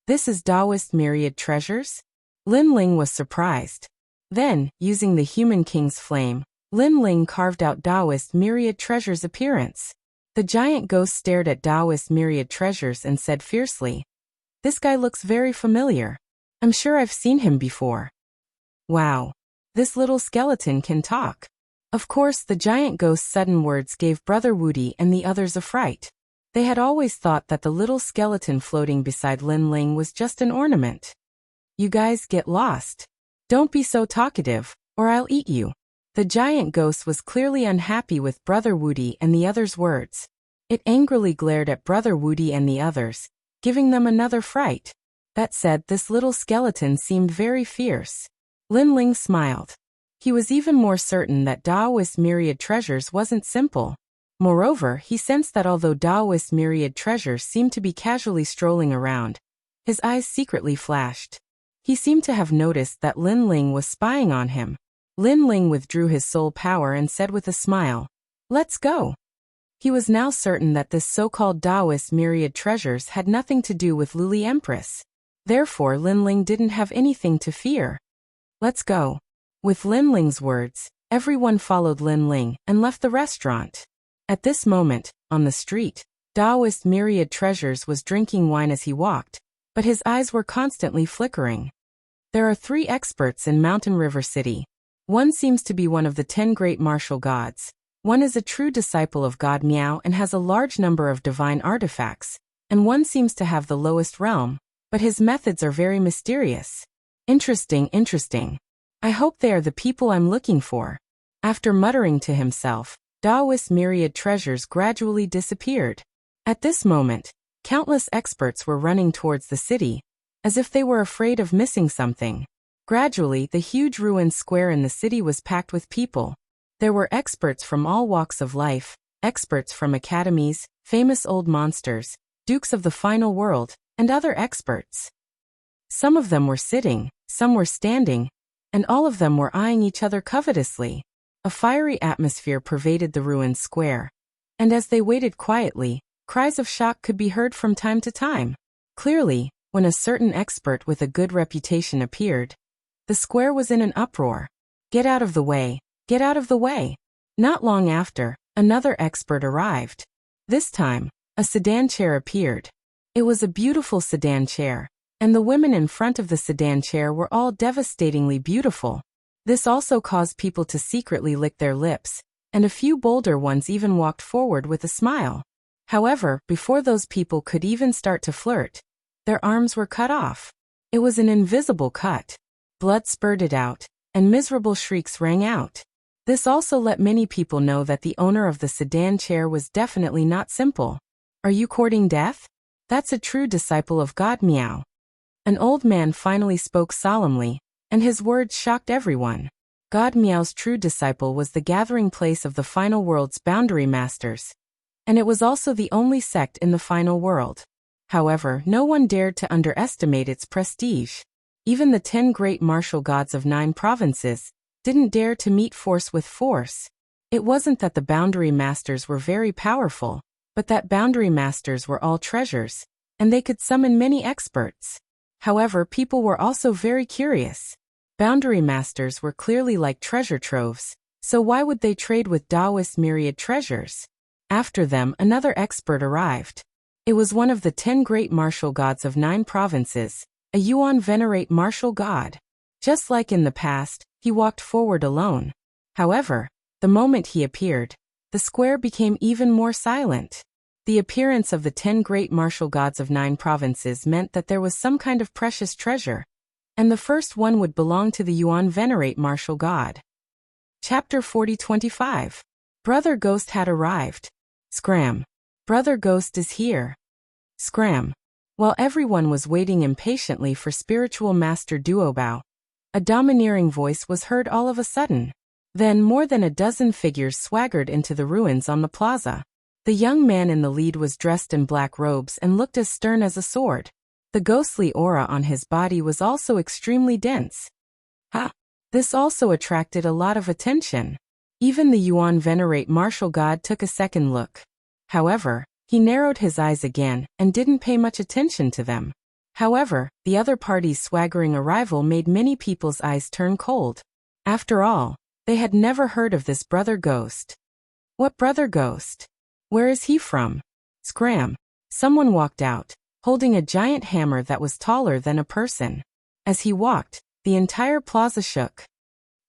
This is Taoist myriad treasures? Lin Ling was surprised. Then, using the human king's flame, Lin Ling carved out Taoist myriad treasures' appearance. The giant ghost stared at Taoist myriad treasures and said fiercely, "This guy looks very familiar. I'm sure I've seen him before." Wow. This little skeleton can talk. Of course, the giant ghost's sudden words gave Brother Wudi and the others a fright. They had always thought that the little skeleton floating beside Lin Ling was just an ornament. "You guys get lost. Don't be so talkative, or I'll eat you." The giant ghost was clearly unhappy with Brother Wudi and the others' words. It angrily glared at Brother Wudi and the others, giving them another fright. That said, this little skeleton seemed very fierce. Lin Ling smiled. He was even more certain that Taoist myriad treasures wasn't simple. Moreover, he sensed that although Taoist myriad treasures seemed to be casually strolling around, his eyes secretly flashed. He seemed to have noticed that Lin Ling was spying on him. Lin Ling withdrew his soul power and said with a smile, "Let's go." He was now certain that this so-called Taoist myriad treasures had nothing to do with Luli Empress. Therefore, Lin Ling didn't have anything to fear. "Let's go." With Lin Ling's words, everyone followed Lin Ling and left the restaurant. At this moment, on the street, Taoist myriad treasures was drinking wine as he walked, but his eyes were constantly flickering. There are 3 experts in Mountain River City. One seems to be one of the 10 great martial gods. One is a true disciple of God Miao and has a large number of divine artifacts, and one seems to have the lowest realm, but his methods are very mysterious. Interesting. I hope they are the people I'm looking for. After muttering to himself, Taoist myriad treasures gradually disappeared. At this moment, Countless experts were running towards the city, as if they were afraid of missing something. Gradually, the huge ruined square in the city was packed with people. There were experts from all walks of life, experts from academies, famous old monsters, dukes of the final world, and other experts. Some of them were sitting, some were standing, and all of them were eyeing each other covetously. A fiery atmosphere pervaded the ruined square, and as they waited quietly, cries of shock could be heard from time to time. Clearly, when a certain expert with a good reputation appeared, the square was in an uproar. Get out of the way, get out of the way. Not long after, another expert arrived. This time, a sedan chair appeared. It was a beautiful sedan chair, and the women in front of the sedan chair were all devastatingly beautiful. This also caused people to secretly lick their lips, and a few bolder ones even walked forward with a smile. However, before those people could even start to flirt, their arms were cut off. It was an invisible cut. Blood spurted out, and miserable shrieks rang out. This also let many people know that the owner of the sedan chair was definitely not simple. Are you courting death? That's a true disciple of God, meow. An old man finally spoke solemnly, and his words shocked everyone. God Meow's true disciple was the gathering place of the final world's boundary masters, and it was also the only sect in the final world. However, no one dared to underestimate its prestige. Even the 10 great martial gods of 9 provinces didn't dare to meet force with force. It wasn't that the boundary masters were very powerful, but that boundary masters were all treasures, and they could summon many experts. However, people were also very curious. Boundary masters were clearly like treasure troves, so why would they trade with Taoist myriad treasures? After them, another expert arrived. It was one of the 10 great martial gods of 9 provinces, a Yuan venerate martial god. Just like in the past, he walked forward alone. However, the moment he appeared, the square became even more silent. The appearance of the 10 great martial gods of 9 provinces meant that there was some kind of precious treasure, and the first one would belong to the Yuan venerate martial god. Chapter 40-25. Brother Ghost had arrived. Scram. Brother Ghost is here. Scram. While everyone was waiting impatiently for spiritual master Duobao, a domineering voice was heard all of a sudden. Then more than a dozen figures swaggered into the ruins on the plaza. The young man in the lead was dressed in black robes and looked as stern as a sword. The ghostly aura on his body was also extremely dense. This also attracted a lot of attention. Even the Yuan venerate martial god took a second look. However, he narrowed his eyes again and didn't pay much attention to them. However, the other party's swaggering arrival made many people's eyes turn cold. After all, they had never heard of this brother Ghost. What brother Ghost? Where is he from? Scram. Someone walked out, holding a giant hammer that was taller than a person. As he walked, the entire plaza shook.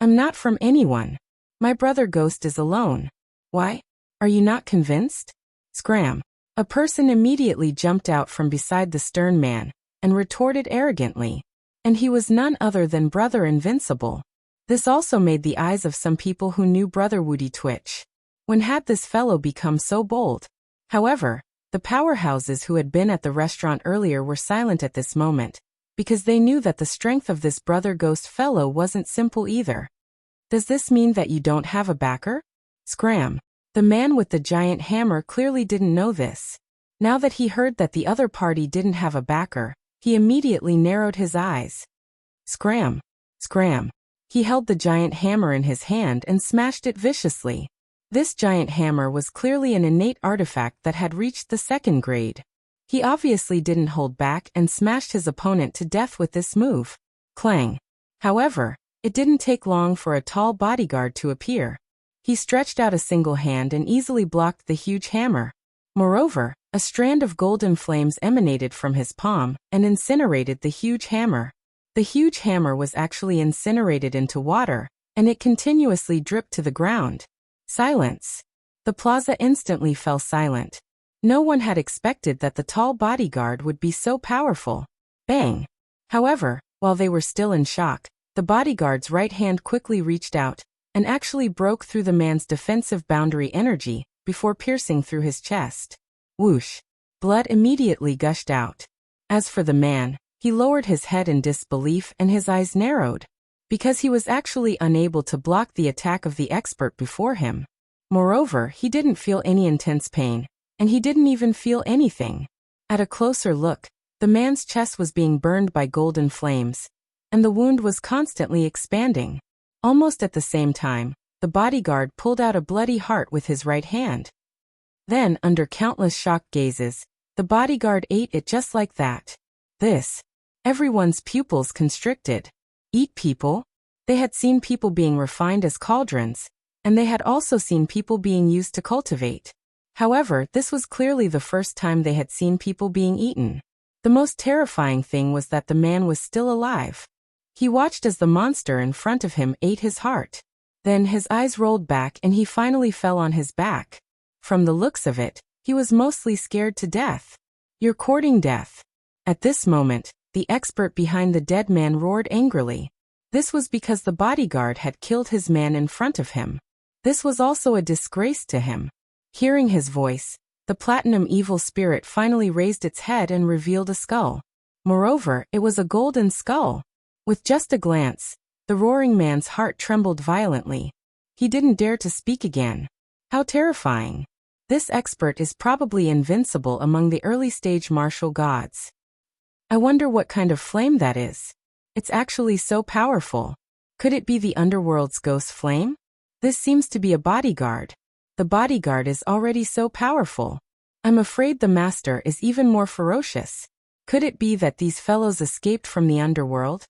I'm not from anyone. My brother Ghost is alone. Why? Are you not convinced? Scram. A person immediately jumped out from beside the stern man, and retorted arrogantly. And he was none other than Brother Invincible. This also made the eyes of some people who knew Brother Woody twitch. When had this fellow become so bold? However, the powerhouses who had been at the restaurant earlier were silent at this moment, because they knew that the strength of this brother Ghost fellow wasn't simple either. Does this mean that you don't have a backer? Scram. The man with the giant hammer clearly didn't know this. Now that he heard that the other party didn't have a backer, he immediately narrowed his eyes. Scram. Scram. He held the giant hammer in his hand and smashed it viciously. This giant hammer was clearly an innate artifact that had reached the 2nd grade. He obviously didn't hold back and smashed his opponent to death with this move. Clang. However, it didn't take long for a tall bodyguard to appear. He stretched out a single hand and easily blocked the huge hammer. Moreover, a strand of golden flames emanated from his palm and incinerated the huge hammer. The huge hammer was actually incinerated into water, and it continuously dripped to the ground. Silence. The plaza instantly fell silent. No one had expected that the tall bodyguard would be so powerful. Bang. However, while they were still in shock, the bodyguard's right hand quickly reached out and actually broke through the man's defensive boundary energy before piercing through his chest. Whoosh. Blood immediately gushed out. As for the man, he lowered his head in disbelief and his eyes narrowed, because he was actually unable to block the attack of the expert before him. Moreover, he didn't feel any intense pain, and he didn't even feel anything. At a closer look, the man's chest was being burned by golden flames, and the wound was constantly expanding. Almost at the same time, the bodyguard pulled out a bloody heart with his right hand. Then, under countless shocked gazes, the bodyguard ate it just like that. Everyone's pupils constricted. Eat people? They had seen people being refined as cauldrons, and they had also seen people being used to cultivate. However, this was clearly the first time they had seen people being eaten. The most terrifying thing was that the man was still alive. He watched as the monster in front of him ate his heart. Then his eyes rolled back and he finally fell on his back. From the looks of it, he was mostly scared to death. "You're courting death." At this moment, the expert behind the dead man roared angrily. This was because the bodyguard had killed his man in front of him. This was also a disgrace to him. Hearing his voice, the platinum evil spirit finally raised its head and revealed a skull. Moreover, it was a golden skull. With just a glance, the roaring man's heart trembled violently. He didn't dare to speak again. How terrifying. This expert is probably invincible among the early-stage martial gods. I wonder what kind of flame that is. It's actually so powerful. Could it be the underworld's ghost flame? This seems to be a bodyguard. The bodyguard is already so powerful. I'm afraid the master is even more ferocious. Could it be that these fellows escaped from the underworld?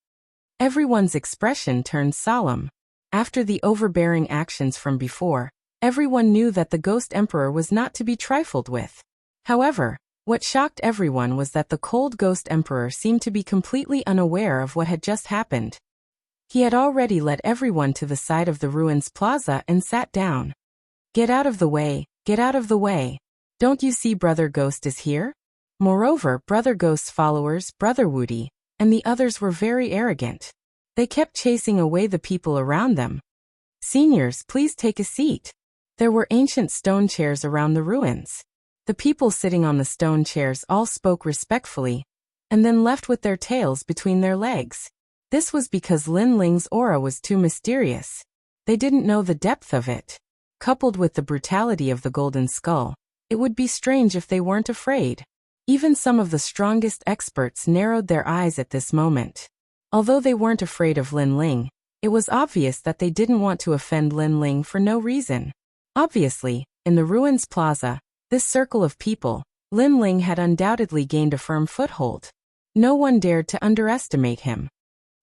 Everyone's expression turned solemn. After the overbearing actions from before, everyone knew that the Ghost Emperor was not to be trifled with. However, what shocked everyone was that the cold Ghost Emperor seemed to be completely unaware of what had just happened. He had already led everyone to the side of the ruins plaza and sat down. "Get out of the way, get out of the way. Don't you see Brother Ghost is here?" Moreover, Brother Ghost's followers, Brother Woody, and the others were very arrogant. They kept chasing away the people around them. "Seniors, please take a seat." There were ancient stone chairs around the ruins. The people sitting on the stone chairs all spoke respectfully, and then left with their tails between their legs. This was because Lin Ling's aura was too mysterious. They didn't know the depth of it. Coupled with the brutality of the golden skull, it would be strange if they weren't afraid. Even some of the strongest experts narrowed their eyes at this moment. Although they weren't afraid of Lin Ling, it was obvious that they didn't want to offend Lin Ling for no reason. Obviously, in the ruins plaza, this circle of people, Lin Ling had undoubtedly gained a firm foothold. No one dared to underestimate him.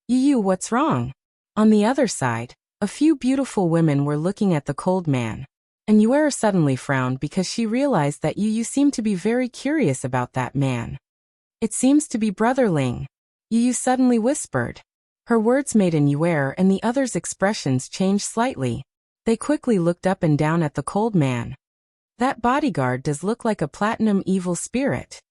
"You, what's wrong?" On the other side, a few beautiful women were looking at the cold man. And Yuera suddenly frowned because she realized that Yu seemed to be very curious about that man. "It seems to be Brother Ling," Yu suddenly whispered. Her words made Yuera and the others' expressions change slightly. They quickly looked up and down at the cold man. That bodyguard does look like a platinum evil spirit.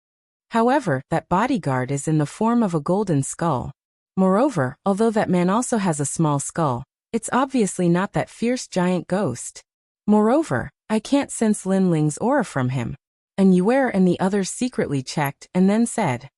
However, that bodyguard is in the form of a golden skull. Moreover, although that man also has a small skull, it's obviously not that fierce giant ghost. Moreover, I can't sense Lin Ling's aura from him. And Yuer and the others secretly checked and then said,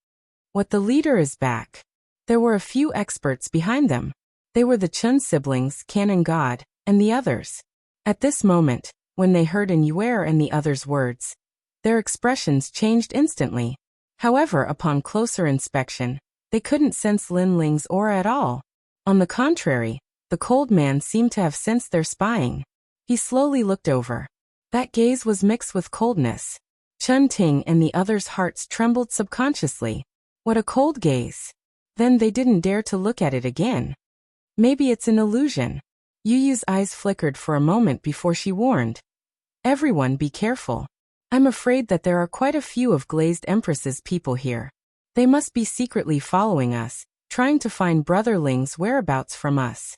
"What, the leader is back?" There were a few experts behind them. They were the Chun siblings, Canon God, and the others. At this moment, when they heard Yuer and the others' words, their expressions changed instantly. However, upon closer inspection, they couldn't sense Lin Ling's aura at all. On the contrary, the cold man seemed to have sensed their spying. He slowly looked over. That gaze was mixed with coldness. Chun Ting and the others' hearts trembled subconsciously. What a cold gaze. Then they didn't dare to look at it again. Maybe it's an illusion. Yu's eyes flickered for a moment before she warned. "Everyone be careful. I'm afraid that there are quite a few of Glazed Empress's people here. They must be secretly following us, trying to find Brother Ling's whereabouts from us."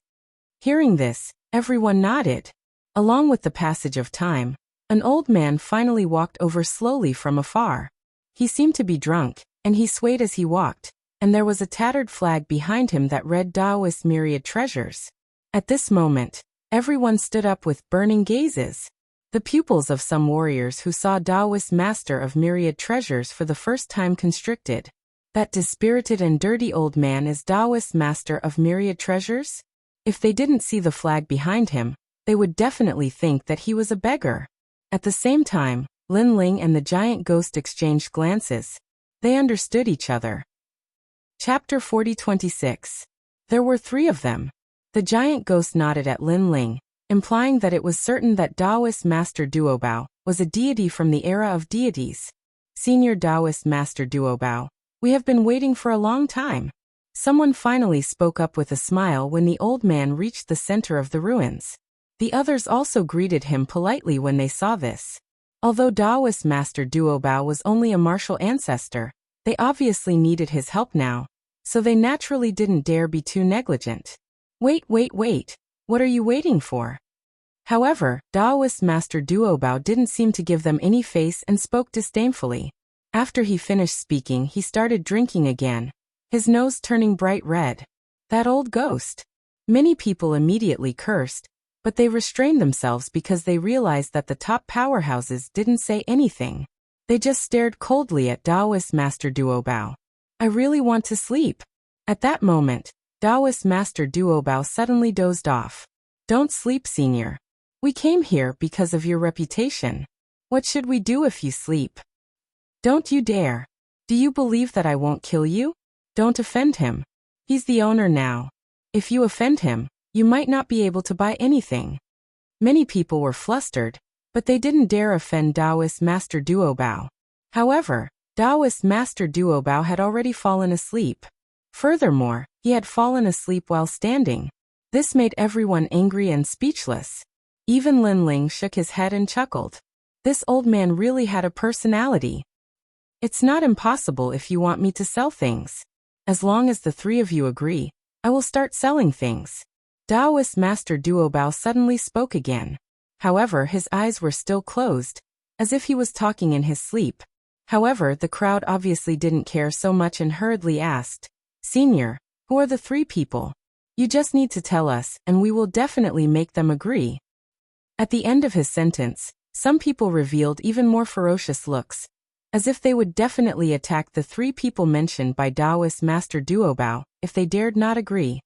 Hearing this, everyone nodded. Along with the passage of time, an old man finally walked over slowly from afar. He seemed to be drunk, and he swayed as he walked, and there was a tattered flag behind him that read Taoist Myriad Treasures. At this moment, everyone stood up with burning gazes. The pupils of some warriors who saw Taoist master of myriad treasures for the first time constricted. That dispirited and dirty old man is Taoist master of myriad treasures? If they didn't see the flag behind him, they would definitely think that he was a beggar. At the same time, Lin Ling and the giant ghost exchanged glances. They understood each other. Chapter 40-26. There were 3 of them. The giant ghost nodded at Lin Ling, implying that it was certain that Taoist Master Duobao was a deity from the era of deities. Senior Taoist Master Duobao, we have been waiting for a long time. Someone finally spoke up with a smile when the old man reached the center of the ruins. The others also greeted him politely when they saw this. Although Taoist Master Duobao was only a martial ancestor, they obviously needed his help now, so they naturally didn't dare be too negligent. Wait, what are you waiting for? However, Taoist Master Duobao didn't seem to give them any face and spoke disdainfully. After he finished speaking, he started drinking again, his nose turning bright red. That old ghost. Many people immediately cursed, but they restrained themselves because they realized that the top powerhouses didn't say anything. They just stared coldly at Taoist Master Duobao. I really want to sleep. At that moment, Taoist Master Duobao suddenly dozed off. Don't sleep, senior. We came here because of your reputation. What should we do if you sleep? Don't you dare. Do you believe that I won't kill you? Don't offend him. He's the owner now. If you offend him, you might not be able to buy anything. Many people were flustered, but they didn't dare offend Taoist Master Duobao. However, Taoist Master Duobao had already fallen asleep. Furthermore, he had fallen asleep while standing. This made everyone angry and speechless. Even Lin Ling shook his head and chuckled. This old man really had a personality. It's not impossible if you want me to sell things. As long as the 3 of you agree, I will start selling things. Taoist Master Duobao suddenly spoke again. However, his eyes were still closed, as if he was talking in his sleep. However, the crowd obviously didn't care so much and hurriedly asked, Senior, who are the 3 people? You just need to tell us, and we will definitely make them agree. At the end of his sentence, some people revealed even more ferocious looks, as if they would definitely attack the 3 people mentioned by Taoist Master Duobao if they dared not agree.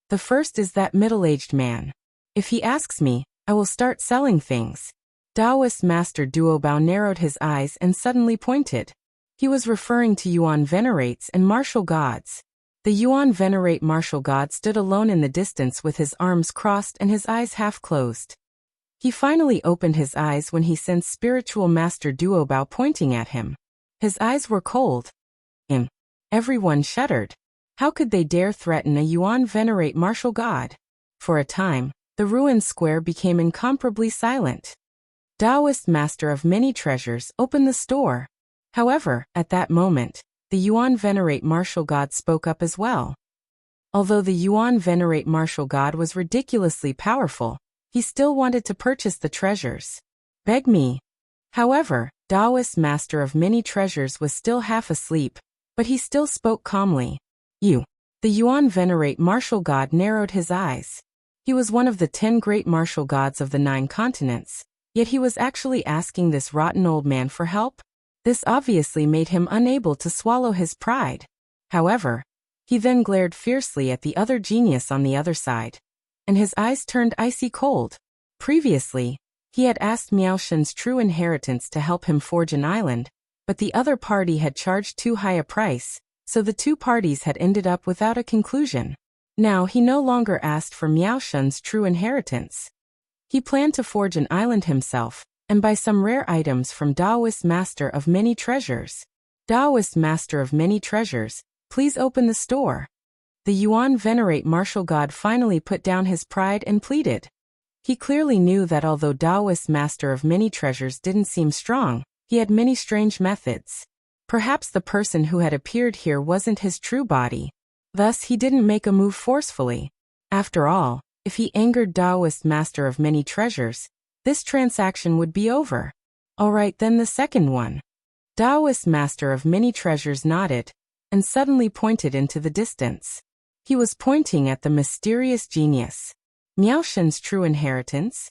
The first is that middle-aged man. If he asks me, I will start selling things. Taoist Master Duobao narrowed his eyes and suddenly pointed. He was referring to Yuan Venerates and martial gods. The Yuan Venerate martial god stood alone in the distance with his arms crossed and his eyes half closed. He finally opened his eyes when he sensed Spiritual Master Duobao pointing at him. His eyes were cold. Everyone shuddered. How could they dare threaten a Yuan Venerate martial god? For a time, the ruined square became incomparably silent. Taoist Master of Many Treasures opened the store. However, at that moment, the Yuan Venerate martial god spoke up as well. Although the Yuan Venerate martial god was ridiculously powerful, he still wanted to purchase the treasures. Beg me. However, Taoist Master of Many Treasures was still half asleep, but he still spoke calmly. You. The Yuan Venerate martial god narrowed his eyes. He was one of the 10 great martial gods of the 9 continents, yet he was actually asking this rotten old man for help? This obviously made him unable to swallow his pride. However, he then glared fiercely at the other genius on the other side, and his eyes turned icy cold. Previously, he had asked Miao Shen's true inheritance to help him forge an island, but the other party had charged too high a price, so the 2 parties had ended up without a conclusion. Now he no longer asked for Miao Shen's true inheritance. He planned to forge an island himself, and buy some rare items from Taoist Master of Many Treasures. Taoist Master of Many Treasures, please open the store. The Yuan Venerate martial god finally put down his pride and pleaded. He clearly knew that although Taoist Master of Many Treasures didn't seem strong, he had many strange methods. Perhaps the person who had appeared here wasn't his true body. Thus he didn't make a move forcefully. After all, if he angered Taoist Master of Many Treasures, this transaction would be over. Alright, then the second one. Taoist Master of Many Treasures nodded, and suddenly pointed into the distance. He was pointing at the mysterious genius. Miao Shen's true inheritance?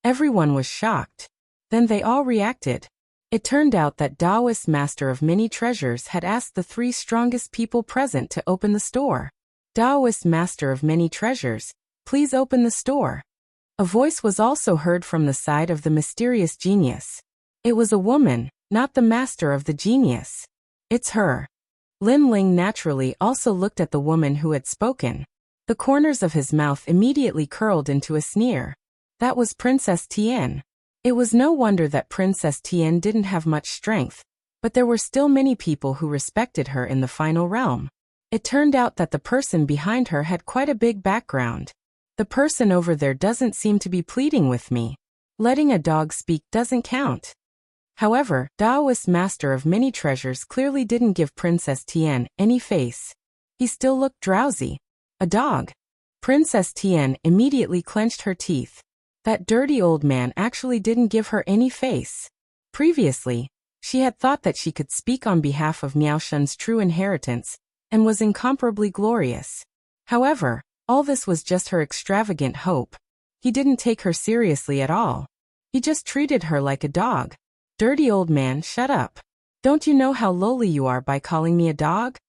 Everyone was shocked. Then they all reacted. It turned out that Taoist Master of Many Treasures had asked the 3 strongest people present to open the store. Taoist Master of Many Treasures, please open the store. A voice was also heard from the side of the mysterious genius. It was a woman, not the master of the genius. It's her. Lin Ling naturally also looked at the woman who had spoken. The corners of his mouth immediately curled into a sneer. That was Princess Tian. It was no wonder that Princess Tian didn't have much strength, but there were still many people who respected her in the final realm. It turned out that the person behind her had quite a big background. The person over there doesn't seem to be pleading with me. Letting a dog speak doesn't count. However, Taoist Master of Many Treasures clearly didn't give Princess Tian any face. He still looked drowsy. A dog. Princess Tian immediately clenched her teeth. That dirty old man actually didn't give her any face. Previously, she had thought that she could speak on behalf of Miao Shun's true inheritance, and was incomparably glorious. However, all this was just her extravagant hope. He didn't take her seriously at all. He just treated her like a dog. Dirty old man, shut up. Don't you know how lowly you are by calling me a dog?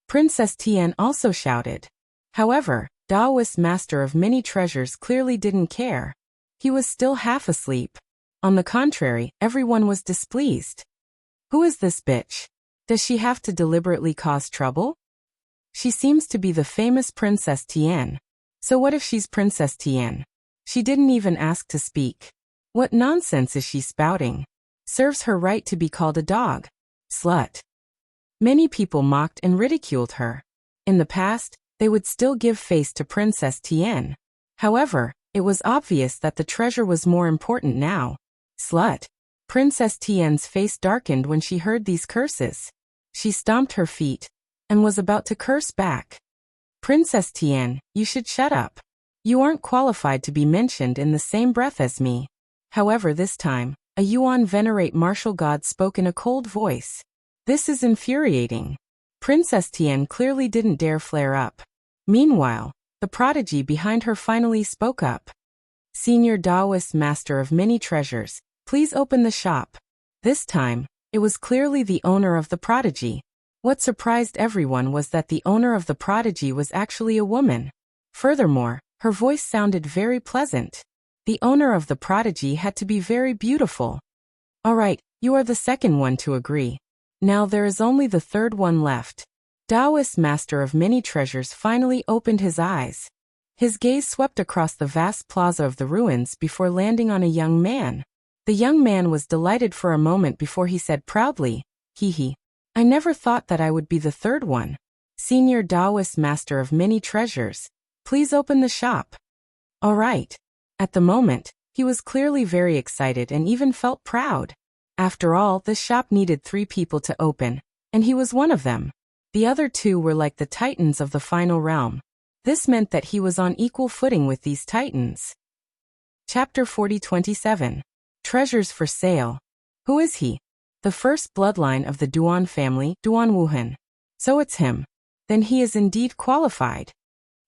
Princess Tian also shouted. However, Taoist Master of Many Treasures clearly didn't care. He was still half asleep. On the contrary, everyone was displeased. Who is this bitch? Does she have to deliberately cause trouble? She seems to be the famous Princess Tian. So what if she's Princess Tian? She didn't even ask to speak. What nonsense is she spouting? Serves her right to be called a dog. Slut. Many people mocked and ridiculed her. In the past, they would still give face to Princess Tian. However, it was obvious that the treasure was more important now. Slut. Princess Tian's face darkened when she heard these curses. She stomped her feet and was about to curse back. Princess Tian, you should shut up. You aren't qualified to be mentioned in the same breath as me. However, this time, a Yuan venerate martial god spoke in a cold voice. This is infuriating. Princess Tian clearly didn't dare flare up. Meanwhile, the prodigy behind her finally spoke up. Senior Taoist Master of Many Treasures, please open the shop. This time, it was clearly the owner of the prodigy. What surprised everyone was that the owner of the prodigy was actually a woman. Furthermore, her voice sounded very pleasant. The owner of the prodigy had to be very beautiful. Alright, you are the second one to agree. Now there is only the third one left. Taoist Master of Many Treasures finally opened his eyes. His gaze swept across the vast plaza of the ruins before landing on a young man. The young man was delighted for a moment before he said proudly, "Hee hee. I never thought that I would be the third one. Senior Taoist Master of Many Treasures, please open the shop." Alright. At the moment, he was clearly very excited and even felt proud. After all, the shop needed 3 people to open, and he was one of them. The other 2 were like the titans of the final realm. This meant that he was on equal footing with these titans. Chapter 40-27. Treasures for Sale. Who is he? The first bloodline of the Duan family, Duan Wuhan. So it's him. Then he is indeed qualified.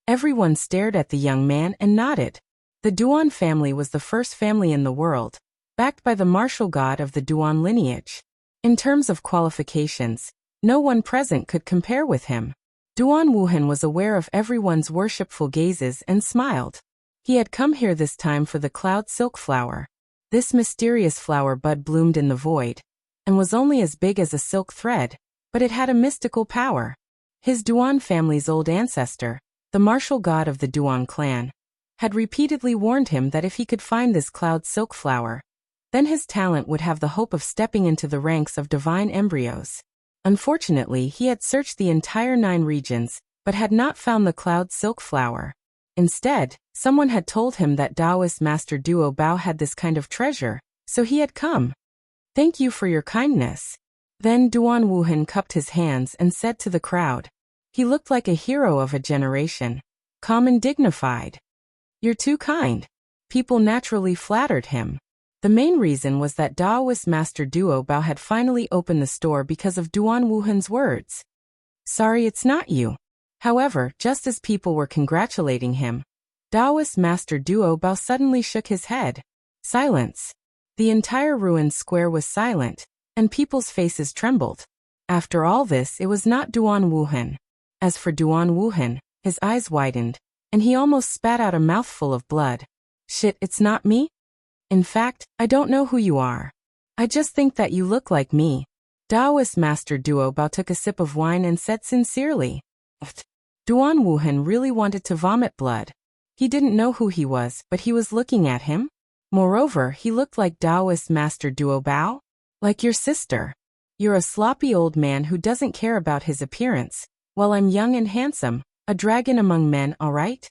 Everyone stared at the young man and nodded. The Duan family was the first family in the world, backed by the martial god of the Duan lineage. In terms of qualifications, no one present could compare with him. Duan Wuhan was aware of everyone's worshipful gazes and smiled. He had come here this time for the cloud silk flower. This mysterious flower bud bloomed in the void, and was only as big as a silk thread, but it had a mystical power. His Duan family's old ancestor, the martial god of the Duan clan, had repeatedly warned him that if he could find this cloud silk flower, then his talent would have the hope of stepping into the ranks of divine embryos. Unfortunately, he had searched the entire 9 regions, but had not found the cloud silk flower. Instead, someone had told him that Taoist Master Duo Bao had this kind of treasure, so he had come. Thank you for your kindness. Then Duan Wuhan cupped his hands and said to the crowd. He looked like a hero of a generation, calm and dignified. You're too kind. People naturally flattered him. The main reason was that Taoist Master Duo Bao had finally opened the store because of Duan Wuhan's words. Sorry, it's not you. However, just as people were congratulating him, Taoist Master Duo Bao suddenly shook his head. Silence. The entire ruined square was silent, and people's faces trembled. After all this, it was not Duan Wuhan. As for Duan Wuhan, his eyes widened, and he almost spat out a mouthful of blood. Shit, it's not me? In fact, I don't know who you are. I just think that you look like me. Taoist Master Duo Bao took a sip of wine and said sincerely. Duan Wuhan really wanted to vomit blood. He didn't know who he was, but he was looking at him. Moreover, he looked like Taoist Master Duo Bao. Like your sister. You're a sloppy old man who doesn't care about his appearance, while I'm young and handsome, a dragon among men, alright?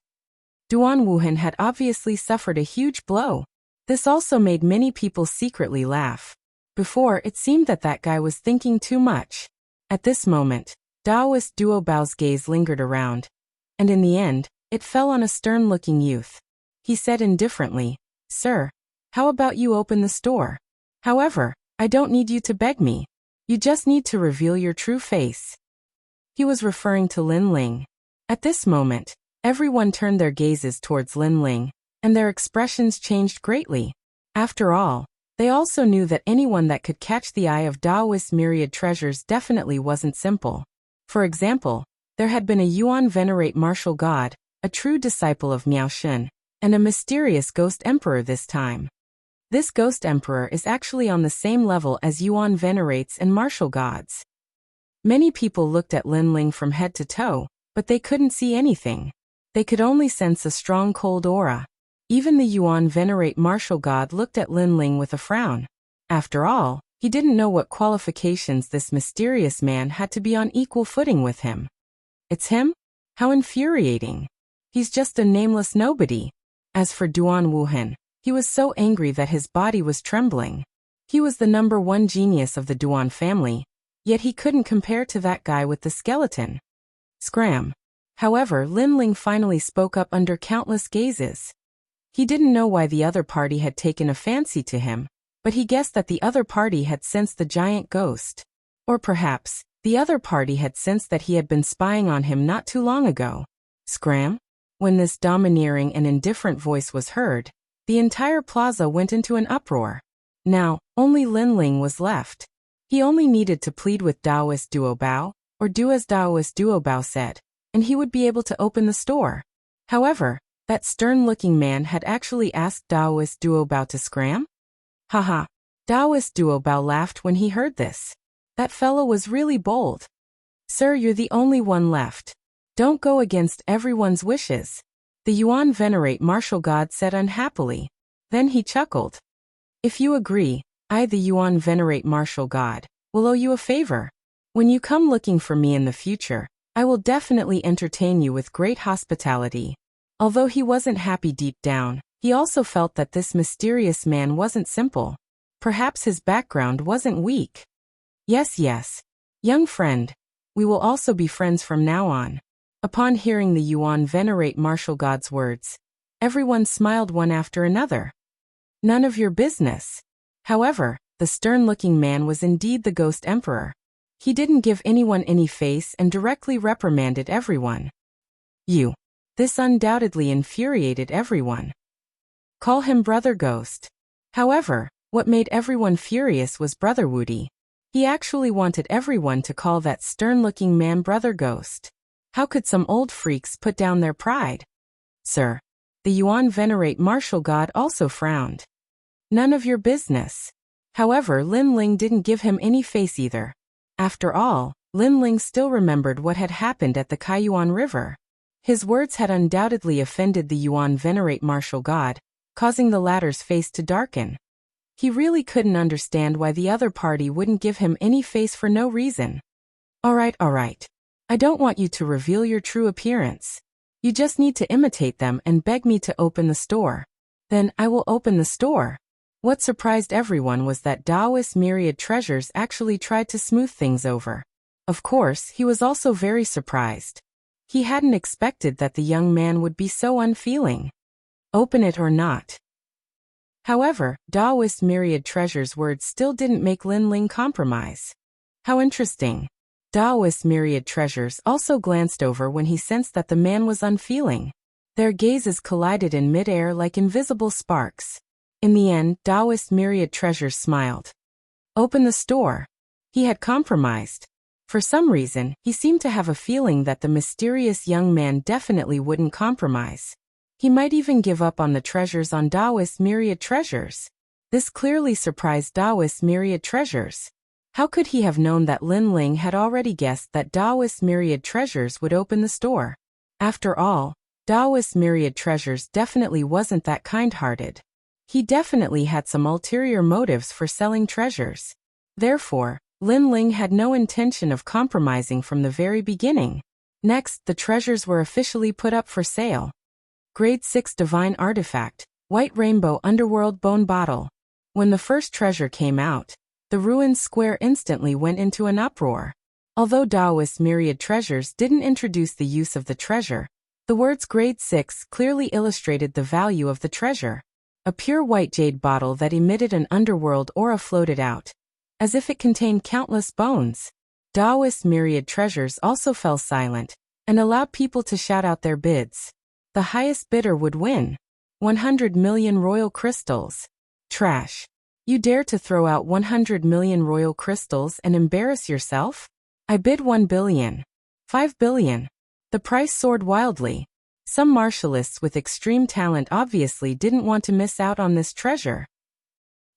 Duan Wuhan had obviously suffered a huge blow. This also made many people secretly laugh. Before, it seemed that that guy was thinking too much. At this moment, Taoist Duo Bao's gaze lingered around, and in the end, it fell on a stern-looking youth. He said indifferently, "Sir, how about you open the store? However, I don't need you to beg me. You just need to reveal your true face." He was referring to Lin Ling. At this moment, everyone turned their gazes towards Lin Ling, and their expressions changed greatly. After all, they also knew that anyone that could catch the eye of Taoist myriad treasures definitely wasn't simple. For example, there had been a Yuan venerate martial god, a true disciple of Miao Shen, and a mysterious ghost emperor this time. This ghost emperor is actually on the same level as Yuan venerates and martial gods. Many people looked at Lin Ling from head to toe, but they couldn't see anything. They could only sense a strong cold aura. Even the Yuan venerate martial god looked at Lin Ling with a frown. After all, he didn't know what qualifications this mysterious man had to be on equal footing with him. It's him? How infuriating. He's just a nameless nobody. As for Duan Wuhan, he was so angry that his body was trembling. He was the #1 genius of the Duan family, yet he couldn't compare to that guy with the skeleton. Scram. However, Lin Ling finally spoke up under countless gazes. He didn't know why the other party had taken a fancy to him, but he guessed that the other party had sensed the giant ghost. Or perhaps, the other party had sensed that he had been spying on him not too long ago. Scram? When this domineering and indifferent voice was heard, the entire plaza went into an uproar. Now, only Lin Ling was left. He only needed to plead with Taoist Duo Bao, or do as Taoist Duo Bao said, and he would be able to open the store. However, that stern-looking man had actually asked Taoist Duo Bao to scram? Haha. Taoist Duo Bao laughed when he heard this. That fellow was really bold. Sir, you're the only one left. Don't go against everyone's wishes. The Yuan venerate martial god said unhappily. Then he chuckled. If you agree, I, the Yuan venerate martial god, will owe you a favor. When you come looking for me in the future, I will definitely entertain you with great hospitality. Although he wasn't happy deep down, he also felt that this mysterious man wasn't simple. Perhaps his background wasn't weak. Yes. Young friend. We will also be friends from now on. Upon hearing the Yuan venerate martial god's words, everyone smiled one after another. None of your business. However, the stern-looking man was indeed the ghost emperor. He didn't give anyone any face and directly reprimanded everyone. This undoubtedly infuriated everyone. Call him Brother Ghost. However, what made everyone furious was Brother Woody. He actually wanted everyone to call that stern-looking man Brother Ghost. How could some old freaks put down their pride? Sir. The Yuan venerate martial god also frowned. None of your business. However, Lin Ling didn't give him any face either. After all, Lin Ling still remembered what had happened at the Kaiyuan River. His words had undoubtedly offended the Yuan venerate martial god, causing the latter's face to darken. He really couldn't understand why the other party wouldn't give him any face for no reason. Alright. I don't want you to reveal your true appearance. You just need to imitate them and beg me to open the store. Then I will open the store. What surprised everyone was that Taoist myriad treasures actually tried to smooth things over. Of course, he was also very surprised. He hadn't expected that the young man would be so unfeeling. Open it or not. However, Taoist myriad treasures' words still didn't make Lin Ling compromise. How interesting. Taoist myriad treasures also glanced over when he sensed that the man was unfeeling. Their gazes collided in mid-air like invisible sparks. In the end, Taoist Myriad Treasures smiled. Open the store. He had compromised. For some reason, he seemed to have a feeling that the mysterious young man definitely wouldn't compromise. He might even give up on the treasures on Taoist Myriad Treasures. This clearly surprised Taoist Myriad Treasures. How could he have known that Lin Ling had already guessed that Taoist Myriad Treasures would open the store? After all, Taoist Myriad Treasures definitely wasn't that kind-hearted. He definitely had some ulterior motives for selling treasures. Therefore, Lin Ling had no intention of compromising from the very beginning. Next, the treasures were officially put up for sale. Grade 6 Divine Artifact, White Rainbow Underworld Bone Bottle. When the first treasure came out, the ruined square instantly went into an uproar. Although Taoist Myriad Treasures didn't introduce the use of the treasure, the words Grade 6 clearly illustrated the value of the treasure. A pure white jade bottle that emitted an underworld aura floated out, as if it contained countless bones. Taoist Myriad Treasures also fell silent, and allowed people to shout out their bids. The highest bidder would win. 100 million royal crystals. Trash. You dare to throw out 100 million royal crystals and embarrass yourself? I bid 1 billion. 5 billion. The price soared wildly. Some martialists with extreme talent obviously didn't want to miss out on this treasure.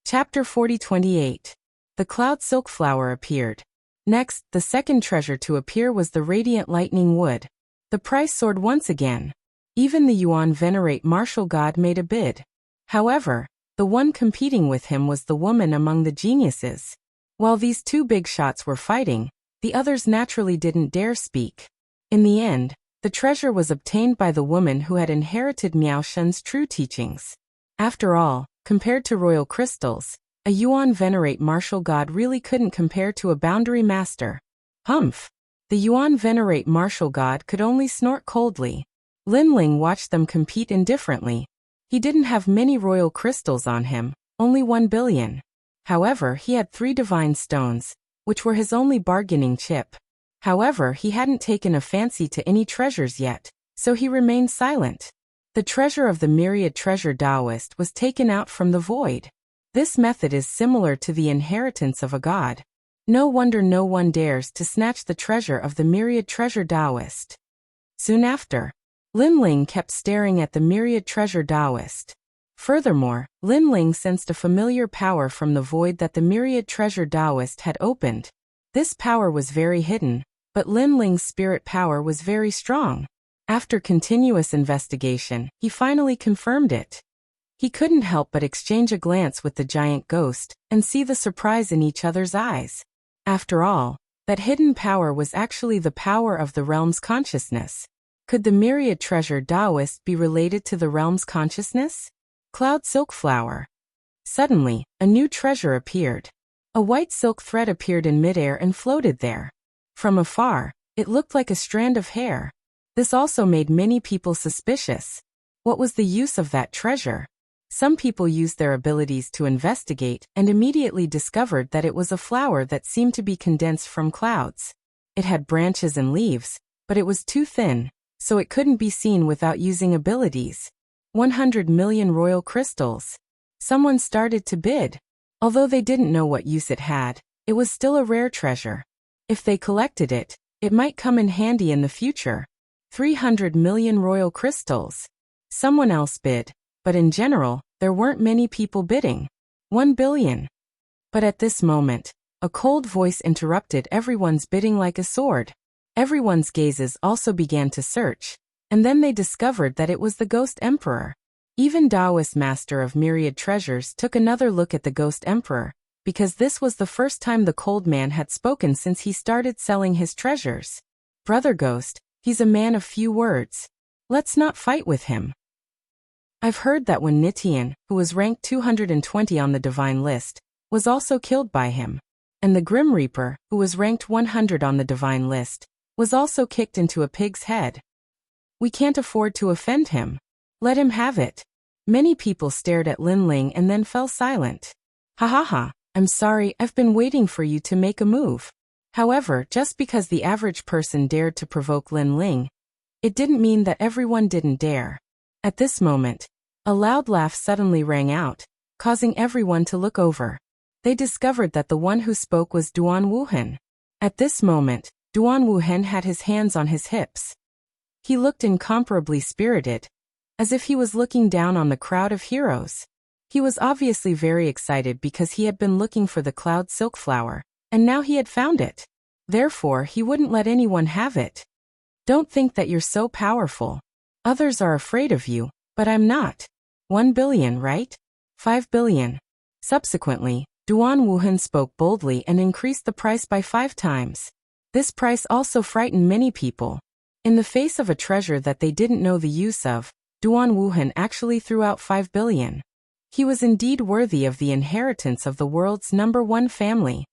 Chapter 40-28. The cloud silk flower appeared. Next, the second treasure to appear was the radiant lightning wood. The price soared once again. Even the Yuan venerate martial god made a bid. However, the one competing with him was the woman among the geniuses. While these two big shots were fighting, the others naturally didn't dare speak. In the end, the treasure was obtained by the woman who had inherited Miao Shen's true teachings. After all, compared to royal crystals, a Yuan venerate martial god really couldn't compare to a boundary master. Humph! The Yuan venerate martial god could only snort coldly. Lin Ling watched them compete indifferently. He didn't have many royal crystals on him, only 1 billion. However, he had 3 divine stones, which were his only bargaining chip. However, he hadn't taken a fancy to any treasures yet, so he remained silent. The treasure of the Myriad Treasure Taoist was taken out from the void. This method is similar to the inheritance of a god. No wonder no one dares to snatch the treasure of the Myriad Treasure Taoist. Soon after, Lin Ling kept staring at the Myriad Treasure Taoist. Furthermore, Lin Ling sensed a familiar power from the void that the Myriad Treasure Taoist had opened. This power was very hidden, but Lin Ling's spirit power was very strong. After continuous investigation, he finally confirmed it. He couldn't help but exchange a glance with the giant ghost and see the surprise in each other's eyes. After all, that hidden power was actually the power of the realm's consciousness. Could the Myriad Treasure Taoist be related to the realm's consciousness? Cloud Silk Flower. Suddenly, a new treasure appeared. A white silk thread appeared in midair and floated there. From afar, it looked like a strand of hair. This also made many people suspicious. What was the use of that treasure? Some people used their abilities to investigate and immediately discovered that it was a flower that seemed to be condensed from clouds. It had branches and leaves, but it was too thin, so it couldn't be seen without using abilities. 100 million royal crystals. Someone started to bid. Although they didn't know what use it had, it was still a rare treasure. If they collected it, it might come in handy in the future. 300 million royal crystals. Someone else bid. But in general, there weren't many people bidding. 1 billion. But at this moment, a cold voice interrupted everyone's bidding like a sword. Everyone's gazes also began to search, and then they discovered that it was the Ghost Emperor. Even Taoist Master of Myriad Treasures took another look at the Ghost Emperor, because this was the first time the cold man had spoken since he started selling his treasures. Brother Ghost, he's a man of few words. Let's not fight with him. I've heard that when Nitian, who was ranked 220 on the divine list, was also killed by him. And the Grim Reaper, who was ranked 100 on the divine list, was also kicked into a pig's head. We can't afford to offend him. Let him have it. Many people stared at Lin Ling and then fell silent. Ha ha ha, I'm sorry, I've been waiting for you to make a move. However, just because the average person dared to provoke Lin Ling, it didn't mean that everyone didn't dare. At this moment, a loud laugh suddenly rang out, causing everyone to look over. They discovered that the one who spoke was Duan Wuhan. At this moment, Duan Wuhan had his hands on his hips. He looked incomparably spirited, as if he was looking down on the crowd of heroes. He was obviously very excited because he had been looking for the cloud silk flower, and now he had found it. Therefore, he wouldn't let anyone have it. Don't think that you're so powerful. Others are afraid of you, but I'm not. 1 billion, right? 5 billion. Subsequently, Duan Wuhan spoke boldly and increased the price by 5 times. This price also frightened many people. In the face of a treasure that they didn't know the use of, Duan Wuhan actually threw out 5 billion. He was indeed worthy of the inheritance of the world's #1 family.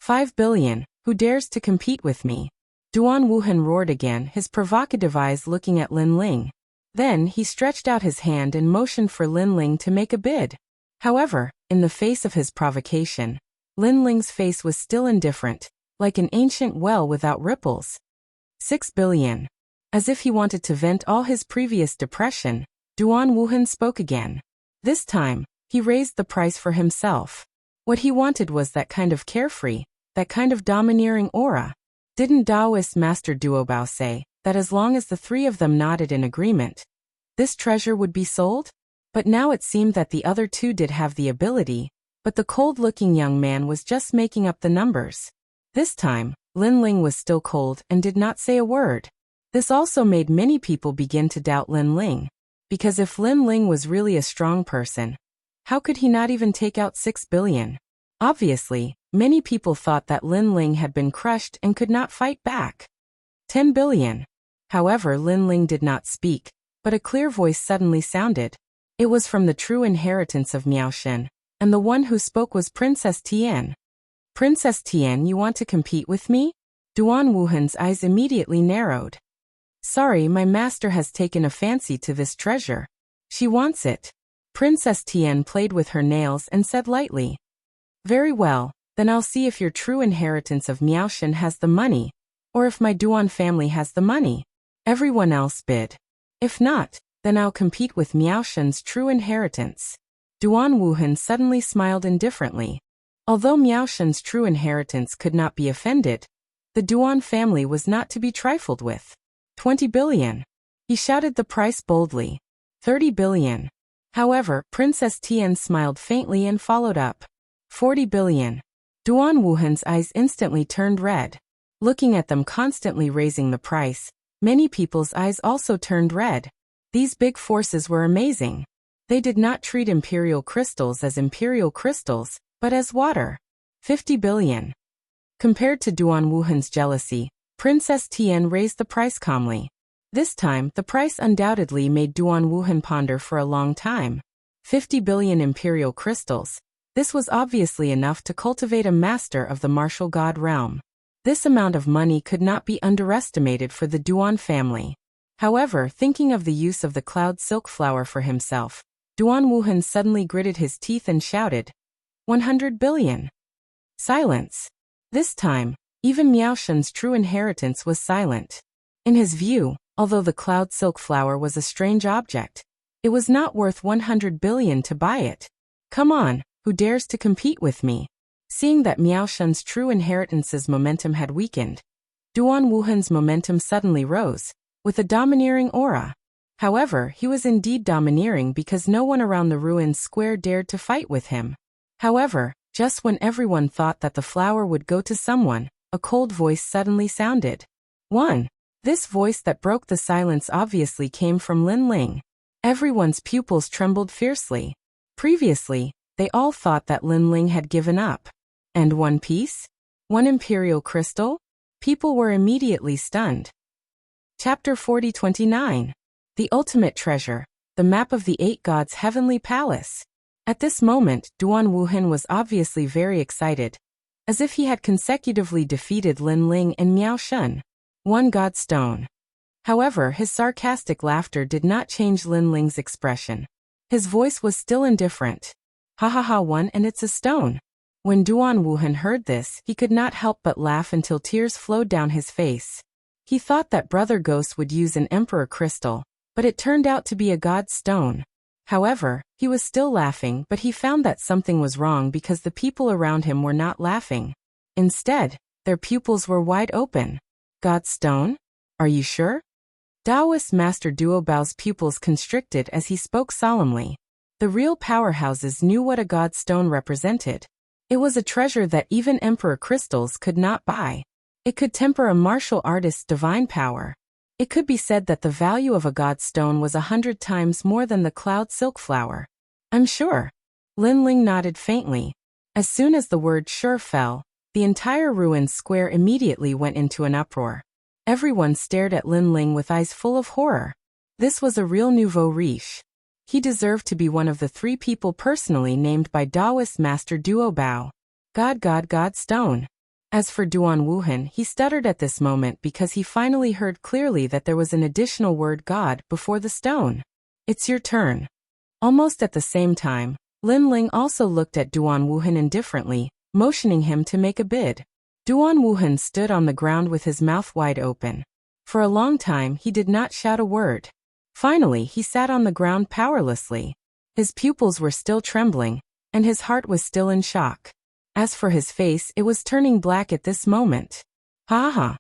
5 billion, who dares to compete with me? Duan Wuhan roared again, his provocative eyes looking at Lin Ling. Then he stretched out his hand and motioned for Lin Ling to make a bid. However, in the face of his provocation, Lin Ling's face was still indifferent, like an ancient well without ripples. 6 billion. As if he wanted to vent all his previous depression, Duan Wuhan spoke again. This time, he raised the price for himself. What he wanted was that kind of carefree, that kind of domineering aura. Didn't Taoist Master Duobao say that as long as the 3 of them nodded in agreement, this treasure would be sold? But now it seemed that the other 2 did have the ability, but the cold-looking young man was just making up the numbers. This time, Lin Ling was still cold and did not say a word. This also made many people begin to doubt Lin Ling, because if Lin Ling was really a strong person, how could he not even take out 6 billion? Obviously, many people thought that Lin Ling had been crushed and could not fight back. 10 billion. However, Lin Ling did not speak, but a clear voice suddenly sounded. It was from the true inheritance of Miao Shen, and the one who spoke was Princess Tian. Princess Tian, you want to compete with me? Duan Wuhan's eyes immediately narrowed. Sorry, my master has taken a fancy to this treasure. She wants it. Princess Tian played with her nails and said lightly. Very well, then I'll see if your true inheritance of Miao Shen has the money, or if my Duan family has the money. Everyone else bid. If not, then I'll compete with Miao Shen's true inheritance. Duan Wuhan suddenly smiled indifferently. Although Miao Shen's true inheritance could not be offended, the Duan family was not to be trifled with. 20 billion. He shouted the price boldly. 30 billion. However, Princess Tian smiled faintly and followed up. 40 billion. Duan Wuhan's eyes instantly turned red. Looking at them constantly raising the price, many people's eyes also turned red. These big forces were amazing. They did not treat imperial crystals as imperial crystals, but as water. 50 billion. Compared to Duan Wuhan's jealousy, Princess Tian raised the price calmly. This time, the price undoubtedly made Duan Wuhan ponder for a long time. 50 billion imperial crystals. This was obviously enough to cultivate a master of the martial god realm. This amount of money could not be underestimated for the Duan family. However, thinking of the use of the cloud silk flower for himself, Duan Wuhan suddenly gritted his teeth and shouted, 100 billion. Silence. This time, even Miao Shen's true inheritance was silent. In his view, although the cloud silk flower was a strange object, it was not worth 100 billion to buy it. Come on, who dares to compete with me? Seeing that Miao Shen's true inheritance's momentum had weakened, Duan Wuhan's momentum suddenly rose, with a domineering aura. However, he was indeed domineering because no one around the ruined square dared to fight with him. However, just when everyone thought that the flower would go to someone, a cold voice suddenly sounded. 1. This voice that broke the silence obviously came from Lin Ling. Everyone's pupils trembled fiercely. Previously, they all thought that Lin Ling had given up. And 1 piece? 1 imperial crystal? People were immediately stunned. Chapter 40-29. The Ultimate Treasure, the map of the 8 gods' heavenly palace. At this moment, Duan Wuhan was obviously very excited, as if he had consecutively defeated Lin Ling and Miao Shen. 1 god stone. However, his sarcastic laughter did not change Lin Ling's expression. His voice was still indifferent. Ha ha ha, 1 and it's a stone. When Duan Wuhan heard this, he could not help but laugh until tears flowed down his face. He thought that Brother Ghost would use an emperor crystal, but it turned out to be a god stone. However, he was still laughing, but he found that something was wrong because the people around him were not laughing. Instead, their pupils were wide open. God stone? Are you sure? Taoist Master Duo Bao's pupils constricted as he spoke solemnly. The real powerhouses knew what a God stone represented. It was a treasure that even emperor crystals could not buy. It could temper a martial artist's divine power. It could be said that the value of a God stone was 100 times more than the cloud silk flower. I'm sure. Lin Ling nodded faintly. As soon as the word sure fell, the entire ruined square immediately went into an uproar. Everyone stared at Lin Ling with eyes full of horror. This was a real nouveau riche. He deserved to be one of the 3 people personally named by Taoist Master Duo Bao. God stone. As for Duan Wuhan, he stuttered at this moment because he finally heard clearly that there was an additional word God before the stone. It's your turn. Almost at the same time, Lin Ling also looked at Duan Wuhan indifferently, motioning him to make a bid. Duan Wuhan stood on the ground with his mouth wide open. For a long time he did not shout a word. Finally he sat on the ground powerlessly. His pupils were still trembling, and his heart was still in shock. As for his face, it was turning black at this moment. Ha ha!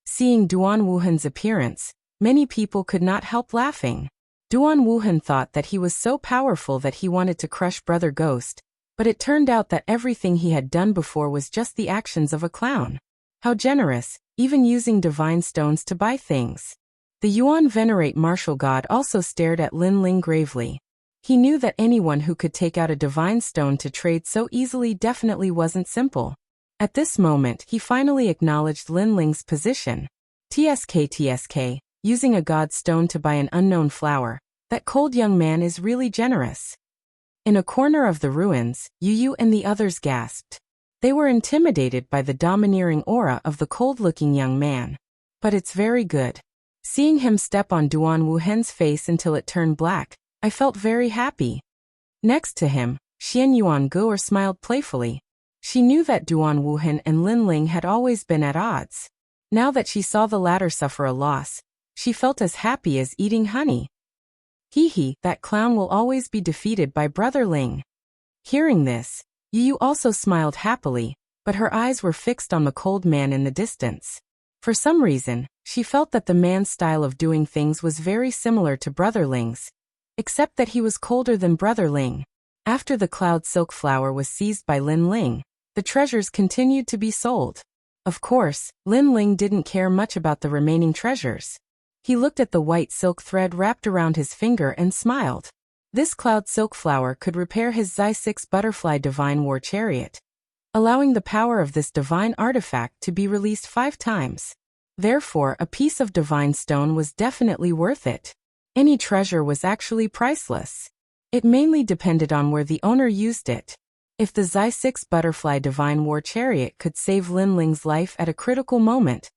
Seeing Duan Wuhan's appearance, many people could not help laughing. Duan Wuhan thought that he was so powerful that he wanted to crush Brother Ghost, but it turned out that everything he had done before was just the actions of a clown. How generous, even using divine stones to buy things. The Yuan venerate martial god also stared at Lin Ling gravely. He knew that anyone who could take out a divine stone to trade so easily definitely wasn't simple. At this moment he finally acknowledged Lin Ling's position. TSK, using a god stone to buy an unknown flower, that cold young man is really generous. In a corner of the ruins, Yu and the others gasped. They were intimidated by the domineering aura of the cold-looking young man. But it's very good. Seeing him step on Duan Wuhan's face until it turned black, I felt very happy. Next to him, Xian Yuan Guo smiled playfully. She knew that Duan Wuhan and Lin Ling had always been at odds. Now that she saw the latter suffer a loss, she felt as happy as eating honey. Hee, that clown will always be defeated by Brother Ling. Hearing this, Yu also smiled happily, but her eyes were fixed on the cold man in the distance. For some reason, she felt that the man's style of doing things was very similar to Brother Ling's, except that he was colder than Brother Ling. After the cloud silk flower was seized by Lin Ling, the treasures continued to be sold. Of course, Lin Ling didn't care much about the remaining treasures. He looked at the white silk thread wrapped around his finger and smiled. This cloud silk flower could repair his Xi6 butterfly divine war chariot, allowing the power of this divine artifact to be released 5 times. Therefore, a piece of divine stone was definitely worth it. Any treasure was actually priceless. It mainly depended on where the owner used it. If the Xi6 butterfly divine war chariot could save Lin Ling's life at a critical moment,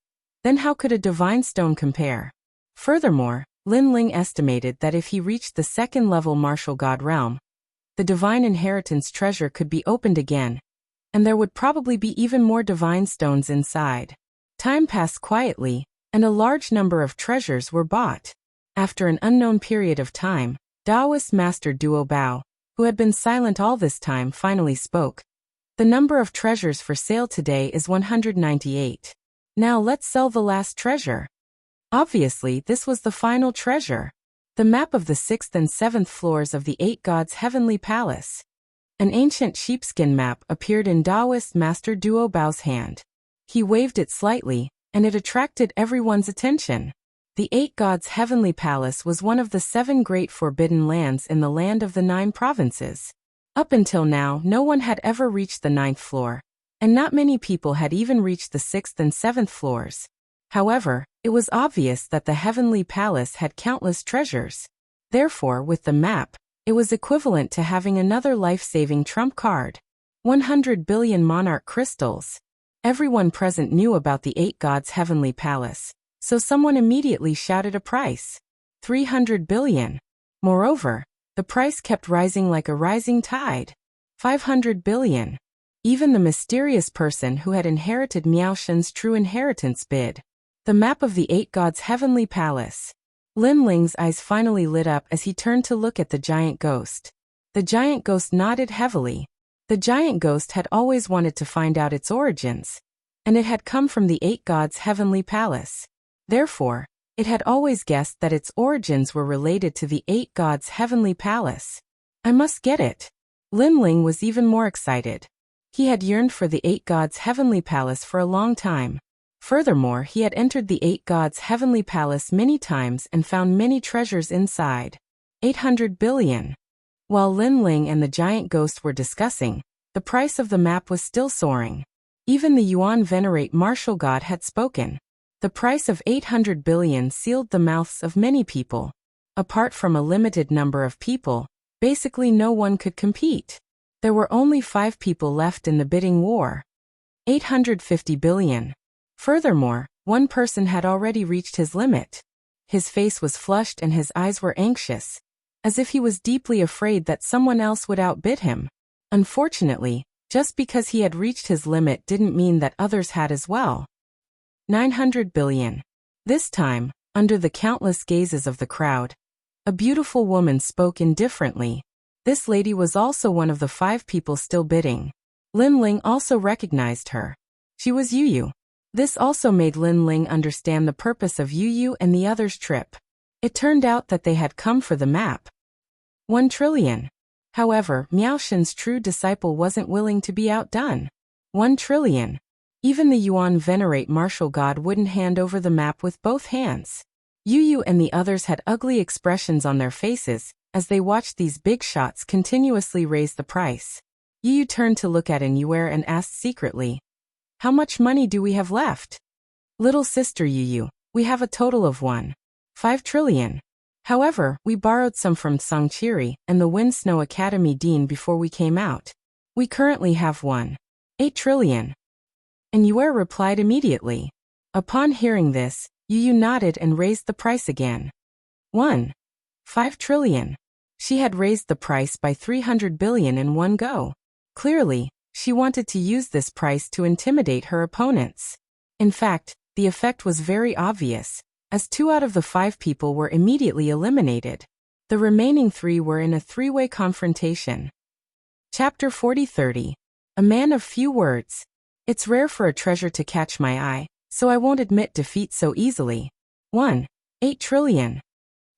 then how could a divine stone compare? Furthermore, Lin Ling estimated that if he reached the 2nd-level martial god realm, the divine inheritance treasure could be opened again, and there would probably be even more divine stones inside. Time passed quietly, and a large number of treasures were bought. After an unknown period of time, Taoist Master Duo Bao, who had been silent all this time, finally spoke. The number of treasures for sale today is 198. Now let's sell the last treasure. Obviously, this was the final treasure. The map of the 6th and 7th floors of the 8 gods' heavenly palace. An ancient sheepskin map appeared in Taoist Master Duo Bao's hand. He waved it slightly, and it attracted everyone's attention. The 8 gods' heavenly palace was one of the 7 great forbidden lands in the land of the 9 provinces. Up until now, no one had ever reached the 9th floor, and not many people had even reached the 6th and 7th floors. However, it was obvious that the heavenly palace had countless treasures. Therefore, with the map, it was equivalent to having another life-saving trump card. 100 billion monarch crystals. Everyone present knew about the 8 gods' heavenly palace, so someone immediately shouted a price. 300 billion. Moreover, the price kept rising like a rising tide. 500 billion. Even the mysterious person who had inherited Miao Shen's true inheritance bid. The map of the 8 gods' heavenly palace. Lin Ling's eyes finally lit up as he turned to look at the giant ghost. The giant ghost nodded heavily. The giant ghost had always wanted to find out its origins, and it had come from the 8 gods' heavenly palace. Therefore, it had always guessed that its origins were related to the 8 gods' heavenly palace. I must get it. Lin Ling was even more excited. He had yearned for the 8 gods' heavenly palace for a long time. Furthermore, he had entered the 8 gods' heavenly palace many times and found many treasures inside. 800 billion. While Lin Ling and the giant ghost were discussing, the price of the map was still soaring. Even the Yuan Venerate martial god had spoken. The price of 800 billion sealed the mouths of many people. Apart from a limited number of people, basically no one could compete. There were only 5 people left in the bidding war. 850 billion. Furthermore, one person had already reached his limit. His face was flushed and his eyes were anxious, as if he was deeply afraid that someone else would outbid him. Unfortunately, just because he had reached his limit didn't mean that others had as well. 900 billion. This time, under the countless gazes of the crowd, a beautiful woman spoke indifferently. This lady was also one of the 5 people still bidding. Lin Ling also recognized her. She was Yu Yu. This also made Lin Ling understand the purpose of Yu Yu and the others' trip. It turned out that they had come for the map. 1 trillion. However, Miao Shen's true disciple wasn't willing to be outdone. 1 trillion. Even the Yuan Venerate martial god wouldn't hand over the map with both hands. Yu Yu and the others had ugly expressions on their faces as they watched these big shots continuously raise the price. Yu Yu turned to look at Yuer and asked secretly, "How much money do we have left?" "Little sister Yu Yu, we have a total of 1.5 trillion. However, we borrowed some from Songqiri and the Wind Snow Academy Dean before we came out. We currently have 1.8 trillion. And Yuer replied immediately. Upon hearing this, Yu Yu nodded and raised the price again. 1.5 trillion. She had raised the price by 300 billion in one go. Clearly, she wanted to use this price to intimidate her opponents. In fact, the effect was very obvious, as 2 out of the 5 people were immediately eliminated. The remaining 3 were in a 3-way confrontation. Chapter 40-30. A man of few words. It's rare for a treasure to catch my eye, so I won't admit defeat so easily. 1.8 trillion.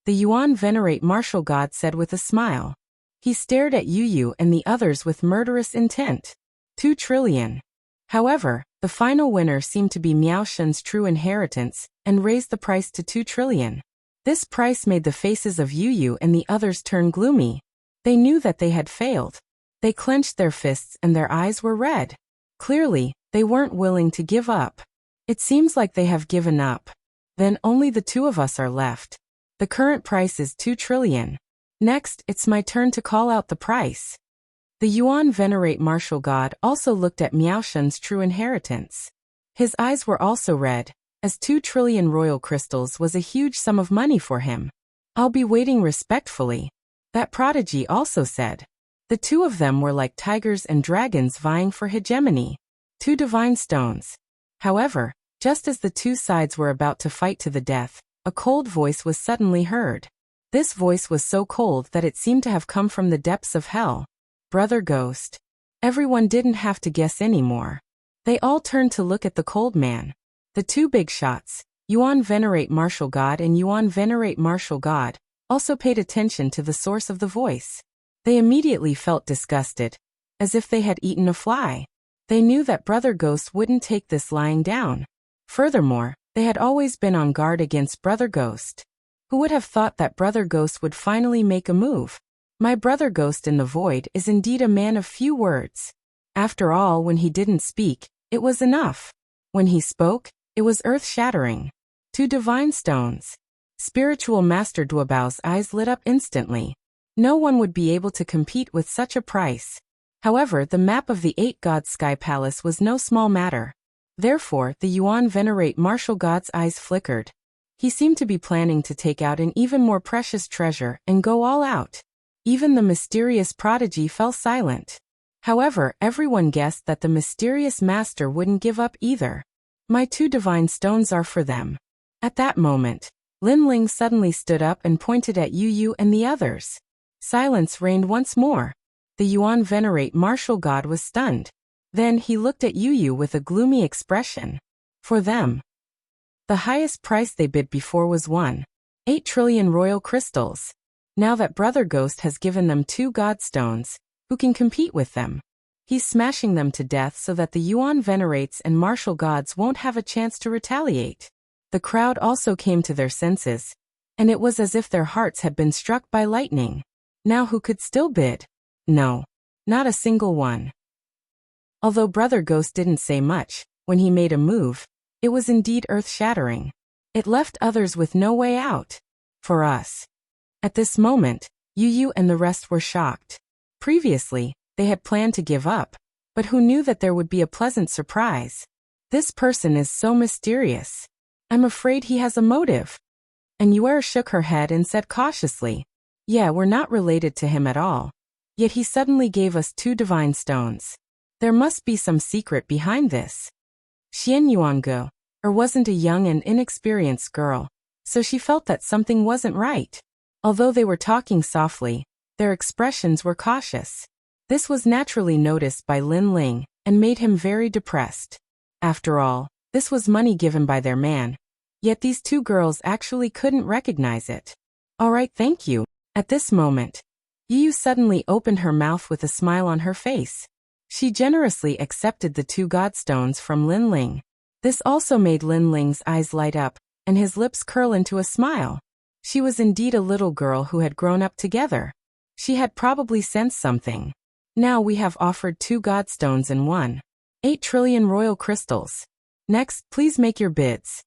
The Yuan Venerate martial god said with a smile. He stared at Yu Yu and the others with murderous intent. 2 trillion. However, the final winner seemed to be Miao Shen's true inheritance, and raised the price to 2 trillion. This price made the faces of Yu Yu and the others turn gloomy. They knew that they had failed. They clenched their fists and their eyes were red. Clearly, they weren't willing to give up. It seems like they have given up. Then only the 2 of us are left. The current price is 2 trillion. Next, it's my turn to call out the price. The Yuan Venerate martial god also looked at Miao Shen's true inheritance. His eyes were also red, as 2 trillion royal crystals was a huge sum of money for him. I'll be waiting respectfully. That prodigy also said. The 2 of them were like tigers and dragons vying for hegemony. 2 divine stones. However, just as the 2 sides were about to fight to the death, a cold voice was suddenly heard. This voice was so cold that it seemed to have come from the depths of hell. Brother Ghost. Everyone didn't have to guess anymore. They all turned to look at the cold man. The 2 big shots, Yuan Venerate martial god and Yuan Venerate martial god, also paid attention to the source of the voice. They immediately felt disgusted, as if they had eaten a fly. They knew that Brother Ghost wouldn't take this lying down. Furthermore, they had always been on guard against Brother Ghost. Who would have thought that Brother Ghost would finally make a move? My Brother Ghost in the void is indeed a man of few words. After all, when he didn't speak, it was enough. When he spoke, it was earth-shattering. 2 divine stones. Spiritual Master Duobao's eyes lit up instantly. No one would be able to compete with such a price. However, the map of the 8 gods' sky palace was no small matter. Therefore, the Yuan Venerate martial god's eyes flickered. He seemed to be planning to take out an even more precious treasure and go all out. Even the mysterious prodigy fell silent. However, everyone guessed that the mysterious master wouldn't give up either. My 2 divine stones are for them. At that moment, Lin Ling suddenly stood up and pointed at Yu Yu and the others. Silence reigned once more. The Yuan venerate martial god was stunned. Then he looked at Yu Yu with a gloomy expression. For them, the highest price they bid before was 1.8 trillion royal crystals. Now that Brother Ghost has given them 2 godstones, who can compete with them? He's smashing them to death so that the Yuan venerates and martial gods won't have a chance to retaliate. The crowd also came to their senses, and it was as if their hearts had been struck by lightning. Now who could still bid? No, not a single one. Although Brother Ghost didn't say much, when he made a move, it was indeed earth-shattering. It left others with no way out. For us. At this moment, Yu Yu and the rest were shocked. Previously, they had planned to give up, but who knew that there would be a pleasant surprise? This person is so mysterious. I'm afraid he has a motive. And Yuer shook her head and said cautiously, yeah, we're not related to him at all. Yet he suddenly gave us 2 divine stones. There must be some secret behind this. Xian Yuangu, or wasn't a young and inexperienced girl, so she felt that something wasn't right. Although they were talking softly, their expressions were cautious. This was naturally noticed by Lin Ling, and made him very depressed. After all, this was money given by their man. Yet these 2 girls actually couldn't recognize it. Alright, thank you. At this moment, Yu suddenly opened her mouth with a smile on her face. She generously accepted the 2 godstones from Lin Ling. This also made Lin Ling's eyes light up, and his lips curl into a smile. She was indeed a little girl who had grown up together. She had probably sensed something. Now we have offered 2 godstones and 1.8 trillion royal crystals. Next, please make your bids.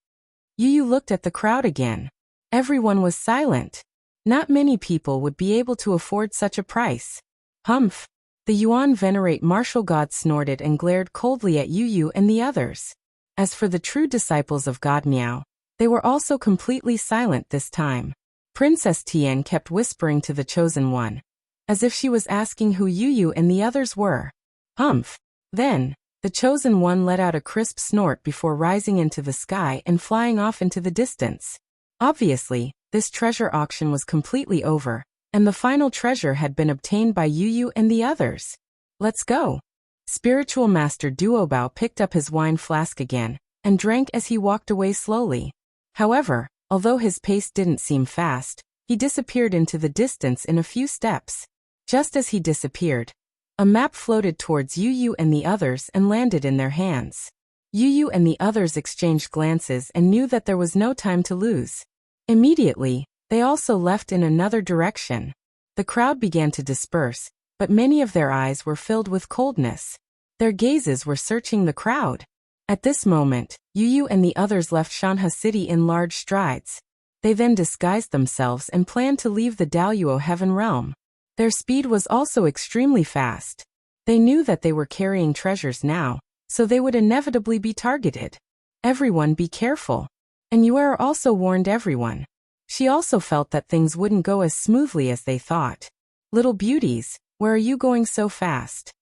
Yu looked at the crowd again. Everyone was silent. Not many people would be able to afford such a price. Humph. The Yuan venerate martial god snorted and glared coldly at Yu and the others. As for the true disciples of God Miao, they were also completely silent this time. Princess Tian kept whispering to the chosen one, as if she was asking who Yu and the others were. Humph. Then, the chosen one let out a crisp snort before rising into the sky and flying off into the distance. Obviously, this treasure auction was completely over, and the final treasure had been obtained by Yu and the others. Let's go. Spiritual Master Duobao picked up his wine flask again, and drank as he walked away slowly. However, although his pace didn't seem fast, he disappeared into the distance in a few steps. Just as he disappeared, a map floated towards Yu and the others and landed in their hands. Yu and the others exchanged glances and knew that there was no time to lose. Immediately, they also left in another direction. The crowd began to disperse, but many of their eyes were filled with coldness. Their gazes were searching the crowd. At this moment, Yu and the others left Shanhe City in large strides. They then disguised themselves and planned to leave the Daluo Heaven Realm. Their speed was also extremely fast. They knew that they were carrying treasures now, so they would inevitably be targeted. Everyone be careful. And Yuer also warned everyone. She also felt that things wouldn't go as smoothly as they thought. Little beauties, where are you going so fast?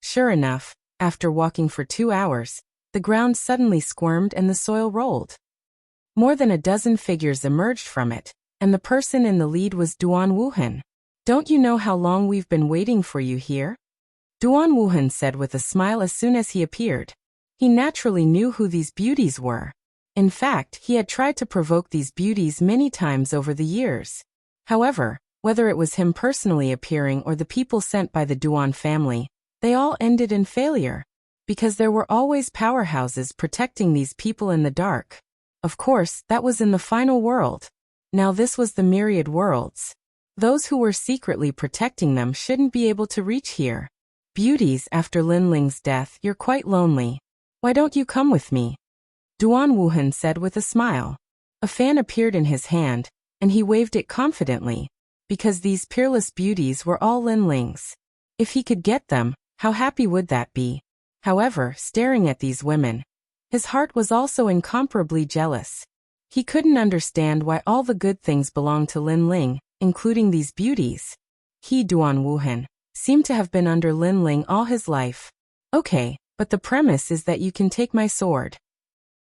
Sure enough, after walking for 2 hours, the ground suddenly squirmed and the soil rolled. More than a dozen figures emerged from it, and the person in the lead was Duan Wuhan. Don't you know how long we've been waiting for you here? Duan Wuhan said with a smile as soon as he appeared. He naturally knew who these beauties were. In fact, he had tried to provoke these beauties many times over the years. However, whether it was him personally appearing or the people sent by the Duan family, they all ended in failure. Because there were always powerhouses protecting these people in the dark. Of course, that was in the final world. Now this was the myriad worlds. Those who were secretly protecting them shouldn't be able to reach here. Beauties, after Lin Ling's death, you're quite lonely. Why don't you come with me? Duan Wuhan said with a smile. A fan appeared in his hand, and he waved it confidently, because these peerless beauties were all Lin Ling's. If he could get them, how happy would that be? However, staring at these women, his heart was also incomparably jealous. He couldn't understand why all the good things belonged to Lin Ling, including these beauties. He, Duan Wuhan, seemed to have been under Lin Ling all his life. Okay, but the premise is that you can take my sword.